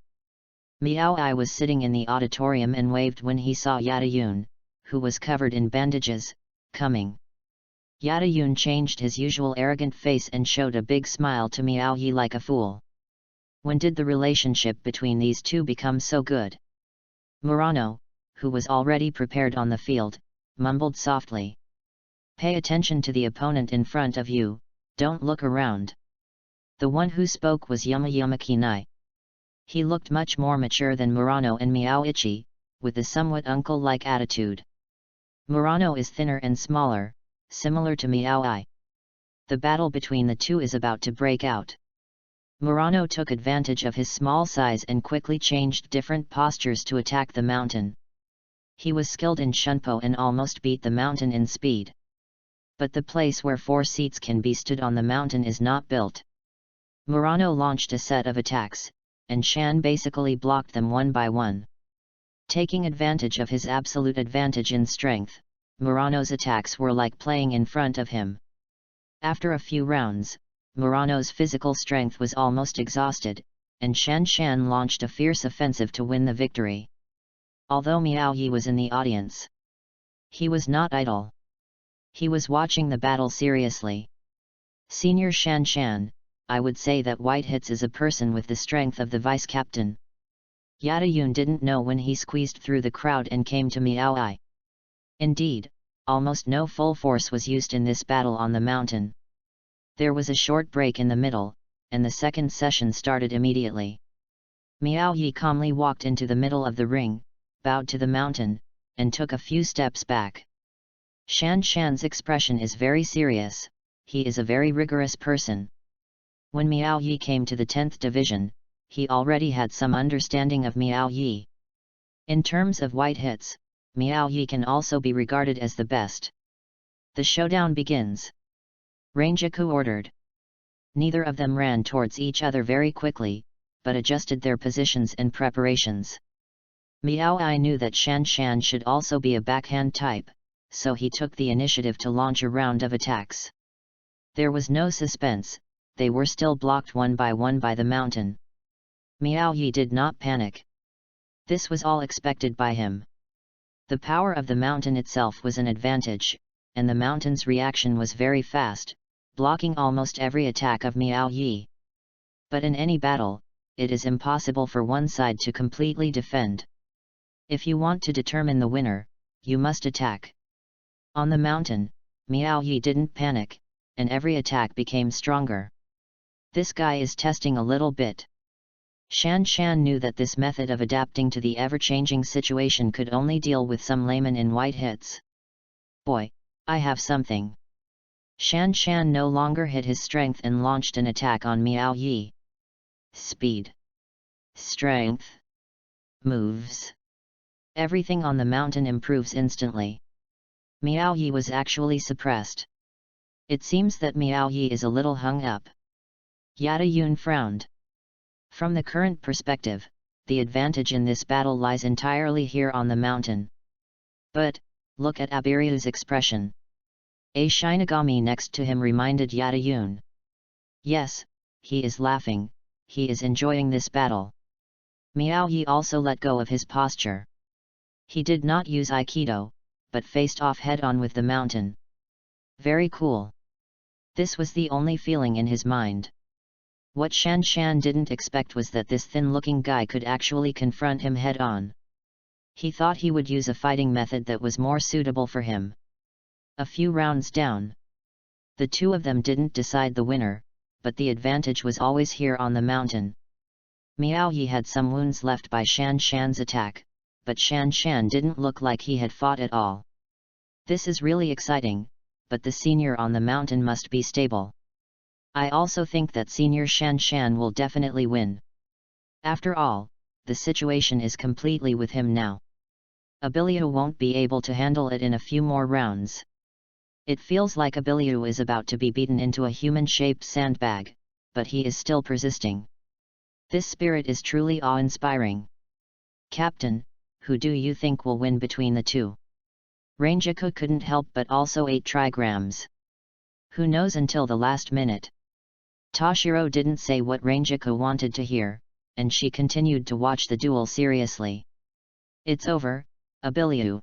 Miao Ai was sitting in the auditorium and waved when he saw Yadayun, who was covered in bandages, coming. Yadayun changed his usual arrogant face and showed a big smile to Miao Yi like a fool. When did the relationship between these two become so good? Murano, who was already prepared on the field, mumbled softly. "Pay attention to the opponent in front of you, don't look around." The one who spoke was Yamayama Kinai. He looked much more mature than Murano and Miao Ichi, with a somewhat uncle-like attitude. Murano is thinner and smaller, similar to Miao Ai. The battle between the two is about to break out. Murano took advantage of his small size and quickly changed different postures to attack the mountain. He was skilled in shunpo and almost beat the mountain in speed. But the place where 4 seats can be stood on the mountain is not built. Murano launched a set of attacks, and Shan basically blocked them one by one. Taking advantage of his absolute advantage in strength, Murano's attacks were like playing in front of him. After a few rounds, Murano's physical strength was almost exhausted, and Shan launched a fierce offensive to win the victory. Although Miao Yi was in the audience, he was not idle. He was watching the battle seriously. "Senior Shan, I would say that White Hits is a person with the strength of the vice-captain." Yadayun didn't know when he squeezed through the crowd and came to Miao Ai. Indeed, almost no full force was used in this battle on the mountain. There was a short break in the middle, and the second session started immediately. Miao Yi calmly walked into the middle of the ring, bowed to the mountain, and took a few steps back. Shan's expression is very serious, he is a very rigorous person. When Miao Yi came to the 10th Division, he already had some understanding of Miao Yi. In terms of white hits, Miao Yi can also be regarded as the best. The showdown begins. Ranjaku ordered. Neither of them ran towards each other very quickly, but adjusted their positions and preparations. Miao Ai knew that Shan should also be a backhand type, so he took the initiative to launch a round of attacks. There was no suspense, they were still blocked one by the mountain. Miao Yi did not panic. This was all expected by him. The power of the mountain itself was an advantage, and the mountain's reaction was very fast, blocking almost every attack of Miao Yi. But in any battle, it is impossible for one side to completely defend. If you want to determine the winner, you must attack. On the mountain, Miao Yi didn't panic, and every attack became stronger. This guy is testing a little bit. Shan Shan knew that this method of adapting to the ever-changing situation could only deal with some layman in white hits. Boy, I have something. Shan Shan no longer hid his strength and launched an attack on Miao Yi. Speed. Strength. Moves. Everything on the mountain improves instantly. Miao Yi was actually suppressed. It seems that Miao Yi is a little hung up. Yada Yun frowned. From the current perspective, the advantage in this battle lies entirely here on the mountain. But, look at Abiryu's expression. A Shinigami next to him reminded Yada Yun. Yes, he is laughing, he is enjoying this battle. Miao Yi also let go of his posture. He did not use Aikido, but faced off head-on with the mountain. Very cool. This was the only feeling in his mind. What Shan Shan didn't expect was that this thin-looking guy could actually confront him head-on. He thought he would use a fighting method that was more suitable for him. A few rounds down. The two of them didn't decide the winner, but the advantage was always here on the mountain. Miao Yi had some wounds left by Shan Shan's attack, but Shan Shan didn't look like he had fought at all. This is really exciting, but the senior on the mountain must be stable. I also think that senior Shan Shan will definitely win. After all, the situation is completely with him now. Abilyu won't be able to handle it in a few more rounds. It feels like Abilyu is about to be beaten into a human-shaped sandbag, but he is still persisting. This spirit is truly awe-inspiring. Captain, who do you think will win between the two? Rangiku couldn't help but also ate trigrams. Who knows until the last minute? Toshiro didn't say what Rangiku wanted to hear, and she continued to watch the duel seriously. It's over, Abilyu.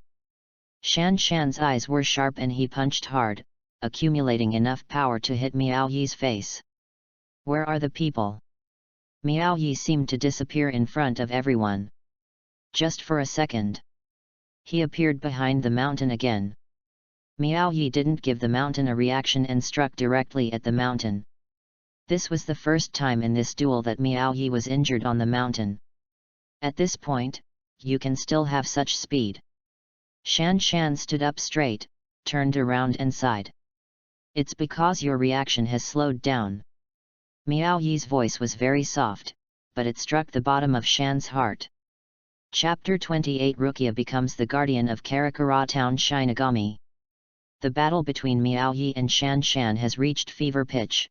Shan Shan's eyes were sharp and he punched hard, accumulating enough power to hit Miao Yi's face. Where are the people? Miao Yi seemed to disappear in front of everyone. Just for a second. He appeared behind the mountain again. Miao Yi didn't give the mountain a reaction and struck directly at the mountain. This was the first time in this duel that Miao Yi was injured on the mountain. At this point, you can still have such speed. Shan Shan stood up straight, turned around and sighed. It's because your reaction has slowed down. Miao Yi's voice was very soft, but it struck the bottom of Shan's heart. Chapter 28 Rukia becomes the guardian of Karakura Town Shinigami. The battle between Miao Yi and Shan Shan has reached fever pitch.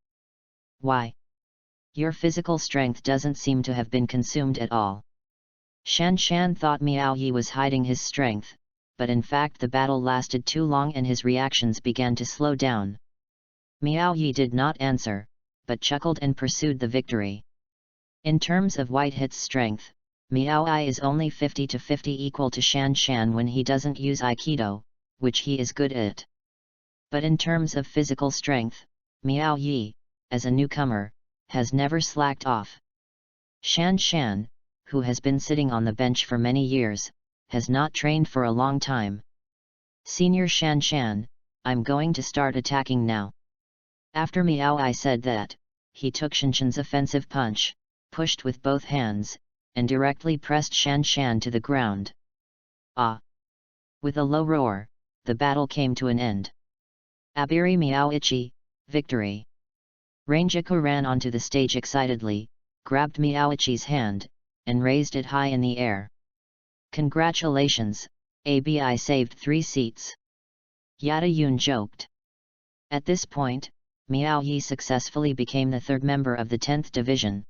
Why? Your physical strength doesn't seem to have been consumed at all. Shan Shan thought Miao Yi was hiding his strength, but in fact the battle lasted too long and his reactions began to slow down. Miao Yi did not answer, but chuckled and pursued the victory. In terms of white hit's strength, Miao Yi is only 50-50 equal to Shan Shan when he doesn't use Aikido, which he is good at. But in terms of physical strength, Miao Yi, as a newcomer, has never slacked off. Shan Shan, who has been sitting on the bench for many years, has not trained for a long time. Senior Shan Shan, I'm going to start attacking now. After Miao Yi said that, he took Shan Shan's offensive punch, pushed with both hands, and directly pressed Shan Shan to the ground. Ah! With a low roar, the battle came to an end. Abiri Miao Ichi, victory! Rangiku ran onto the stage excitedly, grabbed Miaoichi's hand, and raised it high in the air. Congratulations, ABI saved 3 seats. Yada Yun joked. At this point, Miao Yi successfully became the 3rd member of the 10th division.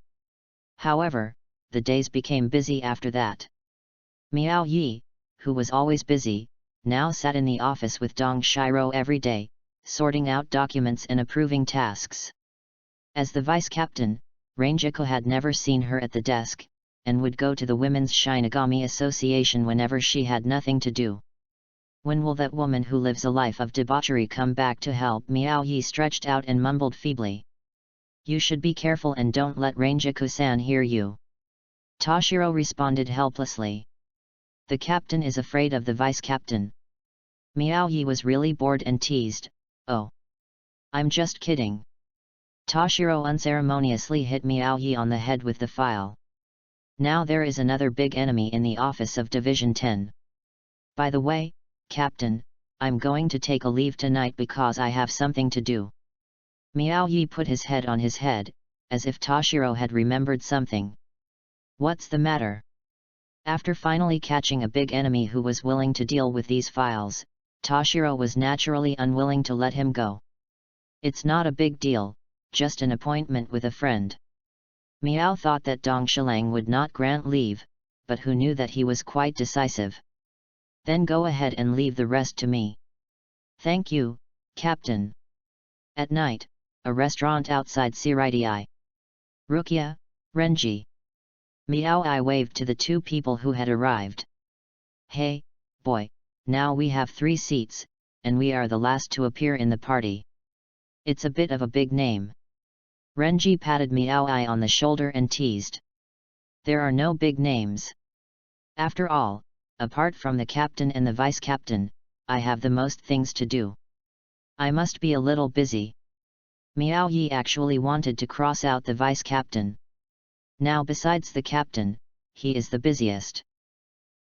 However, the days became busy after that. Miao Yi, who was always busy, now sat in the office with Dong Shiro every day, sorting out documents and approving tasks. As the vice captain, Rangiku had never seen her at the desk, and would go to the Women's Shinigami Association whenever she had nothing to do. When will that woman who lives a life of debauchery come back to help? Miao Yi stretched out and mumbled feebly. You should be careful and don't let Rangiku-san hear you. Toshiro responded helplessly. The captain is afraid of the vice-captain. Miao Yi was really bored and teased, oh. I'm just kidding. Toshiro unceremoniously hit Miao Yi on the head with the file. Now there is another big enemy in the office of Division 10. By the way, Captain, I'm going to take a leave tonight because I have something to do. Miao Yi put his head on his head, as if Toshiro had remembered something. What's the matter? After finally catching a big enemy who was willing to deal with these files, Toshiro was naturally unwilling to let him go. It's not a big deal, just an appointment with a friend. Miao thought that Dong Shilang would not grant leave, but who knew that he was quite decisive. Then go ahead and leave the rest to me. Thank you, Captain. At night, a restaurant outside Siridii. Rukia, Renji. Miao I waved to the two people who had arrived. Hey, boy, now we have 3 seats, and we are the last to appear in the party. It's a bit of a big name. Renji patted Miao I on the shoulder and teased. There are no big names. After all, apart from the captain and the vice-captain, I have the most things to do. I must be a little busy. Miao Yi actually wanted to cross out the vice-captain. Now besides the captain, he is the busiest.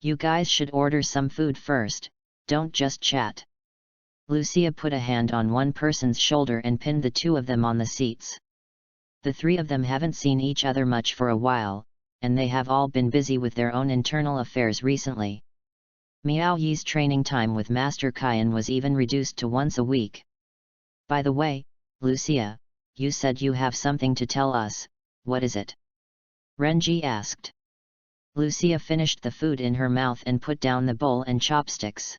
You guys should order some food first, don't just chat. Lucia put a hand on one person's shoulder and pinned the 2 of them on the seats. The 3 of them haven't seen each other much for a while, and they have all been busy with their own internal affairs recently. Miao Yi's training time with Master Kaian was even reduced to once a week. By the way, Lucia, you said you have something to tell us, what is it? Renji asked. Lucia finished the food in her mouth and put down the bowl and chopsticks.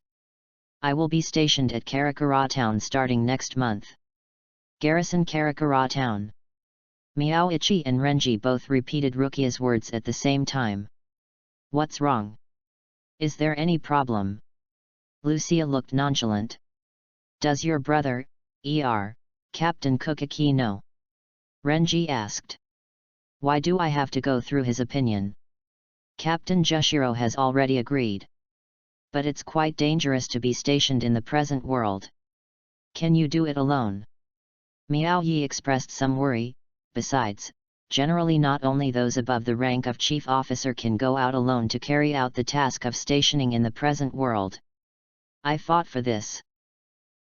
I will be stationed at Karakura Town starting next month. Garrison Karakura Town. Miao Ichi and Renji both repeated Rukia's words at the same time. What's wrong? Is there any problem? Lucia looked nonchalant. Does your brother, Captain Kukaki know? Renji asked. Why do I have to go through his opinion? Captain Jushiro has already agreed. But it's quite dangerous to be stationed in the present world. Can you do it alone? Miao Yi expressed some worry. Besides, generally not only those above the rank of chief officer can go out alone to carry out the task of stationing in the present world. I fought for this.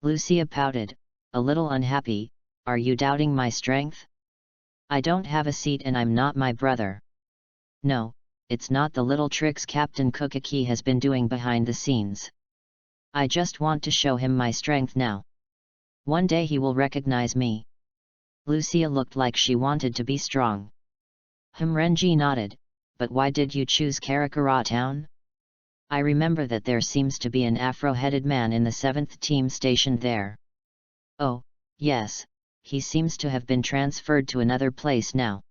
Lucia pouted, a little unhappy. Are you doubting my strength? I don't have a seat and I'm not my brother. No, it's not the little tricks Captain Kukaki has been doing behind the scenes. I just want to show him my strength now. One day he will recognize me. Lucia looked like she wanted to be strong. Renji nodded, but why did you choose Karakura Town? I remember that there seems to be an afro-headed man in the 7th team stationed there. Oh, yes, he seems to have been transferred to another place now.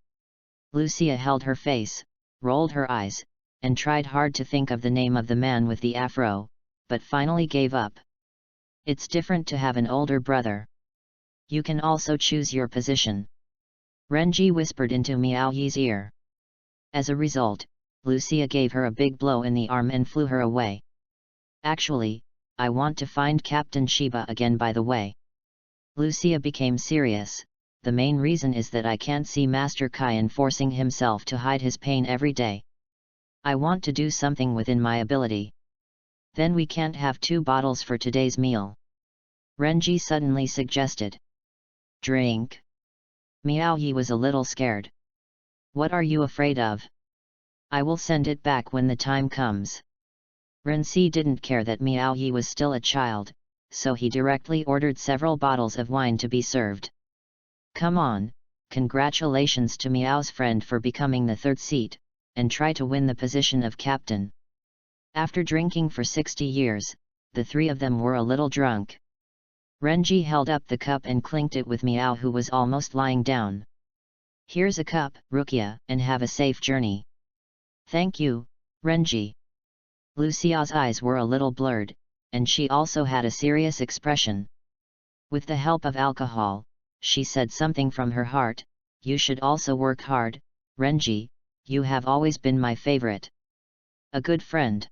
Lucia held her face, rolled her eyes, and tried hard to think of the name of the man with the afro, but finally gave up. It's different to have an older brother. You can also choose your position. Renji whispered into Miao Yi's ear. As a result, Lucia gave her a big blow in the arm and flew her away. Actually, I want to find Captain Shiba again by the way. Lucia became serious. The main reason is that I can't see Master Kaian forcing himself to hide his pain every day. I want to do something within my ability. Then we can't have 2 bottles for today's meal. Renji suddenly suggested. Drink? Miao Yi was a little scared. What are you afraid of? I will send it back when the time comes. Rensi didn't care that Miao Yi was still a child, so he directly ordered several bottles of wine to be served. Come on, congratulations to Miao's friend for becoming the 3rd seat, and try to win the position of captain. After drinking for 60 years, the 3 of them were a little drunk. Renji held up the cup and clinked it with Miao who was almost lying down. Here's a cup, Rukia, and have a safe journey. Thank you, Renji. Lucia's eyes were a little blurred, and she also had a serious expression. With the help of alcohol, she said something from her heart, you should also work hard, Renji, you have always been my favorite. A good friend.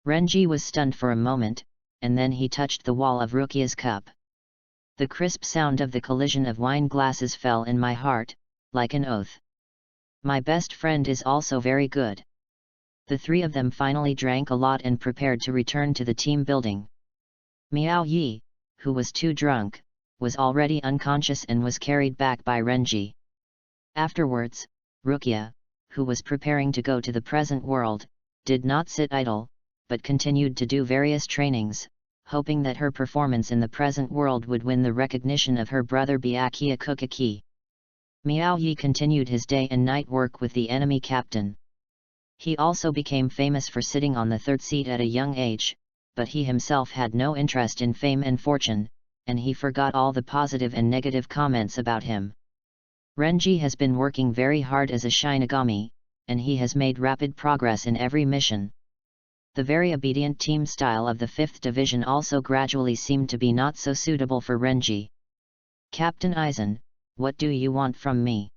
Renji was stunned for a moment, and then he touched the wall of Rukia's cup. The crisp sound of the collision of wine glasses fell in my heart, like an oath. My best friend is also very good. The three of them finally drank a lot and prepared to return to the team building. Miao Yi, who was too drunk, was already unconscious and was carried back by Renji. Afterwards, Rukia, who was preparing to go to the present world, did not sit idle, but continued to do various trainings, hoping that her performance in the present world would win the recognition of her brother Byakuya Kukaki. Miao Yi continued his day and night work with the enemy captain. He also became famous for sitting on the third seat at a young age, but he himself had no interest in fame and fortune, and he forgot all the positive and negative comments about him. Renji has been working very hard as a Shinigami, and he has made rapid progress in every mission. The very obedient team style of the 5th Division also gradually seemed to be not so suitable for Renji. Captain Aizen, what do you want from me?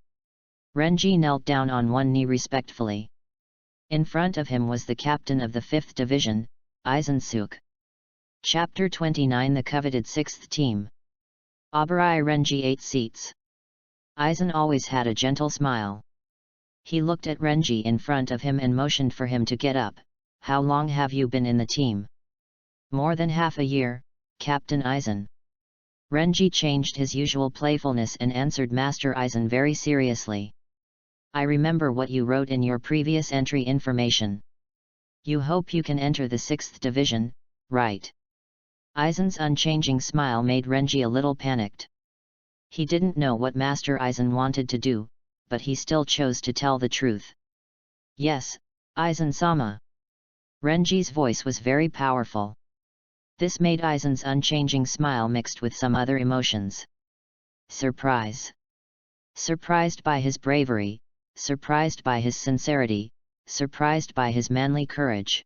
Renji knelt down on one knee respectfully. In front of him was the captain of the 5th Division, Aizen-suke. Chapter 29 The Coveted 6th Team. Abarai Renji 8 seats. Aizen always had a gentle smile. He looked at Renji in front of him and motioned for him to get up. How long have you been in the team? More than half a year, Captain Aizen. Renji changed his usual playfulness and answered Master Aizen very seriously. I remember what you wrote in your previous entry information. You hope you can enter the 6th Division, right? Aizen's unchanging smile made Renji a little panicked. He didn't know what Master Aizen wanted to do, but he still chose to tell the truth. Yes, Aizen-sama. Renji's voice was very powerful. This made Aizen's unchanging smile mixed with some other emotions. Surprise. Surprised by his bravery, surprised by his sincerity, surprised by his manly courage.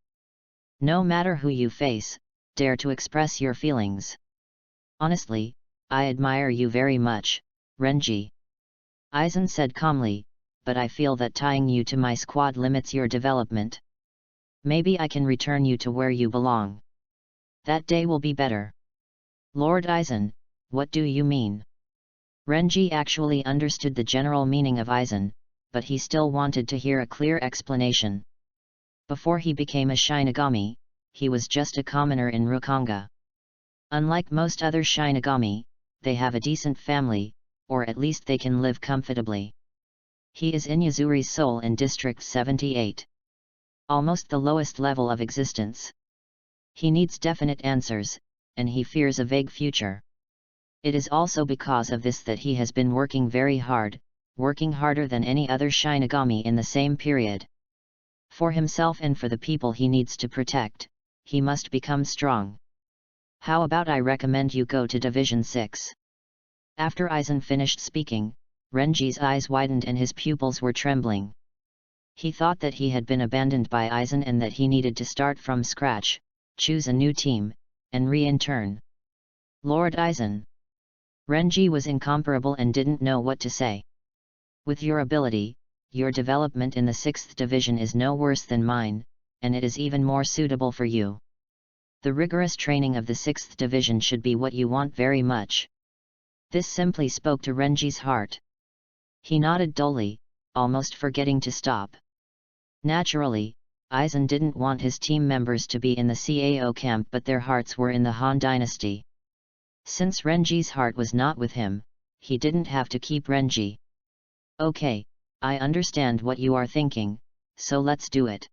No matter who you face, dare to express your feelings. Honestly, I admire you very much, Renji. Aizen said calmly, but I feel that tying you to my squad limits your development. Maybe I can return you to where you belong. That day will be better. Lord Aizen, what do you mean? Renji actually understood the general meaning of Aizen, but he still wanted to hear a clear explanation. Before he became a Shinigami, he was just a commoner in Rukonga. Unlike most other Shinigami, they have a decent family, or at least they can live comfortably. He is in Yuzuri's soul in District 78. Almost the lowest level of existence. He needs definite answers, and he fears a vague future. It is also because of this that he has been working very hard, working harder than any other Shinigami in the same period. For himself and for the people he needs to protect, he must become strong. How about I recommend you go to Division 6? After Aizen finished speaking, Renji's eyes widened and his pupils were trembling. He thought that he had been abandoned by Aizen and that he needed to start from scratch, choose a new team, and re-intern. Lord Aizen. Renji was incomparable and didn't know what to say. With your ability, your development in the 6th Division is no worse than mine, and it is even more suitable for you. The rigorous training of the 6th Division should be what you want very much. This simply spoke to Renji's heart. He nodded dully, almost forgetting to stop. Naturally, Aizen didn't want his team members to be in the CAO camp, but their hearts were in the Han dynasty. Since Renji's heart was not with him, he didn't have to keep Renji. Okay, I understand what you are thinking, so let's do it.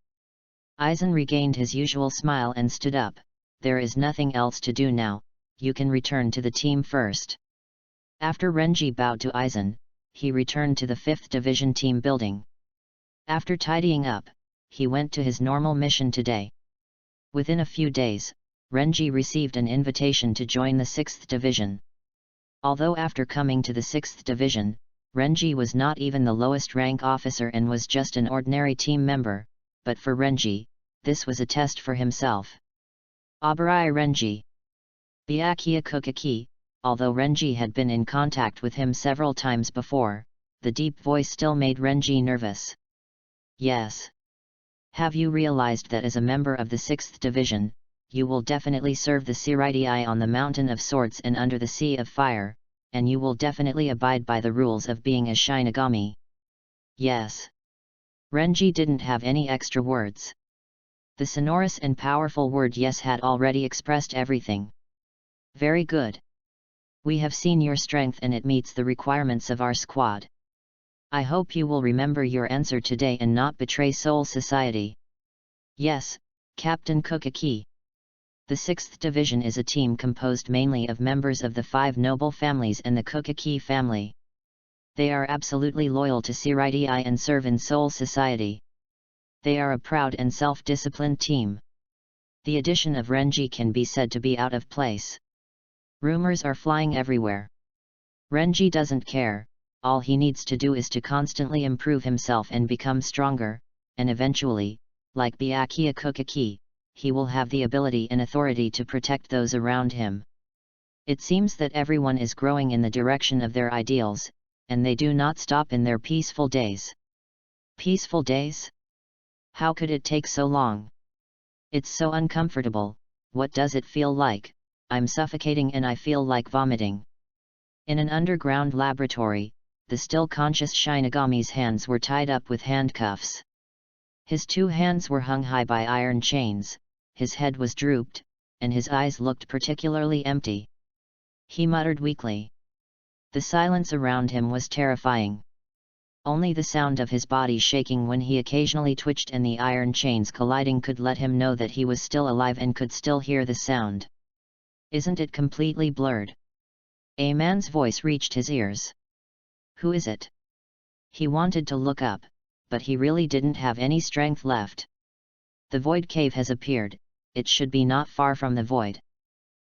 Aizen regained his usual smile and stood up. There is nothing else to do now, you can return to the team first. After Renji bowed to Aizen, he returned to the 5th Division team building. After tidying up, he went to his normal mission today. Within a few days, Renji received an invitation to join the 6th Division. Although after coming to the 6th Division, Renji was not even the lowest rank officer and was just an ordinary team member, but for Renji, this was a test for himself. Abarai Renji. Byakuya Kukaki. Although Renji had been in contact with him several times before, the deep voice still made Renji nervous. Yes. Have you realized that as a member of the 6th Division, you will definitely serve the Shirai on the Mountain of Swords and under the Sea of Fire, and you will definitely abide by the rules of being a Shinigami? Yes. Renji didn't have any extra words. The sonorous and powerful word yes had already expressed everything. Very good. We have seen your strength and it meets the requirements of our squad. I hope you will remember your answer today and not betray Soul Society. Yes, Captain Kukaki. The 6th Division is a team composed mainly of members of the 5 noble families and the Kukaki family. They are absolutely loyal to Shirai and serve in Soul Society. They are a proud and self-disciplined team. The addition of Renji can be said to be out of place. Rumors are flying everywhere. Renji doesn't care, all he needs to do is to constantly improve himself and become stronger, and eventually, like Byakuya Kukaki, he will have the ability and authority to protect those around him. It seems that everyone is growing in the direction of their ideals, and they do not stop in their peaceful days. Peaceful days? How could it take so long? It's so uncomfortable. What does it feel like? I'm suffocating and I feel like vomiting. In an underground laboratory, the still conscious Shinigami's hands were tied up with handcuffs. His 2 hands were hung high by iron chains, his head was drooped, and his eyes looked particularly empty. He muttered weakly. The silence around him was terrifying. Only the sound of his body shaking when he occasionally twitched and the iron chains colliding could let him know that he was still alive and could still hear the sound. Isn't it completely blurred? A man's voice reached his ears. Who is it? He wanted to look up, but he really didn't have any strength left. The void cave has appeared, it should be not far from the void.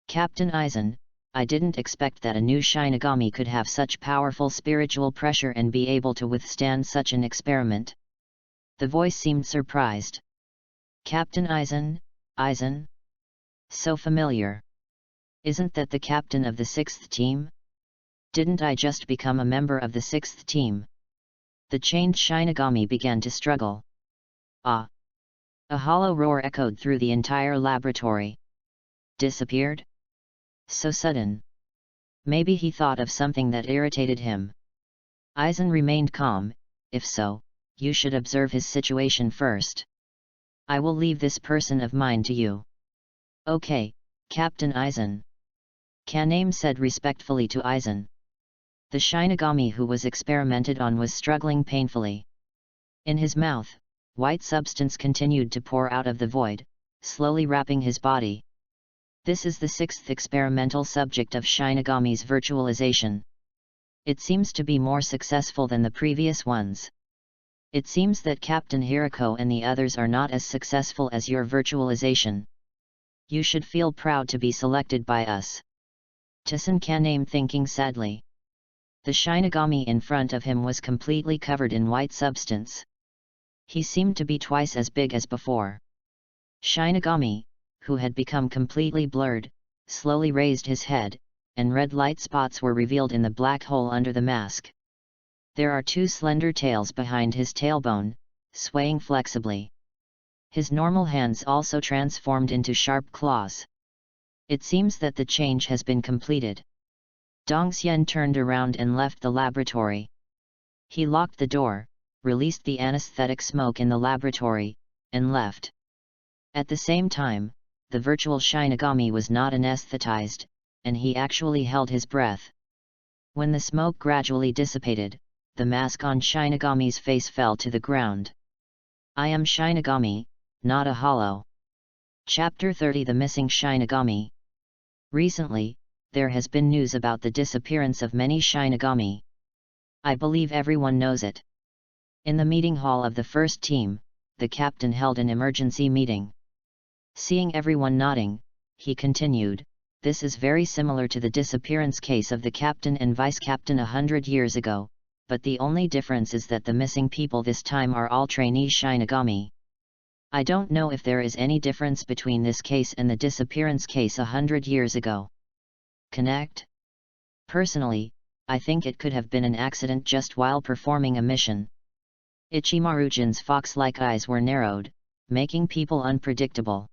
Captain Aizen, I didn't expect that a new Shinigami could have such powerful spiritual pressure and be able to withstand such an experiment. The voice seemed surprised. Captain Aizen? Aizen? So familiar. Isn't that the captain of the 6th team? Didn't I just become a member of the 6th team? The chained Shinigami began to struggle. Ah! A hollow roar echoed through the entire laboratory. Disappeared? So sudden. Maybe he thought of something that irritated him. Aizen remained calm. If so, you should observe his situation first. I will leave this person of mine to you. Okay, Captain Aizen. Kaname said respectfully to Aizen. The Shinigami who was experimented on was struggling painfully. In his mouth, white substance continued to pour out of the void, slowly wrapping his body. This is the 6th experimental subject of Shinigami's virtualization. It seems to be more successful than the previous ones. It seems that Captain Hirako and the others are not as successful as your virtualization. You should feel proud to be selected by us. Taisen Kaname thinking sadly. The Shinigami in front of him was completely covered in white substance. He seemed to be twice as big as before. Shinigami, who had become completely blurred, slowly raised his head, and red light spots were revealed in the black hole under the mask. There are 2 slender tails behind his tailbone, swaying flexibly. His normal hands also transformed into sharp claws. It seems that the change has been completed. Dongxian turned around and left the laboratory. He locked the door, released the anesthetic smoke in the laboratory, and left. At the same time, the virtual Shinigami was not anesthetized, and he actually held his breath. When the smoke gradually dissipated, the mask on Shinigami's face fell to the ground. I am Shinigami, not a hollow. Chapter 30 The Missing Shinigami. Recently, there has been news about the disappearance of many Shinigami. I believe everyone knows it. In the meeting hall of the first team, the captain held an emergency meeting. Seeing everyone nodding, he continued, "This is very similar to the disappearance case of the captain and vice captain 100 years ago, but the only difference is that the missing people this time are all trainee Shinigami. I don't know if there is any difference between this case and the disappearance case 100 years ago. Connect? Personally, I think it could have been an accident just while performing a mission. Ichimaru-jun's fox-like eyes were narrowed, making people unpredictable.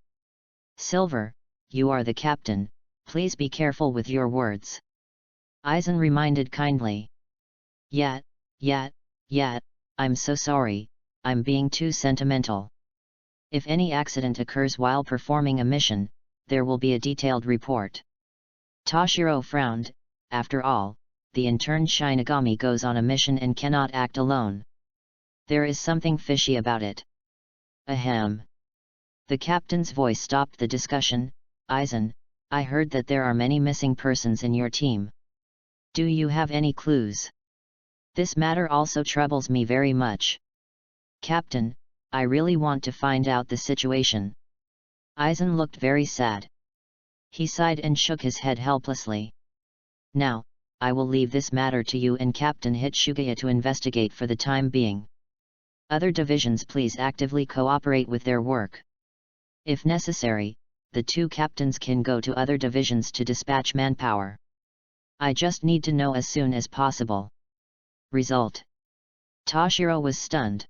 Silver, you are the captain, please be careful with your words. Aizen reminded kindly. Yet, I'm so sorry, I'm being too sentimental. If any accident occurs while performing a mission, there will be a detailed report. Toshiro frowned. After all, the interned Shinigami goes on a mission and cannot act alone. There is something fishy about it. Ahem. The captain's voice stopped the discussion. Aizen, I heard that there are many missing persons in your team. Do you have any clues? This matter also troubles me very much. Captain, I really want to find out the situation. Aizen looked very sad. He sighed and shook his head helplessly. Now, I will leave this matter to you and Captain Hitsugaya to investigate for the time being. Other divisions please actively cooperate with their work. If necessary, the two captains can go to other divisions to dispatch manpower. I just need to know as soon as possible. Result. Toshiro was stunned.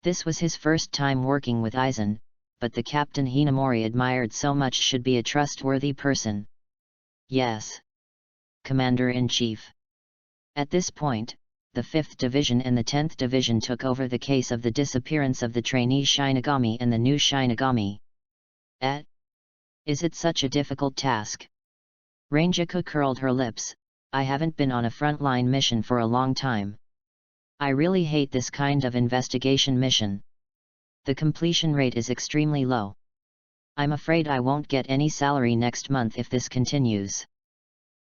This was his first time working with Aizen, but the captain Hinamori admired so much should be a trustworthy person. Yes. Commander-in-Chief. At this point, the 5th Division and the 10th Division took over the case of the disappearance of the trainee Shinigami and the new Shinigami. Is it such a difficult task? Rangiku curled her lips. I haven't been on a frontline mission for a long time. I really hate this kind of investigation mission. The completion rate is extremely low. I'm afraid I won't get any salary next month if this continues.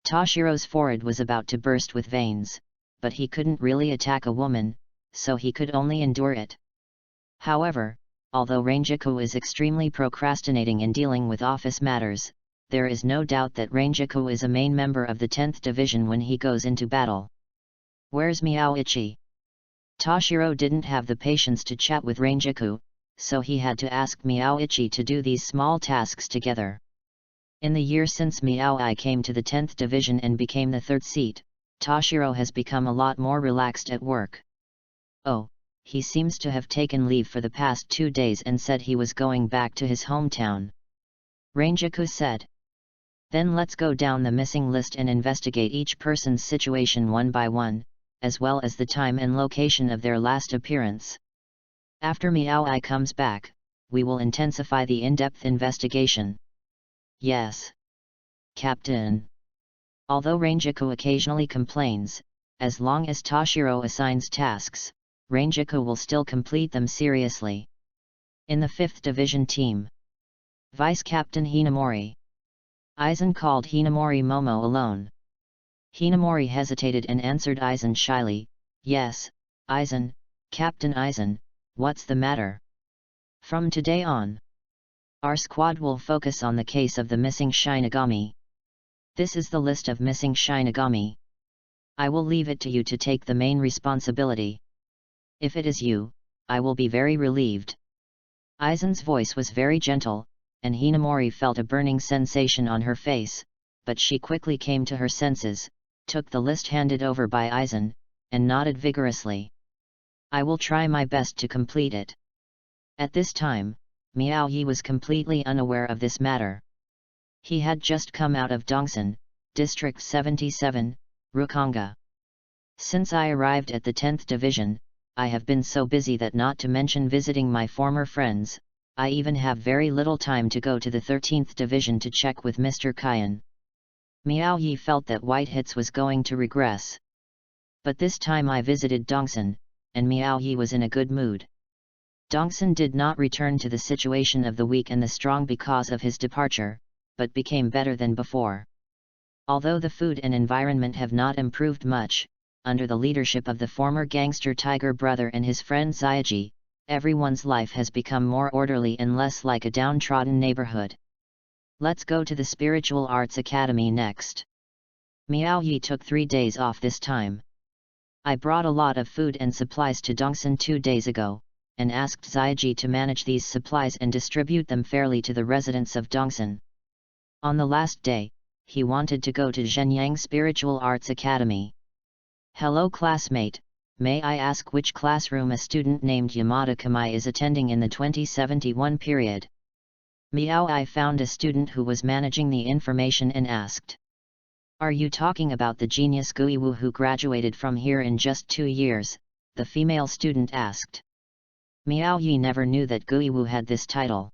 Toshiro's forehead was about to burst with veins, but he couldn't really attack a woman, so he could only endure it. However, although Rangiku is extremely procrastinating in dealing with office matters, there is no doubt that Rangiku is a main member of the 10th Division when he goes into battle. Where's Miao-ichi? Toshiro didn't have the patience to chat with Rangiku, so he had to ask Miao-ichi to do these small tasks together. In the year since Miao-I came to the 10th Division and became the 3rd seat, Toshiro has become a lot more relaxed at work. Oh, he seems to have taken leave for the past 2 days and said he was going back to his hometown. Rangiku said. Then let's go down the missing list and investigate each person's situation one by one, as well as the time and location of their last appearance. After Miao-I comes back, we will intensify the in-depth investigation. Yes. Captain. Although Rangiku occasionally complains, as long as Toshiro assigns tasks, Rangiku will still complete them seriously. In the 5th Division team. Vice Captain Hinamori. Aizen called Hinamori Momo alone. Hinamori hesitated and answered Aizen shyly, Yes, Aizen, Captain Aizen, what's the matter? From today on, our squad will focus on the case of the missing Shinigami. This is the list of missing Shinigami. I will leave it to you to take the main responsibility. If it is you, I will be very relieved. Aizen's voice was very gentle, and Hinamori felt a burning sensation on her face, but she quickly came to her senses, took the list handed over by Aizen, and nodded vigorously. I will try my best to complete it. At this time, Miao Yi was completely unaware of this matter. He had just come out of Dongsan, District 77, Rukonga. Since I arrived at the 10th Division, I have been so busy that not to mention visiting my former friends, I even have very little time to go to the 13th Division to check with Mr. Kyan. Miao Yi felt that Whitehits was going to regress. But this time I visited Dongsan, and Miao Yi was in a good mood. Dongsan did not return to the situation of the weak and the strong because of his departure, but became better than before. Although the food and environment have not improved much, under the leadership of the former gangster Tiger Brother and his friend Zayaji, everyone's life has become more orderly and less like a downtrodden neighborhood. Let's go to the Spiritual Arts Academy next. Miao Yi took 3 days off this time. I brought a lot of food and supplies to Dongsan 2 days ago, and asked Zaiji to manage these supplies and distribute them fairly to the residents of Dongsan. On the last day, he wanted to go to Zhenyang Spiritual Arts Academy. Hello classmate, may I ask which classroom a student named Yamada Kamai is attending in the 2071 period? Miao I found a student who was managing the information and asked. Are you talking about the genius Guiwu who graduated from here in just 2 years? The female student asked. Miao Yi never knew that Guiwu had this title.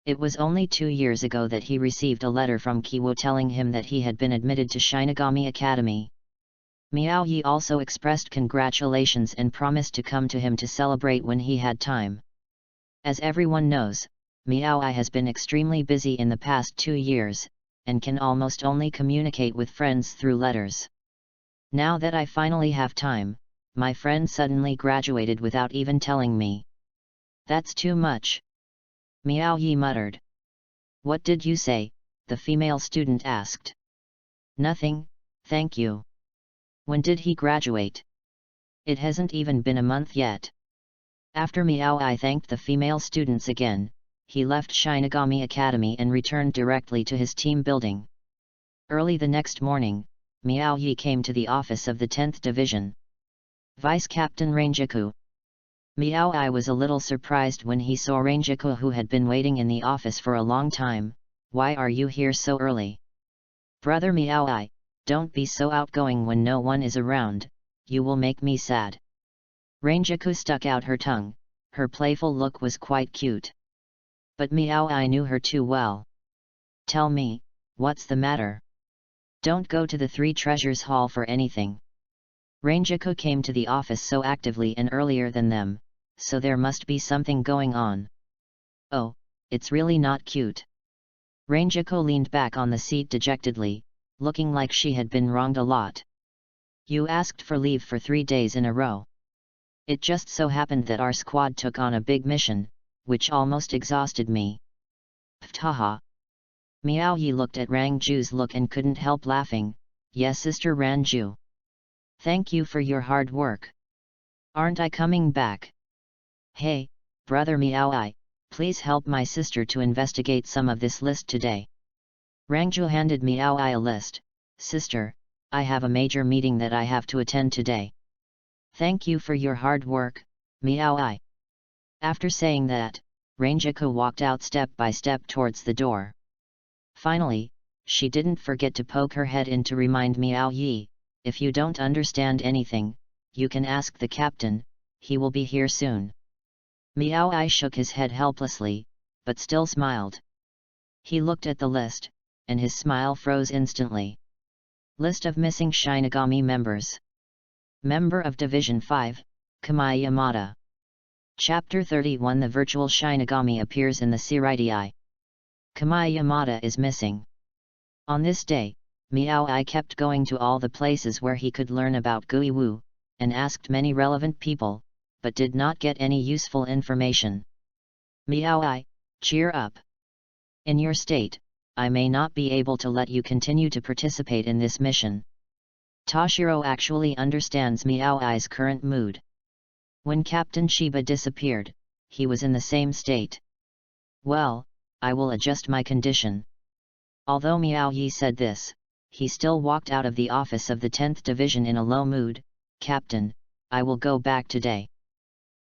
It was only 2 years ago that he received a letter from Kiwo telling him that he had been admitted to Shinigami Academy. Miao Yi also expressed congratulations and promised to come to him to celebrate when he had time. As everyone knows, Miao Yi has been extremely busy in the past 2 years, and can almost only communicate with friends through letters. Now that I finally have time, my friend suddenly graduated without even telling me. That's too much. Miao Yi muttered. What did you say? The female student asked. Nothing, thank you. When did he graduate? It hasn't even been a month yet. After Miao Yi thanked the female students again, he left Shinigami Academy and returned directly to his team building. Early the next morning, Miao Yi came to the office of the 10th Division. Vice Captain Rangiku. Miao Yi was a little surprised when he saw Rangiku, who had been waiting in the office for a long time. Why are you here so early? Brother Miao Yi, don't be so outgoing when no one is around, you will make me sad. Rangiku stuck out her tongue, her playful look was quite cute. But Miao Yi knew her too well. Tell me, what's the matter? Don't go to the Three Treasures Hall for anything. Rangiku came to the office so actively and earlier than them, so there must be something going on. Oh, it's really not cute. Rangiku leaned back on the seat dejectedly, looking like she had been wronged a lot. You asked for leave for 3 days in a row. It just so happened that our squad took on a big mission, which almost exhausted me. Ptaha. Miao Yi looked at Rangju's look and couldn't help laughing. Yes, Sister Ranju. Thank you for your hard work. Aren't I coming back? Hey, Brother Miao Yi, please help my sister to investigate some of this list today. Rangju handed Miao Yi a list. Sister, I have a major meeting that I have to attend today. Thank you for your hard work, Miao Yi. After saying that, Rangiku walked out step by step towards the door. Finally, she didn't forget to poke her head in to remind Miao Yi, if you don't understand anything, you can ask the captain, he will be here soon. Miao Yi shook his head helplessly, but still smiled. He looked at the list, and his smile froze instantly. List of missing Shinigami members. Member of Division 5, Kamai Yamada. Chapter 31 The virtual Shinigami appears in the Seireidii. Kamai Yamada is missing. On this day, Miao Yi kept going to all the places where he could learn about Guiwu, and asked many relevant people, but did not get any useful information. Miao Yi, cheer up. In your state, I may not be able to let you continue to participate in this mission. Toshiro actually understands Miao Yi's current mood. When Captain Shiba disappeared, he was in the same state. Well, I will adjust my condition. Although Miao Yi said this, he still walked out of the office of the 10th Division in a low mood. Captain, I will go back today.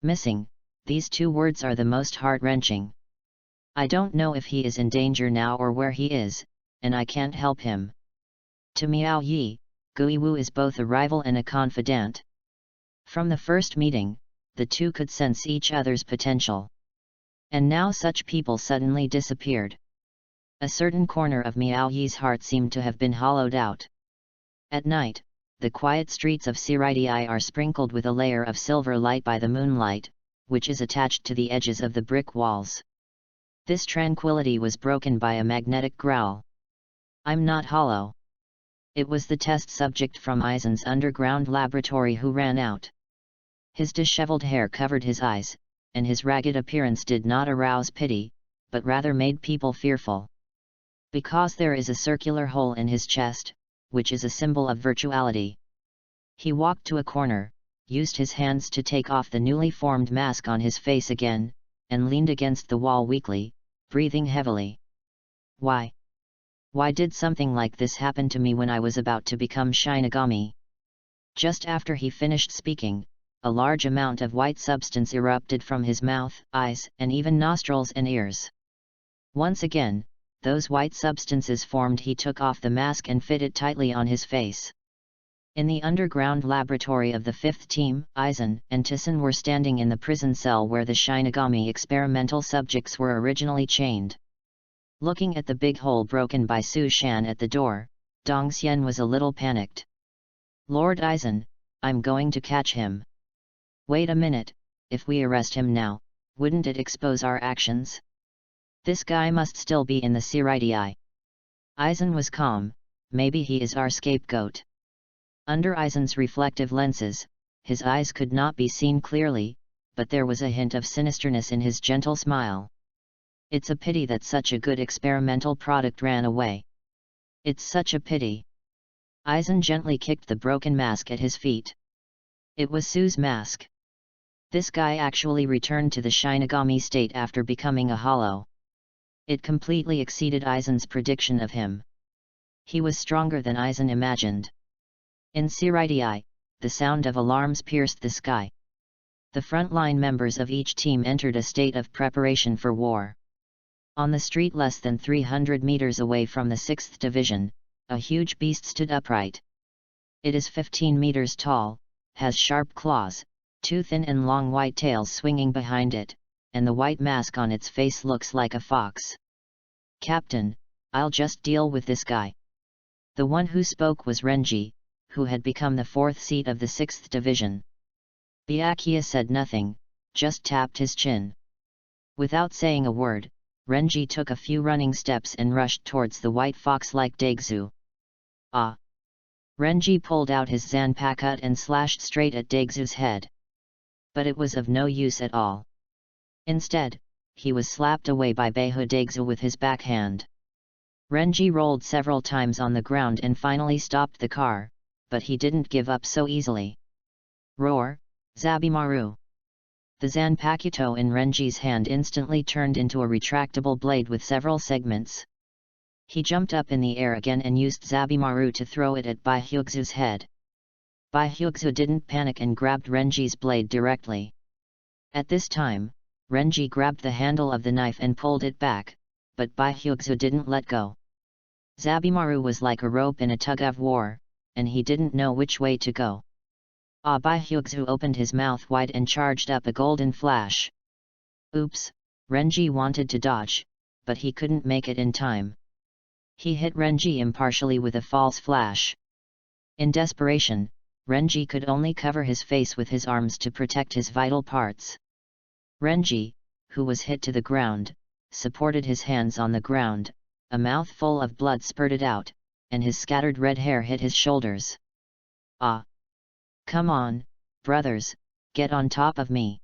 Missing, these 2 words are the most heart-wrenching. I don't know if he is in danger now or where he is, and I can't help him. To Miao Yi, Guiwu is both a rival and a confidant. From the first meeting, the two could sense each other's potential. And now such people suddenly disappeared. A certain corner of Miao Yi's heart seemed to have been hollowed out. At night, the quiet streets of Seireidii are sprinkled with a layer of silver light by the moonlight, which is attached to the edges of the brick walls. This tranquility was broken by a magnetic growl. I'm not hollow. It was the test subject from Aizen's underground laboratory who ran out. His disheveled hair covered his eyes, and his ragged appearance did not arouse pity, but rather made people fearful. Because there is a circular hole in his chest, which is a symbol of virtuality. He walked to a corner, used his hands to take off the newly formed mask on his face again, and leaned against the wall weakly, breathing heavily. Why? Why did something like this happen to me when I was about to become Shinigami? Just after he finished speaking, a large amount of white substance erupted from his mouth, eyes, and even nostrils and ears. Once again, those white substances formed. He took off the mask and fit it tightly on his face. In the underground laboratory of the fifth team, Aizen and Tissen were standing in the prison cell where the Shinigami experimental subjects were originally chained. Looking at the big hole broken by Su Shan at the door, Dong Xian was a little panicked. Lord Aizen, I'm going to catch him. Wait a minute, if we arrest him now, wouldn't it expose our actions? This guy must still be in the Siraidii. Aizen was calm, maybe he is our scapegoat. Under Aizen's reflective lenses, his eyes could not be seen clearly, but there was a hint of sinisterness in his gentle smile. It's a pity that such a good experimental product ran away. It's such a pity. Aizen gently kicked the broken mask at his feet. It was Su's mask. This guy actually returned to the Shinigami state after becoming a hollow. It completely exceeded Aizen's prediction of him. He was stronger than Aizen imagined. In Siraidii, the sound of alarms pierced the sky. The front-line members of each team entered a state of preparation for war. On the street less than 300 meters away from the 6th Division, a huge beast stood upright. It is 15 meters tall, has sharp claws, two thin and long white tails swinging behind it, and the white mask on its face looks like a fox. Captain, I'll just deal with this guy. The one who spoke was Renji, who had become the 4th seat of the 6th Division. Byakuya said nothing, just tapped his chin. Without saying a word, Renji took a few running steps and rushed towards the white fox-like Daigzu. Ah! Renji pulled out his Zanpakuto and slashed straight at Daigzu's head. But it was of no use at all. Instead, he was slapped away by Beihu Daigzu with his backhand. Renji rolled several times on the ground and finally stopped the car, but he didn't give up so easily. Roar, Zabimaru! The Zanpakuto in Renji's hand instantly turned into a retractable blade with several segments. He jumped up in the air again and used Zabimaru to throw it at Baihyugzu's head. Baihyugzu didn't panic and grabbed Renji's blade directly. At this time, Renji grabbed the handle of the knife and pulled it back, but Baihyugzu didn't let go. Zabimaru was like a rope in a tug-of-war, and he didn't know which way to go. Baihyugzu opened his mouth wide and charged up a golden flash. Oops, Renji wanted to dodge, but he couldn't make it in time. He hit Renji impartially with a false flash. In desperation, Renji could only cover his face with his arms to protect his vital parts. Renji, who was hit to the ground, supported his hands on the ground, a mouthful of blood spurted out, and his scattered red hair hit his shoulders. Ah! Come on, brothers, get on top of me.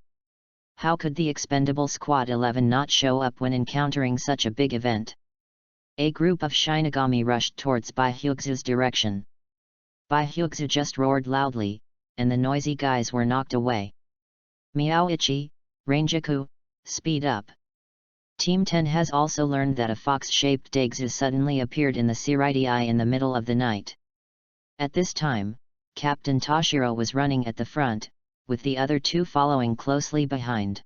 How could the expendable Squad 11 not show up when encountering such a big event? A group of Shinigami rushed towards Baihyugzu's direction. Baihyugzu just roared loudly, and the noisy guys were knocked away. Miao-ichi, Ranjaku, speed up. Team 10 has also learned that a fox-shaped Daigzu suddenly appeared in the Siraidii in the middle of the night. At this time, Captain Toshiro was running at the front, with the other two following closely behind.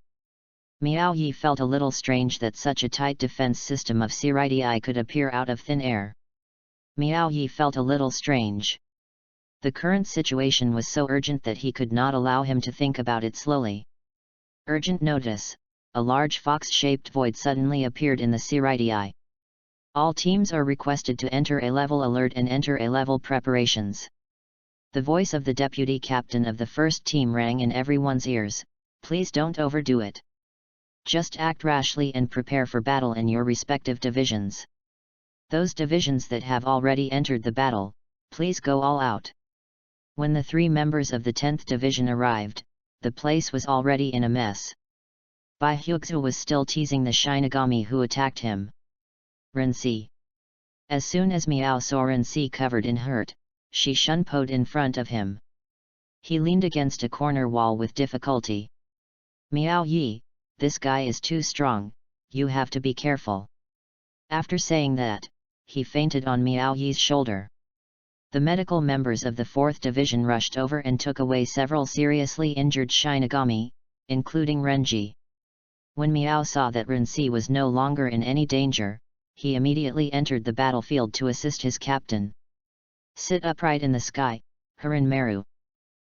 Miao Yi felt a little strange that such a tight defense system of Siraidii could appear out of thin air. Miao Yi felt a little strange. The current situation was so urgent that he could not allow him to think about it slowly. Urgent notice: a large fox-shaped void suddenly appeared in the Siraidii. All teams are requested to enter A-level alert and enter A-level preparations. The voice of the deputy captain of the first team rang in everyone's ears. Please don't overdo it. Just act rashly and prepare for battle in your respective divisions. Those divisions that have already entered the battle, please go all out. When the 3 members of the 10th division arrived, the place was already in a mess. Baihyugzu was still teasing the Shinigami who attacked him. Rensi. As soon as Miao saw Rensi covered in hurt, she shunpoed in front of him. He leaned against a corner wall with difficulty. Miao Yi, this guy is too strong, you have to be careful. After saying that, he fainted on Miao Yi's shoulder. The medical members of the 4th Division rushed over and took away several seriously injured Shinigami, including Renji. When Miao saw that Renzi was no longer in any danger, he immediately entered the battlefield to assist his captain. Sit upright in the sky, Harinmaru.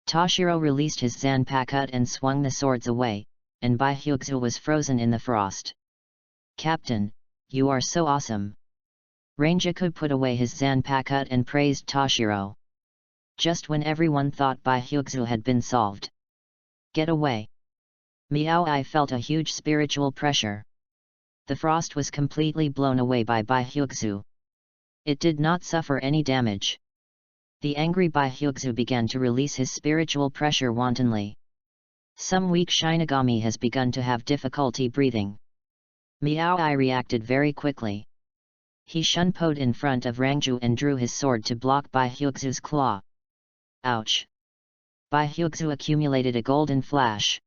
Toshiro released his Zanpakuto and swung the swords away, and Baihyuxu was frozen in the frost. Captain, you are so awesome. Ranjaku put away his Zanpakuto and praised Toshiro. Just when everyone thought Baihyuxu had been solved. Get away. Miao Ai felt a huge spiritual pressure. The frost was completely blown away by Baihyuxu. It did not suffer any damage. The angry Baihyuxu began to release his spiritual pressure wantonly. Some weak Shinigami has begun to have difficulty breathing. Miao Ai reacted very quickly. He shunpoed in front of Rangju and drew his sword to block Baihyuxu's claw. Ouch! Baihyuxu accumulated a golden flash.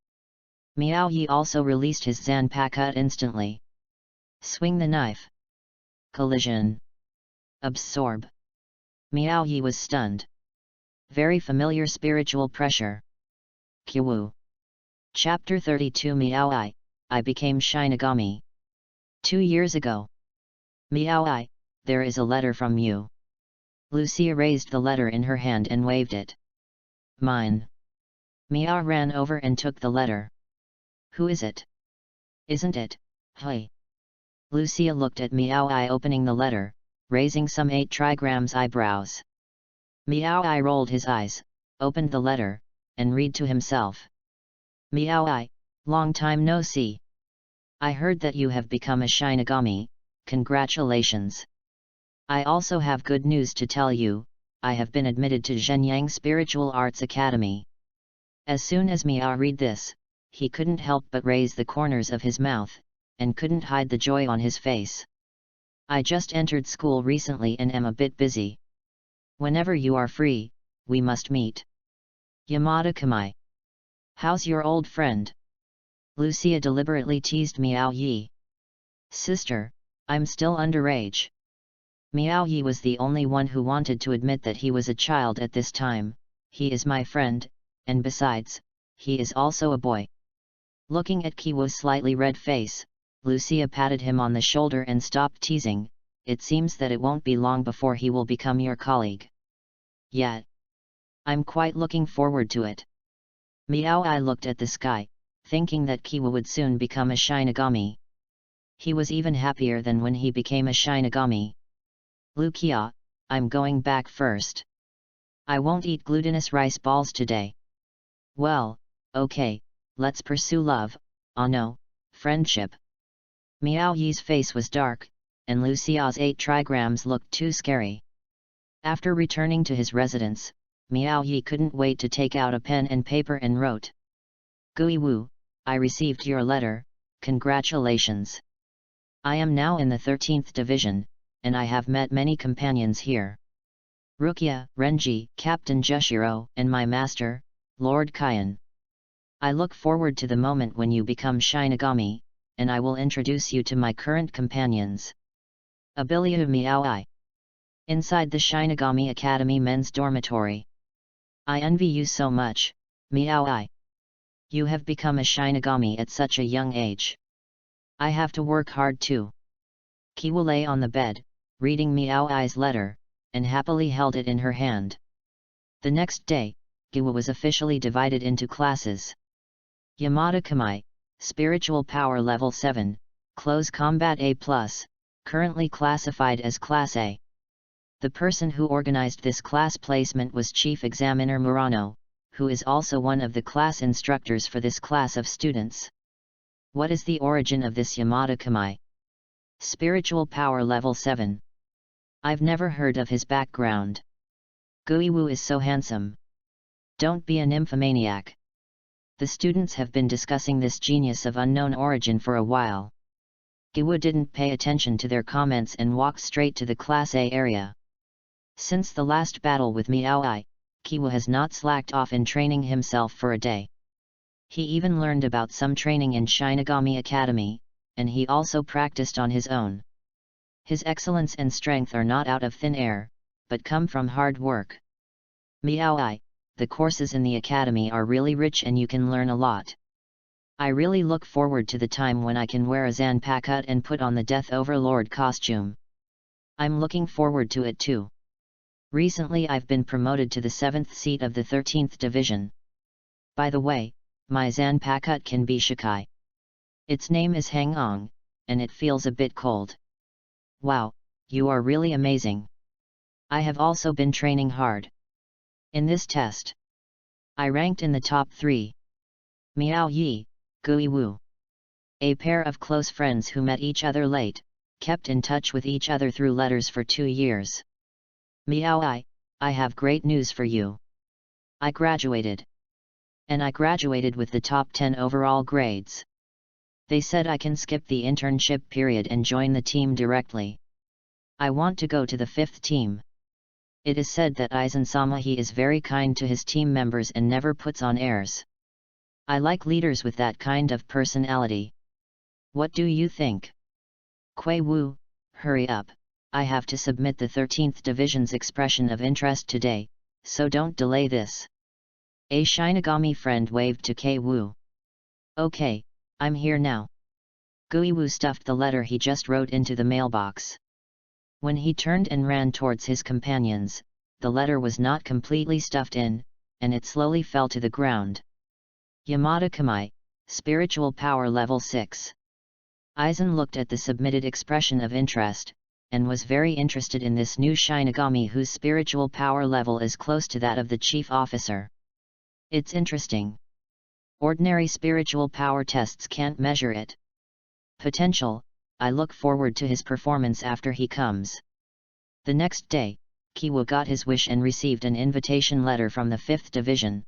Miao Yi also released his Zanpakuto instantly. Swing the knife. Collision. Absorb. Miao Yi was stunned. Very familiar spiritual pressure. Kyu. Chapter 32 Miao Ai, I became Shinigami. 2 years ago. Miao Ai, there is a letter from you. Lucia raised the letter in her hand and waved it. Mine. Miao ran over and took the letter. Who is it? Isn't it, Hui? Lucia looked at Miao Ai opening the letter, raising some 8 trigrams eyebrows. Miao Ai rolled his eyes, opened the letter, and read to himself. Miao Ai, long time no see. I heard that you have become a Shinigami, congratulations. I also have good news to tell you, I have been admitted to Zhenyang Spiritual Arts Academy. As soon as Miao read this, he couldn't help but raise the corners of his mouth, and couldn't hide the joy on his face. I just entered school recently and am a bit busy. Whenever you are free, we must meet. Yamada-kami. How's your old friend? Lucia deliberately teased Miao Yi. Sister, I'm still underage. Miao Yi was the only one who wanted to admit that he was a child at this time. He is my friend, and besides, he is also a boy. Looking at Kiwo's slightly red face, Lucia patted him on the shoulder and stopped teasing. It seems that it won't be long before he will become your colleague. Yet. I'm quite looking forward to it. Miao Ai looked at the sky, thinking that Kiwo would soon become a Shinigami. He was even happier than when he became a Shinigami. Lucia, I'm going back first. I won't eat glutinous rice balls today. Well, okay, let's pursue love, oh no, friendship. Miao Yi's face was dark, and Lucia's 8 trigrams looked too scary. After returning to his residence, Miao Yi couldn't wait to take out a pen and paper and wrote. Gui Wu, I received your letter, congratulations. I am now in the 13th Division, and I have met many companions here. Rukia, Renji, Captain Jushiro, and my master, Lord Kyan. I look forward to the moment when you become Shinigami, and I will introduce you to my current companions. Abilia Miao Ai. Inside the Shinigami Academy men's dormitory. I envy you so much, Miao Ai. You have become a Shinigami at such a young age. I have to work hard too. Kiwo lay on the bed, reading Miao Ai's letter, and happily held it in her hand. The next day, Kiwo was officially divided into classes. Yamada-kami, Spiritual Power Level 7, Close Combat A+, currently classified as Class A. The person who organized this class placement was Chief Examiner Murano, who is also one of the class instructors for this class of students. What is the origin of this Yamada-kami? Spiritual Power Level 7. I've never heard of his background. Guiwu is so handsome. Don't be a nymphomaniac. The students have been discussing this genius of unknown origin for a while. Guiwu didn't pay attention to their comments and walked straight to the Class A area. Since the last battle with Miao Ai, Kiwo has not slacked off in training himself for a day. He even learned about some training in Shinigami Academy, and he also practiced on his own. His excellence and strength are not out of thin air, but come from hard work. Meow. The courses in the academy are really rich and you can learn a lot. I really look forward to the time when I can wear a Zanpakuto and put on the Death Overlord costume. I'm looking forward to it too. Recently I've been promoted to the 7th seat of the 13th division. By the way, my Zanpakuto can be Shikai. Its name is Hangong, and it feels a bit cold. Wow, you are really amazing. I have also been training hard. In this test, I ranked in the top 3. Miao Yi, Gui Wu. A pair of close friends who met each other late, kept in touch with each other through letters for 2 years. Miao I have great news for you. I graduated. And I graduated with the top 10 overall grades. They said I can skip the internship period and join the team directly. I want to go to the 5th team. It is said that Aizen-sama he is very kind to his team members and never puts on airs. I like leaders with that kind of personality. What do you think? Kui Wu, hurry up, I have to submit the 13th Division's expression of interest today, so don't delay this. A Shinigami friend waved to Kui Wu. Okay, I'm here now. Gui Wu stuffed the letter he just wrote into the mailbox. When he turned and ran towards his companions, the letter was not completely stuffed in, and it slowly fell to the ground. Yamada Kamai, Spiritual Power Level 6. Aizen looked at the submitted expression of interest, and was very interested in this new Shinigami whose spiritual power level is close to that of the chief officer. It's interesting. Ordinary spiritual power tests can't measure it. Potential, I look forward to his performance after he comes. The next day, Kiwo got his wish and received an invitation letter from the 5th Division.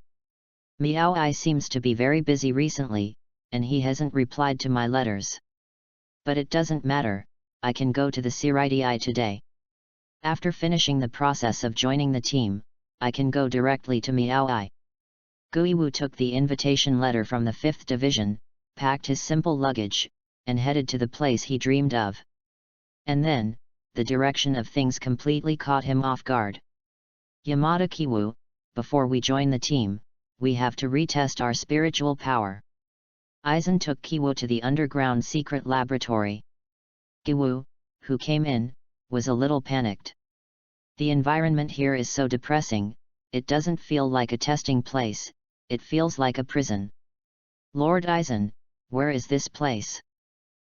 Miao Ai seems to be very busy recently, and he hasn't replied to my letters. But it doesn't matter, I can go to the Siridi today. After finishing the process of joining the team, I can go directly to Miao Ai. Gui Wu took the invitation letter from the 5th Division, packed his simple luggage, and headed to the place he dreamed of. And then, the direction of things completely caught him off guard. Yamada Kiwu, before we join the team, we have to retest our spiritual power. Aizen took Kiwu to the underground secret laboratory. Kiwu, who came in, was a little panicked. The environment here is so depressing, it doesn't feel like a testing place, it feels like a prison. Lord Aizen, where is this place?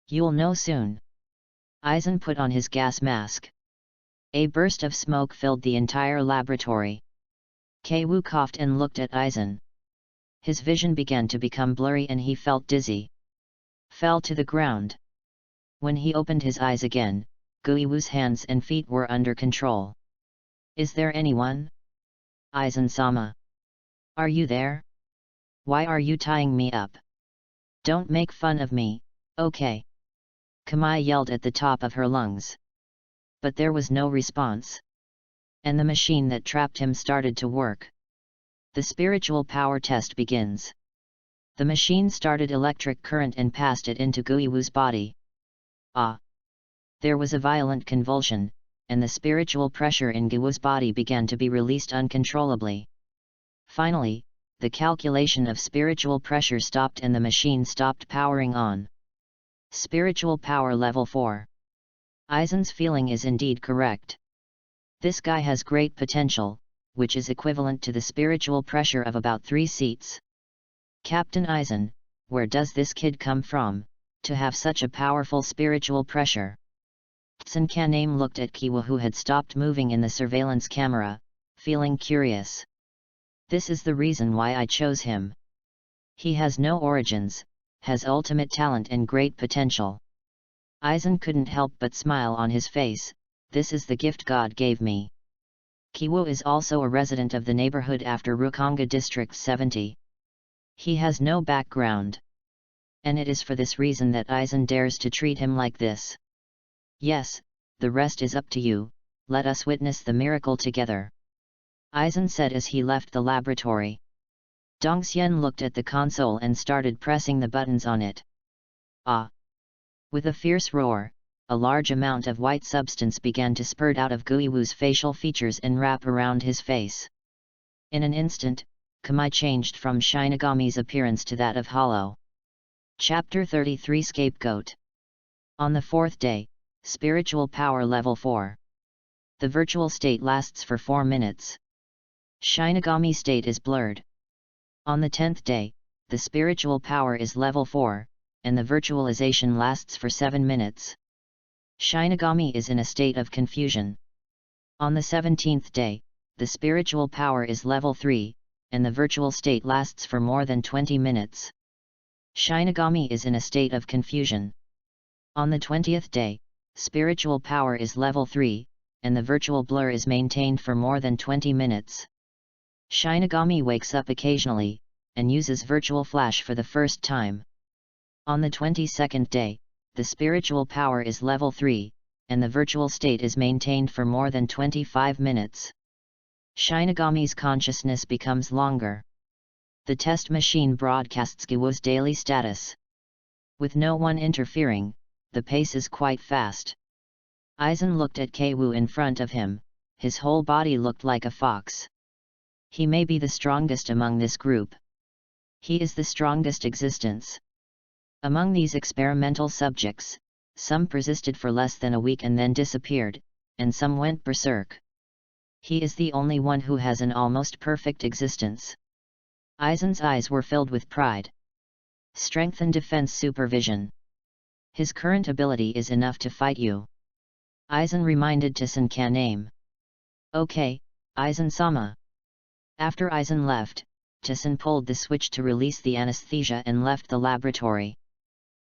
You'll know soon. Aizen put on his gas mask. A burst of smoke filled the entire laboratory. Keiwu coughed and looked at Aizen. His vision began to become blurry and he felt dizzy. Fell to the ground. When he opened his eyes again, Guiwu's hands and feet were under control. Is there anyone? Aizen-sama. Are you there? Why are you tying me up? Don't make fun of me, okay? Kamai yelled at the top of her lungs. But there was no response. And the machine that trapped him started to work. The spiritual power test begins. The machine started electric current and passed it into Guiwu's body. Ah! There was a violent convulsion, and the spiritual pressure in Guiwu's body began to be released uncontrollably. Finally, the calculation of spiritual pressure stopped and the machine stopped powering on. Spiritual power level 4. Aizen's feeling is indeed correct. This guy has great potential, which is equivalent to the spiritual pressure of about 3 seats. Captain Aizen, where does this kid come from, to have such a powerful spiritual pressure? Tsun Kaname looked at Kiwa who had stopped moving in the surveillance camera, feeling curious. This is the reason why I chose him. He has no origins, has ultimate talent and great potential. Aizen couldn't help but smile on his face, this is the gift God gave me. Kiwo is also a resident of the neighborhood after Rukonga District 70. He has no background. And it is for this reason that Aizen dares to treat him like this. Yes, the rest is up to you, let us witness the miracle together. Aizen said as he left the laboratory. Dongxian looked at the console and started pressing the buttons on it. Ah! With a fierce roar, a large amount of white substance began to spurt out of Guiwu's facial features and wrap around his face. In an instant, Kamai changed from Shinigami's appearance to that of Hollow. Chapter 33 Scapegoat. On the fourth day, Spiritual Power Level 4. The virtual state lasts for 4 minutes. Shinigami state is blurred. On the 10th day, the spiritual power is level 4, and the virtualization lasts for 7 minutes. Shinigami is in a state of confusion. On the 17th day, the spiritual power is level 3, and the virtual state lasts for more than 20 minutes. Shinigami is in a state of confusion. On the 20th day, spiritual power is level 3, and the virtual blur is maintained for more than 20 minutes. Shinigami wakes up occasionally, and uses virtual flash for the first time. On the 22nd day, the spiritual power is level 3, and the virtual state is maintained for more than 25 minutes. Shinigami's consciousness becomes longer. The test machine broadcasts Giwu's daily status. With no one interfering, the pace is quite fast. Aizen looked at Keiwu in front of him, his whole body looked like a fox. He may be the strongest among this group. He is the strongest existence. Among these experimental subjects, some persisted for less than a week and then disappeared, and some went berserk. He is the only one who has an almost perfect existence. Aizen's eyes were filled with pride. Strength and defense supervision. His current ability is enough to fight you. Aizen reminded Tsunkan name. Okay, Aizen-sama. After Aizen left, Tsun pulled the switch to release the anesthesia and left the laboratory.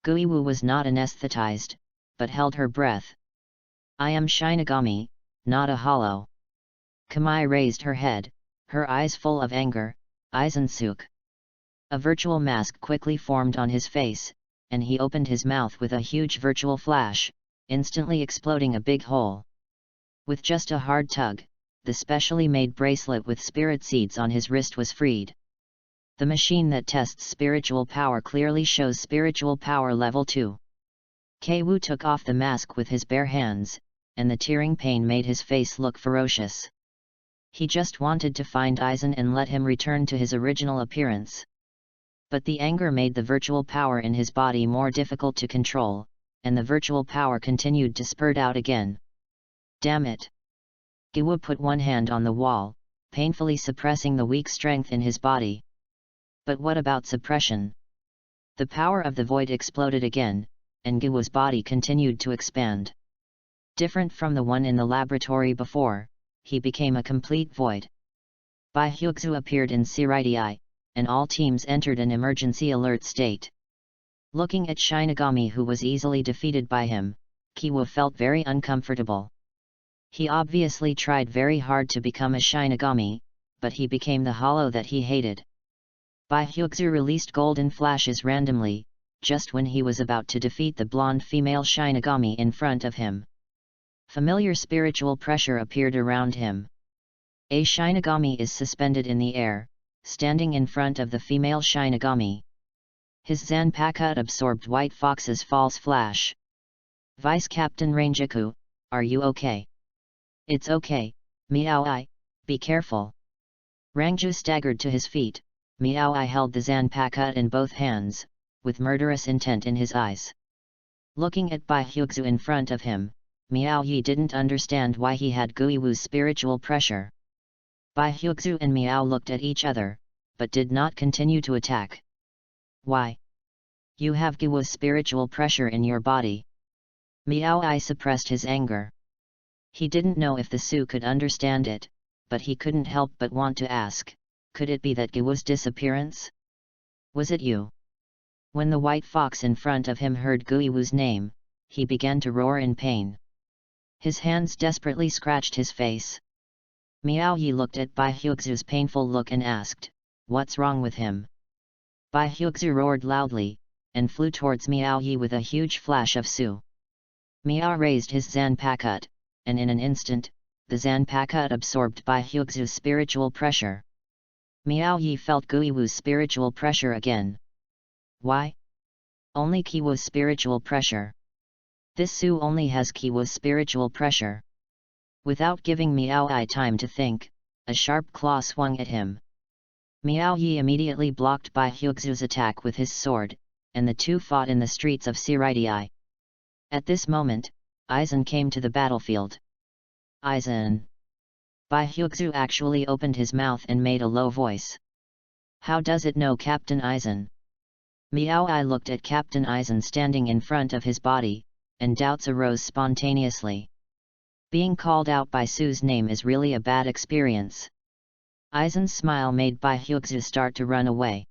Guiwu was not anesthetized, but held her breath. I am Shinigami, not a hollow. Kamai raised her head, her eyes full of anger. Aizen-suke. A virtual mask quickly formed on his face, and he opened his mouth with a huge virtual flash, instantly exploding a big hole. With just a hard tug, the specially made bracelet with spirit seeds on his wrist was freed. The machine that tests spiritual power clearly shows spiritual power level 2. Keiwu took off the mask with his bare hands, and the tearing pain made his face look ferocious. He just wanted to find Aizen and let him return to his original appearance. But the anger made the virtual power in his body more difficult to control, and the virtual power continued to spurt out again. Damn it! Giwu put one hand on the wall, painfully suppressing the weak strength in his body. But what about suppression? The power of the void exploded again, and Giwu's body continued to expand. Different from the one in the laboratory before, he became a complete void. Baihyuxu appeared in Siritii, and all teams entered an emergency alert state. Looking at Shinigami who was easily defeated by him, Keiwu felt very uncomfortable. He obviously tried very hard to become a Shinigami, but he became the hollow that he hated. Baihyuxu released golden flashes randomly, just when he was about to defeat the blonde female Shinigami in front of him. Familiar spiritual pressure appeared around him. A Shinigami is suspended in the air, standing in front of the female Shinigami. His Zanpakuto absorbed White Fox's false flash. Vice Captain Rangiku, are you okay? It's okay, Miao-ai, be careful. Rangju staggered to his feet. Miao-ai held the Zanpakuto in both hands, with murderous intent in his eyes. Looking at Baihyuxu in front of him, Miao-yi didn't understand why he had Guiwu's spiritual pressure. Baihyuxu and Miao looked at each other, but did not continue to attack. Why? You have Guiwu's spiritual pressure in your body. Miao-ai suppressed his anger. He didn't know if the Su could understand it, but he couldn't help but want to ask, could it be that Guiwu's disappearance? Was it you? When the white fox in front of him heard Guiwu's name, he began to roar in pain. His hands desperately scratched his face. Miao-yi looked at Baihyuxu's painful look and asked, what's wrong with him? Baihyuxu roared loudly, and flew towards Miao-yi with a huge flash of Su. Miao raised his Zanpakuto, and in an instant, the Zanpakuto absorbed by Hyugu's spiritual pressure. Miao Yi felt Guiwu's spiritual pressure again. Why? Only Kiwu's spiritual pressure. This Su only has Kiwu's spiritual pressure. Without giving Miao Yi time to think, a sharp claw swung at him. Miao Yi immediately blocked Bai Hyugu's attack with his sword, and the two fought in the streets of Siridai. At this moment, Aizen came to the battlefield. Aizen. Bai Hyugu actually opened his mouth and made a low voice. How does it know Captain Aizen? Miao Yi looked at Captain Aizen standing in front of his body, and doubts arose spontaneously. Being called out by Su's name is really a bad experience. Aizen's smile made Bai Hyugu start to run away.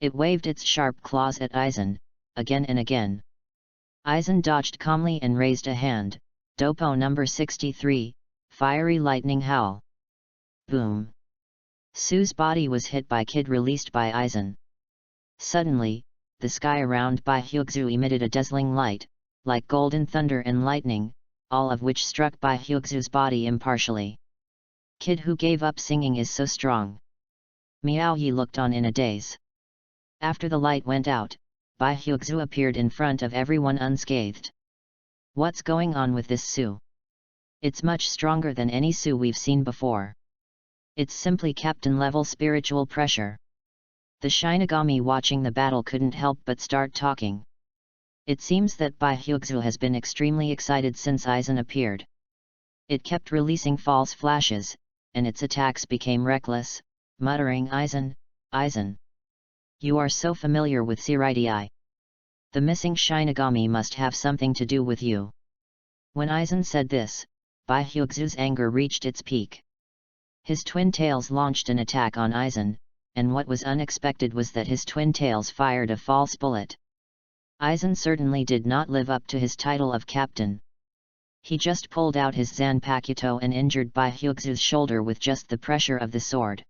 It waved its sharp claws at Aizen, again and again. Aizen dodged calmly and raised a hand. Dopo number 63, Fiery Lightning Howl. Boom! Su's body was hit by Kid released by Aizen. Suddenly, the sky around Bai Hyugu emitted a dazzling light, like golden thunder and lightning, all of which struck Bai Hyugu's body impartially. Kid who gave up singing is so strong. Miao Yi looked on in a daze. After the light went out, Bai Hyugu appeared in front of everyone unscathed. What's going on with this Su? It's much stronger than any Su we've seen before. It's simply captain-level spiritual pressure. The Shinigami watching the battle couldn't help but start talking. It seems that Bai Hyugu has been extremely excited since Aizen appeared. It kept releasing false flashes, and its attacks became reckless, muttering Aizen, Aizen. You are so familiar with Siridai. The missing Shinigami must have something to do with you. When Aizen said this, Bai Hyugu's anger reached its peak. His twin tails launched an attack on Aizen, and what was unexpected was that his twin tails fired a false bullet. Aizen certainly did not live up to his title of captain. He just pulled out his Zanpakuto and injured Bai Hyugu's shoulder with just the pressure of the sword.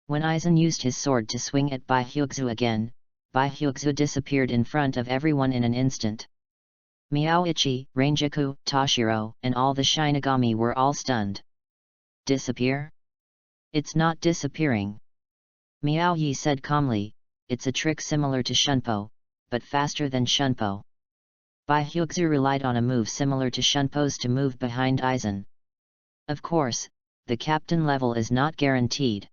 When Aizen used his sword to swing at Bai Hyugu again, Bai Hyugu disappeared in front of everyone in an instant. Miao Ichi, Ranjaku, Toshiro, and all the Shinigami were all stunned. Disappear? It's not disappearing. Miao Yi said calmly, it's a trick similar to Shunpo, but faster than Shunpo. Bai Hyugu relied on a move similar to Shunpo's to move behind Aizen. Of course, the captain level is not guaranteed.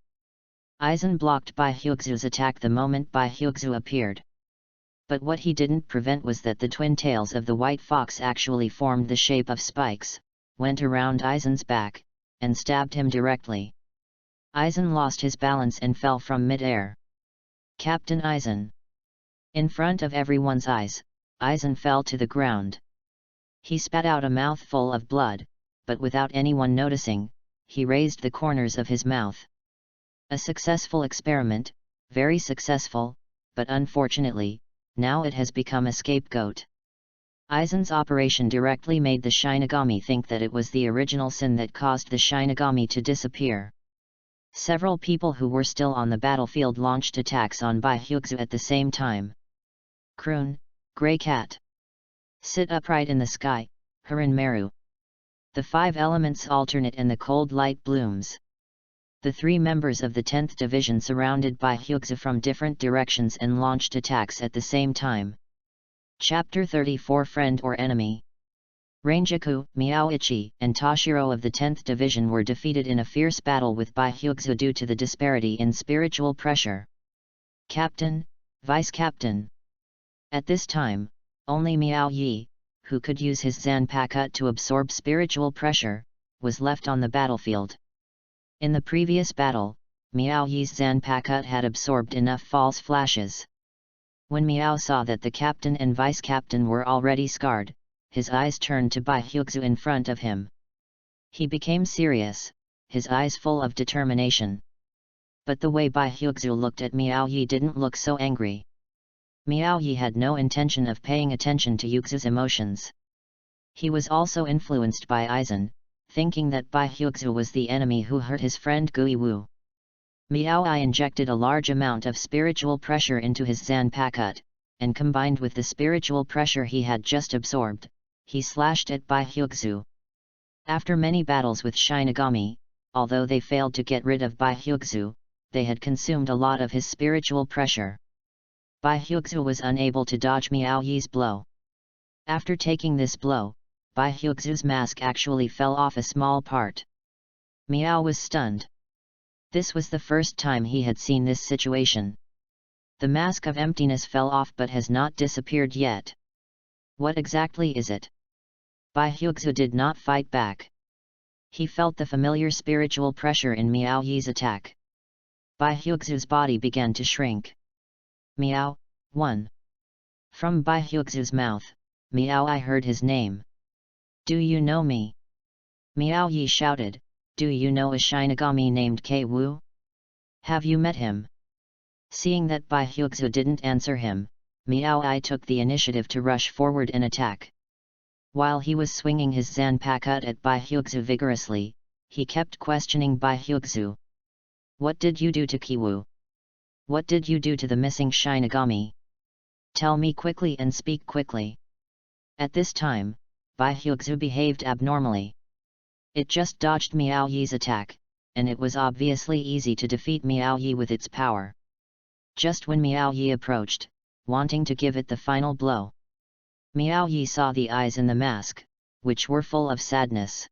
Aizen blocked Bai Hyugu's attack the moment Bai Hyugu appeared. But what he didn't prevent was that the twin tails of the white fox actually formed the shape of spikes, went around Aizen's back, and stabbed him directly. Aizen lost his balance and fell from mid-air. Captain Aizen! In front of everyone's eyes, Aizen fell to the ground. He spat out a mouthful of blood, but without anyone noticing, he raised the corners of his mouth. A successful experiment, very successful, but unfortunately, now it has become a scapegoat. Aizen's operation directly made the Shinigami think that it was the original sin that caused the Shinigami to disappear. Several people who were still on the battlefield launched attacks on Bai Hyugu at the same time. Kroon, Grey Cat. Sit upright in the sky, Harin Meru. The 5 elements alternate and the cold light blooms. The 3 members of the 10th Division surrounded Bai Hyugu from different directions and launched attacks at the same time. Chapter 34 Friend or Enemy. Ranjaku, Miao Ichi, and Toshiro of the 10th Division were defeated in a fierce battle with Bai Hyugu due to the disparity in spiritual pressure. Captain, Vice Captain. At this time, only Miao Yi, who could use his Zanpakuto to absorb spiritual pressure, was left on the battlefield. In the previous battle, Miao Yi's Zanpakuto had absorbed enough false flashes. When Miao saw that the captain and vice captain were already scarred, his eyes turned to Bai Hyugu in front of him. He became serious, his eyes full of determination. But the way Bai Hyugu looked at Miao Yi didn't look so angry. Miao Yi had no intention of paying attention to Hyugu's emotions. He was also influenced by Aizen, thinking that Bai Hyugu was the enemy who hurt his friend Guiwu. Miao Yi injected a large amount of spiritual pressure into his Zanpakuto, and combined with the spiritual pressure he had just absorbed, he slashed at Bai Hyugu. After many battles with Shinigami, although they failed to get rid of Baihyuxu, they had consumed a lot of his spiritual pressure. Baihyuxu was unable to dodge Miao Yi's blow. After taking this blow, Baihyuxu's mask actually fell off a small part. Miao was stunned. This was the first time he had seen this situation. The mask of emptiness fell off but has not disappeared yet. What exactly is it? Baihyuxu did not fight back. He felt the familiar spiritual pressure in Miao Yi's attack. Baihyuxu's body began to shrink. Miao, 1. From Baihyuxu's mouth, Miao I heard his name. Do you know me? Miao Yi shouted, do you know a Shinigami named K-Wu? Have you met him? Seeing that Baihyuxu didn't answer him, Miao I took the initiative to rush forward and attack. While he was swinging his Zanpakuto at Baihyuxu vigorously, he kept questioning Baihyuxu. What did you do to Kiwu? What did you do to the missing Shinigami? Tell me quickly and speak quickly. At this time, Baihyuxu behaved abnormally. It just dodged Miao Yi's attack, and it was obviously easy to defeat Miao Yi with its power. Just when Miao Yi approached, wanting to give it the final blow, Miao Yi saw the eyes in the mask, which were full of sadness.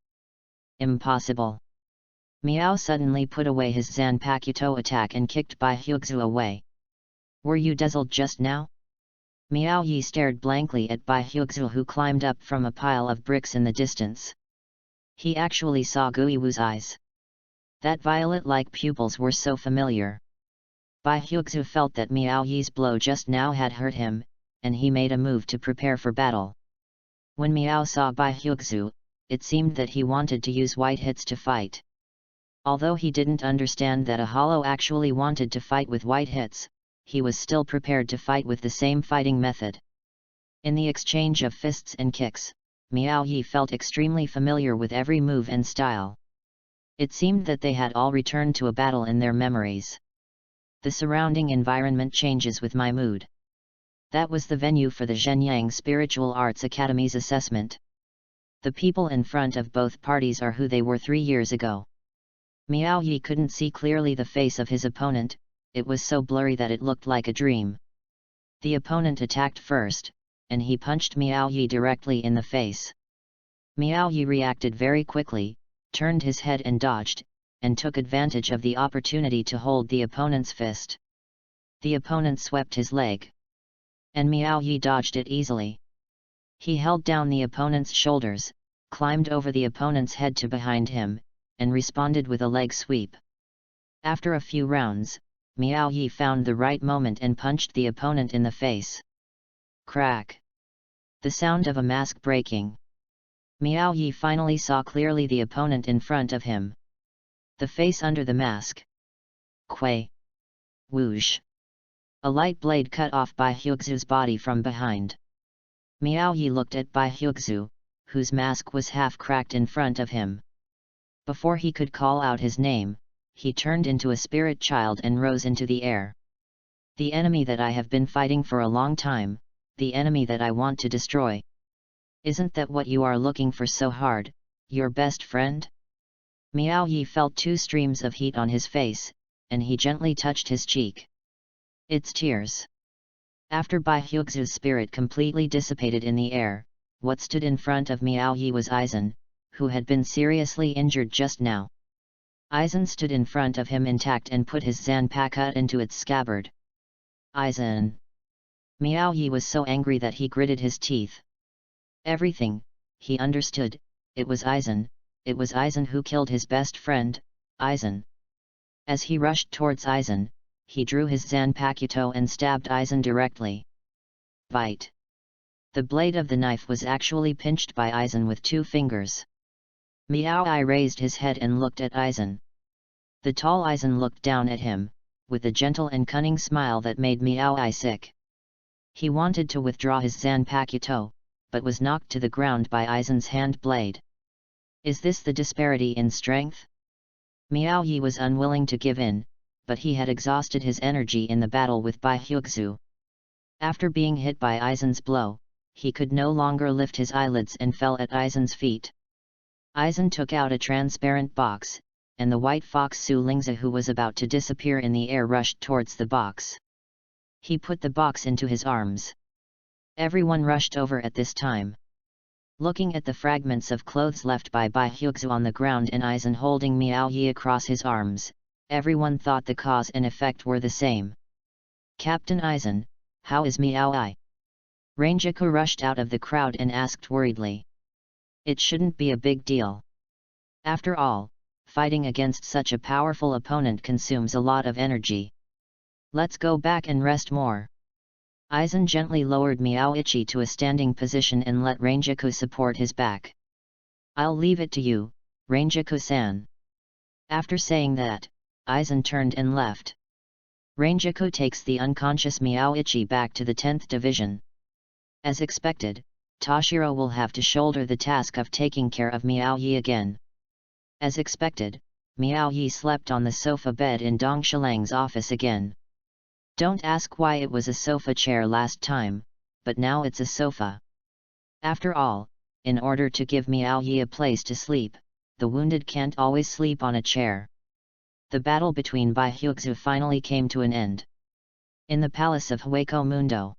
Impossible. Miao suddenly put away his Zanpakuto attack and kicked Baihyuxu away. Were you dazzled just now? Miao Yi stared blankly at Baihyuxu, who climbed up from a pile of bricks in the distance. He actually saw Guiwu's eyes. That violet-like pupils were so familiar. Baihyuxu felt that Miao Yi's blow just now had hurt him, and he made a move to prepare for battle. When Miao saw Baihyuxu, it seemed that he wanted to use white hits to fight. Although he didn't understand that a hollow actually wanted to fight with white hits, he was still prepared to fight with the same fighting method. In the exchange of fists and kicks, Miao Yi felt extremely familiar with every move and style. It seemed that they had all returned to a battle in their memories. The surrounding environment changes with my mood. That was the venue for the Zhenyang Spiritual Arts Academy's assessment. The people in front of both parties are who they were 3 years ago. Miao Yi couldn't see clearly the face of his opponent, it was so blurry that it looked like a dream. The opponent attacked first, and he punched Miao Yi directly in the face. Miao Yi reacted very quickly, turned his head and dodged, and took advantage of the opportunity to hold the opponent's fist. The opponent swept his leg, and Miao Yi dodged it easily. He held down the opponent's shoulders, climbed over the opponent's head to behind him, and responded with a leg sweep. After a few rounds, Miao Yi found the right moment and punched the opponent in the face. Crack! The sound of a mask breaking. Miao Yi finally saw clearly the opponent in front of him. The face under the mask. Quay! Whoosh! A light blade cut off Baihyuxu's body from behind. Miao Yi looked at Baihyuxu, whose mask was half cracked in front of him. Before he could call out his name, he turned into a spirit child and rose into the air. The enemy that I have been fighting for a long time, the enemy that I want to destroy. Isn't that what you are looking for so hard, your best friend? Miao Yi felt 2 streams of heat on his face, and he gently touched his cheek. It's tears. After Baihyuxu's spirit completely dissipated in the air, what stood in front of Miao Yi was Aizen, who had been seriously injured just now. Aizen stood in front of him intact and put his Zanpakuto into its scabbard. Aizen! Miao Yi was so angry that he gritted his teeth. Everything, he understood, it was Aizen who killed his best friend, Aizen. As he rushed towards Aizen, he drew his Zanpakuto and stabbed Aizen directly. Bite! The blade of the knife was actually pinched by Aizen with 2 fingers. Miao Yi raised his head and looked at Aizen. The tall Aizen looked down at him, with a gentle and cunning smile that made Miao Yi sick. He wanted to withdraw his Zanpakuto, but was knocked to the ground by Aizen's hand blade. Is this the disparity in strength? Miao Yi was unwilling to give in, but he had exhausted his energy in the battle with Baihyuxu. After being hit by Aizen's blow, he could no longer lift his eyelids and fell at Aizen's feet. Aizen took out a transparent box, and the white fox Su Lingzi, who was about to disappear in the air, rushed towards the box. He put the box into his arms. Everyone rushed over at this time. Looking at the fragments of clothes left by Hyuxu on the ground and Aizen holding Miao Yi across his arms, everyone thought the cause and effect were the same. "Captain Aizen, how is Miao Yi?" Rangiku rushed out of the crowd and asked worriedly. "It shouldn't be a big deal. After all, fighting against such a powerful opponent consumes a lot of energy. Let's go back and rest more." Aizen gently lowered Miao Ichi to a standing position and let Rangiku support his back. "I'll leave it to you, Rangiku-san." After saying that, Aizen turned and left. Rangiku takes the unconscious Miao Ichi back to the 10th Division. As expected, Toshiro will have to shoulder the task of taking care of Miao Yi again. As expected, Miao Yi slept on the sofa bed in Dong Shilang's office again. Don't ask why it was a sofa chair last time, but now it's a sofa. After all, in order to give Miao Yi a place to sleep, the wounded can't always sleep on a chair. The battle between Bai Hyuxu finally came to an end. In the palace of Hueco Mundo,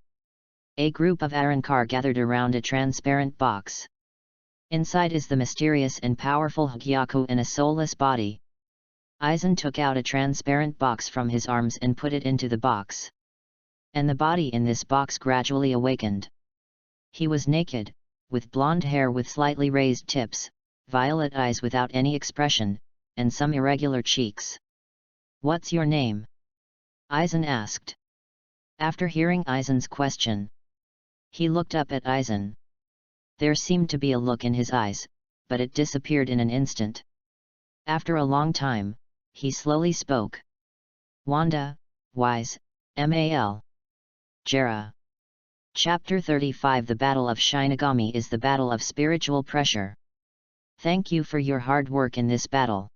a group of Arankar gathered around a transparent box. Inside is the mysterious and powerful Hugyaku in a soulless body. Aizen took out a transparent box from his arms and put it into the box. And the body in this box gradually awakened. He was naked, with blonde hair with slightly raised tips, violet eyes without any expression, and some irregular cheeks. "What's your name?" Aizen asked. After hearing Aizen's question, he looked up at Aizen. There seemed to be a look in his eyes, but it disappeared in an instant. After a long time, he slowly spoke. "Wanda, Wise, Mal. Jera." Chapter 35. The Battle of Shinigami is the battle of spiritual pressure. Thank you for your hard work in this battle.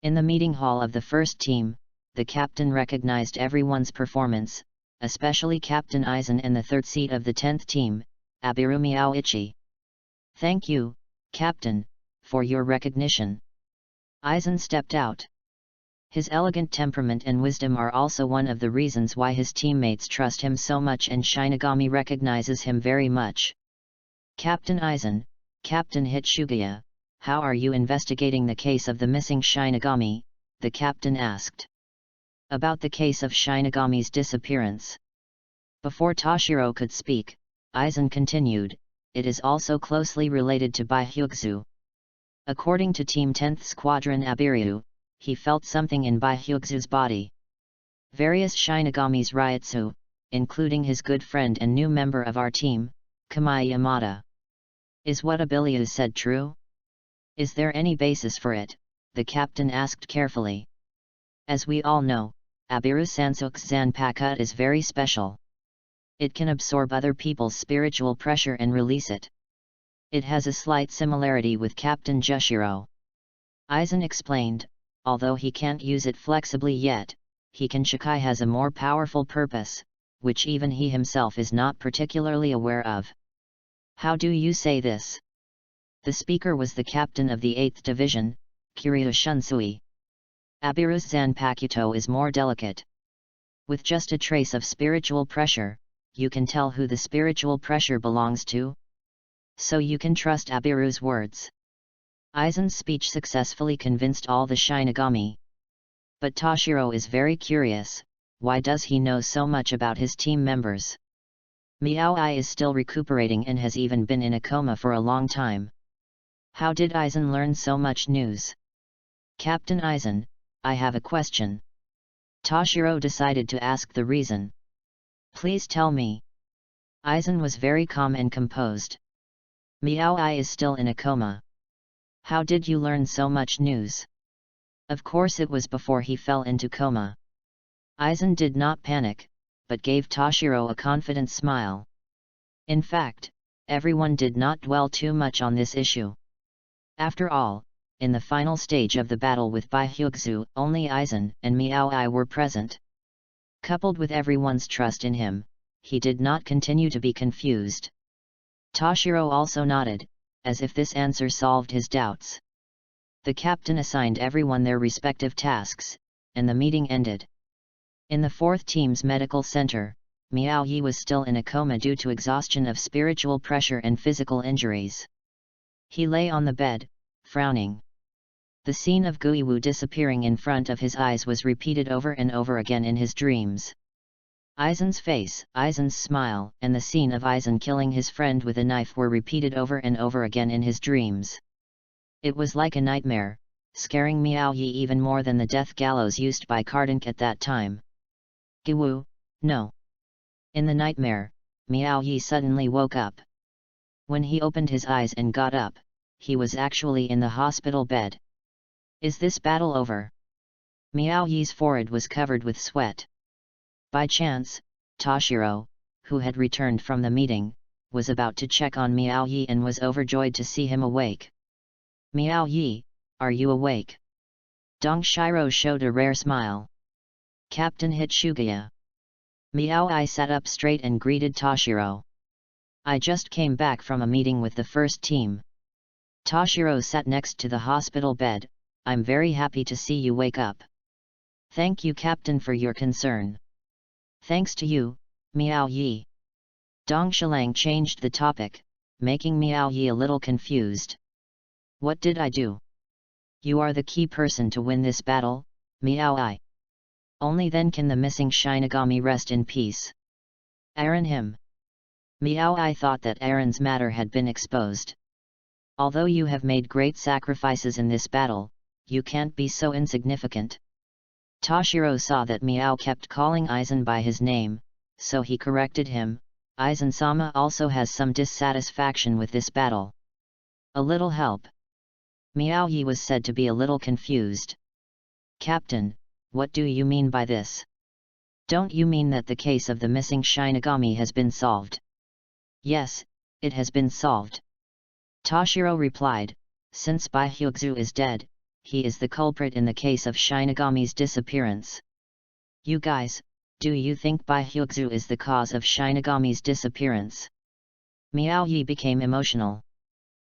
In the meeting hall of the first team, the captain recognized everyone's performance, especially Captain Aizen and the third seat of the 10th team, Abiru Miao Ichi. "Thank you, Captain, for your recognition." Aizen stepped out. His elegant temperament and wisdom are also one of the reasons why his teammates trust him so much and Shinigami recognizes him very much. "Captain Aizen, Captain Hitsuguya, how are you investigating the case of the missing Shinigami?" the captain asked. About the case of Shinigami's disappearance. Before Toshiro could speak, Aizen continued, "It is also closely related to Bai Hyuxu. According to Team 10th Squadron Abiryu, he felt something in Bai Hyuxu's body. Various Shinigamis Ryutsu, including his good friend and new member of our team, Kamai Yamada. Is what Abiryu said true? Is there any basis for it?" the captain asked carefully. As we all know, Abiru Sansuk's Zanpakuto is very special. It can absorb other people's spiritual pressure and release it. It has a slight similarity with Captain Jushiro. Aizen explained, although he can't use it flexibly yet, Hikanshikai has a more powerful purpose, which even he himself is not particularly aware of. "How do you say this?" The speaker was the captain of the 8th Division, Kiryu Shunsui. Abiru's Zanpakuto is more delicate. With just a trace of spiritual pressure, you can tell who the spiritual pressure belongs to. So you can trust Abiru's words. Aizen's speech successfully convinced all the Shinigami. But Toshiro is very curious, why does he know so much about his team members? Miao Ai is still recuperating and has even been in a coma for a long time. How did Aizen learn so much news? "Captain Aizen, I have a question." Toshiro decided to ask the reason. "Please tell me." Aizen was very calm and composed. "Miao Ai is still in a coma. How did you learn so much news?" Of course it was before he fell into coma. Aizen did not panic, but gave Toshiro a confident smile. In fact, everyone did not dwell too much on this issue. After all, in the final stage of the battle with Bai Hyuxu, only Aizen and Miao Ai were present. Coupled with everyone's trust in him, he did not continue to be confused. Toshiro also nodded, as if this answer solved his doubts. The captain assigned everyone their respective tasks, and the meeting ended. In the fourth team's medical center, Miao Yi was still in a coma due to exhaustion of spiritual pressure and physical injuries. He lay on the bed, frowning. The scene of Guiwu disappearing in front of his eyes was repeated over and over again in his dreams. Aizen's face, Aizen's smile, and the scene of Aizen killing his friend with a knife were repeated over and over again in his dreams. It was like a nightmare, scaring Miao Yi even more than the death gallows used by Kardink at that time. Guiwu, no. In the nightmare, Miao Yi suddenly woke up. When he opened his eyes and got up, he was actually in the hospital bed. Is this battle over? Miao Yi's forehead was covered with sweat. By chance, Toshiro, who had returned from the meeting, was about to check on Miao Yi and was overjoyed to see him awake. Miao Yi, are you awake? Dongshiro showed a rare smile. Captain Hitsugaya. Miao Yi sat up straight and greeted Toshiro. I just came back from a meeting with the first team. Toshiro sat next to the hospital bed. I'm very happy to see you wake up. Thank you, Captain, for your concern. Thanks to you, Miao Yi. Dong Shilang changed the topic, making Miao Yi a little confused. What did I do? You are the key person to win this battle, Miao Yi. Only then can the missing Shinigami rest in peace. Aaron him. Miao Yi thought that Aaron's matter had been exposed. Although you have made great sacrifices in this battle, you can't be so insignificant. Toshiro saw that Miao kept calling Aizen by his name, so he corrected him. Aizen-sama also has some dissatisfaction with this battle. A little help. Miao Yi was said to be a little confused. Captain, what do you mean by this? Don't you mean that the case of the missing Shinigami has been solved? Yes, it has been solved. Toshiro replied, since Bai Hyugzu is dead, he is the culprit in the case of Shinigami's disappearance. You guys, do you think Bai Hyugzu is the cause of Shinigami's disappearance? Miao Yi became emotional.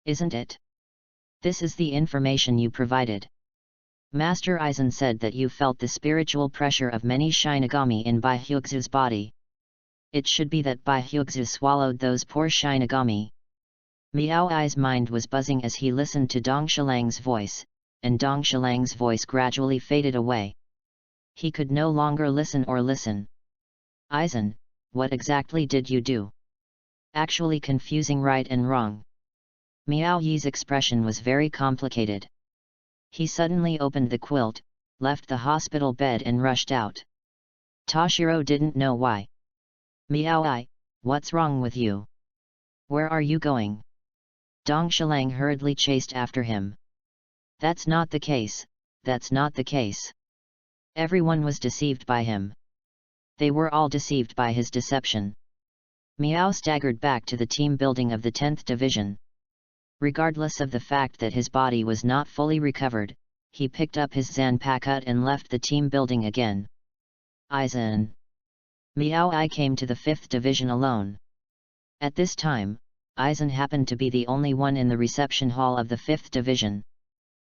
Isn't it? This is the information you provided. Master Aizen said that you felt the spiritual pressure of many Shinigami in Bai Hyugzu's body. It should be that Bai Hyugzu swallowed those poor Shinigami. Miao Yi's mind was buzzing as he listened to Dong Shilang's voice, and Dong Shilang's voice gradually faded away. He could no longer listen or listen. Aizen, what exactly did you do? Actually confusing right and wrong. Miao Yi's expression was very complicated. He suddenly opened the quilt, left the hospital bed and rushed out. Toshiro didn't know why. Miao Yi, what's wrong with you? Where are you going? Dong Shilang hurriedly chased after him. That's not the case, that's not the case. Everyone was deceived by him. They were all deceived by his deception. Miao staggered back to the team building of the 10th Division. Regardless of the fact that his body was not fully recovered, he picked up his Zanpakuto and left the team building again. Aizen. Miao Yi came to the 5th Division alone. At this time, Aizen happened to be the only one in the reception hall of the 5th Division.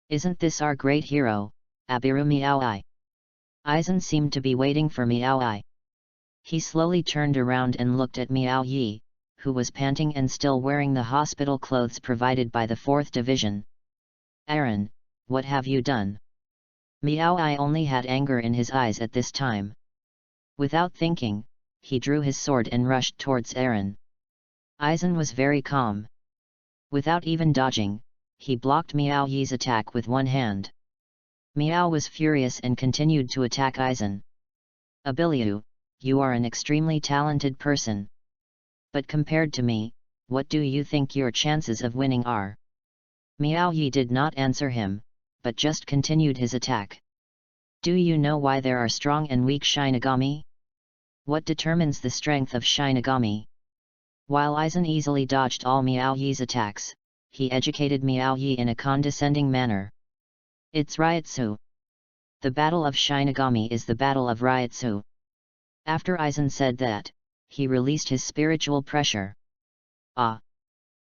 Isn't this our great hero, Abiru Miao Yi? Aizen seemed to be waiting for Miao Yi. He slowly turned around and looked at Miao Yi, who was panting and still wearing the hospital clothes provided by the 4th Division. Aaron, what have you done? Miao Yi only had anger in his eyes at this time. Without thinking, he drew his sword and rushed towards Aaron. Aizen was very calm. Without even dodging, he blocked Miao Yi's attack with one hand. Miao was furious and continued to attack Aizen. Abiliu, you are an extremely talented person. But compared to me, what do you think your chances of winning are? Miao Yi did not answer him, but just continued his attack. Do you know why there are strong and weak Shinigami? What determines the strength of Shinigami? While Aizen easily dodged all Miao Yi's attacks, he educated Miao Yi in a condescending manner. It's Ryutsu. The battle of Shinigami is the battle of Ryutsu. After Aizen said that, he released his spiritual pressure. Ah!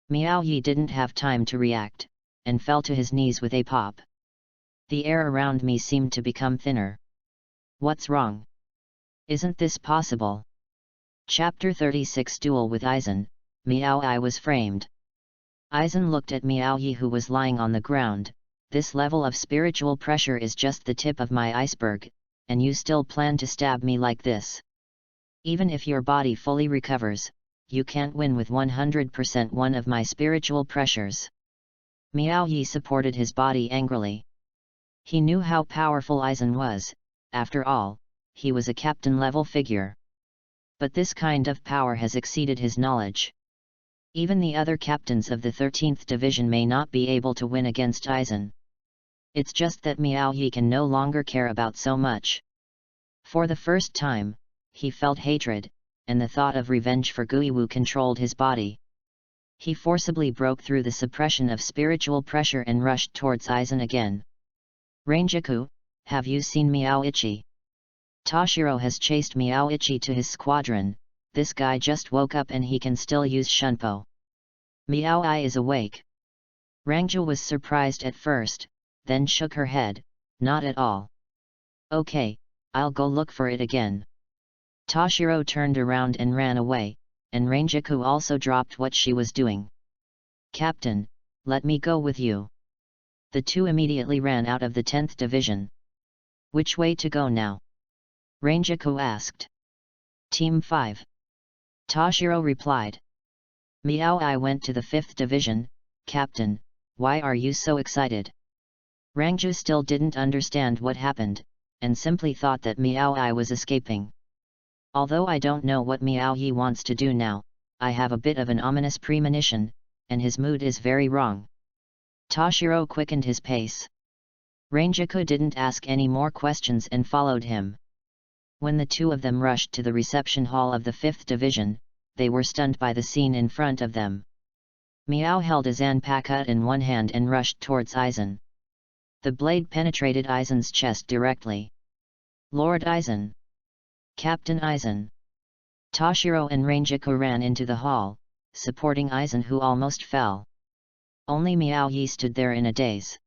Miao Yi didn't have time to react, and fell to his knees with a pop. The air around me seemed to become thinner. What's wrong? Isn't this possible? Chapter 36 Duel with Aizen, Miao Yi was framed. Aizen looked at Miao Yi, who was lying on the ground. This level of spiritual pressure is just the tip of my iceberg, and you still plan to stab me like this. Even if your body fully recovers, you can't win with 100% one of my spiritual pressures. Miao Yi supported his body angrily. He knew how powerful Aizen was. After all, he was a captain-level figure. But this kind of power has exceeded his knowledge. Even the other captains of the 13th Division may not be able to win against Aizen. It's just that Miao Yi can no longer care about so much. For the first time, he felt hatred, and the thought of revenge for Guiwu controlled his body. He forcibly broke through the suppression of spiritual pressure and rushed towards Aizen again. Ranjaku, have you seen Miao Ichi? Toshiro has chased Miao Ichi to his squadron. This guy just woke up and he can still use Shunpo. Miao Ai is awake. Rangju was surprised at first, then shook her head, not at all. Okay, I'll go look for it again. Toshiro turned around and ran away, and Ranjaku also dropped what she was doing. Captain, let me go with you. The two immediately ran out of the 10th Division. Which way to go now? Ranjaku asked. Team 5. Toshiro replied. Miao Ai went to the 5th Division. Captain, why are you so excited? Rangju still didn't understand what happened, and simply thought that Miao Ai was escaping. Although I don't know what Miao Yi wants to do now, I have a bit of an ominous premonition, and his mood is very wrong. Toshiro quickened his pace. Ranjaku didn't ask any more questions and followed him. When the two of them rushed to the reception hall of the 5th Division, they were stunned by the scene in front of them. Miao held a Zanpakuto in one hand and rushed towards Aizen. The blade penetrated Aizen's chest directly. Lord Aizen! Captain Aizen! Toshiro and Ranjaku ran into the hall, supporting Aizen, who almost fell. Only Miao Yi stood there in a daze.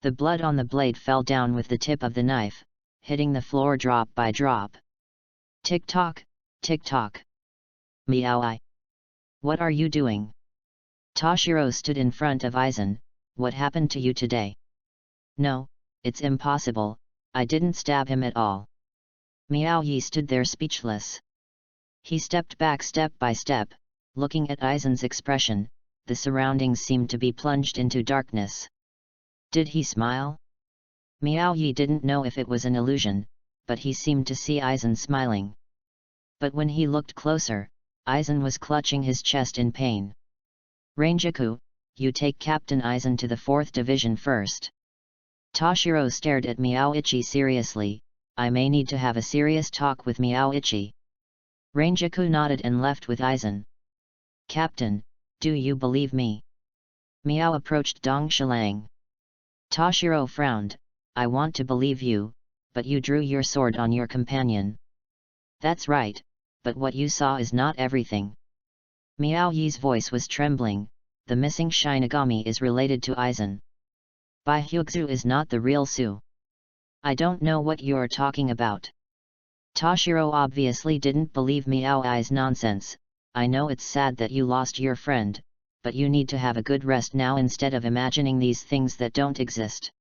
The blood on the blade fell down with the tip of the knife, hitting the floor drop by drop. Tick-tock, tick-tock. Miao Ai! What are you doing? Toshiro stood in front of Aizen. What happened to you today? No, it's impossible, I didn't stab him at all. Miao Yi stood there speechless. He stepped back step by step, looking at Aizen's expression. The surroundings seemed to be plunged into darkness. Did he smile? Miao Yi didn't know if it was an illusion, but he seemed to see Aizen smiling. But when he looked closer, Aizen was clutching his chest in pain. Ranjaku, you take Captain Aizen to the 4th Division first. Toshiro stared at Miao Ichi seriously. I may need to have a serious talk with Miao Ichi. Ranjaku nodded and left with Aizen. Captain, do you believe me? Miao approached Dong Shilang. Toshiro frowned. I want to believe you, but you drew your sword on your companion. That's right, but what you saw is not everything. Miao Yi's voice was trembling. The missing Shinigami is related to Aizen. Bai Hyuxu is not the real Su. I don't know what you're talking about. Toshiro obviously didn't believe Miao Ai's nonsense. I know it's sad that you lost your friend, but you need to have a good rest now instead of imagining these things that don't exist.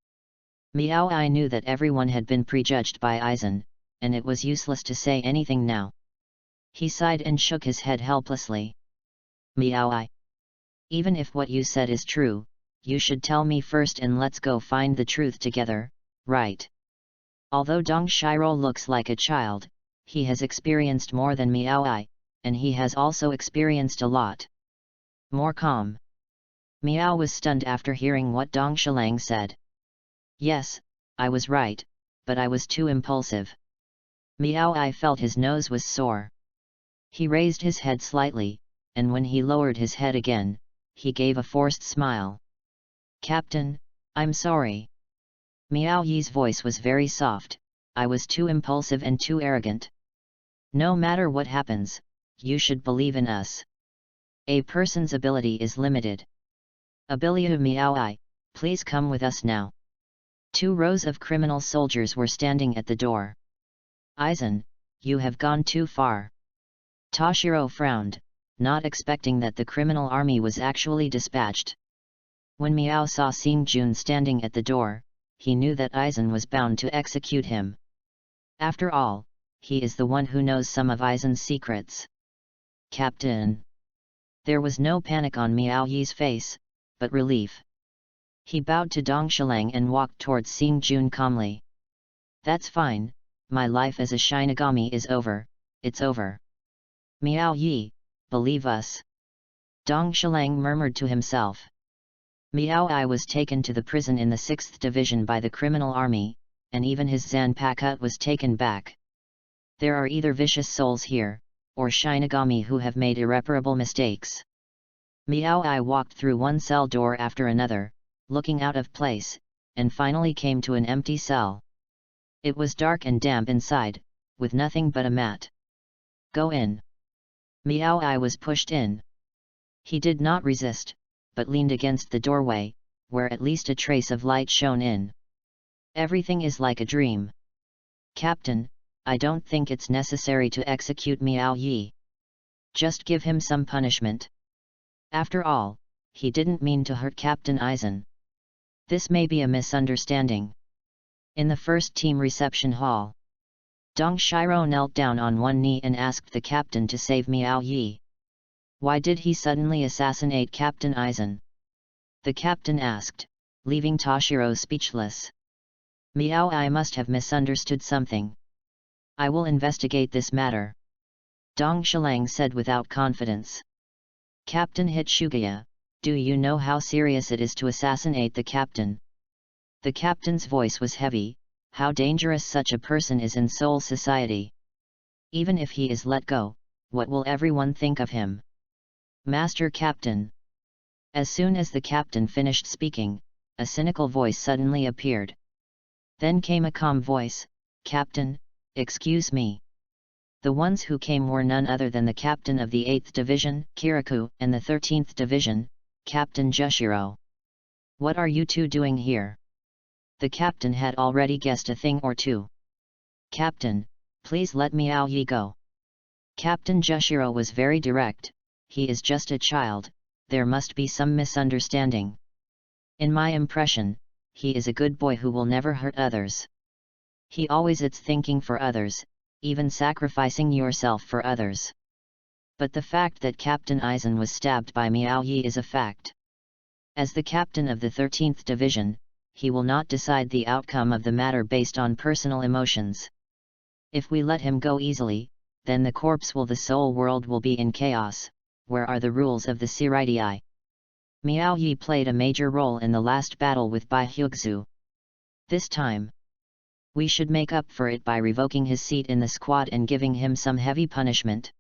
Miao Ai knew that everyone had been prejudged by Aizen, and it was useless to say anything now. He sighed and shook his head helplessly. Miao Ai, even if what you said is true, you should tell me first and let's go find the truth together, right? Although Dong Shiro looks like a child, he has experienced more than Miao Ai, and he has also experienced a lot. More calm. Miao was stunned after hearing what Dong Shilang said. Yes, I was right, but I was too impulsive. Miao Ai felt his nose was sore. He raised his head slightly, and when he lowered his head again, he gave a forced smile. Captain, I'm sorry. Miao Yi's voice was very soft. I was too impulsive and too arrogant. No matter what happens, you should believe in us. A person's ability is limited. Ability of Miao Ai, please come with us now. 2 rows of criminal soldiers were standing at the door. Aizen, you have gone too far. Toshiro frowned, not expecting that the criminal army was actually dispatched. When Miao saw Xingjun standing at the door, he knew that Aizen was bound to execute him. After all, he is the one who knows some of Aizen's secrets. Captain. There was no panic on Miao Yi's face, but relief. He bowed to Dong Shilang and walked towards Xingjun calmly. That's fine, my life as a Shinigami is over, it's over. Miao Yi, believe us. Dong Shilang murmured to himself. Miao Ai was taken to the prison in the 6th Division by the criminal army, and even his Zanpakuto was taken back. There are either vicious souls here, or Shinigami who have made irreparable mistakes. Miao Ai walked through one cell door after another, looking out of place, and finally came to an empty cell. It was dark and damp inside, with nothing but a mat. Go in. Miao Ai was pushed in. He did not resist, but leaned against the doorway, where at least a trace of light shone in. Everything is like a dream. Captain, I don't think it's necessary to execute Miao Yi. Just give him some punishment. After all, he didn't mean to hurt Captain Aizen. This may be a misunderstanding. In the first team reception hall, Dong Shiro knelt down on one knee and asked the captain to save Miao Yi. Why did he suddenly assassinate Captain Aizen? The captain asked, leaving Toshiro speechless. Miao Ai must have misunderstood something. I will investigate this matter. Dong Shilang said without confidence. Captain Hitsugaya, do you know how serious it is to assassinate the captain? The captain's voice was heavy. How dangerous such a person is in Seoul society. Even if he is let go, what will everyone think of him? Master Captain. As soon as the captain finished speaking, a cynical voice suddenly appeared. Then came a calm voice, Captain, excuse me. The ones who came were none other than the captain of the 8th Division, Kirikou, and the 13th Division, Captain Jushiro. What are you two doing here? The captain had already guessed a thing or two. Captain, please let Miao Yi go. Captain Jushiro was very direct. He is just a child, there must be some misunderstanding. In my impression, he is a good boy who will never hurt others. He always is thinking for others, even sacrificing yourself for others. But the fact that Captain Aizen was stabbed by Miao Yi is a fact. As the captain of the 13th Division, he will not decide the outcome of the matter based on personal emotions. If we let him go easily, then the Seoul world will be in chaos. Where are the rules of the Siridii? Miao Yi played a major role in the last battle with Bai Hyugzu. This time, we should make up for it by revoking his seat in the squad and giving him some heavy punishment.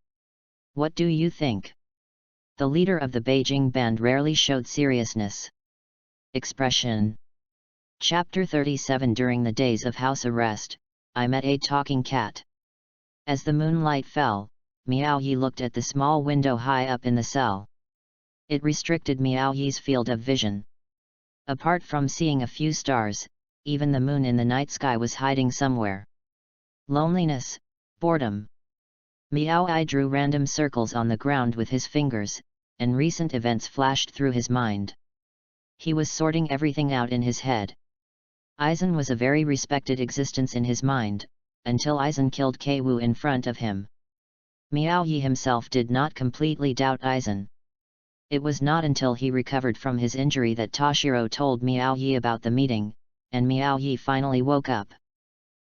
What do you think? The leader of the Beijing band rarely showed seriousness. Expression. Chapter 37. During the days of house arrest, I met a talking cat. As the moonlight fell, Miao Yi looked at the small window high up in the cell. It restricted Miao Yi's field of vision. Apart from seeing a few stars, even the moon in the night sky was hiding somewhere. Loneliness, boredom. Miao Yi drew random circles on the ground with his fingers, and recent events flashed through his mind. He was sorting everything out in his head. Aizen was a very respected existence in his mind, until Aizen killed Keiwu in front of him. Miao Yi himself did not completely doubt Aizen. It was not until he recovered from his injury that Toshiro told Miao Yi about the meeting, and Miao Yi finally woke up.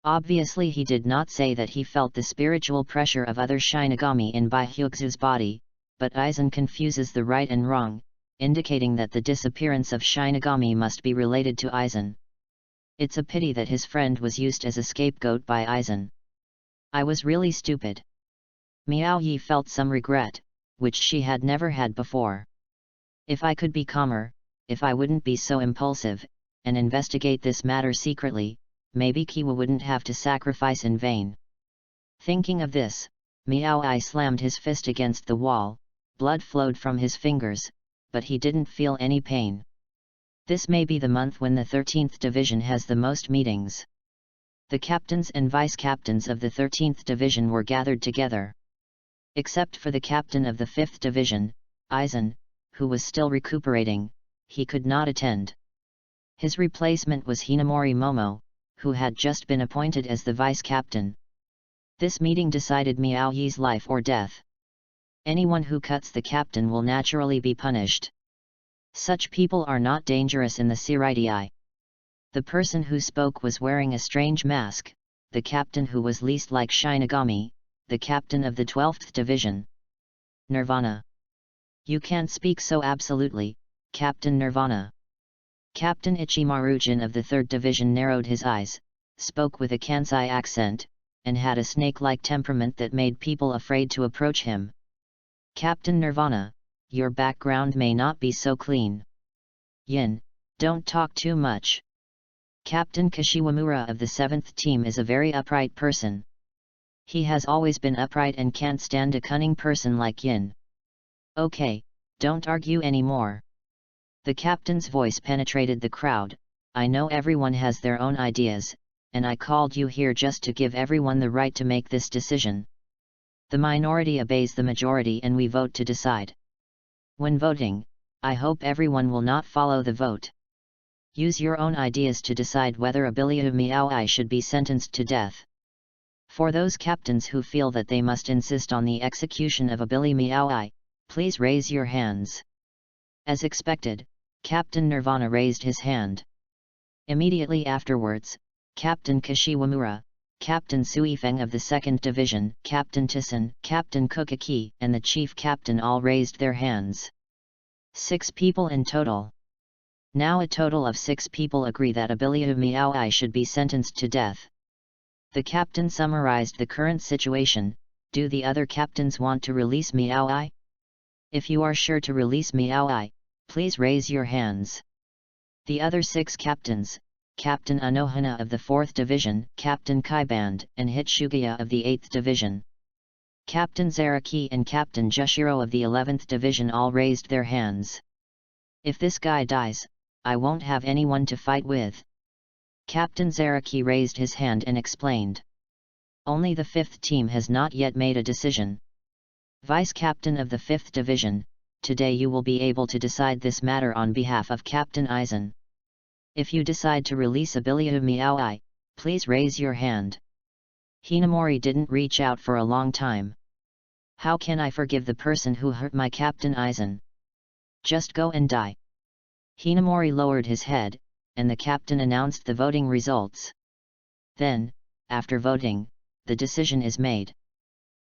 Obviously he did not say that he felt the spiritual pressure of other Shinigami in Bai Hyugzu's body, but Aizen confuses the right and wrong, indicating that the disappearance of Shinigami must be related to Aizen. It's a pity that his friend was used as a scapegoat by Aizen. I was really stupid. Miao Yi felt some regret, which she had never had before. If I could be calmer, if I wouldn't be so impulsive, and investigate this matter secretly, maybe Keiwu wouldn't have to sacrifice in vain. Thinking of this, Miao Yi slammed his fist against the wall, blood flowed from his fingers, but he didn't feel any pain. This may be the month when the 13th Division has the most meetings. The captains and vice-captains of the 13th Division were gathered together. Except for the captain of the 5th Division, Aizen, who was still recuperating, he could not attend. His replacement was Hinamori Momo, who had just been appointed as the vice-captain. This meeting decided Miao Yi's life or death. Anyone who cuts the captain will naturally be punished. Such people are not dangerous in the Seireitei. The person who spoke was wearing a strange mask, the captain who was least like Shinigami, the captain of the 12th Division. Nirvana. You can't speak so absolutely, Captain Nirvana. Captain Ichimaru-jin of the 3rd Division narrowed his eyes, spoke with a Kansai accent, and had a snake-like temperament that made people afraid to approach him. Captain Nirvana, your background may not be so clean. Yin, don't talk too much. Captain Kashiwamura of the 7th team is a very upright person. He has always been upright and can't stand a cunning person like Yin. Okay, don't argue anymore. The captain's voice penetrated the crowd. I know everyone has their own ideas, and I called you here just to give everyone the right to make this decision. The minority obeys the majority and we vote to decide. When voting, I hope everyone will not follow the vote. Use your own ideas to decide whether Abilia Miaoi should be sentenced to death. For those captains who feel that they must insist on the execution of Abilia Miaoi, please raise your hands. As expected, Captain Nirvana raised his hand. Immediately afterwards, Captain Kashiwamura, Captain Suifeng of the 2nd Division, Captain Tissen, Captain Kukaki, and the Chief Captain all raised their hands. 6 people in total. Now a total of 6 people agree that Abilia Miaoi should be sentenced to death. The captain summarized the current situation. Do the other captains want to release Miaoi? If you are sure to release Miaoi, please raise your hands. The other 6 captains, Captain Anohana of the 4th Division, Captain Kaiband, and Hitsugaya of the 8th Division. Captain Zaraki and Captain Jushiro of the 11th Division all raised their hands. If this guy dies, I won't have anyone to fight with. Captain Zaraki raised his hand and explained. Only the 5th team has not yet made a decision. Vice-Captain of the 5th Division, today you will be able to decide this matter on behalf of Captain Aizen. If you decide to release Abilia Miaoi, please raise your hand. Hinamori didn't reach out for a long time. How can I forgive the person who hurt my Captain Aizen? Just go and die. Hinamori lowered his head, and the captain announced the voting results. Then, after voting, the decision is made.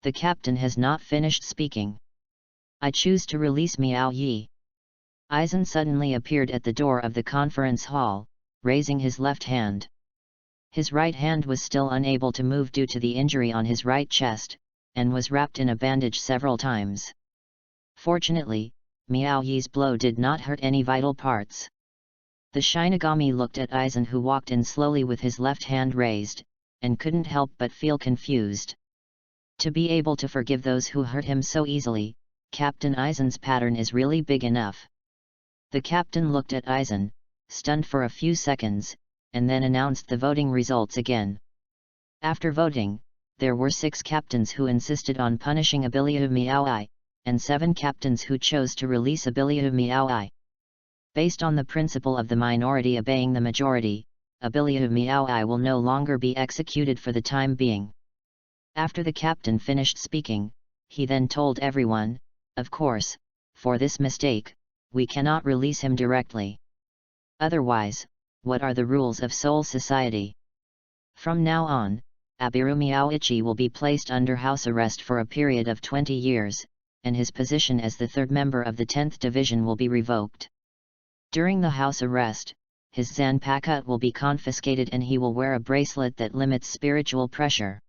The captain has not finished speaking. I choose to release Miao Yi. Aizen suddenly appeared at the door of the conference hall, raising his left hand. His right hand was still unable to move due to the injury on his right chest, and was wrapped in a bandage several times. Fortunately, Miao Yi's blow did not hurt any vital parts. The Shinigami looked at Aizen, who walked in slowly with his left hand raised, and couldn't help but feel confused. To be able to forgive those who hurt him so easily, Captain Aizen's pattern is really big enough. The captain looked at Aizen, stunned for a few seconds, and then announced the voting results again. After voting, there were 6 captains who insisted on punishing Abilia Miaoi, and 7 captains who chose to release Abilia Miaoi. Based on the principle of the minority obeying the majority, Abilia Miaoi will no longer be executed for the time being. After the captain finished speaking, he then told everyone, of course, for this mistake, we cannot release him directly. Otherwise, what are the rules of Soul Society? From now on, Abiru Miaoichi will be placed under house arrest for a period of 20 years, and his position as the 3rd member of the 10th Division will be revoked. During the house arrest, his Zanpakuto will be confiscated and he will wear a bracelet that limits spiritual pressure.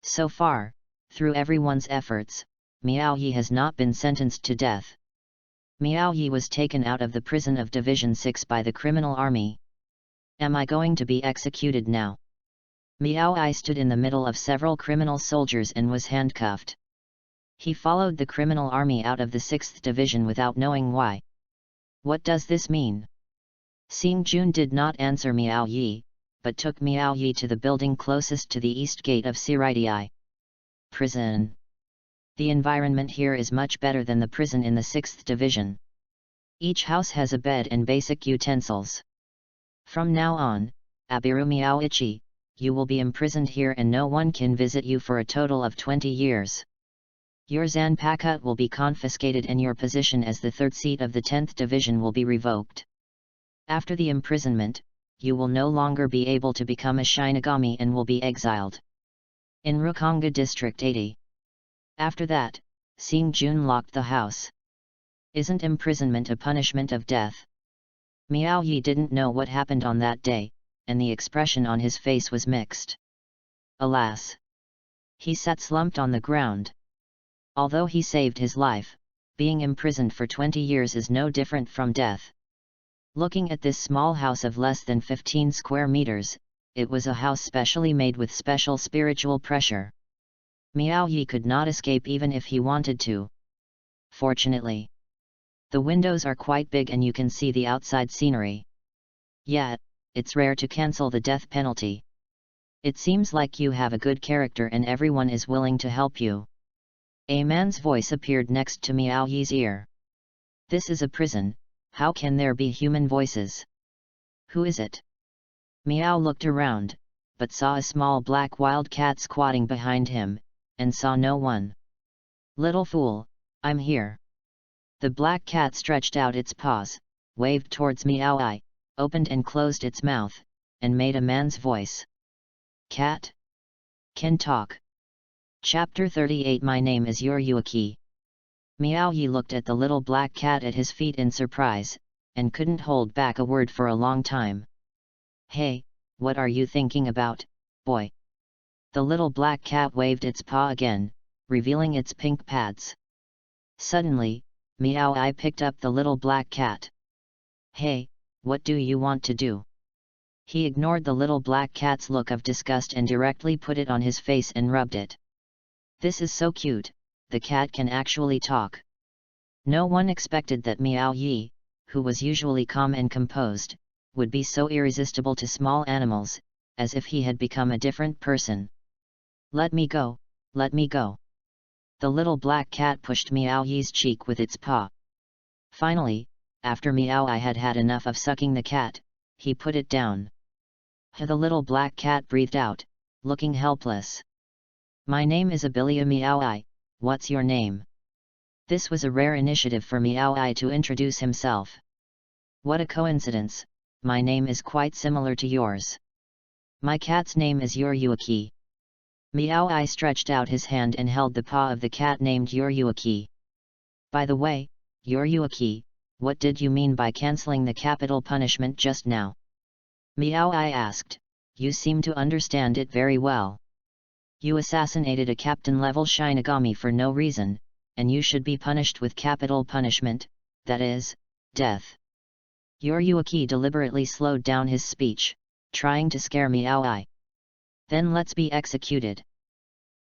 So far, through everyone's efforts, Miao Yi has not been sentenced to death. Miao Yi was taken out of the prison of Division 6 by the criminal army. Am I going to be executed now? Miao Yi stood in the middle of several criminal soldiers and was handcuffed. He followed the criminal army out of the 6th Division without knowing why. What does this mean? Xing Jun did not answer Miao Yi, but took Miao Yi to the building closest to the east gate of Siridii. Prison. The environment here is much better than the prison in the 6th Division. Each house has a bed and basic utensils. From now on, Abiru Miao Ichi, you will be imprisoned here and no one can visit you for a total of 20 years. Your Zanpakuto will be confiscated and your position as the 3rd seat of the 10th Division will be revoked. After the imprisonment, you will no longer be able to become a Shinigami and will be exiled. In Rukonga District 80. After that, Xing Jun locked the house. Isn't imprisonment a punishment of death? Miao Yi didn't know what happened on that day, and the expression on his face was mixed. Alas! He sat slumped on the ground. Although he saved his life, being imprisoned for 20 years is no different from death. Looking at this small house of less than 15 square meters, it was a house specially made with special spiritual pressure. Miao Yi could not escape even if he wanted to. Fortunately, the windows are quite big and you can see the outside scenery. Yet, it's rare to cancel the death penalty. It seems like you have a good character and everyone is willing to help you. A man's voice appeared next to Miao Yi's ear. This is a prison, how can there be human voices? Who is it? Miao looked around, but saw a small black wild cat squatting behind him, and saw no one. Little fool, I'm here. The black cat stretched out its paws, waved towards Miao Yi, opened and closed its mouth, and made a man's voice. Cat? Can talk. Chapter 38 My name is Yuryuaki. Miao Yi looked at the little black cat at his feet in surprise, and couldn't hold back a word for a long time. Hey, what are you thinking about, boy? The little black cat waved its paw again, revealing its pink pads. Suddenly, Miao Yi picked up the little black cat. Hey, what do you want to do? He ignored the little black cat's look of disgust and directly put it on his face and rubbed it. This is so cute, the cat can actually talk. No one expected that Miao Yi, who was usually calm and composed, would be so irresistible to small animals, as if he had become a different person. Let me go, let me go. The little black cat pushed Miao Yi's cheek with its paw. Finally, after Miao Yi had had enough of sucking the cat, he put it down. The little black cat breathed out, looking helpless. My name is Abilia Miao Yi, what's your name? This was a rare initiative for Miao Yi to introduce himself. What a coincidence, my name is quite similar to yours. My cat's name is Yuryuaki. Miao Yi stretched out his hand and held the paw of the cat named Yuryuaki. By the way, Yuryuaki, what did you mean by cancelling the capital punishment just now? Miao Yi asked, you seem to understand it very well. You assassinated a captain-level Shinigami for no reason, and you should be punished with capital punishment, that is, death. Yuryuaki deliberately slowed down his speech, trying to scare Miao Yi. Then let's be executed.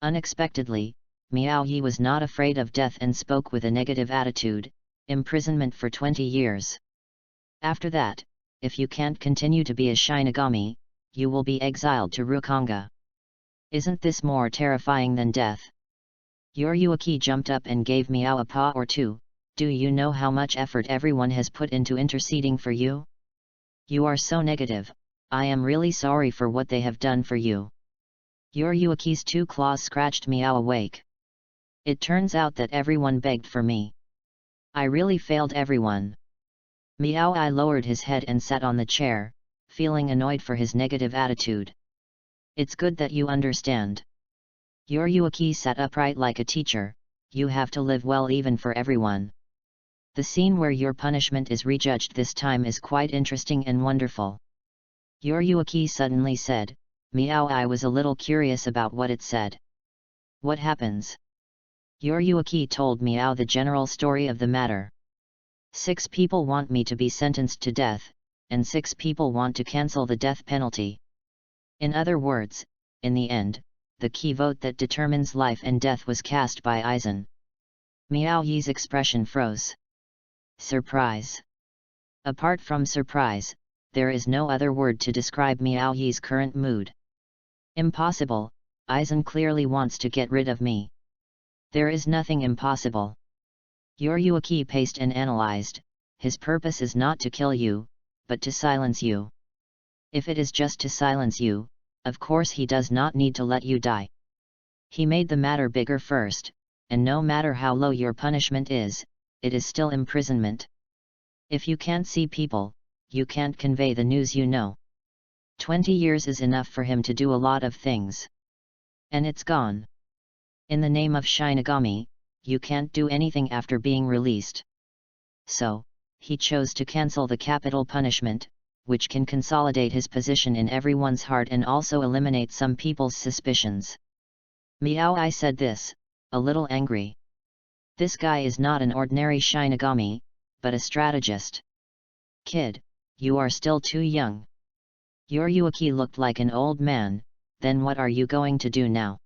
Unexpectedly, Miao Yi was not afraid of death and spoke with a negative attitude, imprisonment for 20 years. After that, if you can't continue to be a Shinigami, you will be exiled to Rukonga. Isn't this more terrifying than death? Yuryuaki jumped up and gave Miao a paw or two. Do you know how much effort everyone has put into interceding for you? You are so negative, I am really sorry for what they have done for you. Yuryuaki's two claws scratched Miao awake. It turns out that everyone begged for me. I really failed everyone. Miao Yi lowered his head and sat on the chair, feeling annoyed for his negative attitude. It's good that you understand. Yuryuaki sat upright like a teacher, you have to live well even for everyone. The scene where your punishment is rejudged this time is quite interesting and wonderful. Yuryuaki suddenly said. Miao Yi was a little curious about what it said. What happens? Yuryuaki told Miao the general story of the matter. 6 people want me to be sentenced to death, and 6 people want to cancel the death penalty. In other words, in the end, the key vote that determines life and death was cast by Aizen. Miao Yi's expression froze. Surprise. Apart from surprise, there is no other word to describe Miao Yi's current mood. Impossible, Aizen clearly wants to get rid of me. There is nothing impossible. Yoryuki paced and analyzed, his purpose is not to kill you, but to silence you. If it is just to silence you, of course he does not need to let you die. He made the matter bigger first, and no matter how low your punishment is, it is still imprisonment. If you can't see people, you can't convey the news you know. 20 years is enough for him to do a lot of things. And it's gone. In the name of Shinigami, you can't do anything after being released. So, he chose to cancel the capital punishment, which can consolidate his position in everyone's heart and also eliminate some people's suspicions. Miao Ai said this, a little angry. This guy is not an ordinary Shinigami, but a strategist. Kid, you are still too young. Yoryuki looked like an old man, then what are you going to do now?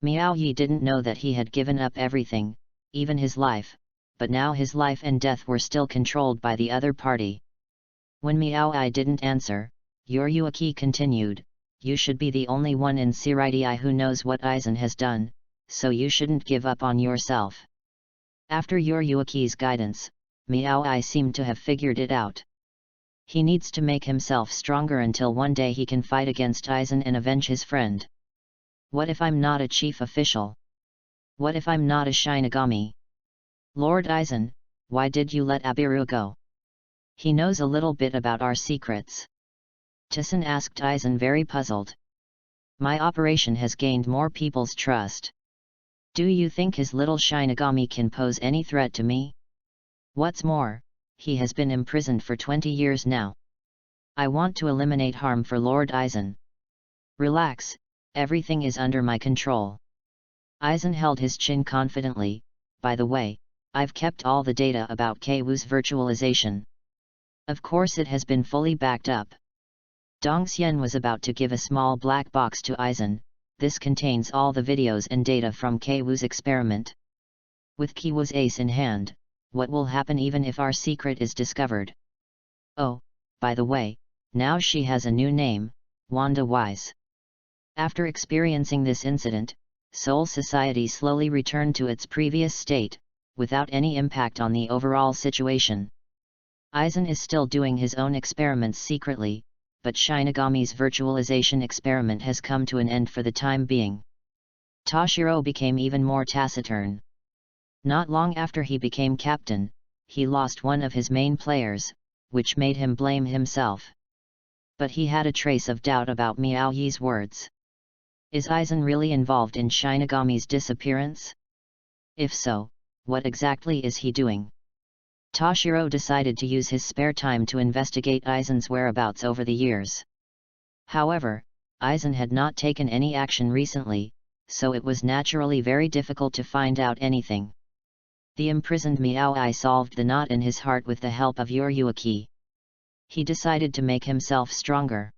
Miao Yi didn't know that he had given up everything, even his life, but now his life and death were still controlled by the other party. When Miao Ai didn't answer, Yoryuki continued, you should be the only one in Siridi who knows what Aizen has done, so you shouldn't give up on yourself. After Yoryuki's guidance, Miao Ai seemed to have figured it out. He needs to make himself stronger until one day he can fight against Aizen and avenge his friend. What if I'm not a chief official? What if I'm not a Shinigami? Lord Aizen, why did you let Abiru go? He knows a little bit about our secrets. Tosin asked Aizen, very puzzled. My operation has gained more people's trust. Do you think his little Shinigami can pose any threat to me? What's more, he has been imprisoned for 20 years now. I want to eliminate harm for Lord Aizen. Relax, everything is under my control. Aizen held his chin confidently. By the way, I've kept all the data about Kwu's virtualization. Of course it has been fully backed up. Dongxian was about to give a small black box to Aizen. This contains all the videos and data from Kwu's experiment. With Kwu's ace in hand, what will happen even if our secret is discovered? Oh, by the way, now she has a new name, Wanda Wise. After experiencing this incident, Soul Society slowly returned to its previous state, without any impact on the overall situation. Aizen is still doing his own experiments secretly, but Shinigami's virtualization experiment has come to an end for the time being. Toshiro became even more taciturn. Not long after he became captain, he lost one of his main players, which made him blame himself. But he had a trace of doubt about Miao Yi's words. Is Aizen really involved in Shinigami's disappearance? If so, what exactly is he doing? Toshiro decided to use his spare time to investigate Aizen's whereabouts over the years. However, Aizen had not taken any action recently, so it was naturally very difficult to find out anything. The imprisoned Miao Ai solved the knot in his heart with the help of Yoryuki. He decided to make himself stronger.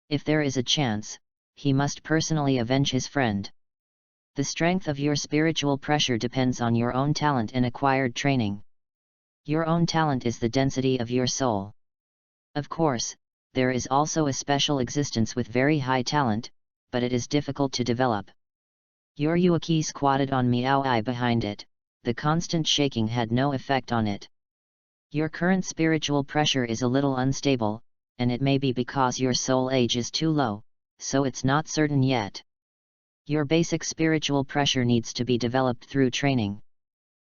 If there is a chance, he must personally avenge his friend. The strength of your spiritual pressure depends on your own talent and acquired training. Your own talent is the density of your soul. Of course, there is also a special existence with very high talent, but it is difficult to develop. Yoryuki squatted on Miao Ai behind it. The constant shaking had no effect on it. Your current spiritual pressure is a little unstable, and it may be because your soul age is too low, so it's not certain yet. Your basic spiritual pressure needs to be developed through training.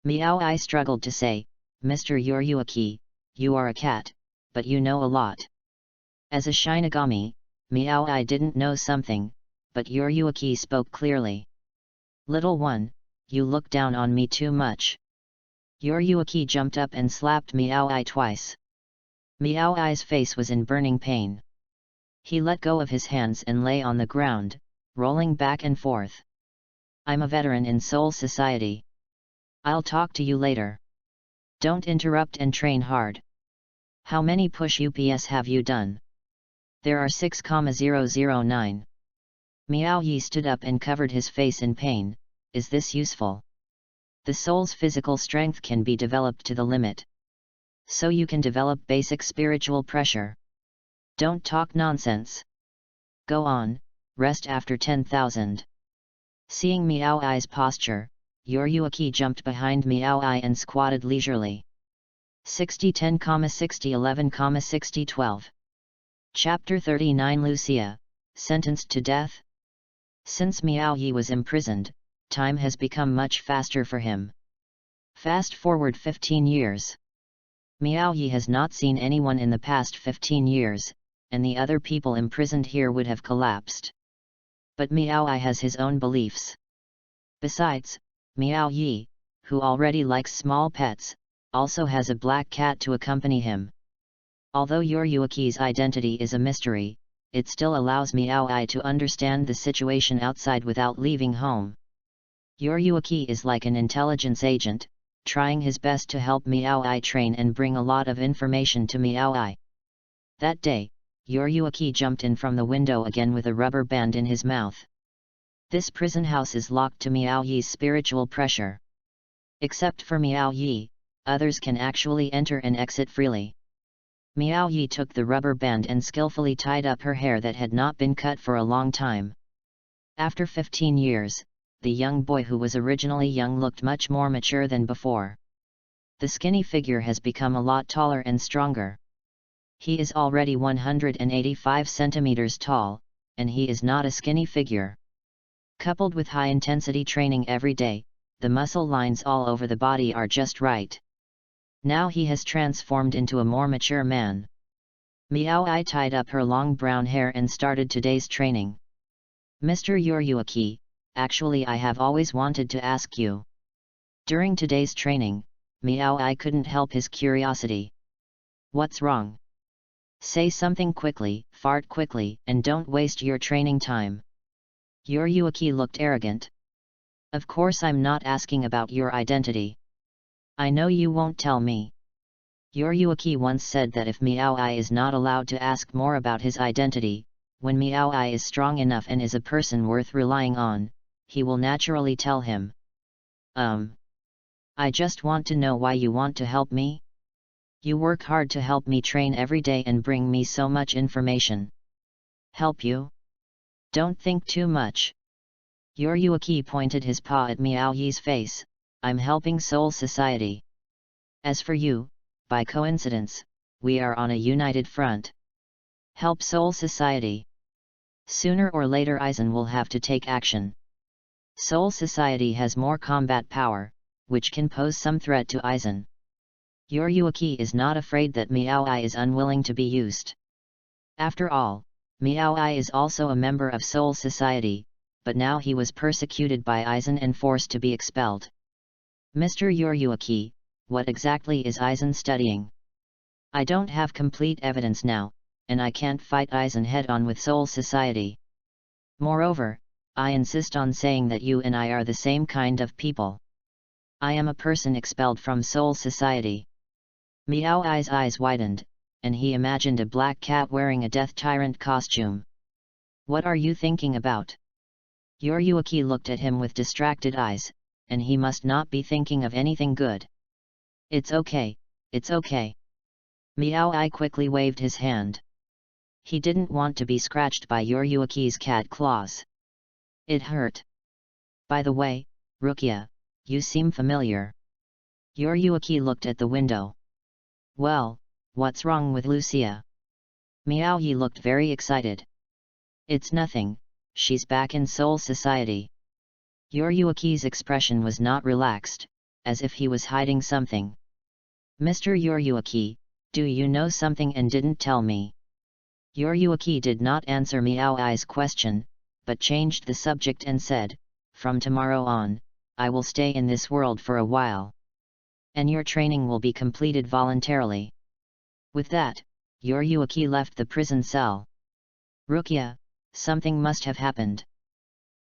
Miao Ai struggled to say, Mr. Yoryuki, you are a cat, but you know a lot. As a Shinigami, Miao Ai didn't know something, but Yoryuki spoke clearly. Little one, you look down on me too much. Yoryuki jumped up and slapped Miao Ai twice. Miao Ai's face was in burning pain. He let go of his hands and lay on the ground, rolling back and forth. I'm a veteran in Soul Society. I'll talk to you later. Don't interrupt and train hard. How many push-ups have you done? There are 6,009. Miao Yi stood up and covered his face in pain. Is this useful? The soul's physical strength can be developed to the limit. So you can develop basic spiritual pressure. Don't talk nonsense. Go on, rest after 10,000. Seeing Meow Eye's posture, Yoryuki jumped behind Meow Eye and squatted leisurely. 60-10, 60-11, 60-12. Chapter 39. Lucia, sentenced to death? Since Miao Yi was imprisoned, time has become much faster for him. Fast forward 15 years. Miao Yi has not seen anyone in the past 15 years, and the other people imprisoned here would have collapsed. But Miao Yi has his own beliefs. Besides, Miao Yi, who already likes small pets, also has a black cat to accompany him. Although Yoryuki's identity is a mystery, it still allows Miao Yi to understand the situation outside without leaving home. Yoryuki is like an intelligence agent, trying his best to help Miao Yi train and bring a lot of information to Miao Yi. That day, Yoryuki jumped in from the window again with a rubber band in his mouth. This prison house is locked to Miao Yi's spiritual pressure. Except for Miao Yi, others can actually enter and exit freely. Miao Yi took the rubber band and skillfully tied up her hair that had not been cut for a long time. After 15 years, the young boy who was originally young looked much more mature than before. The skinny figure has become a lot taller and stronger. He is already 185 centimeters tall, and he is not a skinny figure. Coupled with high-intensity training every day, the muscle lines all over the body are just right. Now he has transformed into a more mature man. Miao Ai tied up her long brown hair and started today's training. Mr. Yoryuki, actually I have always wanted to ask you. During today's training, Miao Ai couldn't help his curiosity. What's wrong? Say something quickly, fart quickly, and don't waste your training time. Yoryuki looked arrogant. Of course I'm not asking about your identity. I know you won't tell me. Yoryuki once said that if Miao Ai is not allowed to ask more about his identity, when Miao Ai is strong enough and is a person worth relying on, he will naturally tell him. I just want to know why you want to help me? You work hard to help me train every day and bring me so much information. Help you? Don't think too much. Yoryuki pointed his paw at Miao Yi's face. I'm helping Soul Society. As for you, by coincidence, we are on a united front. Help Soul Society. Sooner or later Aizen will have to take action. Soul Society has more combat power, which can pose some threat to Aizen. Yoryuki is not afraid that Miao Ai is unwilling to be used. After all, Miao Ai is also a member of Soul Society, but now he was persecuted by Aizen and forced to be expelled. Mr. Yoryuki, what exactly is Aizen studying? I don't have complete evidence now, and I can't fight Aizen head-on with Soul Society. Moreover, I insist on saying that you and I are the same kind of people. I am a person expelled from Soul Society. Miao Ai's eyes widened, and he imagined a black cat wearing a death tyrant costume. What are you thinking about? Yoryuki looked at him with distracted eyes, and he must not be thinking of anything good. It's okay, it's okay. Miao Ai quickly waved his hand. He didn't want to be scratched by Yoryuki's cat claws. It hurt. By the way, Rukia, you seem familiar. Yoryuki looked at the window. Well, what's wrong with Lucia? Miao Yi looked very excited. It's nothing, she's back in Soul Society. Yoryuki's expression was not relaxed, as if he was hiding something. Mr. Yoryuki, do you know something and didn't tell me? Yoryuki did not answer Miao Ai's question, but changed the subject and said, from tomorrow on, I will stay in this world for a while. And your training will be completed voluntarily. With that, Yoryuki left the prison cell. Rukia, something must have happened.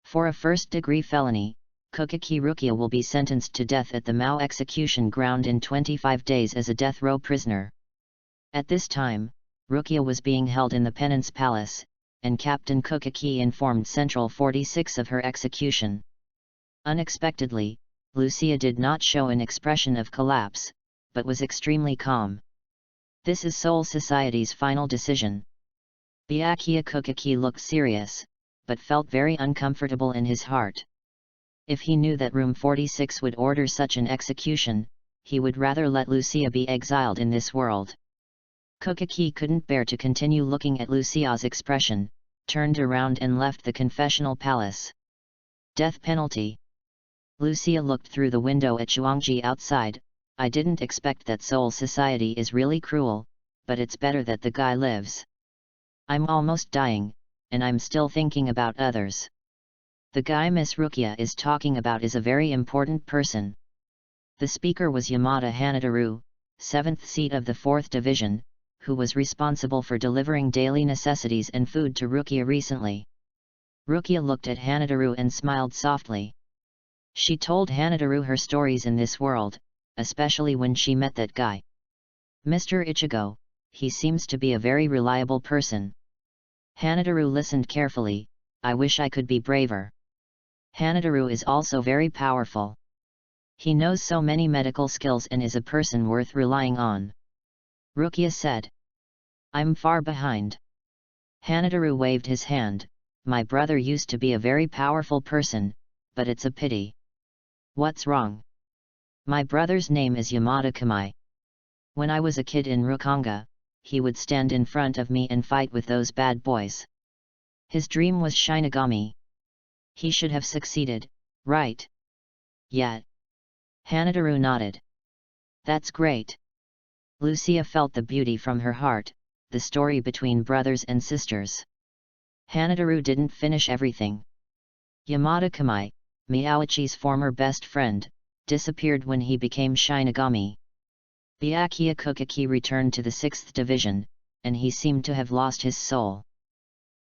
For a first-degree felony, Kokaki Rukia will be sentenced to death at the Mao execution ground in 25 days as a death row prisoner. At this time, Rukia was being held in the Penance Palace, and Captain Kokaki informed Central 46 of her execution. Unexpectedly, Lucia did not show an expression of collapse, but was extremely calm. This is Seoul Society's final decision. Byakuya Kokaki looked serious, but felt very uncomfortable in his heart. If he knew that Room 46 would order such an execution, he would rather let Lucia be exiled in this world. Kokaki couldn't bear to continue looking at Lucia's expression, turned around and left the confessional palace. Death penalty. Lucia looked through the window at Chuangji outside. I didn't expect that Seoul Society is really cruel, but it's better that the guy lives. I'm almost dying, and I'm still thinking about others. The guy Miss Rukia is talking about is a very important person. The speaker was Yamada Hanadaru, 7th seat of the 4th Division, who was responsible for delivering daily necessities and food to Rukia recently. Rukia looked at Hanadaru and smiled softly. She told Hanadaru her stories in this world, especially when she met that guy. Mr. Ichigo, he seems to be a very reliable person. Hanadaru listened carefully. I wish I could be braver. Hanadaru is also very powerful. He knows so many medical skills and is a person worth relying on. Rukia said. I'm far behind. Hanadaru waved his hand. My brother used to be a very powerful person, but it's a pity. What's wrong? My brother's name is Yamada Kamai. When I was a kid in Rukonga, he would stand in front of me and fight with those bad boys. His dream was Shinigami. He should have succeeded, right? Yeah. Hanadaru nodded. That's great. Lucia felt the beauty from her heart, the story between brothers and sisters. Hanadaru didn't finish everything. Yamada Kamai, Miyawachi's former best friend, disappeared when he became Shinigami. Byakuya Kokaki returned to the 6th Division, and he seemed to have lost his soul.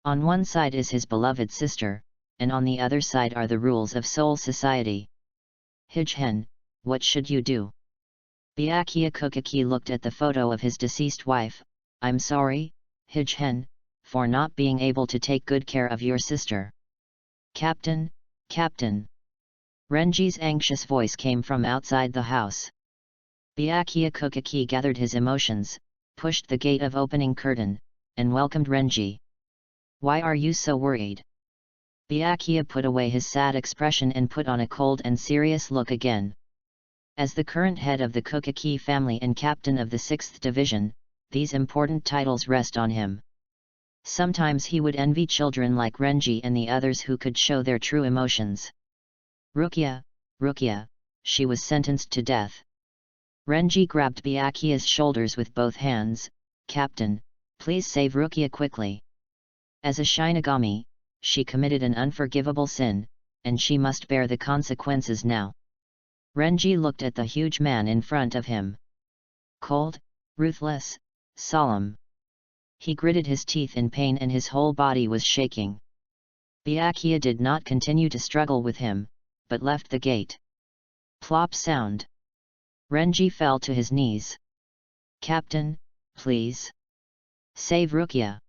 On one side is his beloved sister, and on the other side are the rules of Seoul Society. Hijhen, what should you do? Byakuya Kokaki looked at the photo of his deceased wife. I'm sorry, Hijhen, for not being able to take good care of your sister. Captain, Captain. Renji's anxious voice came from outside the house. Byakuya Kokaki gathered his emotions, pushed the gate of opening curtain, and welcomed Renji. Why are you so worried? Byakuya put away his sad expression and put on a cold and serious look again. As the current head of the Kokaki family and captain of the 6th Division, these important titles rest on him. Sometimes he would envy children like Renji and the others who could show their true emotions. Rukia, Rukia, she was sentenced to death. Renji grabbed Byakuya's shoulders with both hands. Captain, please save Rukia quickly. As a Shinigami, she committed an unforgivable sin, and she must bear the consequences now. Renji looked at the huge man in front of him. Cold, ruthless, solemn. He gritted his teeth in pain and his whole body was shaking. Byakuya did not continue to struggle with him, but left the gate. Plop sound. Renji fell to his knees. Captain, please. Save Rukia.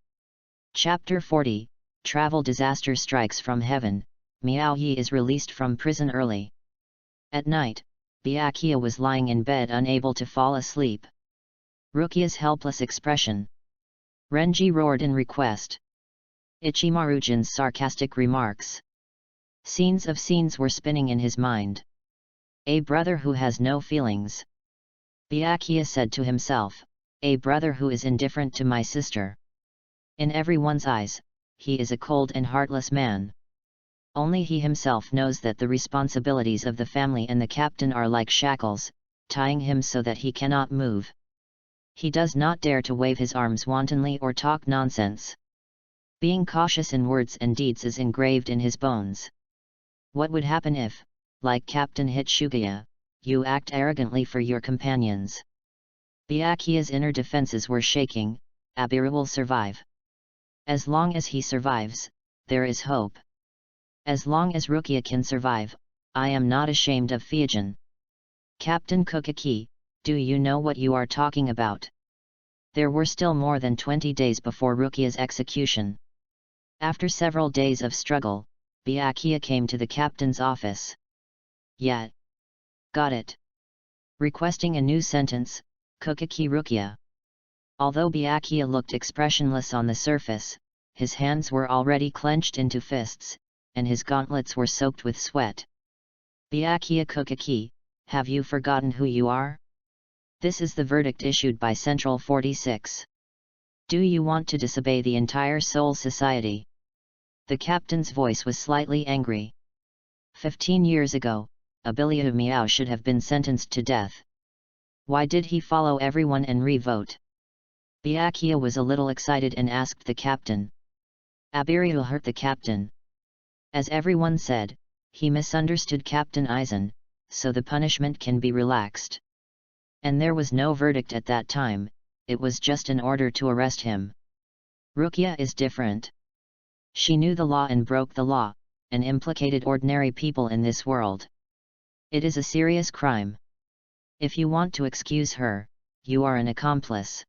Chapter 40, Travel Disaster Strikes from Heaven. Miao Yi is released from prison early. At night, Byakuya was lying in bed unable to fall asleep. Rukia's helpless expression. Renji roared in request. Ichimaru-jun's sarcastic remarks. Scenes were spinning in his mind. A brother who has no feelings. Byakuya said to himself, a brother who is indifferent to my sister. In everyone's eyes, he is a cold and heartless man. Only he himself knows that the responsibilities of the family and the captain are like shackles, tying him so that he cannot move. He does not dare to wave his arms wantonly or talk nonsense. Being cautious in words and deeds is engraved in his bones. What would happen if, like Captain Hitsugaya, you act arrogantly for your companions? Byakuya's inner defenses were shaking. Abiru will survive. As long as he survives, there is hope. As long as Rukia can survive, I am not ashamed of Fujin. Captain Kokaki, do you know what you are talking about? There were still more than 20 days before Rukia's execution. After several days of struggle, Byakuya came to the captain's office. Yeah. Got it. Requesting a new sentence, Kukaki Rukia. Although Byakuya looked expressionless on the surface, his hands were already clenched into fists, and his gauntlets were soaked with sweat. Byakuya Kukaki, have you forgotten who you are? This is the verdict issued by Central 46. Do you want to disobey the entire Soul Society? The captain's voice was slightly angry. 15 years ago, Abilia Miao should have been sentenced to death. Why did he follow everyone and re-vote? Byakuya was a little excited and asked the captain. Abiryu hurt the captain. As everyone said, he misunderstood Captain Aizen, so the punishment can be relaxed. And there was no verdict at that time, it was just an order to arrest him. Rukia is different. She knew the law and broke the law, and implicated ordinary people in this world. It is a serious crime. If you want to excuse her, you are an accomplice.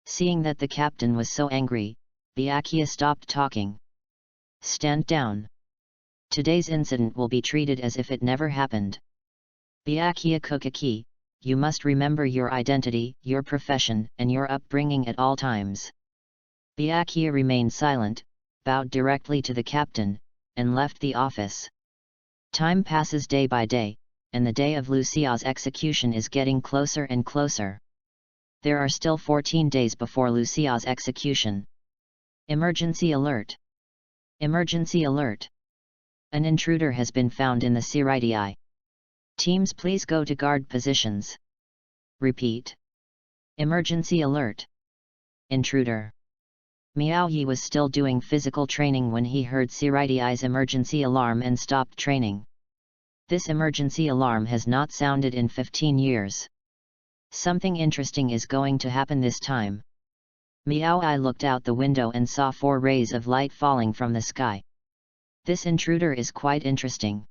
Seeing that the captain was so angry, Byakuya stopped talking. Stand down. Today's incident will be treated as if it never happened. Byakuya Kukaki, you must remember your identity, your profession, and your upbringing at all times. Byakuya remained silent, bowed directly to the captain, and left the office. Time passes day by day, and the day of Lucia's execution is getting closer and closer. There are still 14 days before Lucia's execution. Emergency alert! Emergency alert! An intruder has been found in the Siraidii. Teams, please go to guard positions. Repeat. Emergency alert. Intruder. Miao Yi was still doing physical training when he heard Siraidii's emergency alarm and stopped training. This emergency alarm has not sounded in 15 years. Something interesting is going to happen this time. Miao Yi looked out the window and saw 4 rays of light falling from the sky. This intruder is quite interesting.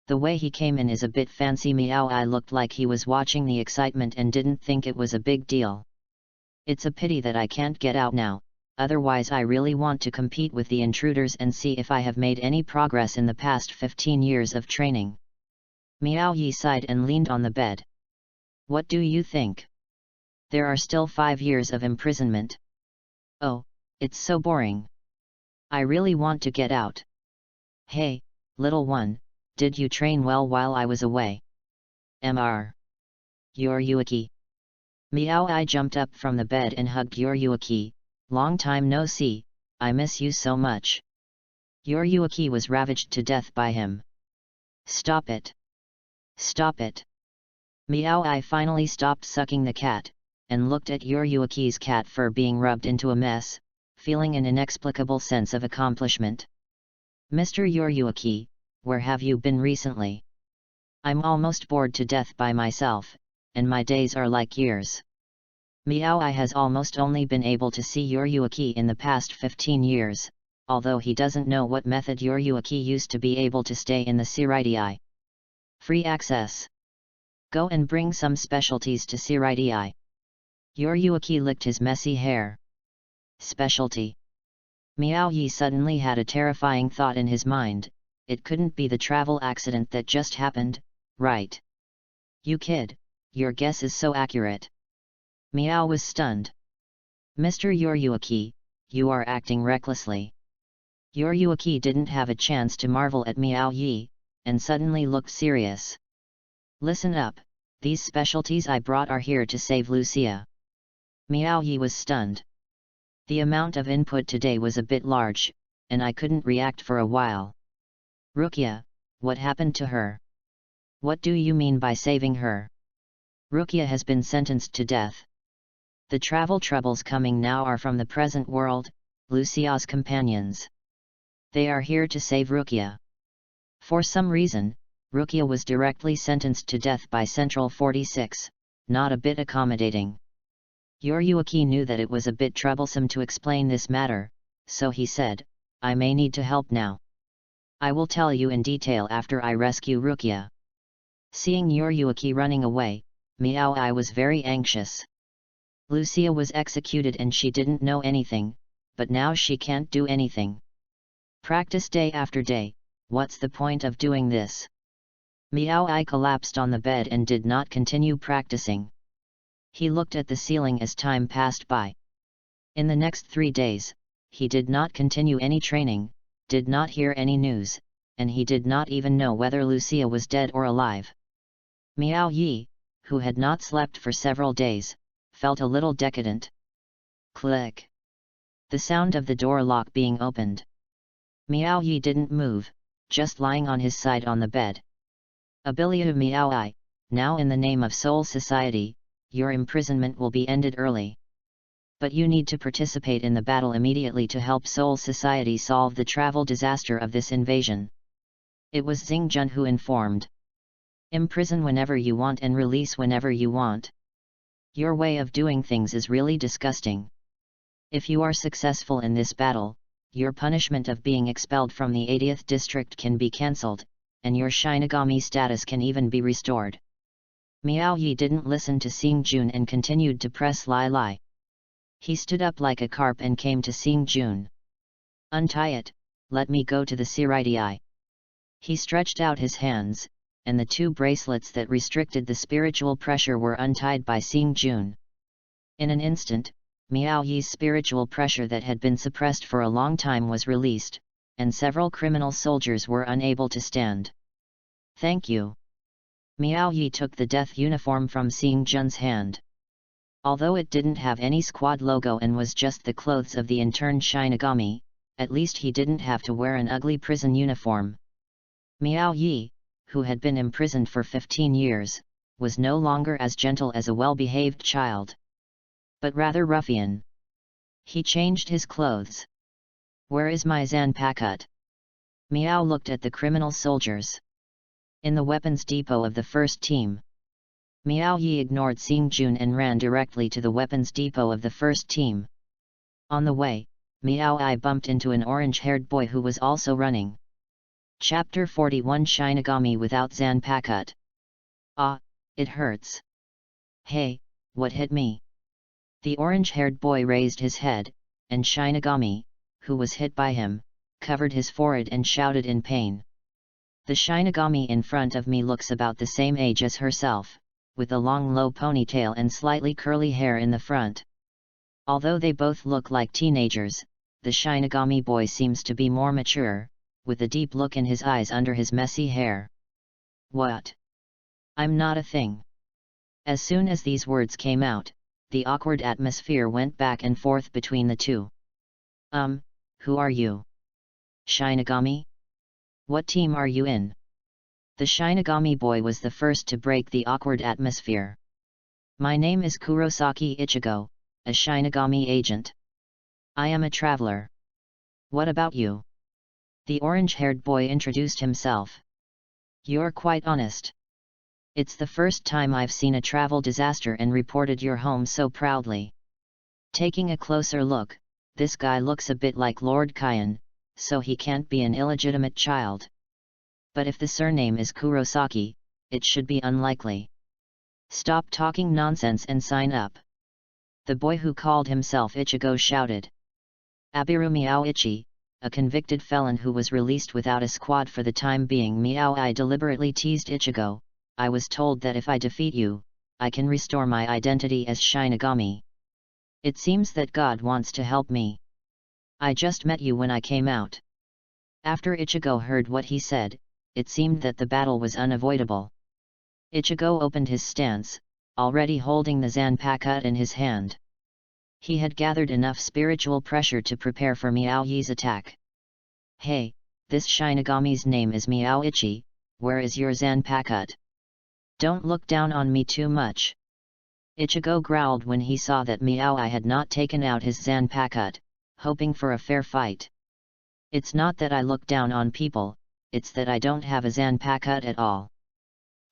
The way he came in is a bit fancy. Miao Yi looked like he was watching the excitement and didn't think it was a big deal. It's a pity that I can't get out now, otherwise I really want to compete with the intruders and see if I have made any progress in the past 15 years of training. Miao Yi sighed and leaned on the bed. What do you think? There are still 5 years of imprisonment. Oh, it's so boring. I really want to get out. Hey, little one, did you train well while I was away? Mr. Yoryuki. Miao Yi jumped up from the bed and hugged Yoryuki. Long time no see, I miss you so much. Yoryuki was ravaged to death by him. Stop it. Stop it. Miao Yi finally stopped sucking the cat, and looked at Yoryuki's cat fur being rubbed into a mess, feeling an inexplicable sense of accomplishment. Mr. Yoryuki, where have you been recently? I'm almost bored to death by myself, and my days are like years. Miao Yi has almost only been able to see Yoryuki in the past 15 years, although he doesn't know what method Yoryuki used to be able to stay in the Siraidii. Free access. Go and bring some specialties to Siraidii. Yoryuki licked his messy hair. Specialty. Miao Yi suddenly had a terrifying thought in his mind. It couldn't be the travel accident that just happened, right? You kid, your guess is so accurate. Miao was stunned. Mr. Yoryuki, you are acting recklessly. Yoryuki didn't have a chance to marvel at Miao Yi, and suddenly looked serious. Listen up, these specialties I brought are here to save Lucia. Miao Yi was stunned. The amount of input today was a bit large, and I couldn't react for a while. Rukia, what happened to her? What do you mean by saving her? Rukia has been sentenced to death. The travel troubles coming now are from the present world, Lucia's companions. They are here to save Rukia. For some reason, Rukia was directly sentenced to death by Central 46, not a bit accommodating. Yoryuki knew that it was a bit troublesome to explain this matter, so he said, I may need to help now. I will tell you in detail after I rescue Rukia. Seeing Yoryuki running away, Miao Yi was very anxious. Lucia was executed and she didn't know anything, but now she can't do anything. Practice day after day, what's the point of doing this? Miao Ai collapsed on the bed and did not continue practicing. He looked at the ceiling as time passed by. In the next 3 days, he did not continue any training, did not hear any news, and he did not even know whether Lucia was dead or alive. Miao Yi, who had not slept for several days, felt a little decadent. Click. The sound of the door lock being opened. Miao Yi didn't move, just lying on his side on the bed. Abilia Miao Ai, now in the name of Soul Society, your imprisonment will be ended early. But you need to participate in the battle immediately to help Soul Society solve the travel disaster of this invasion. It was Xingjun who informed. Imprison whenever you want and release whenever you want. Your way of doing things is really disgusting. If you are successful in this battle, your punishment of being expelled from the 80th district can be cancelled, and your Shinigami status can even be restored. Miao Yi didn't listen to Xingjun and continued to press Lai. He stood up like a carp and came to Xingjun. Untie it, let me go to the Siriti. He stretched out his hands, and the 2 bracelets that restricted the spiritual pressure were untied by Xingjun. In an instant, Miao Yi's spiritual pressure that had been suppressed for a long time was released, and several criminal soldiers were unable to stand. Thank you. Miao Yi took the death uniform from Xingjun's hand. Although it didn't have any squad logo and was just the clothes of the interned Shinigami, at least he didn't have to wear an ugly prison uniform. Miao Yi, who had been imprisoned for 15 years, was no longer as gentle as a well-behaved child, but rather ruffian. He changed his clothes. Where is my Zanpakuto? Miao looked at the criminal soldiers. In the weapons depot of the first team. Miao Yi ignored Xingjun and ran directly to the weapons depot of the first team. On the way, Miao Ai bumped into an orange-haired boy who was also running. Chapter 41 Shinigami without Zanpakuto. Ah, it hurts. Hey, what hit me? The orange-haired boy raised his head, and Shinigami, who was hit by him, covered his forehead and shouted in pain. The Shinigami in front of me looks about the same age as herself, with a long low ponytail and slightly curly hair in the front. Although they both look like teenagers, the Shinigami boy seems to be more mature, with a deep look in his eyes under his messy hair. What? I'm not a thing. As soon as these words came out, the awkward atmosphere went back and forth between the two. Who are you? Shinigami? What team are you in? The Shinigami boy was the first to break the awkward atmosphere. My name is Kurosaki Ichigo, a Shinigami agent. I am a traveler. What about you? The orange-haired boy introduced himself. You're quite honest. It's the first time I've seen a travel disaster and reported your home so proudly. Taking a closer look, this guy looks a bit like Lord Kyan, so he can't be an illegitimate child. But if the surname is Kurosaki, it should be unlikely. Stop talking nonsense and sign up. The boy who called himself Ichigo shouted. Abiru Miao Ichi, a convicted felon who was released without a squad for the time being. Miao Ai deliberately teased Ichigo. I was told that if I defeat you, I can restore my identity as Shinigami. It seems that God wants to help me. I just met you when I came out. After Ichigo heard what he said, it seemed that the battle was unavoidable. Ichigo opened his stance, already holding the Zanpakuto in his hand. He had gathered enough spiritual pressure to prepare for Miao Yi's attack. Hey, this Shinigami's name is Miao Ichi, where is your Zanpakuto? Don't look down on me too much. Ichigo growled when he saw that Miao Ai had not taken out his Zanpakuto, hoping for a fair fight. It's not that I look down on people, it's that I don't have a Zanpakuto at all.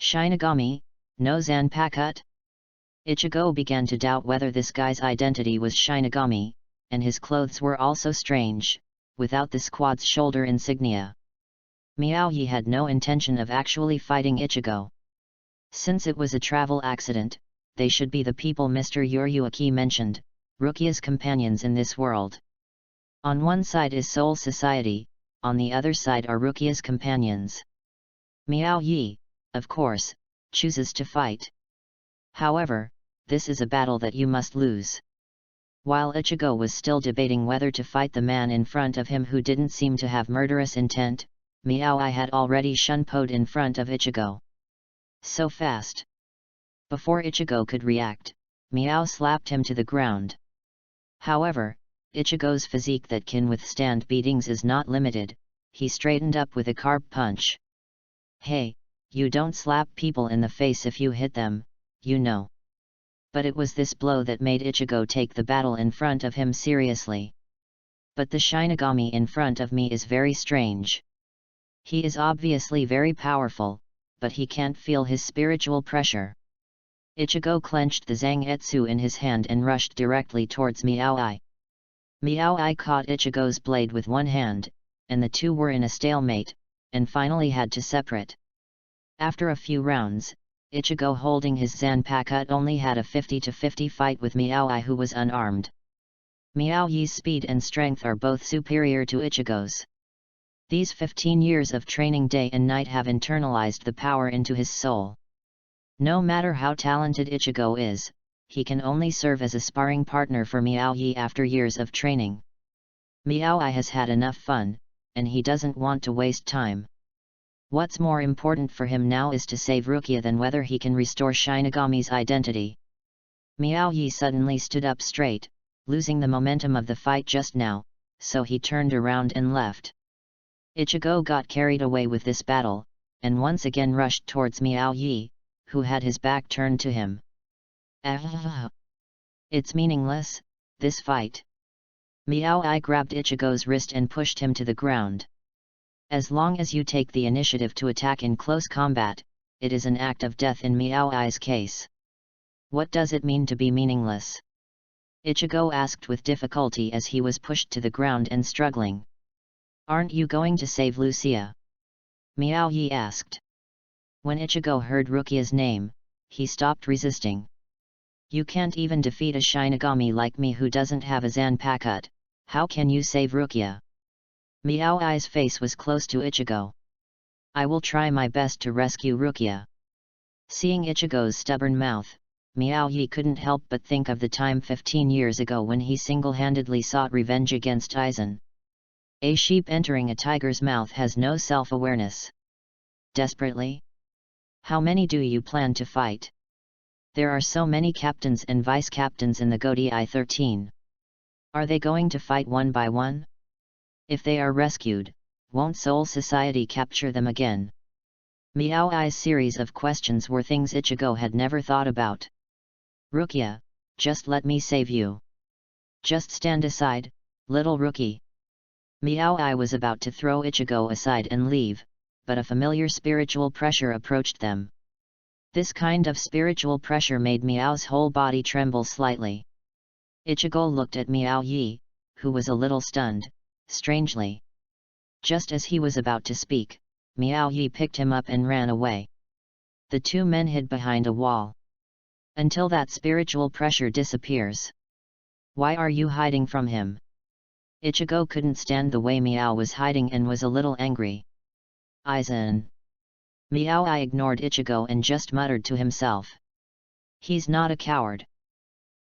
Shinigami, no Zanpakuto? Ichigo began to doubt whether this guy's identity was Shinigami, and his clothes were also strange, without the squad's shoulder insignia. Miao Yi had no intention of actually fighting Ichigo. Since it was a travel accident, they should be the people Mr. Yuryuaki mentioned, Rukia's companions in this world. On one side is Soul Society, on the other side are Rukia's companions. Miao Yi, of course, chooses to fight. However, this is a battle that you must lose. While Ichigo was still debating whether to fight the man in front of him who didn't seem to have murderous intent, Miaoi had already shunpoed in front of Ichigo. So fast. Before Ichigo could react, Miao slapped him to the ground. However, Ichigo's physique that can withstand beatings is not limited. He straightened up with a carb punch. Hey, you don't slap people in the face if you hit them, you know. But it was this blow that made Ichigo take the battle in front of him seriously. But the Shinigami in front of me is very strange. He is obviously very powerful, but he can't feel his spiritual pressure. Ichigo clenched the Zangetsu in his hand and rushed directly towards Miaoi. Miaoi caught Ichigo's blade with one hand, and the two were in a stalemate, and finally had to separate. After a few rounds, Ichigo holding his Zanpakuto only had a 50-50 fight with Miaoi who was unarmed. Miaoi's speed and strength are both superior to Ichigo's. These 15 years of training day and night have internalized the power into his soul. No matter how talented Ichigo is, he can only serve as a sparring partner for Miaoi after years of training. Miaoi has had enough fun, and he doesn't want to waste time. What's more important for him now is to save Rukia than whether he can restore Shinigami's identity. Miaoi suddenly stood up straight, losing the momentum of the fight just now, so he turned around and left. Ichigo got carried away with this battle, and once again rushed towards Miaoi, who had his back turned to him. It's meaningless, this fight. Miaoi grabbed Ichigo's wrist and pushed him to the ground. As long as you take the initiative to attack in close combat, it is an act of death in Miaoi's case. What does it mean to be meaningless? Ichigo asked with difficulty as he was pushed to the ground and struggling. Aren't you going to save Lucia? Miaoi asked. When Ichigo heard Rukia's name, he stopped resisting. You can't even defeat a Shinigami like me who doesn't have a Zanpakuto. How can you save Rukia? Miaoi's face was close to Ichigo. I will try my best to rescue Rukia. Seeing Ichigo's stubborn mouth, Miaoi couldn't help but think of the time 15 years ago when he single-handedly sought revenge against Aizen. A sheep entering a tiger's mouth has no self-awareness. Desperately? How many do you plan to fight? There are so many captains and vice-captains in the Godai 13. Are they going to fight one by one? If they are rescued, won't Soul Society capture them again? Miaoi's series of questions were things Ichigo had never thought about. Rukia, just let me save you. Just stand aside, little rookie. Miaoi was about to throw Ichigo aside and leave, but a familiar spiritual pressure approached them. This kind of spiritual pressure made Miao's whole body tremble slightly. Ichigo looked at Miaoi, who was a little stunned, strangely. Just as he was about to speak, Miaoi picked him up and ran away. The two men hid behind a wall. Until that spiritual pressure disappears. Why are you hiding from him? Ichigo couldn't stand the way Miao was hiding and was a little angry. Aizen. Miaoi ignored Ichigo and just muttered to himself. He's not a coward.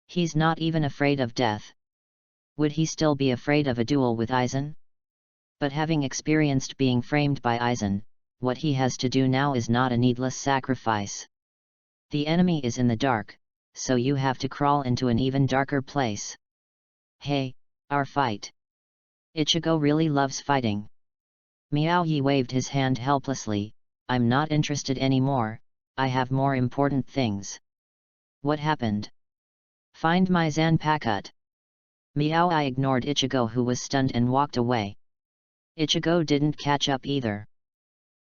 He's not even afraid of death. Would he still be afraid of a duel with Aizen? But having experienced being framed by Aizen, what he has to do now is not a needless sacrifice. The enemy is in the dark, so you have to crawl into an even darker place. Hey, our fight. Ichigo really loves fighting. Miaoi waved his hand helplessly. I'm not interested anymore, I have more important things. What happened? Find my Zanpakuto. Miaoi ignored Ichigo who was stunned and walked away. Ichigo didn't catch up either.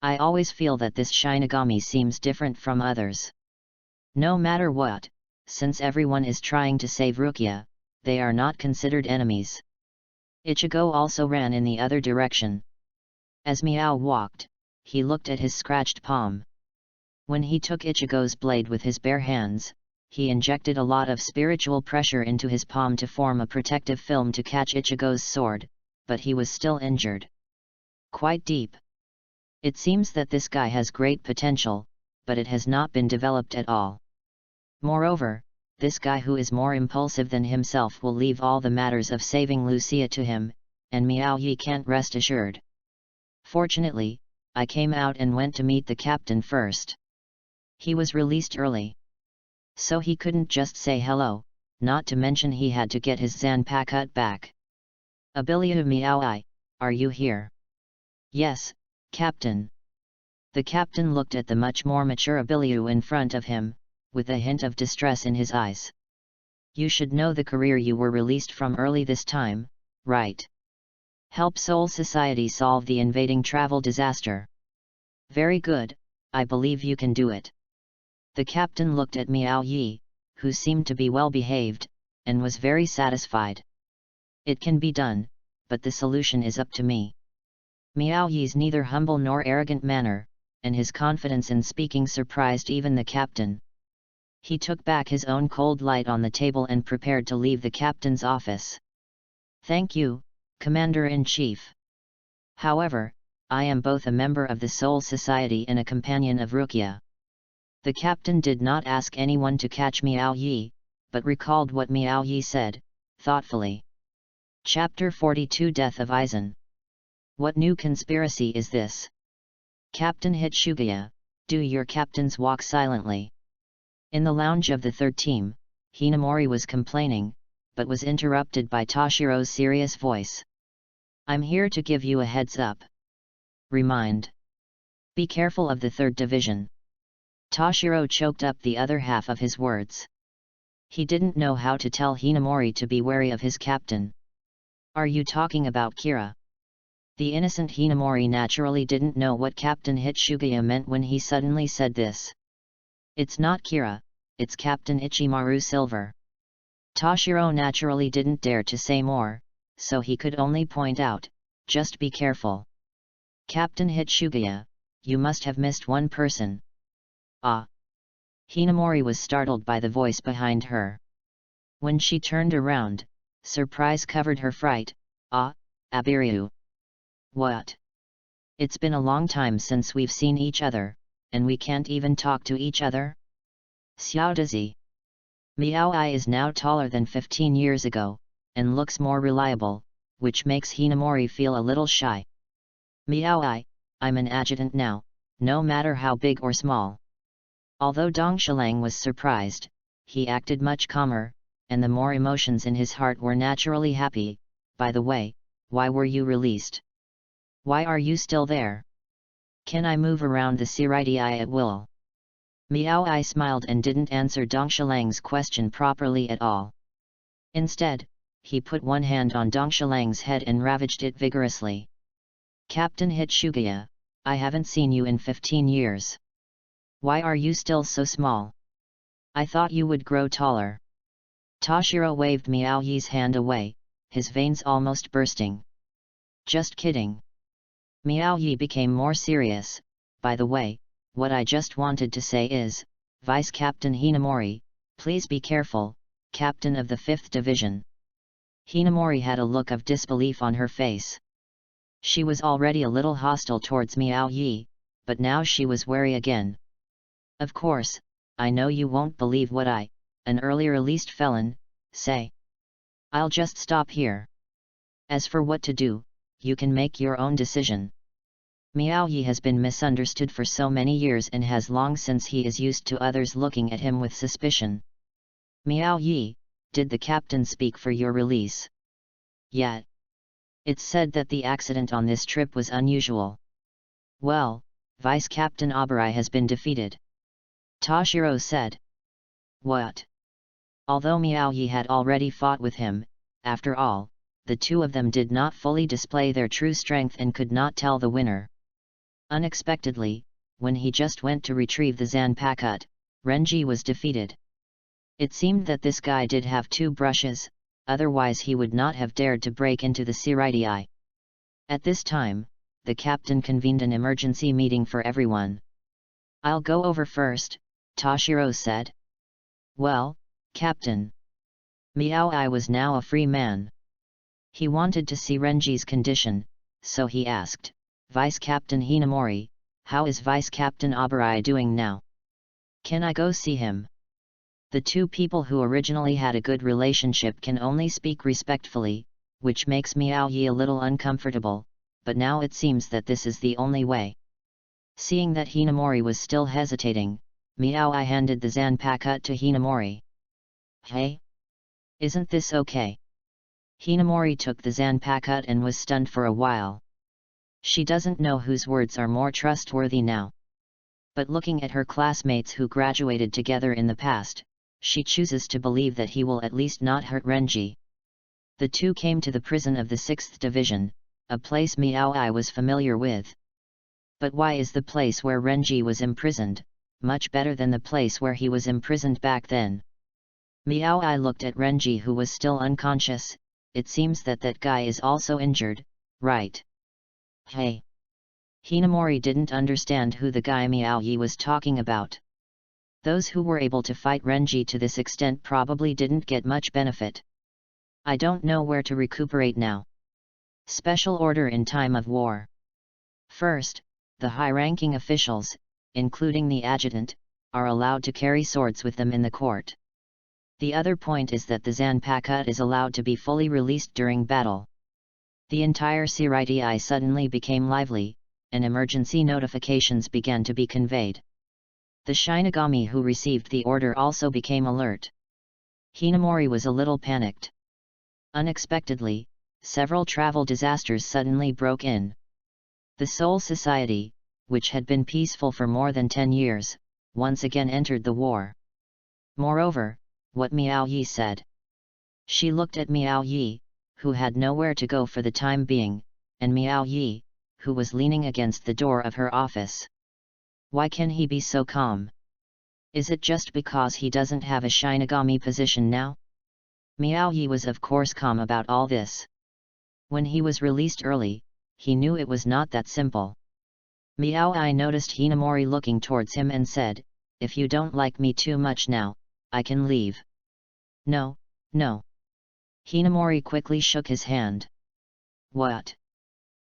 I always feel that this Shinigami seems different from others. No matter what, since everyone is trying to save Rukia, they are not considered enemies. Ichigo also ran in the other direction. As Miao walked, he looked at his scratched palm. When he took Ichigo's blade with his bare hands, he injected a lot of spiritual pressure into his palm to form a protective film to catch Ichigo's sword, but he was still injured. Quite deep. It seems that this guy has great potential, but it has not been developed at all. Moreover, this guy who is more impulsive than himself will leave all the matters of saving Lucia to him, and Miao Yi can't rest assured. Fortunately, I came out and went to meet the captain first. He was released early, so he couldn't just say hello, not to mention he had to get his Zanpakuto back. Abilia Miao Yi, are you here? Yes, Captain. The captain looked at the much more mature Abiliu in front of him, with a hint of distress in his eyes. You should know the career you were released from early this time, right? Help Seoul Society solve the invading travel disaster. Very good, I believe you can do it. The captain looked at Miao Yi, who seemed to be well behaved, and was very satisfied. It can be done, but the solution is up to me. Miao Yi's neither humble nor arrogant manner, and his confidence in speaking surprised even the captain. He took back his own cold light on the table and prepared to leave the captain's office. Thank you, Commander-in-Chief. However, I am both a member of the Seoul Society and a companion of Rukia. The captain did not ask anyone to catch Miao Yi, but recalled what Miao Yi said, thoughtfully. Chapter 42 Death of Aizen. What new conspiracy is this? Captain Hitsugaya, do your captains walk silently? In the lounge of the third team, Hinamori was complaining, but was interrupted by Toshiro's serious voice. I'm here to give you a heads up. Remind. Be careful of the third division. Toshiro choked up the other half of his words. He didn't know how to tell Hinamori to be wary of his captain. Are you talking about Kira? The innocent Hinamori naturally didn't know what Captain Hitsugaya meant when he suddenly said this. It's not Kira, it's Captain Ichimaru Silver. Toshiro naturally didn't dare to say more, so he could only point out, just be careful. Captain Hitsugaya, you must have missed one person. Ah! Hinamori was startled by the voice behind her. When she turned around, surprise covered her fright. Ah, Abiryu. What? It's been a long time since we've seen each other, and we can't even talk to each other? Xiaodazi. Miao Ai is now taller than 15 years ago, and looks more reliable, which makes Hinamori feel a little shy. Miao Ai, I'm an adjutant now, no matter how big or small. Although Dong Shilang was surprised, he acted much calmer, and the more emotions in his heart were naturally happy. By the way, why were you released? Why are you still there? Can I move around the Siriti at will? Miao Ai smiled and didn't answer Dong Shilang's question properly at all. Instead, he put one hand on Dong Shilang's head and ravaged it vigorously. Captain Hitsugaya, I haven't seen you in 15 years. Why are you still so small? I thought you would grow taller. Toshiro waved Miao Yi's hand away, his veins almost bursting. Just kidding. Miao Yi became more serious. By the way, what I just wanted to say is, Vice Captain Hinamori, please be careful, Captain of the 5th Division. Hinamori had a look of disbelief on her face. She was already a little hostile towards Miao Yi, but now she was wary again. Of course, I know you won't believe what I, an earlier released felon, say. I'll just stop here. As for what to do, you can make your own decision. Miao Yi has been misunderstood for so many years and has long since he is used to others looking at him with suspicion. Miao Yi, did the captain speak for your release? Yet. It's said that the accident on this trip was unusual. Well, Vice Captain Abarai has been defeated. Toshiro said. What? Although Miao Yi had already fought with him, after all, the two of them did not fully display their true strength and could not tell the winner. Unexpectedly, when he just went to retrieve the Zanpakuto, Renji was defeated. It seemed that this guy did have two brushes, otherwise he would not have dared to break into the Siriti. At this time, the captain convened an emergency meeting for everyone. I'll go over first, Toshiro said. Well, Captain. Miao Ai was now a free man. He wanted to see Renji's condition, so he asked, Vice Captain Hinamori, how is Vice Captain Abarai doing now? Can I go see him? The two people who originally had a good relationship can only speak respectfully, which makes Miao Yi a little uncomfortable, but now it seems that this is the only way. Seeing that Hinamori was still hesitating, Miao Yi handed the Zanpakuto to Hinamori. Hey? Isn't this okay? Hinamori took the Zanpakuto and was stunned for a while. She doesn't know whose words are more trustworthy now. But looking at her classmates who graduated together in the past, she chooses to believe that he will at least not hurt Renji. The two came to the prison of the 6th Division, a place Miao Yi was familiar with. But why is the place where Renji was imprisoned much better than the place where he was imprisoned back then? Miao Yi looked at Renji, who was still unconscious. It seems that that guy is also injured, right? Hey! Hinamori didn't understand who the guy Miao Yi was talking about. Those who were able to fight Renji to this extent probably didn't get much benefit. I don't know where to recuperate now. Special order in time of war. First, the high-ranking officials, including the adjutant, are allowed to carry swords with them in the court. The other point is that the Zanpakuto is allowed to be fully released during battle. The entire Siritai suddenly became lively, and emergency notifications began to be conveyed. The Shinigami who received the order also became alert. Hinamori was a little panicked. Unexpectedly, several travel disasters suddenly broke in. The Soul Society, which had been peaceful for more than 10 years, once again entered the war. Moreover, what Miao Yi said. She looked at Miao Yi, who had nowhere to go for the time being, and Miao Yi, who was leaning against the door of her office. Why can he be so calm? Is it just because he doesn't have a Shinigami position now? Miao Yi was of course calm about all this. When he was released early, he knew it was not that simple. Miao Yi noticed Hinamori looking towards him and said, "If you don't like me too much now, I can leave." No, no. Hinamori quickly shook his hand. What?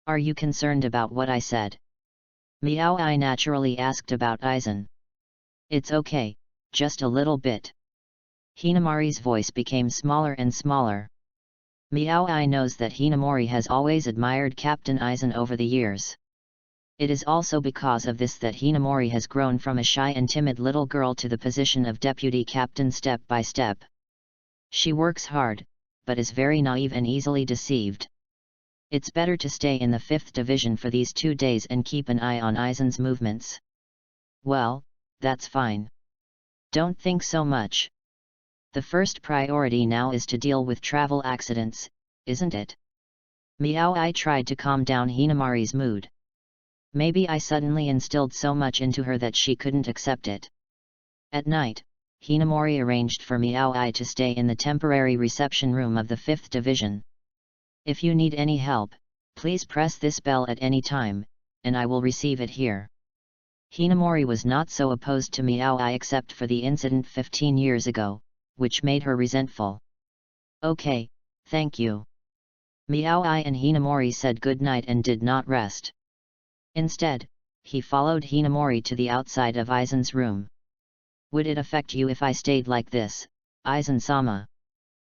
Are you concerned about what I said? Miao Yi naturally asked about Aizen. It's okay, just a little bit. Hinamori's voice became smaller and smaller. Miao Yi knows that Hinamori has always admired Captain Aizen over the years. It is also because of this that Hinamori has grown from a shy and timid little girl to the position of deputy captain step by step. She works hard, but is very naive and easily deceived. It's better to stay in the 5th Division for these 2 days and keep an eye on Aizen's movements. Well, that's fine. Don't think so much. The first priority now is to deal with travel accidents, isn't it? Miao Yi tried to calm down Hinamori's mood. Maybe I suddenly instilled so much into her that she couldn't accept it. At night, Hinamori arranged for Miao Yi to stay in the temporary reception room of the 5th Division. If you need any help, please press this bell at any time, and I will receive it here. Hinamori was not so opposed to Miao Yi except for the incident 15 years ago, which made her resentful. Okay, thank you. Miao Yi and Hinamori said good night and did not rest. Instead, he followed Hinamori to the outside of Aizen's room. Would it affect you if I stayed like this, Aizen-sama?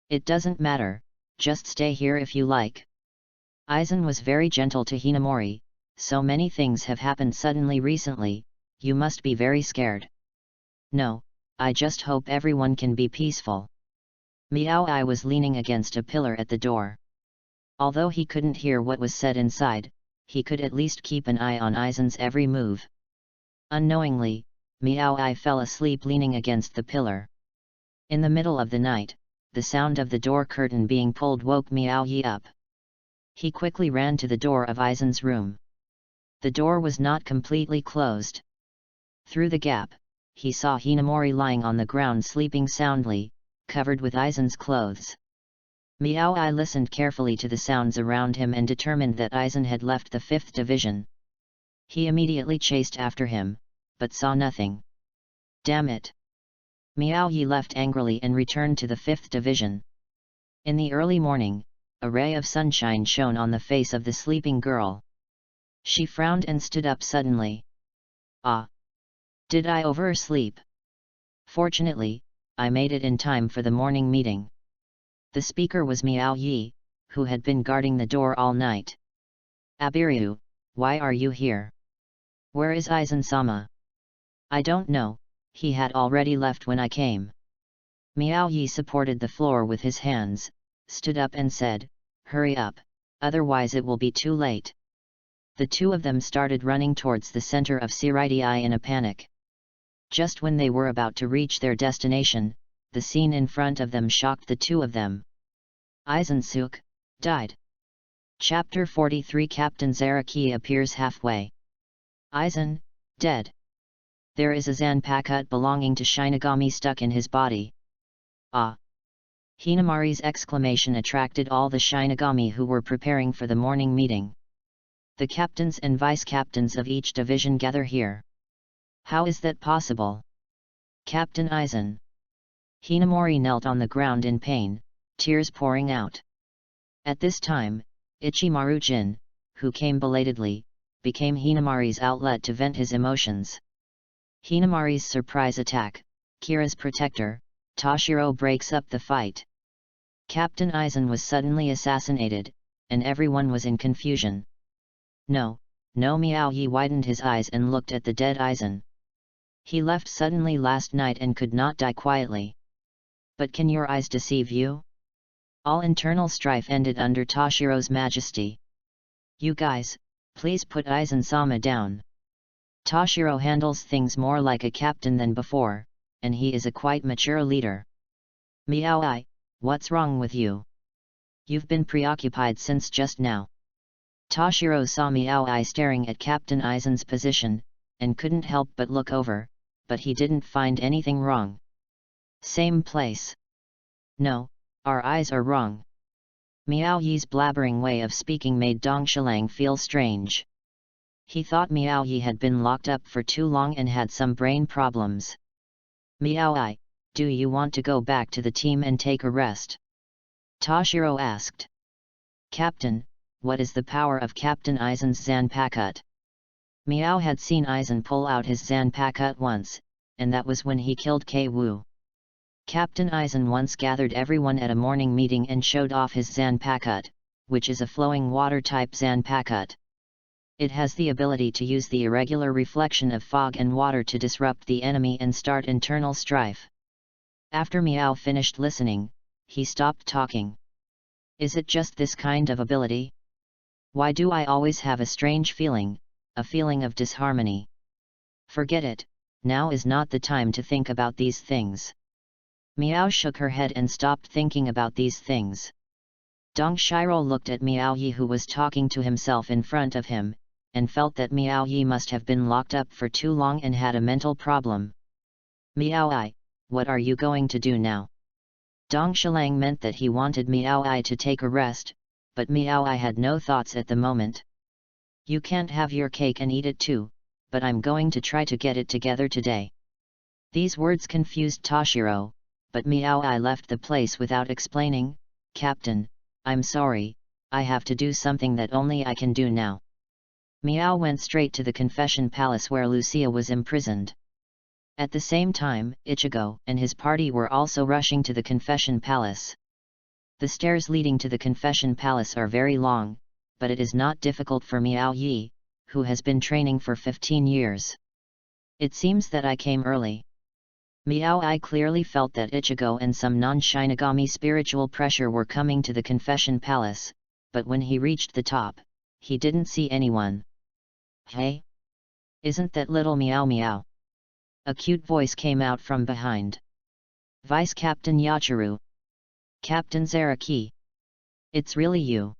It doesn't matter, just stay here if you like. Aizen was very gentle to Hinamori. So many things have happened suddenly recently, you must be very scared. No, I just hope everyone can be peaceful. Miao Yi was leaning against a pillar at the door. Although he couldn't hear what was said inside, he could at least keep an eye on Aizen's every move. Unknowingly, Miao Yi fell asleep leaning against the pillar. In the middle of the night, the sound of the door curtain being pulled woke Miao Yi up. He quickly ran to the door of Aizen's room. The door was not completely closed. Through the gap, he saw Hinamori lying on the ground sleeping soundly, covered with Aizen's clothes. Miao Yi listened carefully to the sounds around him and determined that Aizen had left the 5th Division. He immediately chased after him, but saw nothing. Damn it! Miao Yi left angrily and returned to the 5th Division. In the early morning, a ray of sunshine shone on the face of the sleeping girl. She frowned and stood up suddenly. Ah! Did I oversleep? Fortunately, I made it in time for the morning meeting. The speaker was Miao Yi, who had been guarding the door all night. Abiryu, why are you here? Where is Aizen-sama? I don't know, he had already left when I came. Miao Yi supported the floor with his hands, stood up and said, hurry up, otherwise it will be too late. The two of them started running towards the center of Siridii in a panic. Just when they were about to reach their destination, the scene in front of them shocked the two of them. Aizen-suke died. Chapter 43 Captain Zaraki appears halfway. Aizen, dead. There is a Zanpakuto belonging to Shinigami stuck in his body. Ah! Hinamari's exclamation attracted all the Shinigami who were preparing for the morning meeting. The captains and vice-captains of each division gather here. How is that possible? Captain Aizen. Hinamori knelt on the ground in pain, tears pouring out. At this time, Ichimaru-jin, who came belatedly, became Hinamari's outlet to vent his emotions. Hinamari's surprise attack, Kira's protector, Toshiro breaks up the fight. Captain Aizen was suddenly assassinated, and everyone was in confusion. No, Miao Yi widened his eyes and looked at the dead Aizen. He left suddenly last night and could not die quietly. But can your eyes deceive you? All internal strife ended under Toshiro's majesty. You guys, please put Aizen-sama down. Toshiro handles things more like a captain than before, and he is a quite mature leader. Miao Ai, what's wrong with you? You've been preoccupied since just now. Toshiro saw Miao Ai staring at Captain Aizen's position, and couldn't help but look over, but he didn't find anything wrong. Same place. No, our eyes are wrong. Miao Yi's blabbering way of speaking made Dong Shilang feel strange. He thought Miao Yi had been locked up for too long and had some brain problems. Miao Ai, do you want to go back to the team and take a rest? Toshiro asked. Captain, what is the power of Captain Aizen's Zanpakuto? Miao had seen Aizen pull out his Zanpakuto once, and that was when he killed K-Wu. Captain Aizen once gathered everyone at a morning meeting and showed off his Zanpakuto, which is a flowing water-type Zanpakuto. It has the ability to use the irregular reflection of fog and water to disrupt the enemy and start internal strife. After Miao finished listening, he stopped talking. Is it just this kind of ability? Why do I always have a strange feeling, a feeling of disharmony? Forget it, now is not the time to think about these things. Miao shook her head and stopped thinking about these things. Dong Shiro looked at Miao Yi, who was talking to himself in front of him, and felt that Miao Yi must have been locked up for too long and had a mental problem. Miao Ai, what are you going to do now? Dong Shilang meant that he wanted Miao Ai to take a rest, but Miao Ai had no thoughts at the moment. You can't have your cake and eat it too, but I'm going to try to get it together today. These words confused Toshiro, but Miao Ai left the place without explaining. Captain, I'm sorry, I have to do something that only I can do now. Miao went straight to the confession palace where Lucia was imprisoned. At the same time, Ichigo and his party were also rushing to the confession palace. The stairs leading to the confession palace are very long, but it is not difficult for Miao Yi, who has been training for 15 years. It seems that I came early. Miao Ai clearly felt that Ichigo and some non-Shinigami spiritual pressure were coming to the confession palace, but when he reached the top, he didn't see anyone. Hey? Isn't that little Miao Miao? A cute voice came out from behind. Vice Captain Yachiru. Captain Zaraki. It's really you.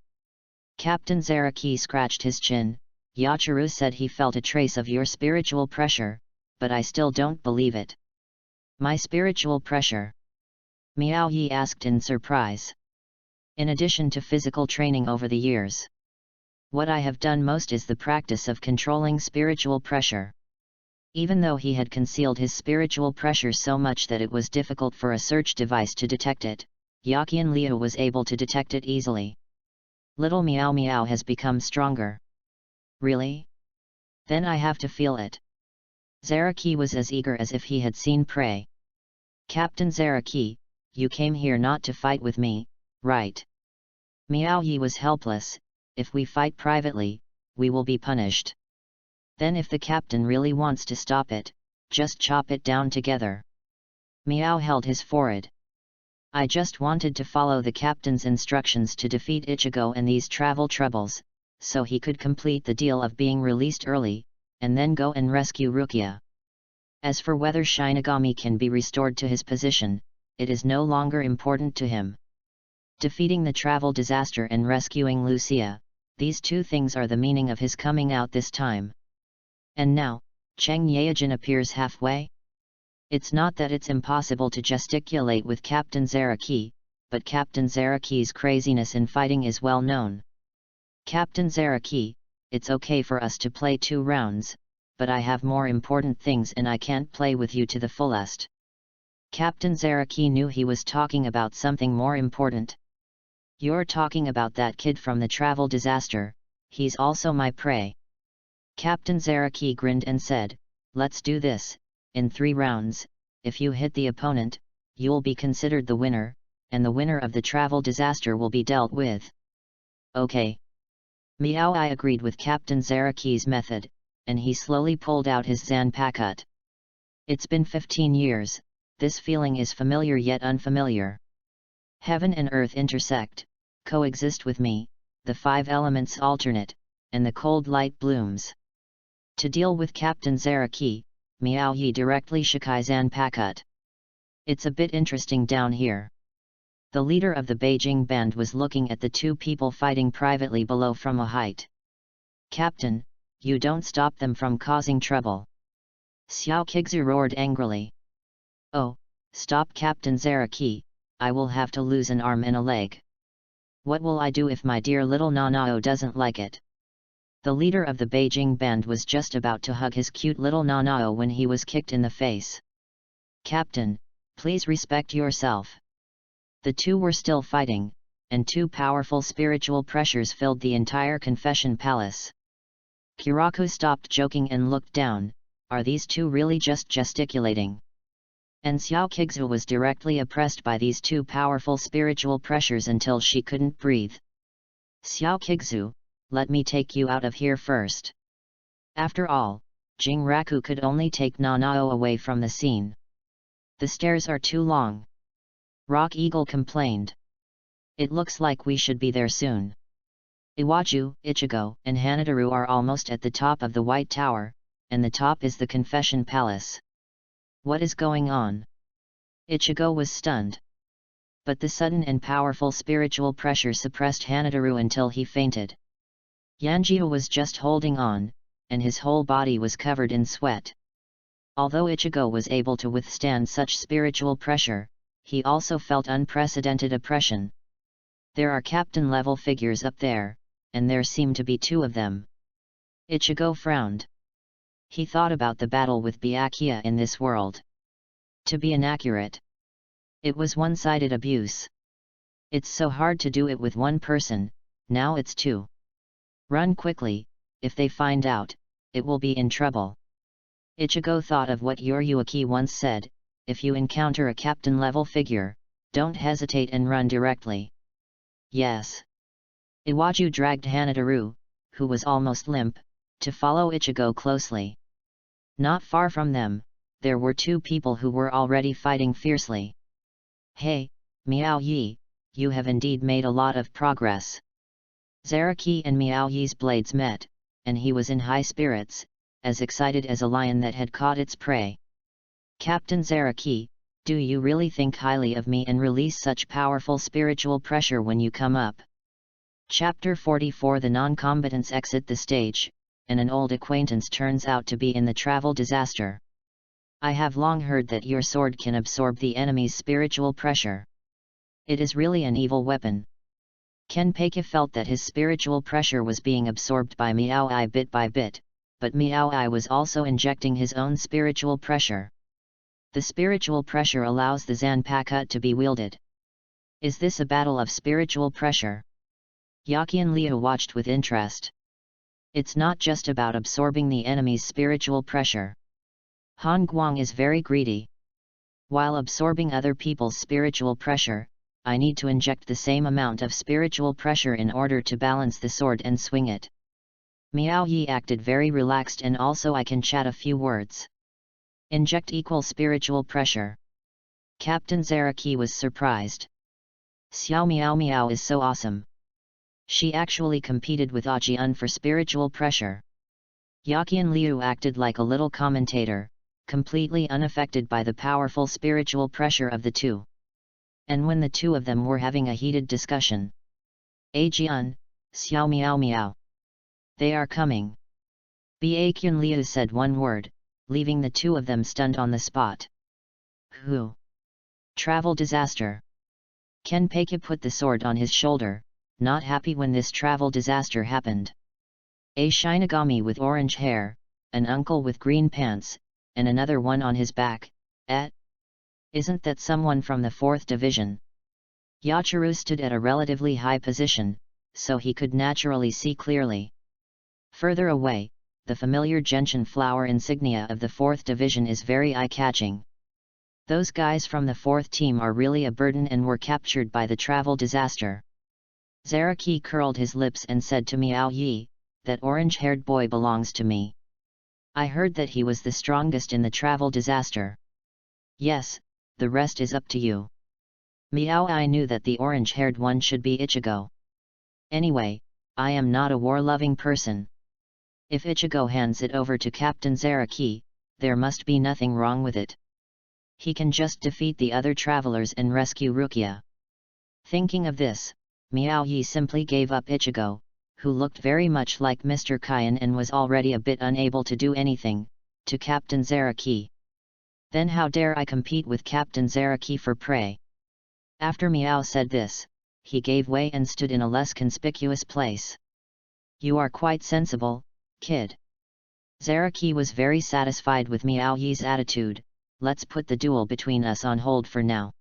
Captain Zaraki scratched his chin. Yachiru said he felt a trace of your spiritual pressure, but I still don't believe it. My spiritual pressure? Miao Yi asked in surprise. In addition to physical training over the years, what I have done most is the practice of controlling spiritual pressure. Even though he had concealed his spiritual pressure so much that it was difficult for a search device to detect it, Yaqian Liu was able to detect it easily. Little Miao Miao has become stronger. Really? Then I have to feel it. Zaraki was as eager as if he had seen prey. Captain Zaraki, you came here not to fight with me, right? Miao Yi was helpless. If we fight privately, we will be punished. Then if the captain really wants to stop it, just chop it down together. Miao held his forehead. I just wanted to follow the captain's instructions to defeat Ichigo and these travel troubles, so he could complete the deal of being released early, and then go and rescue Rukia. As for whether Shinigami can be restored to his position, it is no longer important to him. Defeating the travel disaster and rescuing Lucia, these two things are the meaning of his coming out this time. And now, Cheng Yaojin appears halfway? It's not that it's impossible to gesticulate with Captain Zaraki, but Captain Zaraki's craziness in fighting is well known. Captain Zaraki, it's okay for us to play 2 rounds, but I have more important things and I can't play with you to the fullest. Captain Zaraki knew he was talking about something more important. You're talking about that kid from the travel disaster, he's also my prey. Captain Zaraki grinned and said, let's do this, in 3 rounds, if you hit the opponent, you'll be considered the winner, and the winner of the travel disaster will be dealt with. Okay. Miao I agreed with Captain Zaraki's method, and he slowly pulled out his Zanpakuto. It's been 15 years, this feeling is familiar yet unfamiliar. Heaven and earth intersect, coexist with me, the 5 elements alternate, and the cold light blooms. To deal with Captain Zaraki, Miao Yi directly Shikai Zanpakuto. It's a bit interesting down here. The leader of the Beijing band was looking at the 2 people fighting privately below from a height. Captain, you don't stop them from causing trouble. Xiao Kigzu roared angrily. Oh, stop Captain Zaraki, I will have to lose an arm and a leg. What will I do if my dear little Nanao doesn't like it? The leader of the Beijing band was just about to hug his cute little Nanao when he was kicked in the face. Captain, please respect yourself. The 2 were still fighting, and 2 powerful spiritual pressures filled the entire confession palace. Kiraku stopped joking and looked down. Are these 2 really just gesticulating? And Xiao Kigzu was directly oppressed by these 2 powerful spiritual pressures until she couldn't breathe. Xiao Kigzu, let me take you out of here first. After all, Jinraku could only take Nanao away from the scene. The stairs are too long. Rock Eagle complained. It looks like we should be there soon. Iwaju, Ichigo, and Hanadaru are almost at the top of the White Tower, and the top is the Confession Palace. What is going on? Ichigo was stunned. But the sudden and powerful spiritual pressure suppressed Hanadaru until he fainted. Yanjio was just holding on, and his whole body was covered in sweat. Although Ichigo was able to withstand such spiritual pressure, he also felt unprecedented oppression. There are captain-level figures up there, and there seem to be 2 of them. Ichigo frowned. He thought about the battle with Byakuya in this world. To be inaccurate, it was one-sided abuse. It's so hard to do it with 1 person, now it's 2. Run quickly, if they find out, it will be in trouble. Ichigo thought of what Yoryuki once said, if you encounter a captain-level figure, don't hesitate and run directly. Yes. Iwaju dragged Hanadaru, who was almost limp, to follow Ichigo closely. Not far from them, there were 2 people who were already fighting fiercely. Hey, Miao Yi, you have indeed made a lot of progress. Zaraki and Miao Yi's blades met, and he was in high spirits, as excited as a lion that had caught its prey. Captain Zaraki, do you really think highly of me and release such powerful spiritual pressure when you come up? Chapter 44 The non-combatants exit the stage, and an old acquaintance turns out to be in the travel disaster. I have long heard that your sword can absorb the enemy's spiritual pressure. It is really an evil weapon. Kenpeki felt that his spiritual pressure was being absorbed by Miao Ai bit by bit, but Miao Ai was also injecting his own spiritual pressure. The spiritual pressure allows the Zanpakuto to be wielded. Is this a battle of spiritual pressure? Yakian Liu watched with interest. It's not just about absorbing the enemy's spiritual pressure. Han Guang is very greedy. While absorbing other people's spiritual pressure, I need to inject the same amount of spiritual pressure in order to balance the sword and swing it. Miao Yi acted very relaxed, and also I can chat a few words. Inject equal spiritual pressure. Captain Zaraki was surprised. Xiao Miao Miao is so awesome. She actually competed with Ajian for spiritual pressure. Yaqian Liu acted like a little commentator, completely unaffected by the powerful spiritual pressure of the two. And when the two of them were having a heated discussion, Ajian, Xiao Miao Miao. They are coming. Baqian Liu said one word, leaving the two of them stunned on the spot. Who? Travel disaster. Ken Peki put the sword on his shoulder, not happy when this travel disaster happened. A Shinigami with orange hair, an uncle with green pants, and another one on his back. Isn't that someone from the 4th Division? Yachiru stood at a relatively high position, so he could naturally see clearly. Further away, the familiar gentian flower insignia of the 4th Division is very eye-catching. Those guys from the 4th team are really a burden and were captured by the travel disaster. Zaraki curled his lips and said to Miao Yi, that orange-haired boy belongs to me. I heard that he was the strongest in the travel disaster. Yes, the rest is up to you. Miao I knew that the orange-haired one should be Ichigo. Anyway, I am not a war-loving person. If Ichigo hands it over to Captain Zaraki, there must be nothing wrong with it. He can just defeat the other travelers and rescue Rukia. Thinking of this, Miao Yi simply gave up Ichigo, who looked very much like Mr. Kyan and was already a bit unable to do anything, to Captain Zaraki. Then how dare I compete with Captain Zaraki for prey? After Miao said this, he gave way and stood in a less conspicuous place. You are quite sensible, kid. Zaraki was very satisfied with Miao Yi's attitude. Let's put the duel between us on hold for now.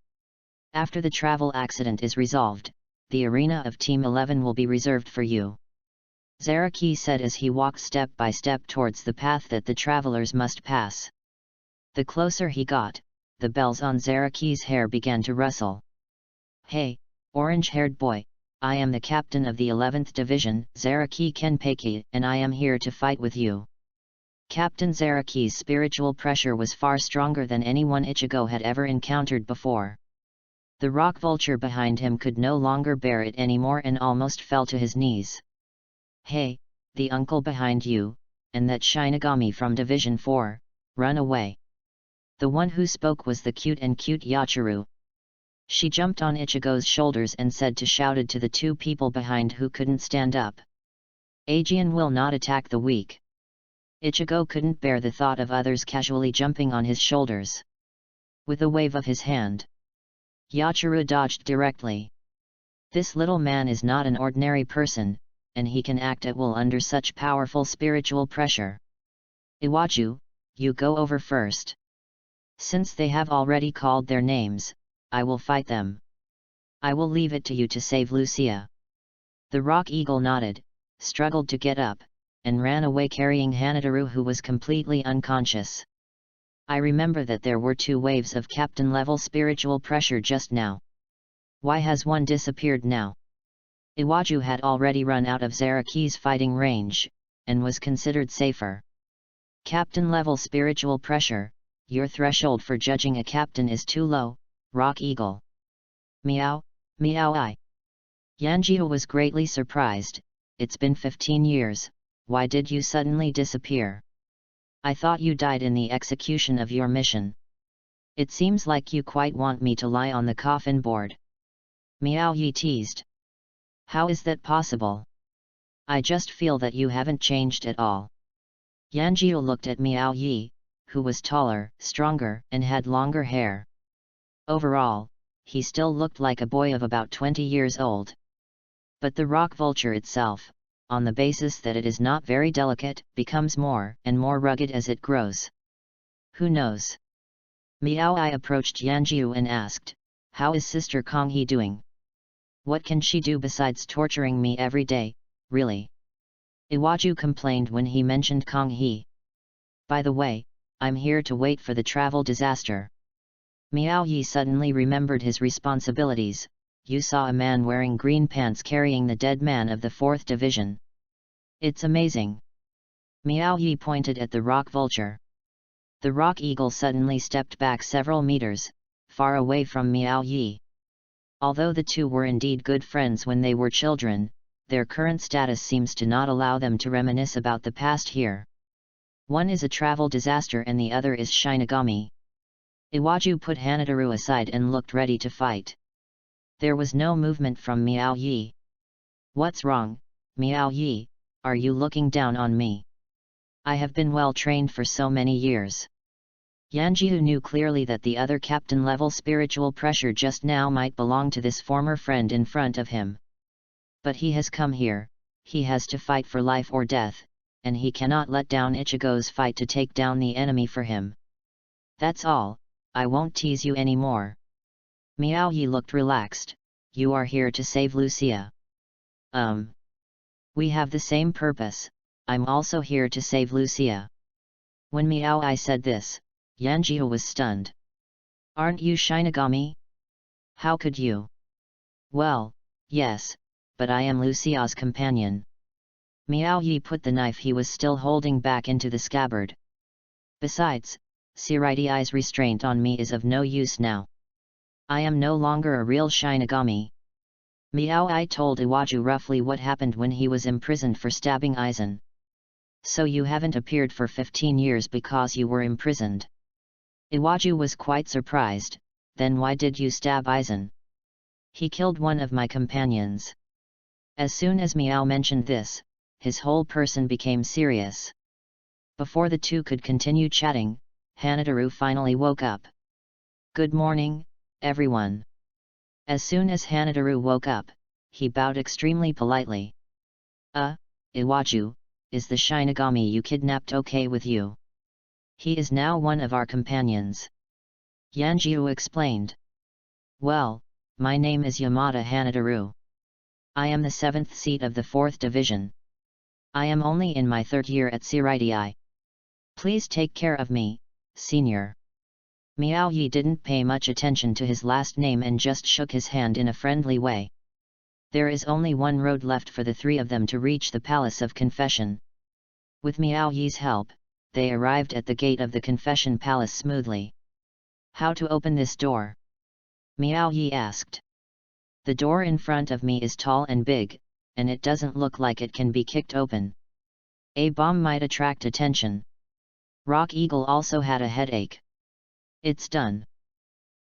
After the travel accident is resolved, the arena of Team 11 will be reserved for you. Zaraki said as he walked step by step towards the path that the travelers must pass. The closer he got, the bells on Zaraki's hair began to rustle. Hey, orange-haired boy, I am the captain of the 11th Division, Zaraki Kenpeki, and I am here to fight with you. Captain Zaraki's spiritual pressure was far stronger than anyone Ichigo had ever encountered before. The rock vulture behind him could no longer bear it anymore and almost fell to his knees. Hey, the uncle behind you, and that Shinigami from Division 4, run away. The one who spoke was the cute Yachiru. She jumped on Ichigo's shoulders and shouted to the two people behind who couldn't stand up. Ajian will not attack the weak. Ichigo couldn't bear the thought of others casually jumping on his shoulders. With a wave of his hand, Yachiru dodged directly. This little man is not an ordinary person, and he can act at will under such powerful spiritual pressure. Iwaju, you go over first. Since they have already called their names, I will fight them. I will leave it to you to save Lucia. The rock eagle nodded, struggled to get up, and ran away carrying Hanataru, who was completely unconscious. I remember that there were 2 waves of captain-level spiritual pressure just now. Why has one disappeared now? Iwaju had already run out of Zaraki's fighting range, and was considered safer. Captain-level spiritual pressure, your threshold for judging a captain is too low, Rock Eagle. Meow, meow I. Yanjiu was greatly surprised. It's been 15 years, why did you suddenly disappear? I thought you died in the execution of your mission. It seems like you quite want me to lie on the coffin board. Miao Yi teased. How is that possible? I just feel that you haven't changed at all. Yanjiu looked at Miao Yi, who was taller, stronger, and had longer hair. Overall, he still looked like a boy of about 20 years old. But the rock vulture itself, on the basis that it is not very delicate, becomes more and more rugged as it grows. Who knows? Miao I approached Yanjiu and asked, how is Sister Konghe doing? What can she do besides torturing me every day, really? Iwaju complained when he mentioned Konghe. By the way, I'm here to wait for the travel disaster. Miao Yi suddenly remembered his responsibilities. You saw a man wearing green pants carrying the dead man of the 4th Division. It's amazing. Miao Yi pointed at the rock vulture. The rock eagle suddenly stepped back several meters, far away from Miao Yi. Although the two were indeed good friends when they were children, their current status seems to not allow them to reminisce about the past here. One is a travel disaster and the other is Shinigami. Iwaju put Hanadaru aside and looked ready to fight. There was no movement from Miao Yi. What's wrong, Miao Yi, are you looking down on me? I have been well trained for so many years. Yanjiu knew clearly that the other captain-level spiritual pressure just now might belong to this former friend in front of him. But he has come here, he has to fight for life or death, and he cannot let down Ichigo's fight to take down the enemy for him. That's all, I won't tease you anymore. Miao Yi looked relaxed. You are here to save Lucia. We have the same purpose, I'm also here to save Lucia. When Miao Yi said this, Yanjiu was stunned. Aren't you Shinigami? How could you? Well, yes, but I am Lucia's companion. Miao Yi put the knife he was still holding back into the scabbard. Besides, Siraidi's restraint on me is of no use now. I am no longer a real Shinigami. Miao Yi told Iwaju roughly what happened when he was imprisoned for stabbing Aizen. So you haven't appeared for 15 years because you were imprisoned. Iwaju was quite surprised. Then why did you stab Aizen? He killed one of my companions. As soon as Miao mentioned this, his whole person became serious. Before the two could continue chatting, Hanadaru finally woke up. Good morning, everyone. As soon as Hanadaru woke up, he bowed extremely politely. Iwaju, is the Shinigami you kidnapped okay with you? He is now one of our companions. Yanjiu explained. Well, my name is Yamada Hanadaru. I am the 7th seat of the 4th Division. I am only in my 3rd year at Siraidii. Please take care of me, senior. Miao Yi didn't pay much attention to his last name and just shook his hand in a friendly way. There is only one road left for the three of them to reach the Palace of Confession. With Miao Yi's help, they arrived at the gate of the Confession Palace smoothly. How to open this door? Miao Yi asked. The door in front of me is tall and big, and it doesn't look like it can be kicked open. A bomb might attract attention. Rock Eagle also had a headache. It's done.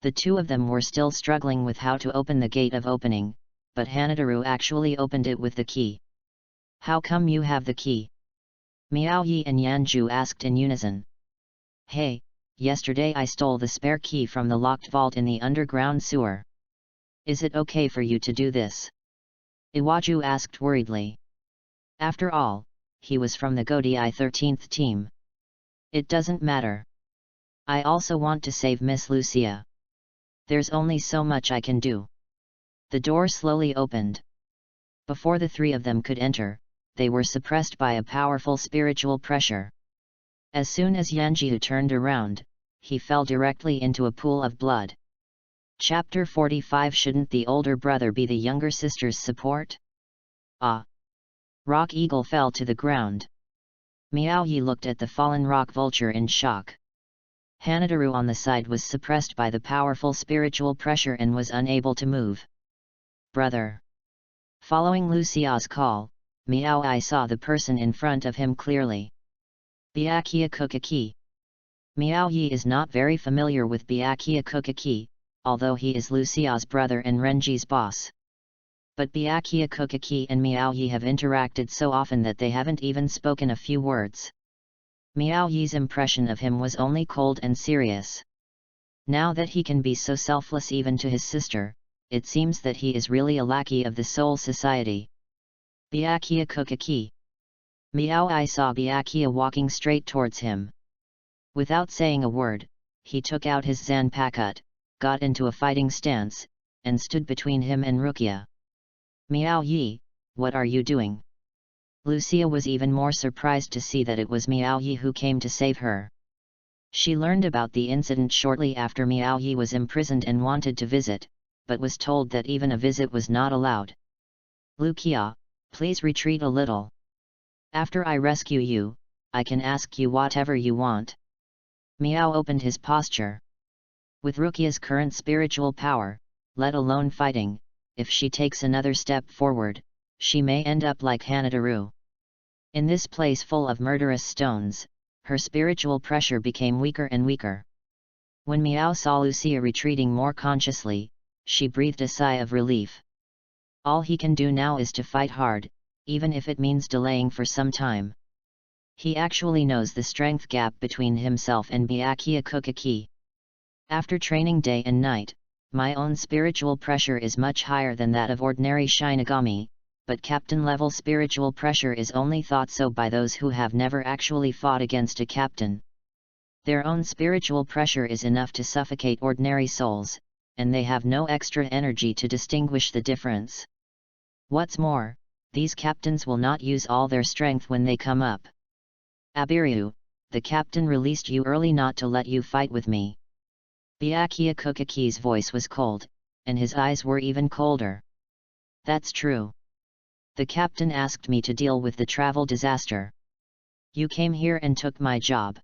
The two of them were still struggling with how to open the gate of opening, but Hanadaru actually opened it with the key. How come you have the key? Miao Yi and Yanjiu asked in unison. Hey, yesterday I stole the spare key from the locked vault in the underground sewer. Is it okay for you to do this? Iwaju asked worriedly. After all, he was from the Godii 13th team. It doesn't matter. I also want to save Miss Lucia. There's only so much I can do. The door slowly opened. Before the three of them could enter, they were suppressed by a powerful spiritual pressure. As soon as Yanjiu turned around, he fell directly into a pool of blood. Chapter 45. Shouldn't the older brother be the younger sister's support? Ah! Rock Eagle fell to the ground. Miao Yi looked at the fallen rock vulture in shock. Hanadaru on the side was suppressed by the powerful spiritual pressure and was unable to move. Brother! Following Lucia's call, Miao Yi saw the person in front of him clearly. Byakuya Kukaki. Miao Yi is not very familiar with Byakuya Kukaki, although he is Lucia's brother and Renji's boss. But Byakuya Kukaki and Miao Yi have interacted so often that they haven't even spoken a few words. Miao Yi's impression of him was only cold and serious. Now that he can be so selfless even to his sister, it seems that he is really a lackey of the Soul Society. Byakuya Kukaki. Miao Yi saw Byakuya walking straight towards him. Without saying a word, he took out his Zanpakuto, got into a fighting stance, and stood between him and Rukia. Miao Yi, what are you doing? Lucia was even more surprised to see that it was Miao Yi who came to save her. She learned about the incident shortly after Miao Yi was imprisoned and wanted to visit, but was told that even a visit was not allowed. Lu Qia, please retreat a little. After I rescue you, I can ask you whatever you want. Miao opened his posture. With Rukia's current spiritual power, let alone fighting, if she takes another step forward, she may end up like Hanadaru. In this place full of murderous stones, her spiritual pressure became weaker and weaker. When Miao saw Lucia retreating more consciously, she breathed a sigh of relief. All he can do now is to fight hard, even if it means delaying for some time. He actually knows the strength gap between himself and Byakuya Kukaki. After training day and night, my own spiritual pressure is much higher than that of ordinary Shinigami, but captain-level spiritual pressure is only thought so by those who have never actually fought against a captain. Their own spiritual pressure is enough to suffocate ordinary souls, and they have no extra energy to distinguish the difference. What's more, these captains will not use all their strength when they come up. Abiryu, the captain released you early not to let you fight with me. Byakuya Kukaki's voice was cold, and his eyes were even colder. That's true. The captain asked me to deal with the travel disaster. You came here and took my job.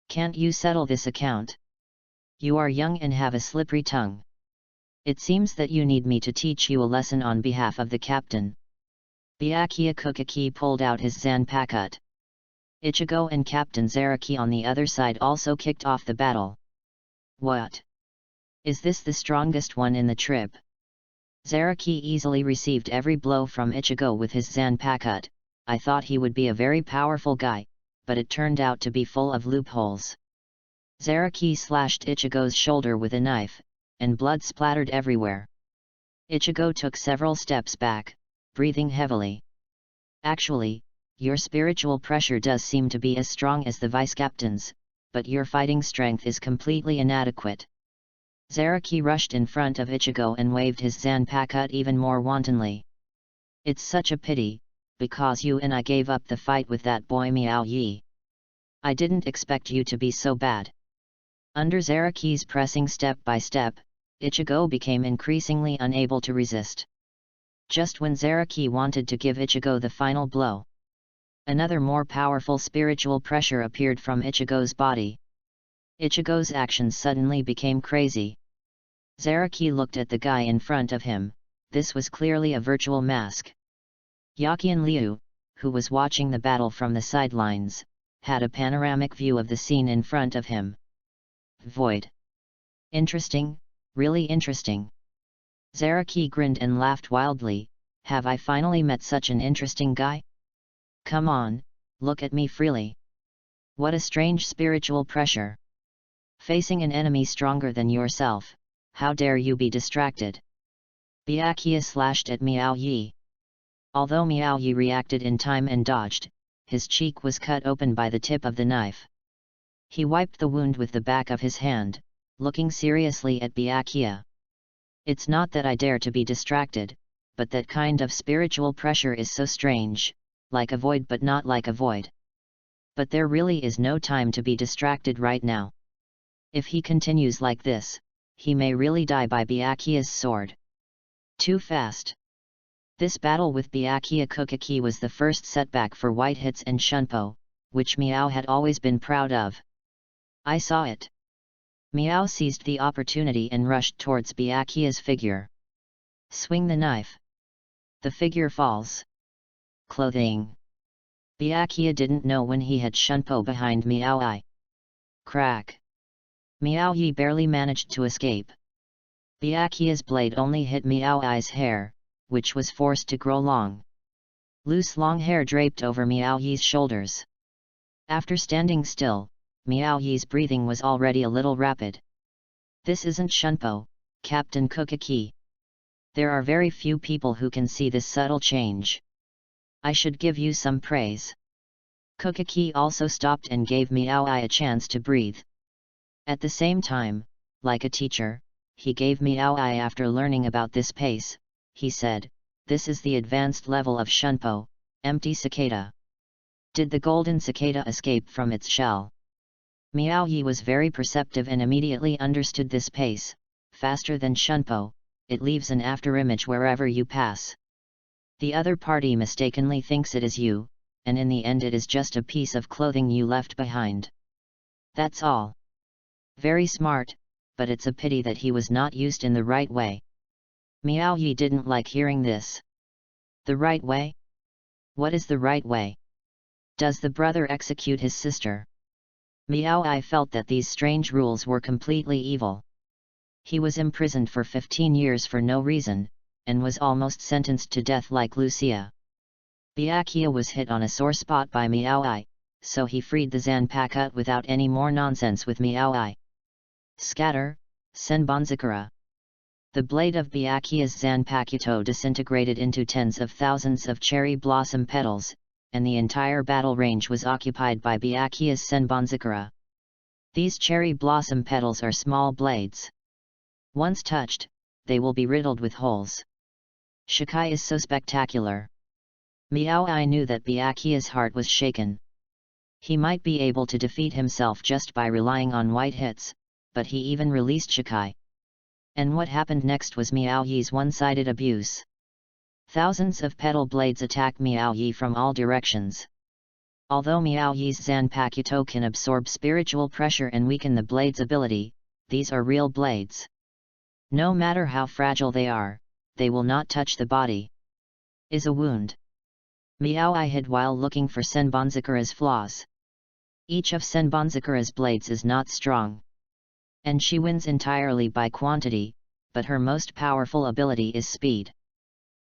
Can't you settle this account? You are young and have a slippery tongue. It seems that you need me to teach you a lesson on behalf of the captain. Byakuya Kukaki pulled out his Zanpakuto. Ichigo and Captain Zaraki on the other side also kicked off the battle. What? Is this the strongest one in the trip? Zaraki easily received every blow from Ichigo with his Zanpakuto. I thought he would be a very powerful guy, but it turned out to be full of loopholes. Zaraki slashed Ichigo's shoulder with a knife, and blood splattered everywhere. Ichigo took several steps back, breathing heavily. Actually, your spiritual pressure does seem to be as strong as the vice-captain's, but your fighting strength is completely inadequate. Zaraki rushed in front of Ichigo and waved his Zanpakuto even more wantonly. It's such a pity, because you and I gave up the fight with that boy Miao Yi. I didn't expect you to be so bad. Under Zaraki's pressing step by step, Ichigo became increasingly unable to resist. Just when Zaraki wanted to give Ichigo the final blow, another more powerful spiritual pressure appeared from Ichigo's body. Ichigo's actions suddenly became crazy. Zaraki looked at the guy in front of him. This was clearly a virtual mask. Yakian Liu, who was watching the battle from the sidelines, had a panoramic view of the scene in front of him. Void. Interesting, really interesting. Zaraki grinned and laughed wildly. Have I finally met such an interesting guy? Come on, look at me freely. What a strange spiritual pressure. Facing an enemy stronger than yourself, how dare you be distracted? Byakuya slashed at Miao Yi. Although Miao Yi reacted in time and dodged, his cheek was cut open by the tip of the knife. He wiped the wound with the back of his hand, looking seriously at Byakuya. It's not that I dare to be distracted, but that kind of spiritual pressure is so strange, like a void but not like a void. But there really is no time to be distracted right now. If he continues like this, he may really die by Byakuya's sword. Too fast. This battle with Byakuya Kukaki was the first setback for White Hits and Shunpo, which Miao had always been proud of. I saw it. Miao seized the opportunity and rushed towards Byakuya's figure. Swing the knife. The figure falls. Clothing. Byakuya didn't know when he had Shunpo behind Miao Yi. Crack. Miao Yi barely managed to escape. Byakuya's blade only hit Miao Yi's hair, which was forced to grow long. Loose long hair draped over Miao Yi's shoulders. After standing still, Miao Yi's breathing was already a little rapid. This isn't Shunpo, Captain Kukaki. There are very few people who can see this subtle change. I should give you some praise. Kukaki also stopped and gave Miao Yi a chance to breathe. At the same time, like a teacher, he gave Miao Yi after learning about this pace, he said, this is the advanced level of Shunpo, empty cicada. Did the golden cicada escape from its shell? Miao Yi was very perceptive and immediately understood this pace, faster than Shunpo, it leaves an afterimage wherever you pass. The other party mistakenly thinks it is you, and in the end it is just a piece of clothing you left behind. That's all. Very smart, but it's a pity that he was not used in the right way. Miao Yi didn't like hearing this. The right way? What is the right way? Does the brother execute his sister? Miao Yi felt that these strange rules were completely evil. He was imprisoned for 15 years for no reason, and was almost sentenced to death like Lucia. Byakuya was hit on a sore spot by Miao Yi, so he freed the Zanpakuto without any more nonsense with Miao Yi. Scatter, Senbonzakura. The blade of Byakuya's Zanpakuto disintegrated into tens of thousands of cherry blossom petals, and the entire battle range was occupied by Byakuya's Senbonzakura. These cherry blossom petals are small blades. Once touched, they will be riddled with holes. Shikai is so spectacular. Miao Yi knew that Byakuya's heart was shaken. He might be able to defeat himself just by relying on white hits, but he even released Shikai. And what happened next was Miao Yi's one-sided abuse. Thousands of petal blades attacked Miao Yi from all directions. Although Miao Yi's Zanpakuto can absorb spiritual pressure and weaken the blade's ability, these are real blades. No matter how fragile they will not touch the body. Is a wound. Miao Yi hid while looking for Senbonzakura's flaws. Each of Senbonzakura's blades is not strong. And she wins entirely by quantity, but her most powerful ability is speed.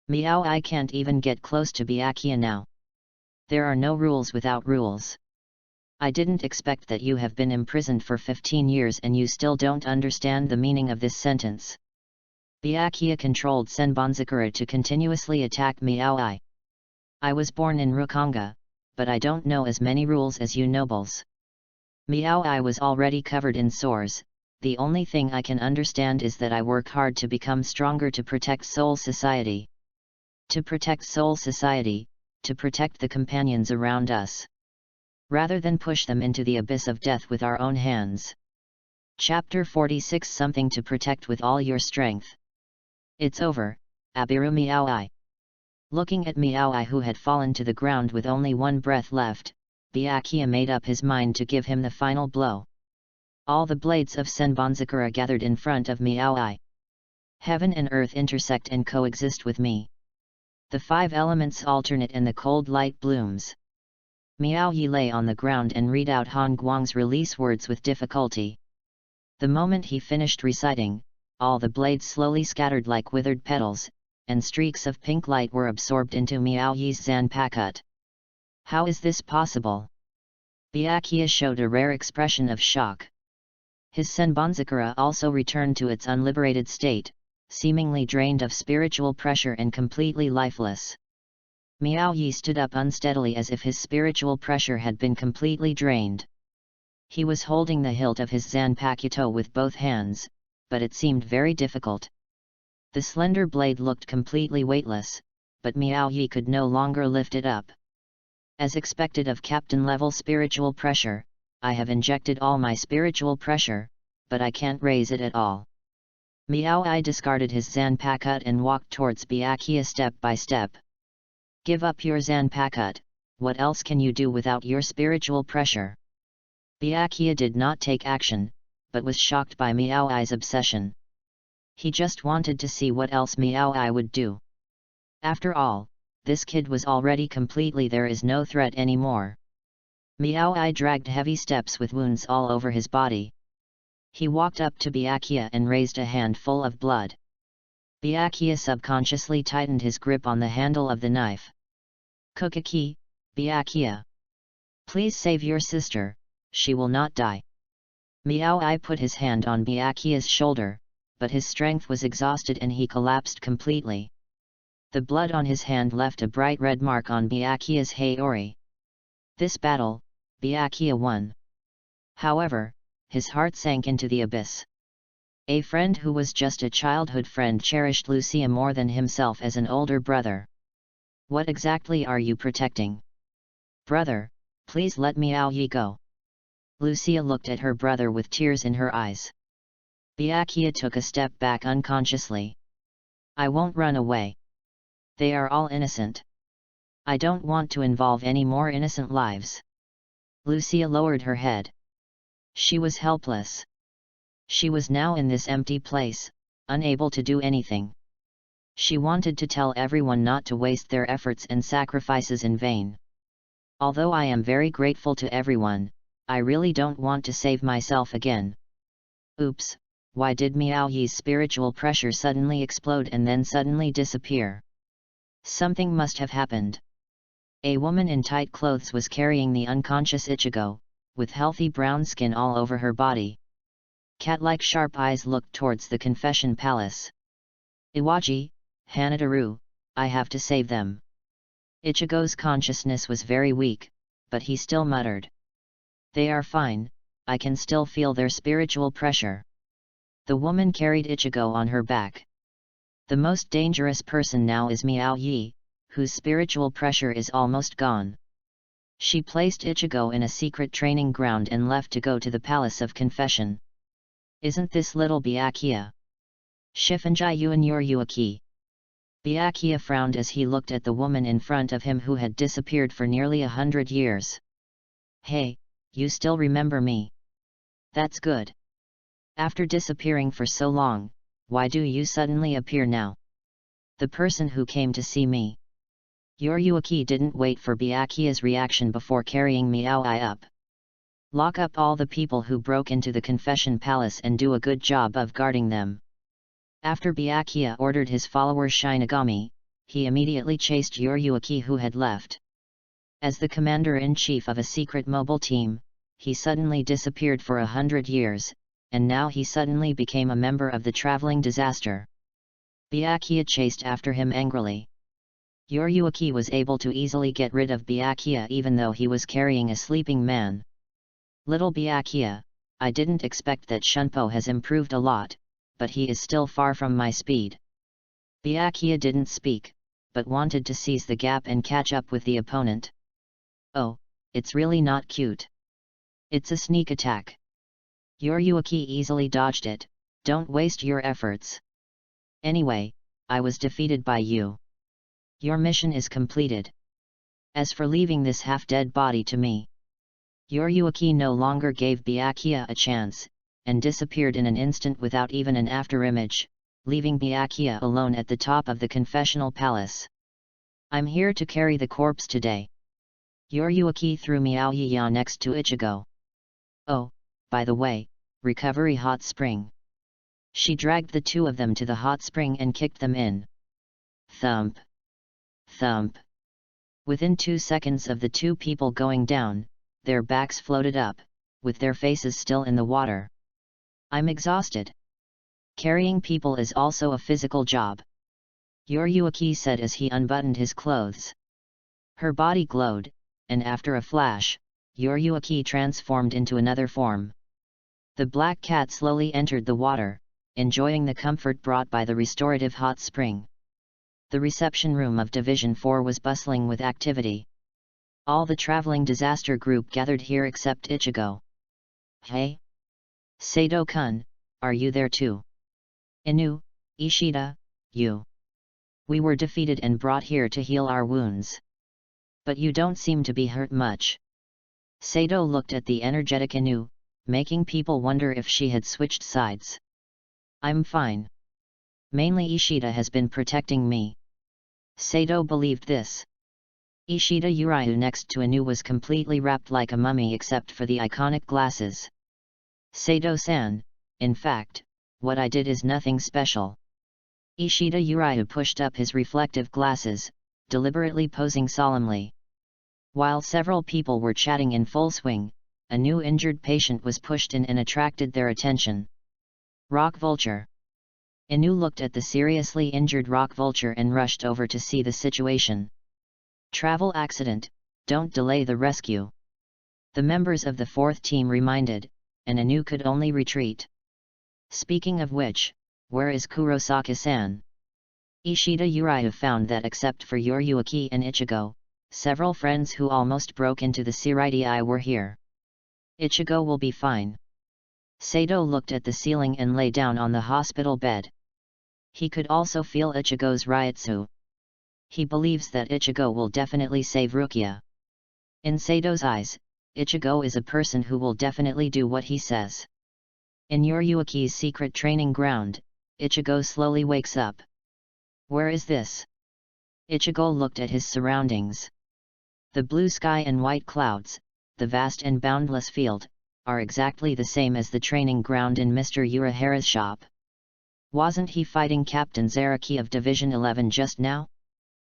Miao Yi can't even get close to Byakuya now. There are no rules without rules. I didn't expect that you have been imprisoned for 15 years and you still don't understand the meaning of this sentence. Byakuya controlled Senbonzakura to continuously attack Miao Yi. I was born in Rukonga, but I don't know as many rules as you nobles. Miao Yi was already covered in sores. The only thing I can understand is that I work hard to become stronger to protect Soul Society. To protect Soul Society, to protect the companions around us. Rather than push them into the abyss of death with our own hands. Chapter 46 Something to protect with all your strength. It's over, Abiru Miao Yi. Looking at Miao Yi who had fallen to the ground with only one breath left, Byakuya made up his mind to give him the final blow. All the blades of Senbonzakura gathered in front of Miao Yi. Heaven and earth intersect and coexist with me. The 5 elements alternate and the cold light blooms. Miao Yi lay on the ground and read out Han Guang's release words with difficulty. The moment he finished reciting, all the blades slowly scattered like withered petals, and streaks of pink light were absorbed into Miao Yi's Zanpakuto. How is this possible? Byakuya showed a rare expression of shock. His Senbonzakura also returned to its unliberated state, seemingly drained of spiritual pressure and completely lifeless. Miao Yi stood up unsteadily as if his spiritual pressure had been completely drained. He was holding the hilt of his Zanpakuto with both hands, but it seemed very difficult. The slender blade looked completely weightless, but Miao Yi could no longer lift it up. As expected of captain-level spiritual pressure, I have injected all my spiritual pressure, but I can't raise it at all. Miao Yi discarded his Zanpakuto and walked towards Byakuya step by step. Give up your Zanpakuto, what else can you do without your spiritual pressure? Byakuya did not take action, but was shocked by Miao Yi's obsession. He just wanted to see what else Miao Yi would do. After all, this kid was already completely there is no threat anymore. Miao Yi dragged heavy steps with wounds all over his body. He walked up to Byakuya and raised a hand full of blood. Byakuya subconsciously tightened his grip on the handle of the knife. Kukaki, Byakuya. Please save your sister, she will not die. Miao Yi put his hand on Byakuya's shoulder, but his strength was exhausted and he collapsed completely. The blood on his hand left a bright red mark on Byakuya's haori. This battle, Byakuya won. However, his heart sank into the abyss. A friend who was just a childhood friend cherished Lucia more than himself as an older brother. What exactly are you protecting? Brother, please let Miao Yi go. Lucia looked at her brother with tears in her eyes. Byakuya took a step back unconsciously. I won't run away. They are all innocent. I don't want to involve any more innocent lives. Lucia lowered her head. She was helpless. She was now in this empty place, unable to do anything. She wanted to tell everyone not to waste their efforts and sacrifices in vain. Although I am very grateful to everyone, I really don't want to save myself again. Oops, why did Miao Yi's spiritual pressure suddenly explode and then suddenly disappear? Something must have happened. A woman in tight clothes was carrying the unconscious Ichigo, with healthy brown skin all over her body. Cat-like sharp eyes looked towards the confession palace. Iwaji, Hanadaru, I have to save them. Ichigo's consciousness was very weak, but he still muttered. They are fine, I can still feel their spiritual pressure. The woman carried Ichigo on her back. The most dangerous person now is Miao Yi, whose spiritual pressure is almost gone. She placed Ichigo in a secret training ground and left to go to the Palace of Confession. Isn't this little Byakuya? Shifunji Yuan Yoryuaki. Byakuya frowned as he looked at the woman in front of him who had disappeared for nearly 100 years. Hey, you still remember me? That's good. After disappearing for so long, why do you suddenly appear now? The person who came to see me. Yoryuaki didn't wait for Byakuya's reaction before carrying Miao Ai up. Lock up all the people who broke into the confession palace and do a good job of guarding them. After Byakuya ordered his follower Shinigami, he immediately chased Yoryuaki who had left. As the commander-in-chief of a secret mobile team, he suddenly disappeared for 100 years, and now he suddenly became a member of the traveling disaster. Byakuya chased after him angrily. Yoryuaki was able to easily get rid of Byakuya even though he was carrying a sleeping man. Little Byakuya, I didn't expect that Shunpo has improved a lot, but he is still far from my speed. Byakuya didn't speak, but wanted to seize the gap and catch up with the opponent. Oh, it's really not cute. It's a sneak attack. Yoryuaki easily dodged it, don't waste your efforts. Anyway, I was defeated by you. Your mission is completed. As for leaving this half-dead body to me. Yoryuaki no longer gave Byakuya a chance, and disappeared in an instant without even an afterimage, leaving Byakuya alone at the top of the confessional palace. I'm here to carry the corpse today. Yoryuaki threw Miao Yi next to Ichigo. Oh, by the way, recovery hot spring. She dragged the two of them to the hot spring and kicked them in. Thump. Thump. Within 2 seconds of the two people going down, their backs floated up, with their faces still in the water. I'm exhausted. Carrying people is also a physical job. Yoryuaki said as he unbuttoned his clothes. Her body glowed, and after a flash, Yoryuaki transformed into another form. The black cat slowly entered the water, enjoying the comfort brought by the restorative hot spring. The reception room of Division 4 was bustling with activity. All the traveling disaster group gathered here except Ichigo. Hey? Sato-kun, are you there too? Inu, Ishida, you. We were defeated and brought here to heal our wounds. But you don't seem to be hurt much. Sato looked at the energetic Inu, making people wonder if she had switched sides. I'm fine. Mainly Ishida has been protecting me. Sato believed this. Ishida Uryu next to Inu was completely wrapped like a mummy except for the iconic glasses. Sato-san, in fact, what I did is nothing special. Ishida Uryu pushed up his reflective glasses, deliberately posing solemnly. While several people were chatting in full swing, a new injured patient was pushed in and attracted their attention. Rock Vulture. Inu looked at the seriously injured Rock Vulture and rushed over to see the situation. Travel accident, don't delay the rescue. The members of the fourth team reminded, and Inu could only retreat. Speaking of which, where is Kurosaki-san? Ishida Uryu found that except for Yoryuaki and Ichigo, several friends who almost broke into the Seireii were here. Ichigo will be fine. Sato looked at the ceiling and lay down on the hospital bed. He could also feel Ichigo's ryutsu. He believes that Ichigo will definitely save Rukia. In Sato's eyes, Ichigo is a person who will definitely do what he says. In Yoryuki's secret training ground, Ichigo slowly wakes up. Where is this? Ichigo looked at his surroundings. The blue sky and white clouds, the vast and boundless field, are exactly the same as the training ground in Mr. Urahara's shop. Wasn't he fighting Captain Zaraki of Division 11 just now?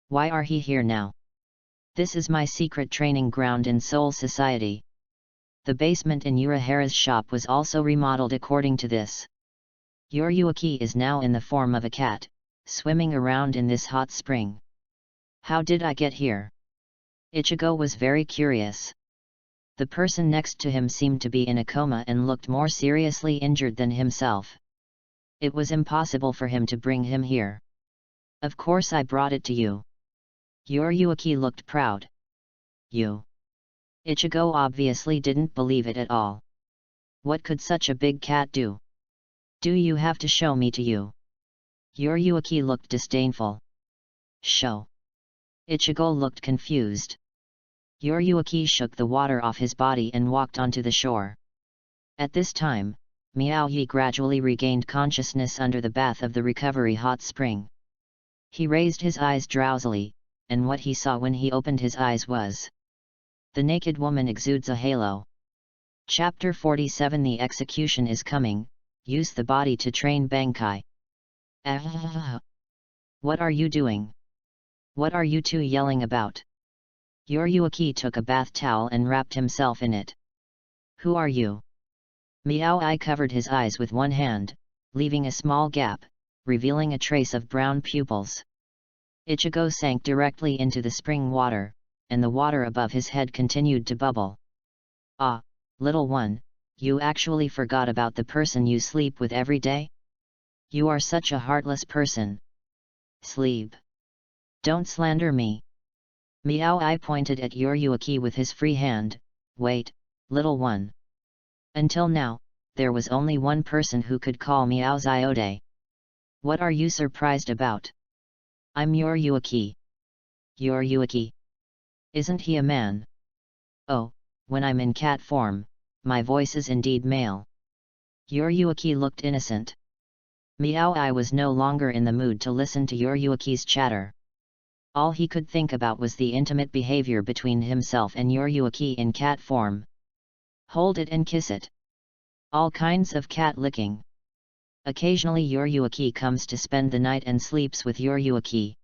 Why are he here now? This is my secret training ground in Soul Society. The basement in Urahara's shop was also remodeled according to this. Yoryuki is now in the form of a cat, swimming around in this hot spring. How did I get here? Ichigo was very curious. The person next to him seemed to be in a coma and looked more seriously injured than himself. It was impossible for him to bring him here. Of course I brought it to you. Yoryuki looked proud. You? Ichigo obviously didn't believe it at all. What could such a big cat do? Do you have to show me to you? Yoryuki looked disdainful. Show. Ichigo looked confused. Yoryuki shook the water off his body and walked onto the shore. At this time, Miaoyi gradually regained consciousness under the bath of the recovery hot spring. He raised his eyes drowsily, and what he saw when he opened his eyes was: the naked woman exudes a halo. Chapter 47 The execution is coming, use the body to train Bankai. What are you doing? What are you two yelling about? Yoryuki took a bath towel and wrapped himself in it. Who are you? Miao-ai covered his eyes with one hand, leaving a small gap, revealing a trace of brown pupils. Ichigo sank directly into the spring water, and the water above his head continued to bubble. Ah, little one, you actually forgot about the person you sleep with every day? You are such a heartless person. Sleep. Don't slander me. Miao-ai pointed at Yoryuki with his free hand. Wait, little one. Until now, there was only one person who could call me Aoziode. What are you surprised about? I'm Yoryuki. Yoryuki. Isn't he a man? Oh, when I'm in cat form, my voice is indeed male. Yoryuki looked innocent. Miao-ai was no longer in the mood to listen to Yoryuki's chatter. All he could think about was the intimate behavior between himself and Yoryuki in cat form. Hold it and kiss it. All kinds of cat licking. Occasionally Yoryuki comes to spend the night and sleeps with Yoryuki.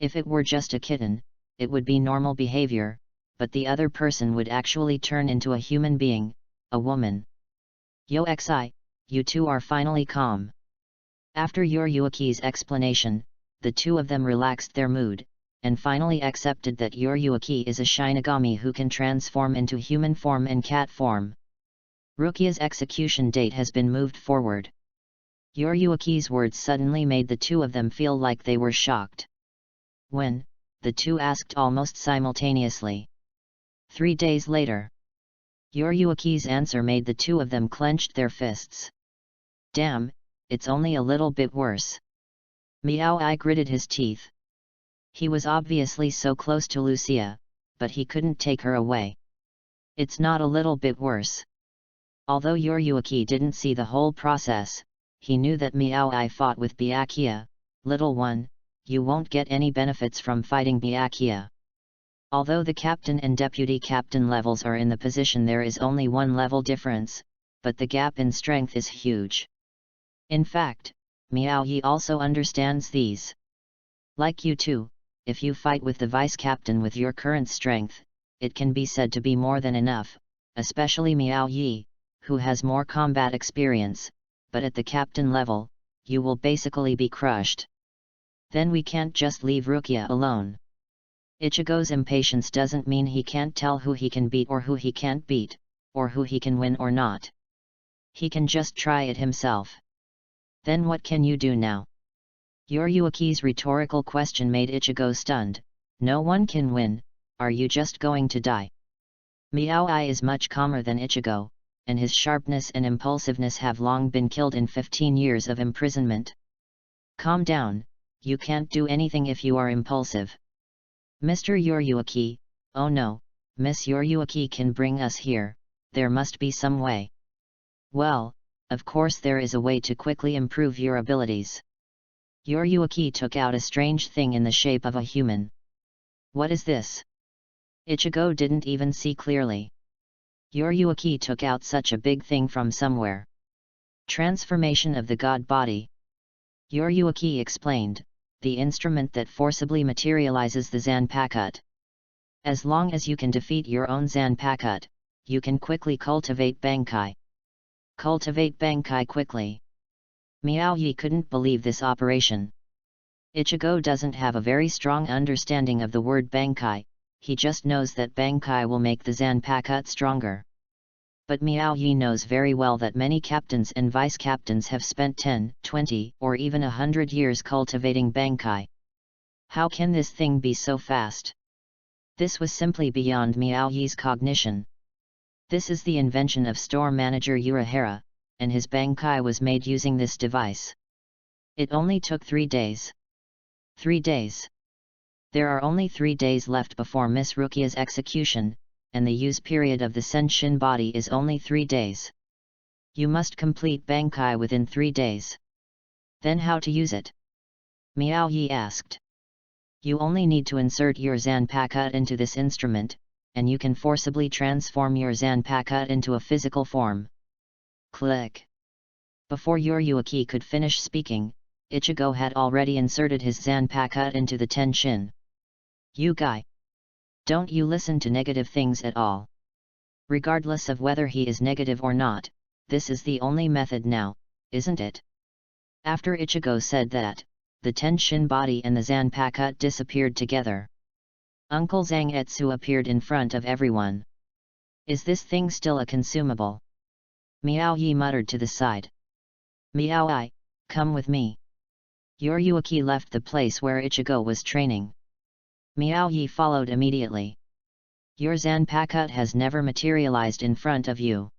If it were just a kitten, it would be normal behavior, but the other person would actually turn into a human being, a woman. Yo-xi, you two are finally calm. After Yoryuki's explanation, the two of them relaxed their mood, and finally accepted that Yoryuki is a Shinigami who can transform into human form and cat form. Rukia's execution date has been moved forward. Yoryuki's words suddenly made the two of them feel like they were shocked. When? The two asked almost simultaneously. 3 days later. Yoryuki's answer made the two of them clenched their fists. Damn, it's only a little bit worse. Miao-ai gritted his teeth. He was obviously so close to Lucia, but he couldn't take her away. It's not a little bit worse. Although Yoryuki didn't see the whole process, he knew that Miao-ai fought with Byakuya. Little one, you won't get any benefits from fighting Byakuya. Although the captain and deputy captain levels are in the position, there is only one level difference, but the gap in strength is huge. In fact, Miao-yi also understands these. Like you too, if you fight with the vice-captain with your current strength, it can be said to be more than enough, especially Miao-yi, who has more combat experience, but at the captain level, you will basically be crushed. Then we can't just leave Rukia alone. Ichigo's impatience doesn't mean he can't tell who he can beat or who he can't beat, or who he can win or not. He can just try it himself. Then what can you do now? Yoryuki's rhetorical question made Ichigo stunned. No one can win, are you just going to die? Miao-ai is much calmer than Ichigo, and his sharpness and impulsiveness have long been killed in 15 years of imprisonment. Calm down, you can't do anything if you are impulsive. Mr. Yoryuki, oh no, Miss Yoryuki can bring us here, there must be some way. Well, of course there is a way to quickly improve your abilities. Yoryuki took out a strange thing in the shape of a human. What is this? Ichigo didn't even see clearly. Yoryuki took out such a big thing from somewhere. Transformation of the god body. Yoryuki explained, the instrument that forcibly materializes the Zanpakuto. As long as you can defeat your own Zanpakuto, you can quickly cultivate Bankai. Cultivate Bankai quickly. Miao-yi couldn't believe this operation. Ichigo doesn't have a very strong understanding of the word Bankai, he just knows that Bankai will make the Zanpakuto stronger. But Miao-yi knows very well that many captains and vice-captains have spent 10, 20, or even 100 years cultivating Bankai. How can this thing be so fast? This was simply beyond Miao-yi's cognition. This is the invention of store manager Urahara, and his Bankai was made using this device. It only took 3 days. 3 days. There are only 3 days left before Miss Rukia's execution, and the use period of the Senshin body is only 3 days. You must complete Bankai within 3 days. Then how to use it? Miao-yi asked. You only need to insert your Zanpakuto into this instrument, and you can forcibly transform your Zanpakuto into a physical form. Click. Before Yoryuki could finish speaking, Ichigo had already inserted his Zanpakuto into the Tenshin. You guy! Don't you listen to negative things at all. Regardless of whether he is negative or not, this is the only method now, isn't it? After Ichigo said that, the Tenshin body and the Zanpakuto disappeared together. Uncle Zangetsu appeared in front of everyone. Is this thing still a consumable? Miao-yi muttered to the side. Miao-ai, come with me. Yoryuki left the place where Ichigo was training. Miao-yi followed immediately. Your Zanpakuto has never materialized in front of you.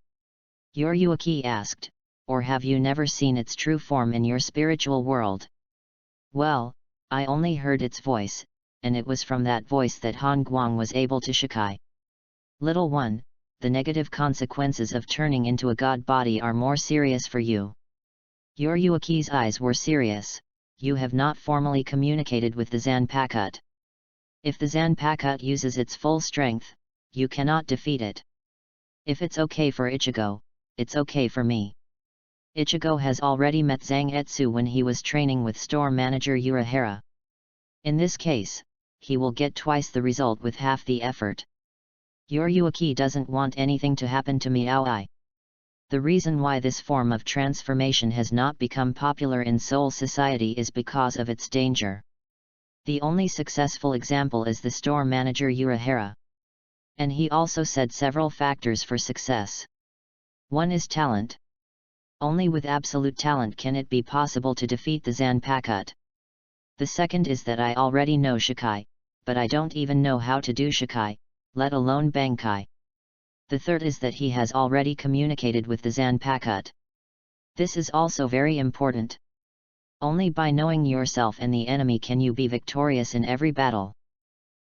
Yoryuki asked, or have you never seen its true form in your spiritual world? Well, I only heard its voice, and it was from that voice that Han Guang was able to shikai. Little one, the negative consequences of turning into a god body are more serious for you. Yoryuki's eyes were serious. You have not formally communicated with the Zanpakuto. If the Zanpakuto uses its full strength, you cannot defeat it. If it's okay for Ichigo, it's okay for me. Ichigo has already met Zangetsu when he was training with store manager Urahara. In this case, he will get twice the result with half the effort. Yoryuki doesn't want anything to happen to Miao-ai. The reason why this form of transformation has not become popular in Seoul society is because of its danger. The only successful example is the store manager Urahara. And he also said several factors for success. One is talent. Only with absolute talent can it be possible to defeat the Zanpakuto. The second is that I already know Shikai, but I don't even know how to do Shikai, let alone Bankai. The third is that he has already communicated with the Zanpakuto. This is also very important. Only by knowing yourself and the enemy can you be victorious in every battle.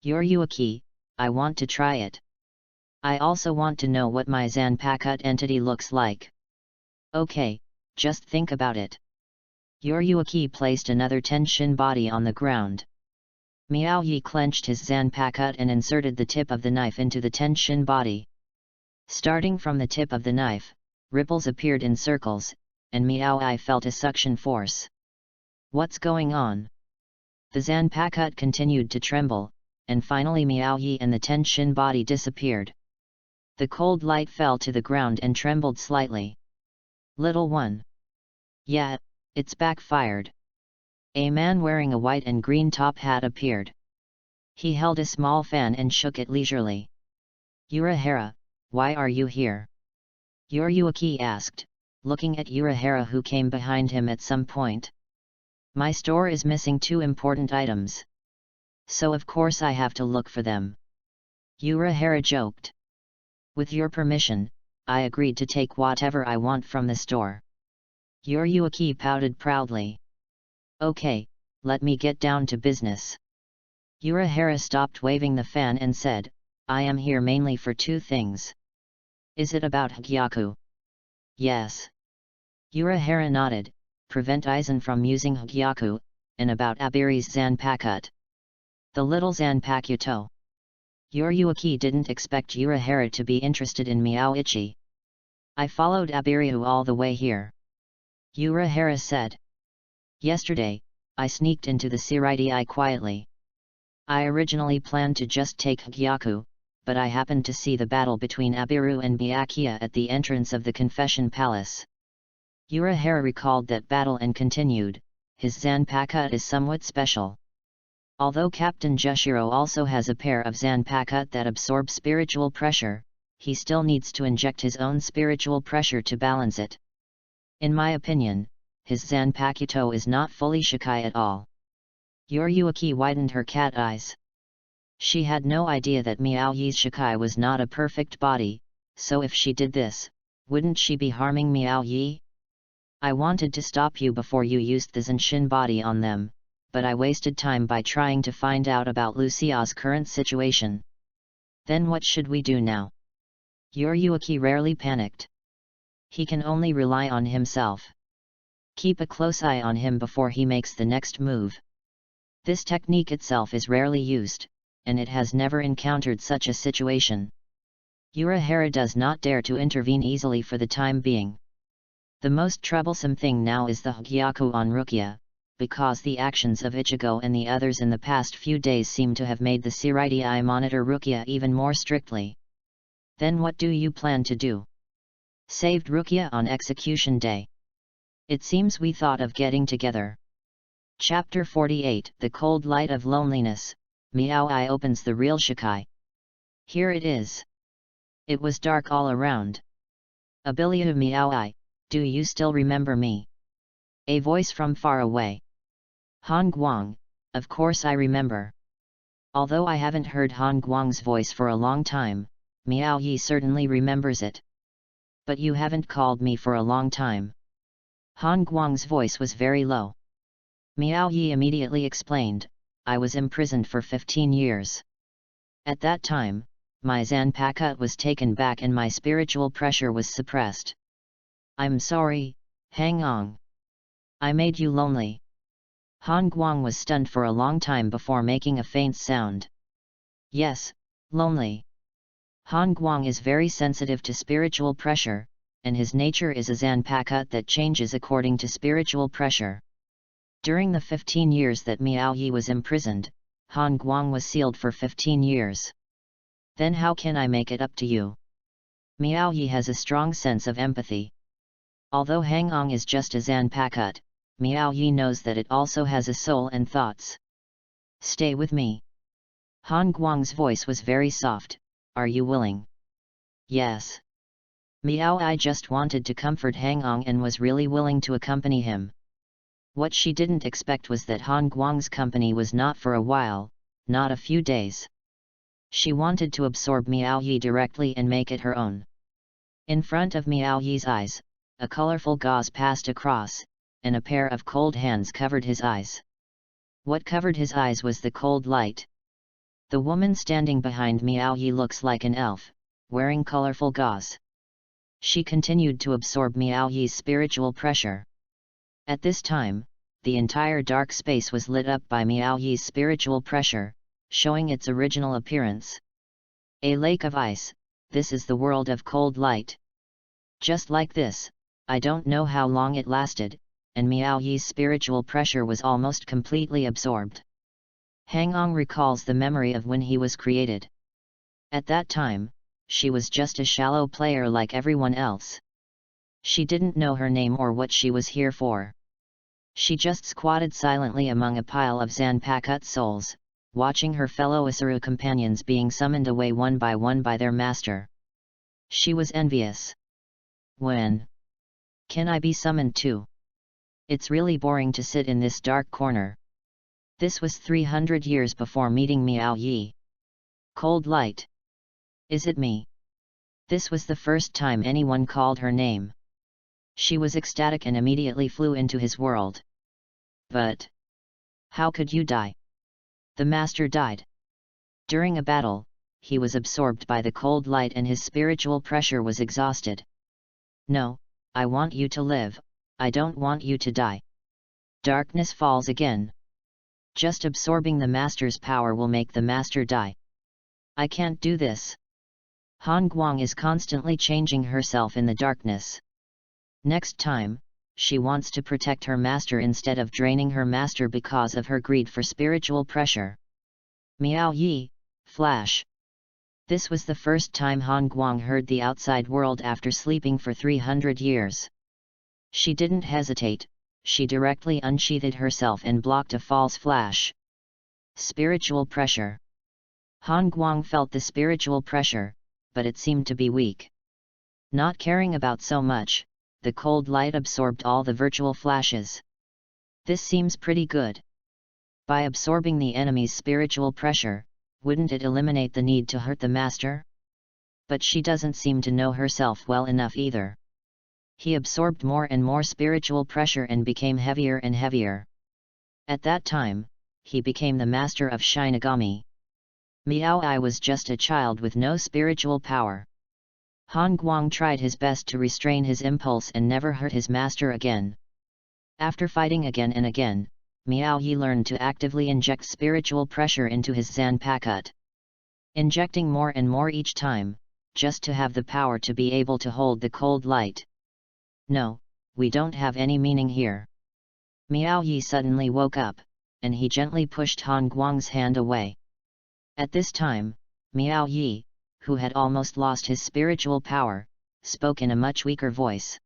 Yoryuki, I want to try it. I also want to know what my Zanpakuto entity looks like. Okay, just think about it. Yoryuki placed another Tenshin body on the ground. Miao-yi clenched his Zanpakuto and inserted the tip of the knife into the Tenshin body. Starting from the tip of the knife, ripples appeared in circles, and Miao-ai felt a suction force. What's going on? The Zanpakuto continued to tremble, and finally Miao-yi and the Tenshin body disappeared. The cold light fell to the ground and trembled slightly. Little one. Yeah, it's backfired. A man wearing a white and green top hat appeared. He held a small fan and shook it leisurely. Urahara, why are you here? Yoryuki asked, looking at Urahara who came behind him at some point. My store is missing 2 important items. So of course I have to look for them. Urahara joked. With your permission, I agreed to take whatever I want from the store. Yoriyuki pouted proudly. Okay, let me get down to business. Urahara stopped waving the fan and said, I am here mainly for two things. Is it about Hagyaku? Yes. Urahara nodded, prevent Aizen from using Hagyaku, and about Abiri's Zanpakuto. The little Zanpakuto. Yoriyuki didn't expect Urahara to be interested in Miao-ichi. I followed Abiriu all the way here. Urahara said. Yesterday, I sneaked into the Seirai quietly. I originally planned to just take Hagyaku, but I happened to see the battle between Abiru and Byakuya at the entrance of the Confession Palace. Urahara recalled that battle and continued, his Zanpakuto is somewhat special. Although Captain Jushiro also has a pair of Zanpakuto that absorb spiritual pressure, he still needs to inject his own spiritual pressure to balance it. In my opinion, his Zanpakuto is not fully Shikai at all. Yoriyuki widened her cat eyes. She had no idea that Miao-yi's Shikai was not a perfect body, so if she did this, wouldn't she be harming Miao-yi? I wanted to stop you before you used the Zenshin body on them, but I wasted time by trying to find out about Lucia's current situation. Then what should we do now? Yoriyuki rarely panicked. He can only rely on himself. Keep a close eye on him before he makes the next move. This technique itself is rarely used, and it has never encountered such a situation. Urahara does not dare to intervene easily for the time being. The most troublesome thing now is the Hagyaku on Rukia, because the actions of Ichigo and the others in the past few days seem to have made the Seirai monitor Rukia even more strictly. Then what do you plan to do? Saved Rukia on execution day. It seems we thought of getting together. Chapter 48, The Cold Light of Loneliness. Miao-ai opens the real Shikai. Here it is. It was dark all around. Abilia Miao-ai, do you still remember me? A voice from far away. Han Guang, of course I remember. Although I haven't heard Han Guang's voice for a long time, Miao-yi certainly remembers it. But you haven't called me for a long time. Han Guang's voice was very low. Miao-yi immediately explained, I was imprisoned for 15 years. At that time, my Zanpakuto was taken back and my spiritual pressure was suppressed. I'm sorry, Hangong. I made you lonely. Han Guang was stunned for a long time before making a faint sound. Yes, lonely. Han Guang is very sensitive to spiritual pressure, and his nature is a Zanpakuto that changes according to spiritual pressure. During the 15 years that Miao-yi was imprisoned, Han Guang was sealed for 15 years. Then how can I make it up to you? Miao-yi has a strong sense of empathy. Although Hangong is just a Zanpakuto, Miao-yi knows that it also has a soul and thoughts. Stay with me. Han Guang's voice was very soft. Are you willing? Yes. Miao-ai just wanted to comfort Hangong and was really willing to accompany him. What she didn't expect was that Han Guang's company was not for a while, not a few days. She wanted to absorb Miao-yi directly and make it her own. In front of Miao-yi's eyes, a colorful gauze passed across, and a pair of cold hands covered his eyes. What covered his eyes was the cold light. The woman standing behind Miao-yi looks like an elf, wearing colorful gauze. She continued to absorb Miao-yi's spiritual pressure. At this time, the entire dark space was lit up by Miao-yi's spiritual pressure, showing its original appearance. A lake of ice, this is the world of cold light. Just like this, I don't know how long it lasted, and Miao-yi's spiritual pressure was almost completely absorbed. Hangong recalls the memory of when he was created. At that time, she was just a shallow player like everyone else. She didn't know her name or what she was here for. She just squatted silently among a pile of Zanpakuto souls, watching her fellow Isaru companions being summoned away one by their master. She was envious. When can I be summoned too? It's really boring to sit in this dark corner. This was 300 years before meeting Miao-yi. Cold light. Is it me? This was the first time anyone called her name. She was ecstatic and immediately flew into his world. But how could you die? The master died. During a battle, he was absorbed by the cold light and his spiritual pressure was exhausted. No, I want you to live, I don't want you to die. Darkness falls again. Just absorbing the master's power will make the master die. I can't do this. Han Guang is constantly changing herself in the darkness. Next time, she wants to protect her master instead of draining her master because of her greed for spiritual pressure. Miao Yi, flash. This was the first time Han Guang heard the outside world after sleeping for 300 years. She didn't hesitate, she directly unsheathed herself and blocked a false flash. Spiritual pressure. Han Guang felt the spiritual pressure, but it seemed to be weak. Not caring about so much, the cold light absorbed all the virtual flashes. This seems pretty good. By absorbing the enemy's spiritual pressure, wouldn't it eliminate the need to hurt the master? But she doesn't seem to know herself well enough either. He absorbed more and more spiritual pressure and became heavier and heavier. At that time, he became the master of Shinigami. Miao Ai was just a child with no spiritual power. Han Guang tried his best to restrain his impulse and never hurt his master again. After fighting again and again, Miao Yi learned to actively inject spiritual pressure into his Zanpakuto. Injecting more and more each time, just to have the power to be able to hold the cold light. No, we don't have any meaning here. Miao Yi suddenly woke up, and he gently pushed Han Guang's hand away. At this time, Miao Yi, who had almost lost his spiritual power, spoke in a much weaker voice.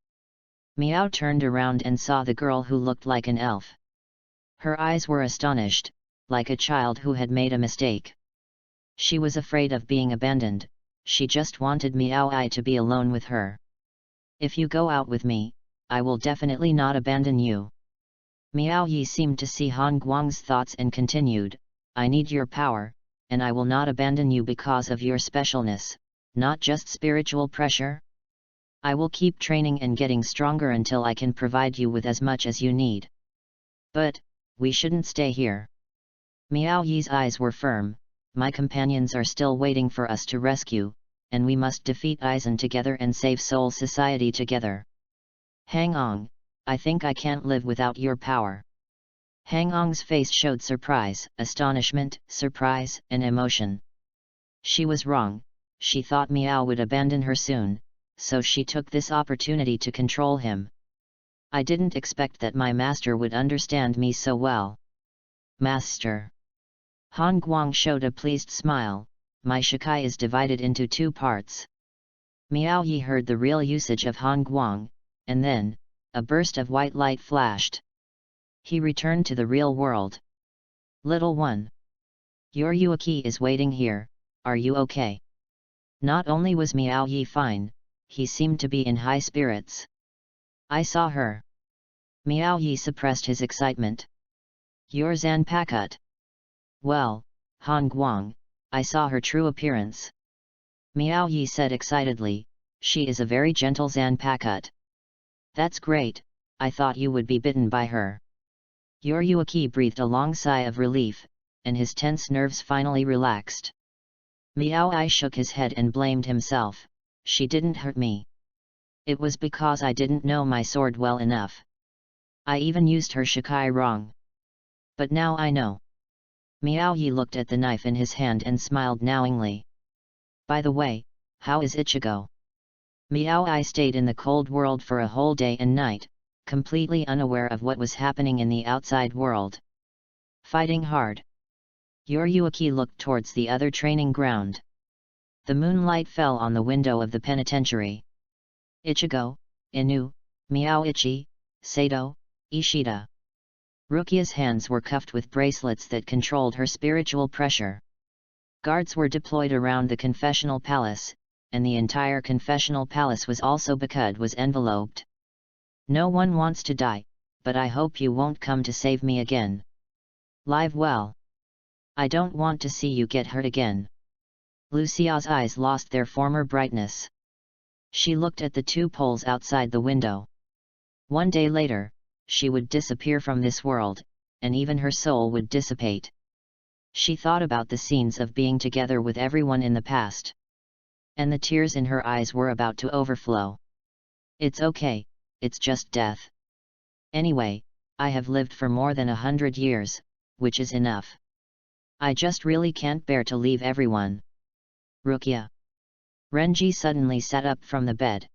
Miao turned around and saw the girl who looked like an elf. Her eyes were astonished, like a child who had made a mistake. She was afraid of being abandoned, she just wanted Miao Ai to be alone with her. If you go out with me, I will definitely not abandon you. Miao Yi seemed to see Han Guang's thoughts and continued, I need your power, and I will not abandon you because of your specialness, not just spiritual pressure. I will keep training and getting stronger until I can provide you with as much as you need. But, we shouldn't stay here. Miao Yi's eyes were firm, my companions are still waiting for us to rescue, and we must defeat Aizen together and save Seoul Society together. Hang On, I think I can't live without your power. Hang Ong's face showed surprise, astonishment, surprise, and emotion. She was wrong, she thought Miao would abandon her soon, so she took this opportunity to control him. I didn't expect that my master would understand me so well. Master. Han Guang showed a pleased smile, my Shikai is divided into two parts. Miao Yi heard the real usage of Han Guang, and then, a burst of white light flashed. He returned to the real world. Little one. Your Yuaki is waiting here, are you okay? Not only was Miao Yi fine, he seemed to be in high spirits. I saw her. Miao Yi suppressed his excitement. Your Zanpakuto. Well, Han Guang, I saw her true appearance. Miao Yi said excitedly, she is a very gentle Zanpakuto. That's great, I thought you would be bitten by her. Your Yuaki breathed a long sigh of relief, and his tense nerves finally relaxed. Miao Ai shook his head and blamed himself, she didn't hurt me. It was because I didn't know my sword well enough. I even used her Shikai wrong. But now I know. Miao Yi looked at the knife in his hand and smiled knowingly. By the way, how is Ichigo? Miao Ai stayed in the cold world for a whole day and night, completely unaware of what was happening in the outside world. Fighting hard. Your Yuaki looked towards the other training ground. The moonlight fell on the window of the penitentiary. Ichigo, Inu, Miao Ichi, Sato, Ishida. Rukia's hands were cuffed with bracelets that controlled her spiritual pressure. Guards were deployed around the confessional palace, and the entire confessional palace was also was enveloped. No one wants to die, but I hope you won't come to save me again. Live well. I don't want to see you get hurt again. Lucia's eyes lost their former brightness. She looked at the two poles outside the window. One day later, she would disappear from this world, and even her soul would dissipate. She thought about the scenes of being together with everyone in the past. And the tears in her eyes were about to overflow. It's okay, it's just death. Anyway, I have lived for more than 100 years, which is enough. I just really can't bear to leave everyone. Rukia. Renji suddenly sat up from the bed.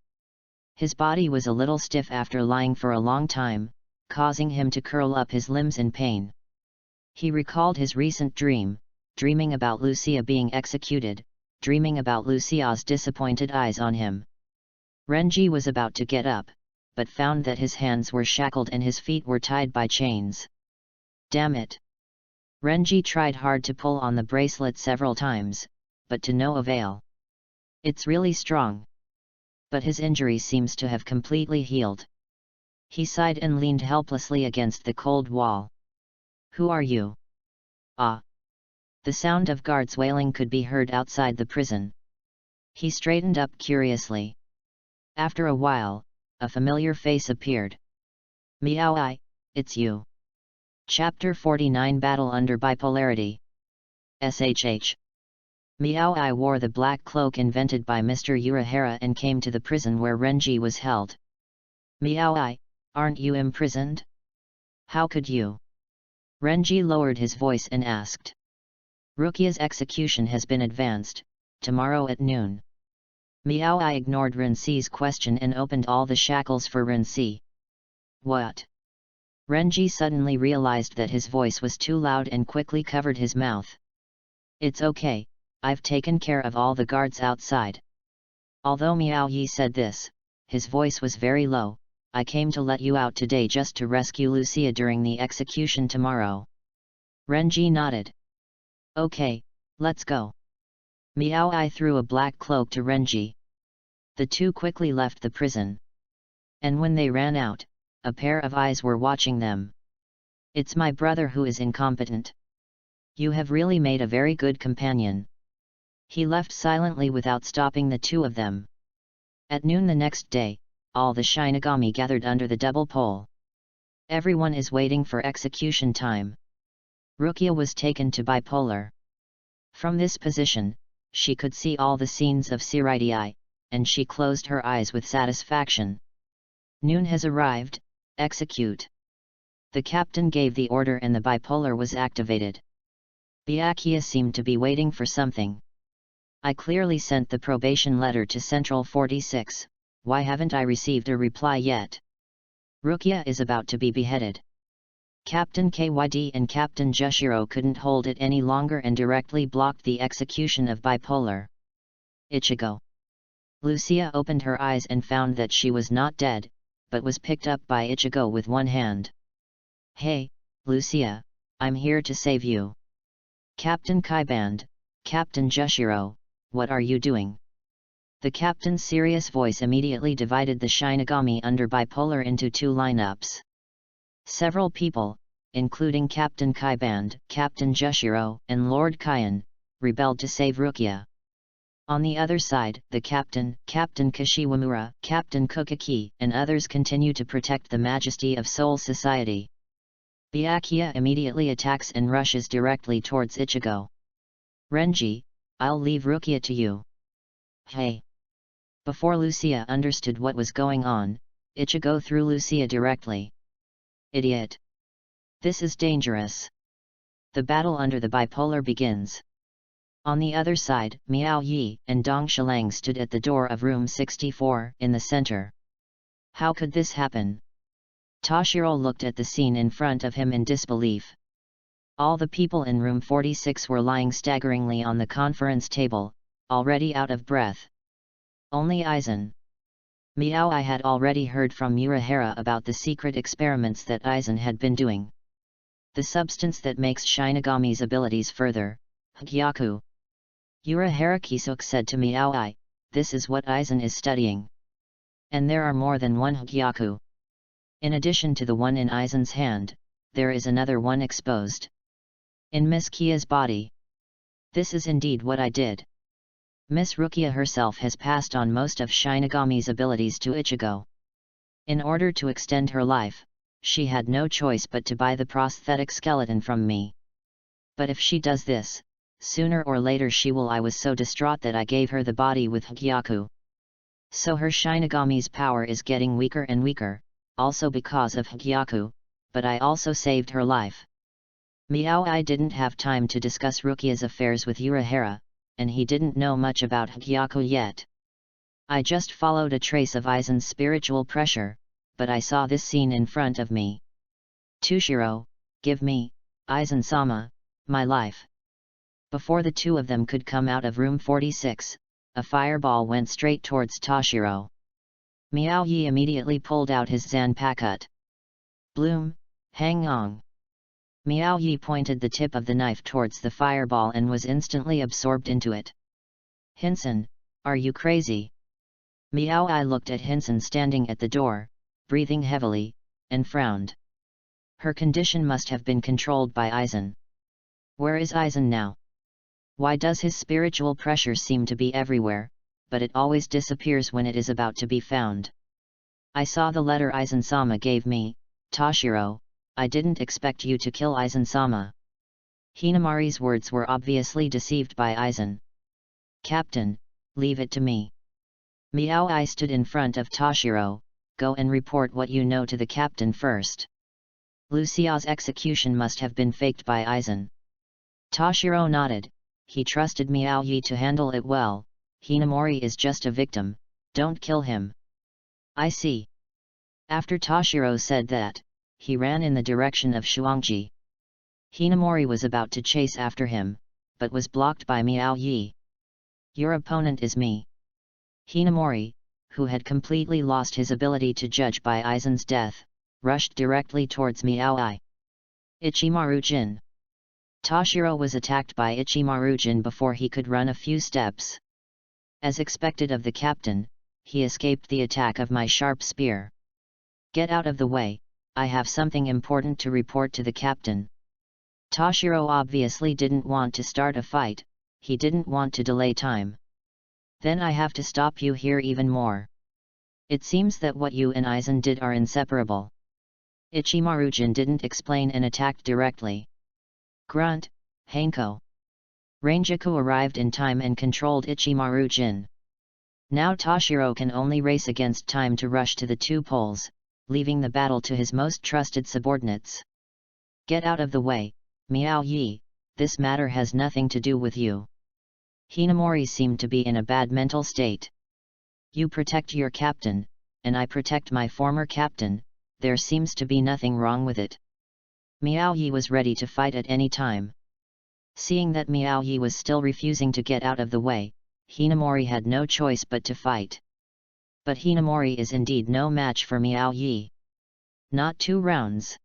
His body was a little stiff after lying for a long time, causing him to curl up his limbs in pain. He recalled his recent dream, dreaming about Lucia being executed, dreaming about Lucia's disappointed eyes on him. Renji was about to get up, but found that his hands were shackled and his feet were tied by chains. Damn it! Renji tried hard to pull on the bracelet several times, but to no avail. It's really strong. But his injury seems to have completely healed. He sighed and leaned helplessly against the cold wall. Who are you? Ah! The sound of guards wailing could be heard outside the prison. He straightened up curiously. After a while, a familiar face appeared. Meow, it's you. Chapter 49 Battle Under Bipolarity. SHH. Meow wore the black cloak invented by Mr. Urahara and came to the prison where Renji was held. Meow, aren't you imprisoned? How could you? Renji lowered his voice and asked. Rukia's execution has been advanced, tomorrow at noon. Meow ignored Rensi's question and opened all the shackles for Rensi. What? Renji suddenly realized that his voice was too loud and quickly covered his mouth. It's okay, I've taken care of all the guards outside. Although Miao Yi said this, his voice was very low. I came to let you out today just to rescue Lucia during the execution tomorrow. Renji nodded. Okay, let's go. Miao threw a black cloak to Renji. The two quickly left the prison. And when they ran out, a pair of eyes were watching them. It's my brother who is incompetent. You have really made a very good companion. He left silently without stopping the two of them. At noon the next day, all the Shinigami gathered under the double pole. Everyone is waiting for execution time. Rukia was taken to Bipolar. From this position, she could see all the scenes of Siridii, and she closed her eyes with satisfaction. Noon has arrived, execute. The captain gave the order and the Bipolar was activated. Byakuya seemed to be waiting for something. I clearly sent the probation letter to Central 46, why haven't I received a reply yet? Rukia is about to be beheaded. Captain KYD and Captain Jushiro couldn't hold it any longer and directly blocked the execution of Bipolar. Ichigo. Lucia opened her eyes and found that she was not dead, but was picked up by Ichigo with one hand. Hey, Lucia, I'm here to save you. Captain Kaiband, Captain Jushiro, what are you doing? The captain's serious voice immediately divided the Shinigami under Bipolar into two lineups. Several people, including Captain Kaiband, Captain Jushiro, and Lord Kyan, rebelled to save Rukia. On the other side, the captain, Captain Kashiwamura, Captain Kukaki, and others continue to protect the majesty of Soul Society. Byakuya immediately attacks and rushes directly towards Ichigo. Renji, I'll leave Rukia to you. Hey! Before Lucia understood what was going on, Ichigo threw Lucia directly. Idiot! This is dangerous. The battle under the Bipolar begins. On the other side, Miao Yi and Dong Shilang stood at the door of room 64, in the center. How could this happen? Toshiro looked at the scene in front of him in disbelief. All the people in room 46 were lying staggeringly on the conference table, already out of breath. Only Aizen. Miao I had already heard from Urahara about the secret experiments that Aizen had been doing. The substance that makes Shinigami's abilities further, Hgyaku. Urahara Kisuk said to Miao I, this is what Aizen is studying. And there are more than one Hgyaku. In addition to the one in Aizen's hand, there is another one exposed. In Miss Kia's body. This is indeed what I did. Miss Rukia herself has passed on most of Shinigami's abilities to Ichigo. In order to extend her life, she had no choice but to buy the prosthetic skeleton from me. But if she does this, sooner or later she will. I was so distraught that I gave her the body with Hagyaku. So her Shinigami's power is getting weaker and weaker, also because of Hagyaku, but I also saved her life. Meow. I didn't have time to discuss Rukia's affairs with Urahara, and he didn't know much about Hagyaku yet. I just followed a trace of Aizen's spiritual pressure, but I saw this scene in front of me. Tushiro, give me, Aizen-sama, my life. Before the two of them could come out of room 46, a fireball went straight towards Toshiro. Miao Yi immediately pulled out his Zanpakuto. Bloom, hang on. Miao Yi pointed the tip of the knife towards the fireball and was instantly absorbed into it. Hinson, are you crazy? Miao Yi looked at Hinson standing at the door, breathing heavily, and frowned. Her condition must have been controlled by Aizen. Where is Aizen now? Why does his spiritual pressure seem to be everywhere, but it always disappears when it is about to be found? I saw the letter Aizen-sama gave me, Toshiro. I didn't expect you to kill Aizen-sama. Hinamari's words were obviously deceived by Aizen. Captain, leave it to me. Miao Ai stood in front of Toshiro. Go and report what you know to the captain first. Lucia's execution must have been faked by Aizen. Toshiro nodded. He trusted Miao Yi to handle it well. Hinamori is just a victim, don't kill him. I see. After Toshiro said that, he ran in the direction of Shuangji. Hinamori was about to chase after him, but was blocked by Miao Yi. Your opponent is me. Hinamori, who had completely lost his ability to judge by Aizen's death, rushed directly towards Miao Ai. Ichimaru-jin. Toshiro was attacked by Ichimaru-jin before he could run a few steps. As expected of the captain, he escaped the attack of my sharp spear. Get out of the way, I have something important to report to the captain. Toshiro obviously didn't want to start a fight, he didn't want to delay time. Then I have to stop you here even more. It seems that what you and Aizen did are inseparable. Ichimaru-jin didn't explain and attacked directly. Grunt, Hanko. Ranjaku arrived in time and controlled Ichimaru-jin. Now Toshiro can only race against time to rush to the two poles, leaving the battle to his most trusted subordinates. Get out of the way, Miao Yi, this matter has nothing to do with you. Hinamori seemed to be in a bad mental state. You protect your captain, and I protect my former captain, there seems to be nothing wrong with it. Miao Yi was ready to fight at any time. Seeing that Miao Yi was still refusing to get out of the way, Hinamori had no choice but to fight. But Hinamori is indeed no match for Miao Yi. Not 2 rounds.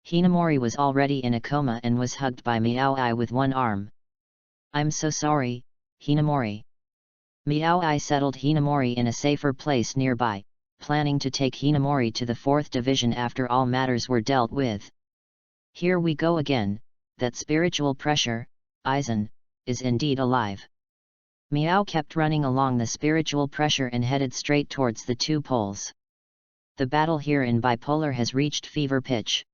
Hinamori was already in a coma and was hugged by Miao Ai with one arm. I'm so sorry, Hinamori. Miao Ai settled Hinamori in a safer place nearby, planning to take Hinamori to the 4th division after all matters were dealt with. Here we go again, that spiritual pressure, Aizen, is indeed alive. Miao kept running along the spiritual pressure and headed straight towards the two poles. The battle here in Bipolar has reached fever pitch.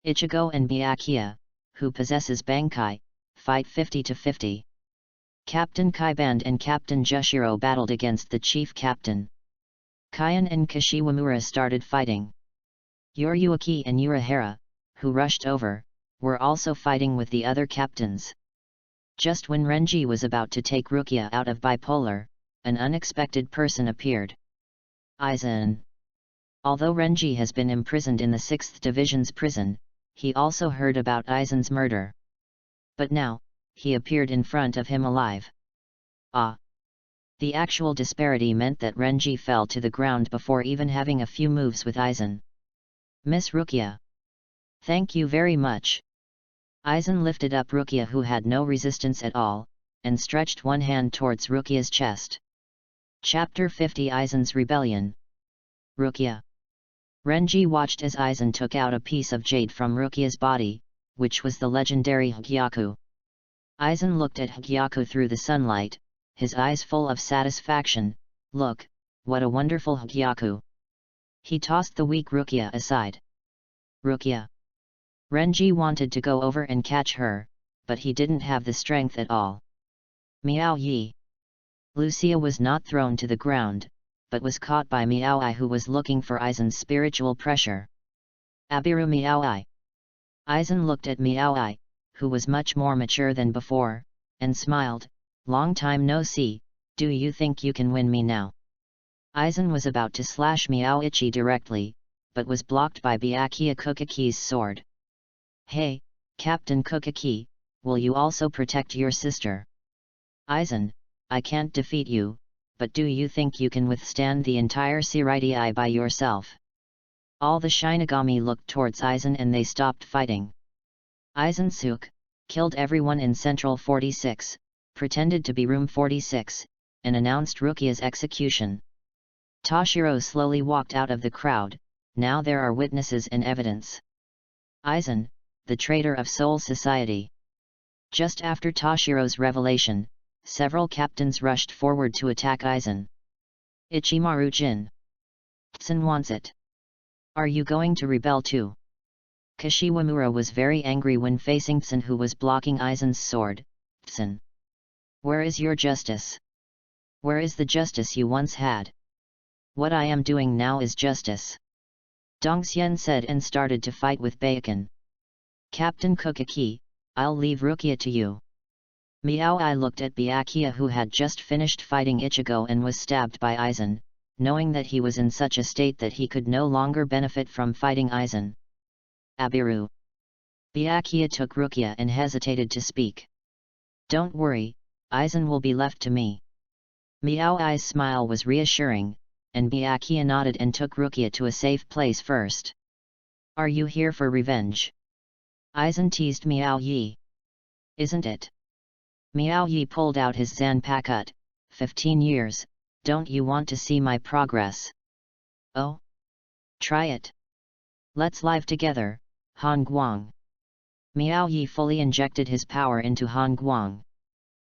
Ichigo and Byakuya, who possesses Bankai, fight 50-50. Captain Kaiband and Captain Jushiro battled against the chief captain. Kyan and Kashiwamura started fighting. Yoriyuki and Urahara, who rushed over, were also fighting with the other captains. Just when Renji was about to take Rukia out of Bipolar, an unexpected person appeared. Aizen. Although Renji has been imprisoned in the 6th Division's prison, he also heard about Aizen's murder. But now, he appeared in front of him alive. Ah! The actual disparity meant that Renji fell to the ground before even having a few moves with Aizen. Miss Rukia. Thank you very much. Aizen lifted up Rukia, who had no resistance at all, and stretched one hand towards Rukia's chest. Chapter 50 Aizen's Rebellion. Rukia. Renji watched as Aizen took out a piece of jade from Rukia's body, which was the legendary Hagyaku. Aizen looked at Hagyaku through the sunlight, his eyes full of satisfaction. "Look, what a wonderful hyaku." He tossed the weak Rukia aside. "Rukia." Renji wanted to go over and catch her, but he didn't have the strength at all. "Miao Yi." Lucia was not thrown to the ground, but was caught by Miao Ai, who was looking for Aizen's spiritual pressure. "Abiru Miao Ai." Aizen looked at Miao Ai, who was much more mature than before, and smiled. "Long time no see, do you think you can win me now?" Aizen was about to slash Miao Ichi directly, but was blocked by Byakuya Kukaki's sword. "Hey, Captain Kukaki, will you also protect your sister?" "Aizen, I can't defeat you, but do you think you can withstand the entire Shirai by yourself?" All the Shinigami looked towards Aizen and they stopped fighting. Aizen Suk killed everyone in Central 46, pretended to be Room 46, and announced Rukia's execution. Toshiro slowly walked out of the crowd. Now there are witnesses and evidence. Aizen, the traitor of Soul Society. Just after Toshiro's revelation, several captains rushed forward to attack Aizen. "Ichimaru Jin. Tsun wants it. Are you going to rebel too?" Kashiwamura was very angry when facing Tsun, who was blocking Aizen's sword. "Tsun, where is your justice? Where is the justice you once had? What I am doing now is justice," Dongxian said and started to fight with Bacon. "Captain Kukaki, I'll leave Rukia to you." Miao Ai looked at Byakuya, who had just finished fighting Ichigo and was stabbed by Aizen, knowing that he was in such a state that he could no longer benefit from fighting Aizen. "Abiru." Byakuya took Rukia and hesitated to speak. "Don't worry, Aizen will be left to me." Miao Ai's smile was reassuring, and Byakuya nodded and took Rukia to a safe place first. "Are you here for revenge?" Aizen teased Miao Yi. "Isn't it?" Miao Yi pulled out his Zanpakuto. 15 years, don't you want to see my progress?" "Oh? Try it. Let's live together, Han Guang." Miao Yi fully injected his power into Han Guang.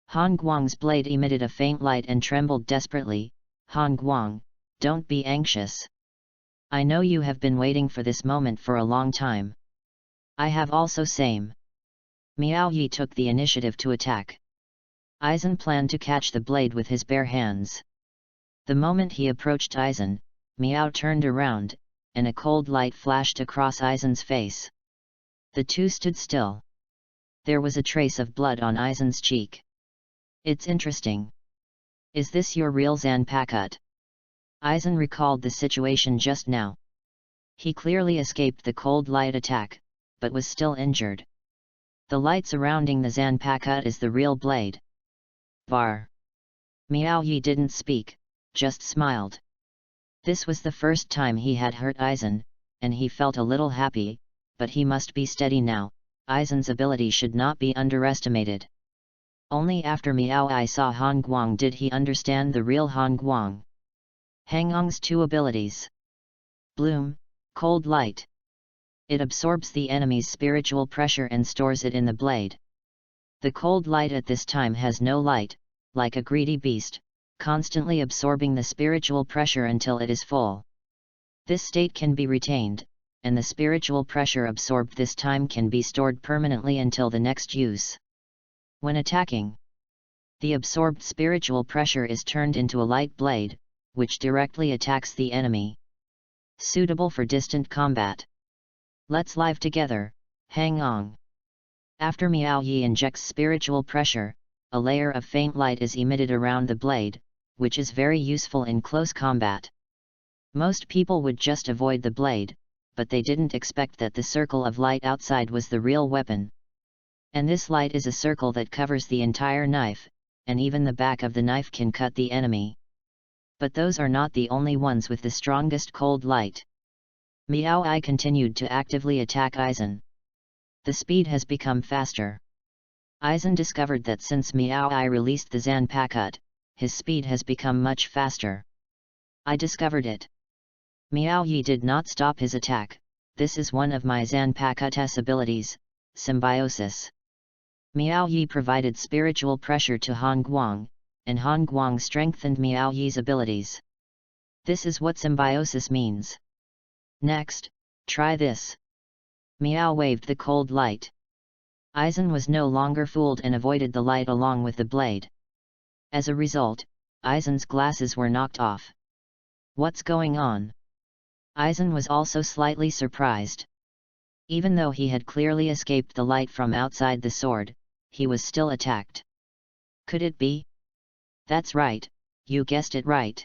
Han Guang's blade emitted a faint light and trembled desperately. "Han Guang, don't be anxious. I know you have been waiting for this moment for a long time. I have also same." Miao Yi took the initiative to attack. Aizen planned to catch the blade with his bare hands. The moment he approached Aizen, Miao turned around, and a cold light flashed across Aizen's face. The two stood still. There was a trace of blood on Aizen's cheek. "It's interesting. Is this your real Zanpakuto?" Aizen recalled the situation just now. He clearly escaped the cold light attack, but was still injured. The light surrounding the Zanpakuto is the real blade. Var. Miao Yi didn't speak, just smiled. This was the first time he had hurt Aizen, and he felt a little happy, but he must be steady now. Aizen's ability should not be underestimated. Only after Miao Ai saw Han Guang did he understand the real Han Guang. Hangong's two abilities. Bloom, cold light. It absorbs the enemy's spiritual pressure and stores it in the blade. The cold light at this time has no light, like a greedy beast, constantly absorbing the spiritual pressure until it is full. This state can be retained, and the spiritual pressure absorbed this time can be stored permanently until the next use. When attacking, the absorbed spiritual pressure is turned into a light blade, which directly attacks the enemy. Suitable for distant combat. Let's live together, Hangong. After Miao Yi injects spiritual pressure, a layer of faint light is emitted around the blade, which is very useful in close combat. Most people would just avoid the blade, but they didn't expect that the circle of light outside was the real weapon. And this light is a circle that covers the entire knife, and even the back of the knife can cut the enemy. But those are not the only ones with the strongest cold light. Miao Ai continued to actively attack Aizen. The speed has become faster. Aizen discovered that since Miao Ai released the Zanpakuto, his speed has become much faster. "I discovered it." Miao Yi did not stop his attack. "This is one of my Zanpakuto's abilities, symbiosis." Miao Yi provided spiritual pressure to Han Guang, and Han Guang strengthened Miao Yi's abilities. This is what symbiosis means. Next, try this. Miao waved the cold light. Aizen was no longer fooled and avoided the light along with the blade. As a result, Aizen's glasses were knocked off. What's going on? Aizen was also slightly surprised. Even though he had clearly escaped the light from outside the sword, he was still attacked. Could it be? That's right, you guessed it right.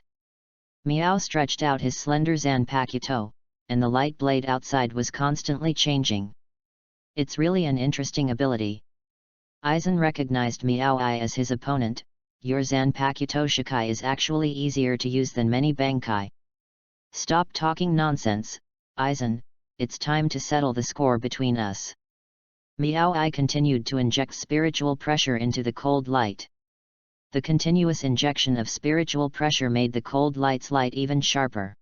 Miao stretched out his slender Zanpakuto, and the light blade outside was constantly changing. It's really an interesting ability. Aizen recognized Miao Ai as his opponent. Your Zanpakuto Shikai is actually easier to use than many Bankai. Stop talking nonsense, Aizen, it's time to settle the score between us. Miao Ai continued to inject spiritual pressure into the cold light. The continuous injection of spiritual pressure made the cold light's light even sharper.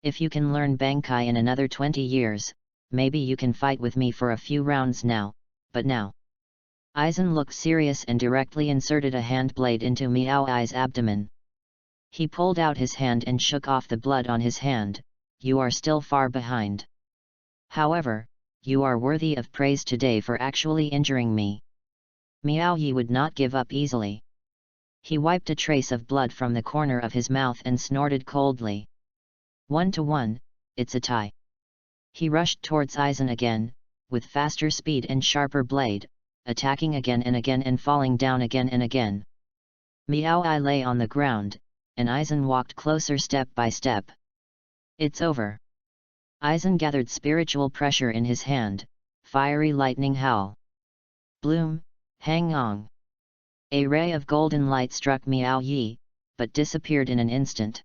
If you can learn Bankai in another 20 years, maybe you can fight with me for a few rounds now, but now. Aizen looked serious and directly inserted a hand blade into Miao Ai's abdomen. He pulled out his hand and shook off the blood on his hand. You are still far behind. However, you are worthy of praise today for actually injuring me. Miao Yi would not give up easily. He wiped a trace of blood from the corner of his mouth and snorted coldly. 1-1, it's a tie. He rushed towards Aizen again, with faster speed and sharper blade, attacking again and again and falling down again and again. Miao Ai lay on the ground, and Aizen walked closer step by step. It's over. Aizen gathered spiritual pressure in his hand, fiery lightning howl. Bloom, hang on. A ray of golden light struck Miao Yi, but disappeared in an instant.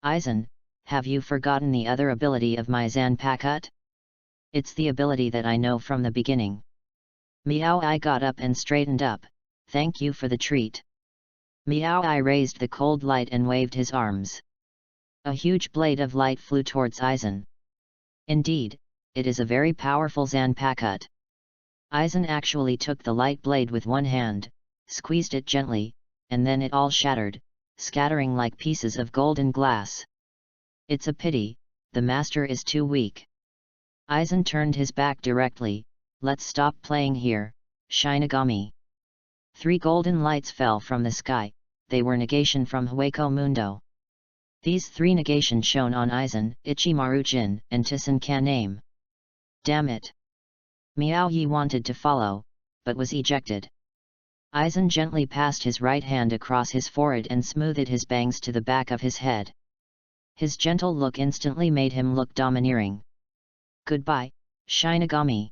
Aizen, have you forgotten the other ability of my Zanpakuto? It's the ability that I know from the beginning. Miao Ai got up and straightened up. Thank you for the treat. Miao Ai raised the cold light and waved his arms. A huge blade of light flew towards Aizen. Indeed, it is a very powerful Zanpakuto. Aizen actually took the light blade with one hand, squeezed it gently, and then it all shattered, scattering like pieces of golden glass. It's a pity, the master is too weak. Aizen turned his back directly. Let's stop playing here, Shinigami. 3 golden lights fell from the sky, they were negation from Hueco Mundo. These 3 negations shone on Aizen, Ichimaru-jin, and Tisan-kan name. Damn it! Miao Yi wanted to follow, but was ejected. Aizen gently passed his right hand across his forehead and smoothed his bangs to the back of his head. His gentle look instantly made him look domineering. Goodbye, Shinigami.